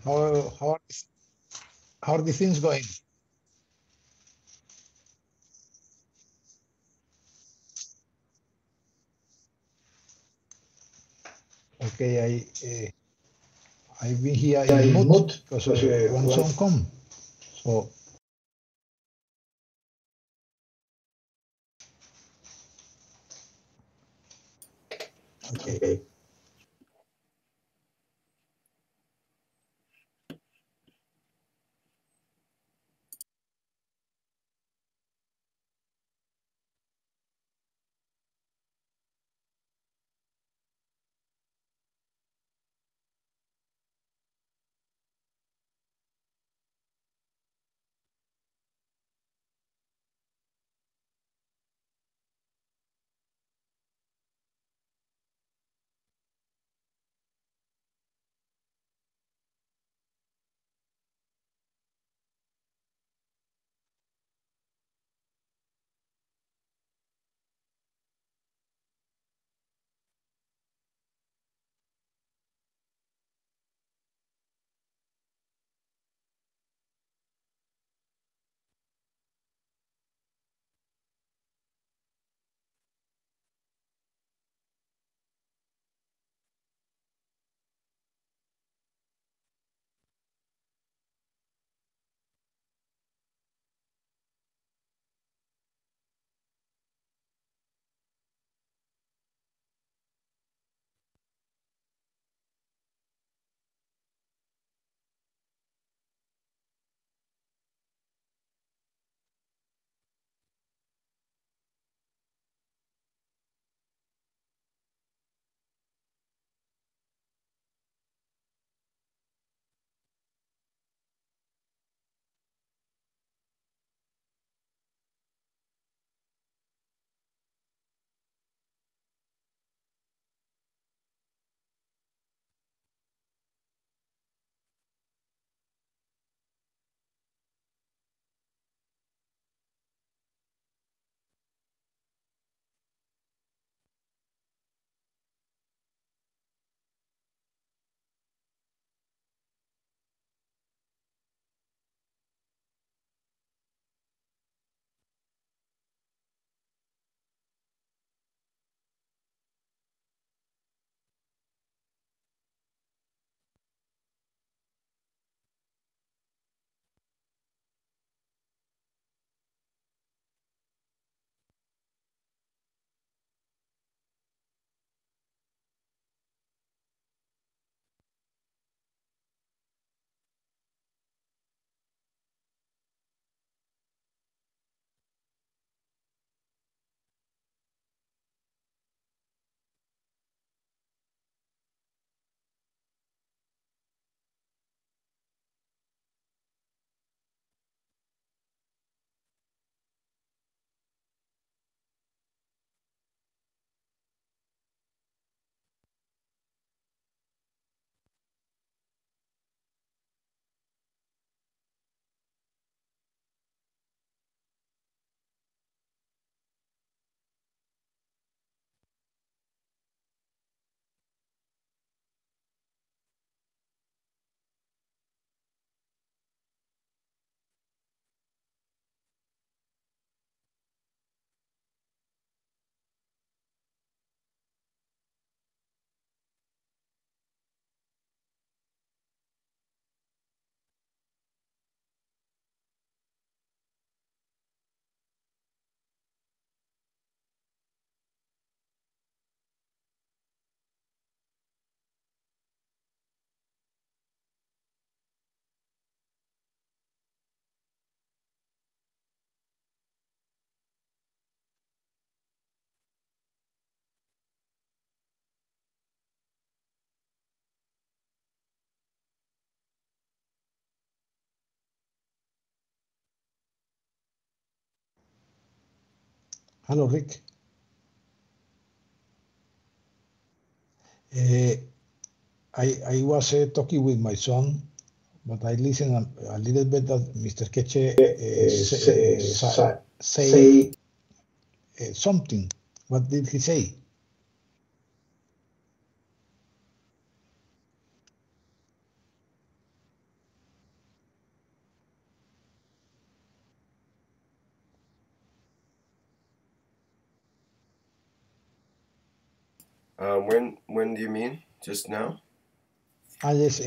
How, how, are, how are the things going? Okay, I've been here in mute because one song come. So okay. Hello, Rick. I was talking with my son, but I listened a little bit that Mr. Keche say something. What did he say? When do you mean? Just now? Yes,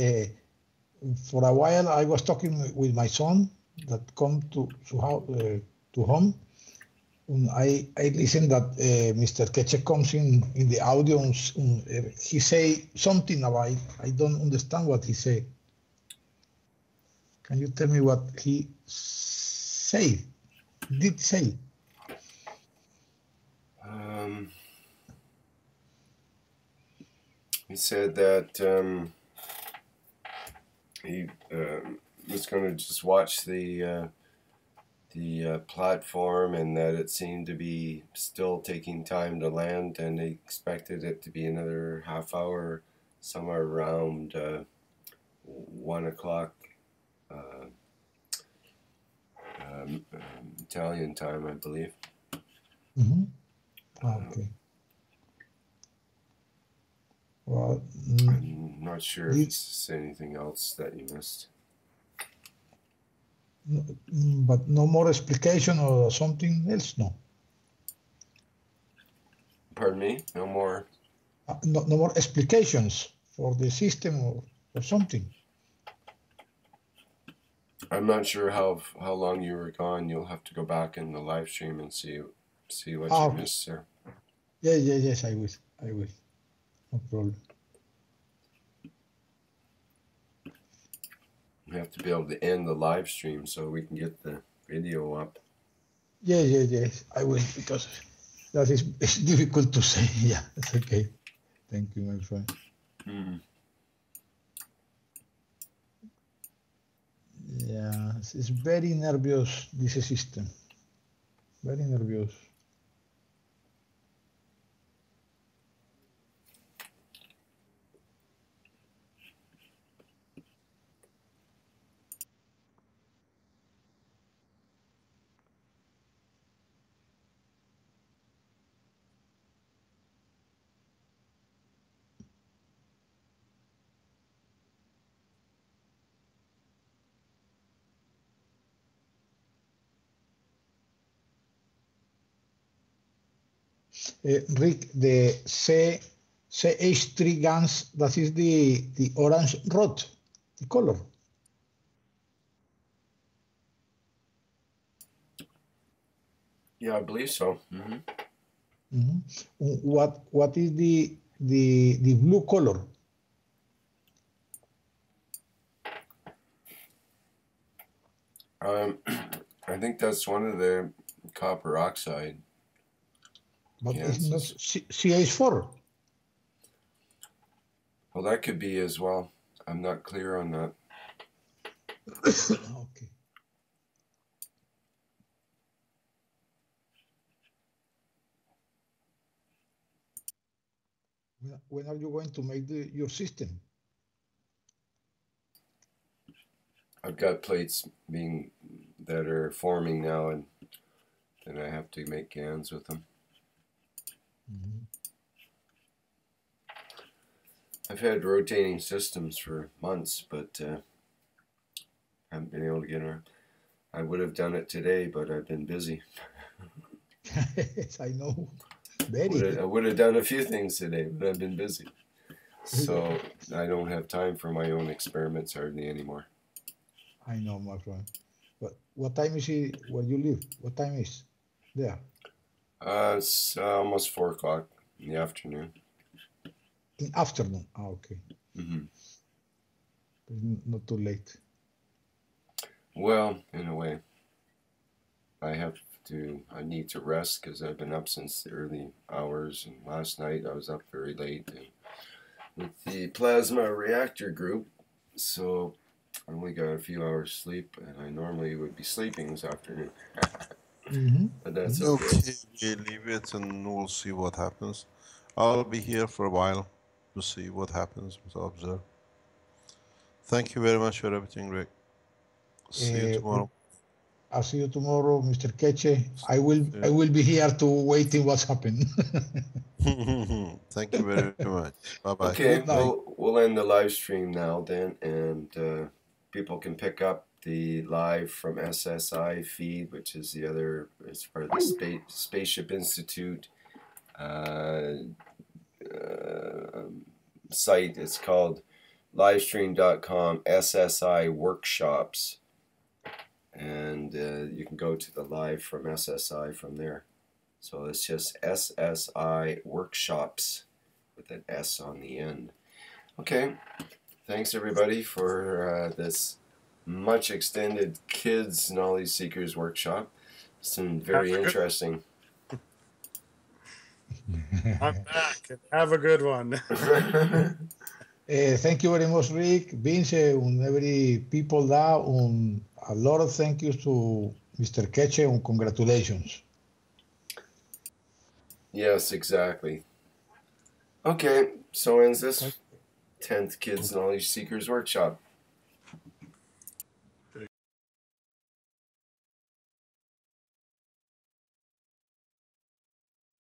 for a while I was talking with my son that come to home. And I listened that Mr. Keche comes in the audio. He say something about. I don't understand what he say. Can you tell me what he did say? He said that he was going to just watch the platform, and that it seemed to be still taking time to land, and he expected it to be another half hour, somewhere around 1 o'clock Italian time, I believe. Mm-hmm. Okay. Well, I'm not sure if it's anything else that you missed. But no more explication or something else, no? Pardon me? No more? No more explications for the system or something? I'm not sure how long you were gone. You'll have to go back in the live stream and see what you missed, sir. Yes, I will. No problem. We have to be able to end the live stream so we can get the video up. Yes, I will, because that is it's difficult to say. Yeah, it's okay. Thank you, my friend. Mm. Yeah, it's very nervous, this system. Very nervous. Rick, the CH3 guns, that is the orange rod, the color. Yeah, I believe so. Mm-hmm. Mm-hmm. What is the blue color? I think that's one of the copper oxide. But it's not CH4. Well, that could be as well. I'm not clear on that. Okay. When are you going to make your system? I've got plates that are forming now, and then I have to make GANs with them. Mm-hmm. I've had rotating systems for months, but haven't been able to get around. I would have done it today, but I've been busy. Yes, I know. I would have done a few things today, but I've been busy. So I don't have time for my own experiments hardly anymore. I know, my friend. But what time is it where you live? What time is there? It's almost 4 o'clock in the afternoon. In afternoon. Okay. Mm-hmm. Not too late. Well, in a way. I need to rest because I've been up since the early hours, and last night I was up very late with the plasma reactor group, so I only got a few hours sleep, and I normally would be sleeping this afternoon. But that's Okay, okay. we leave it and we'll see what happens. I'll be here for a while to see what happens, to observe. Thank you very much for everything, Rick. See you tomorrow. I'll see you tomorrow, Mr. Keche. I will be here to waiting what's happened. Thank you very much. Bye bye. Okay, we'll end the live stream now then, and people can pick up the live from SSI feed, which is the other, it's part of the Spaceship Institute site. It's called livestream.com SSI workshops, and you can go to the live from SSI from there. So it's just SSI workshops with an S on the end. Okay, thanks everybody for this much extended Kids Knowledge Seekers workshop. It's been very interesting. I'm back. Have a good one. Thank you very much, Rick, Vince, and every people there. A lot of thank yous to Mr. Keche, and congratulations. Yes, exactly. Okay, so ends this 10th Kids Knowledge Seekers workshop.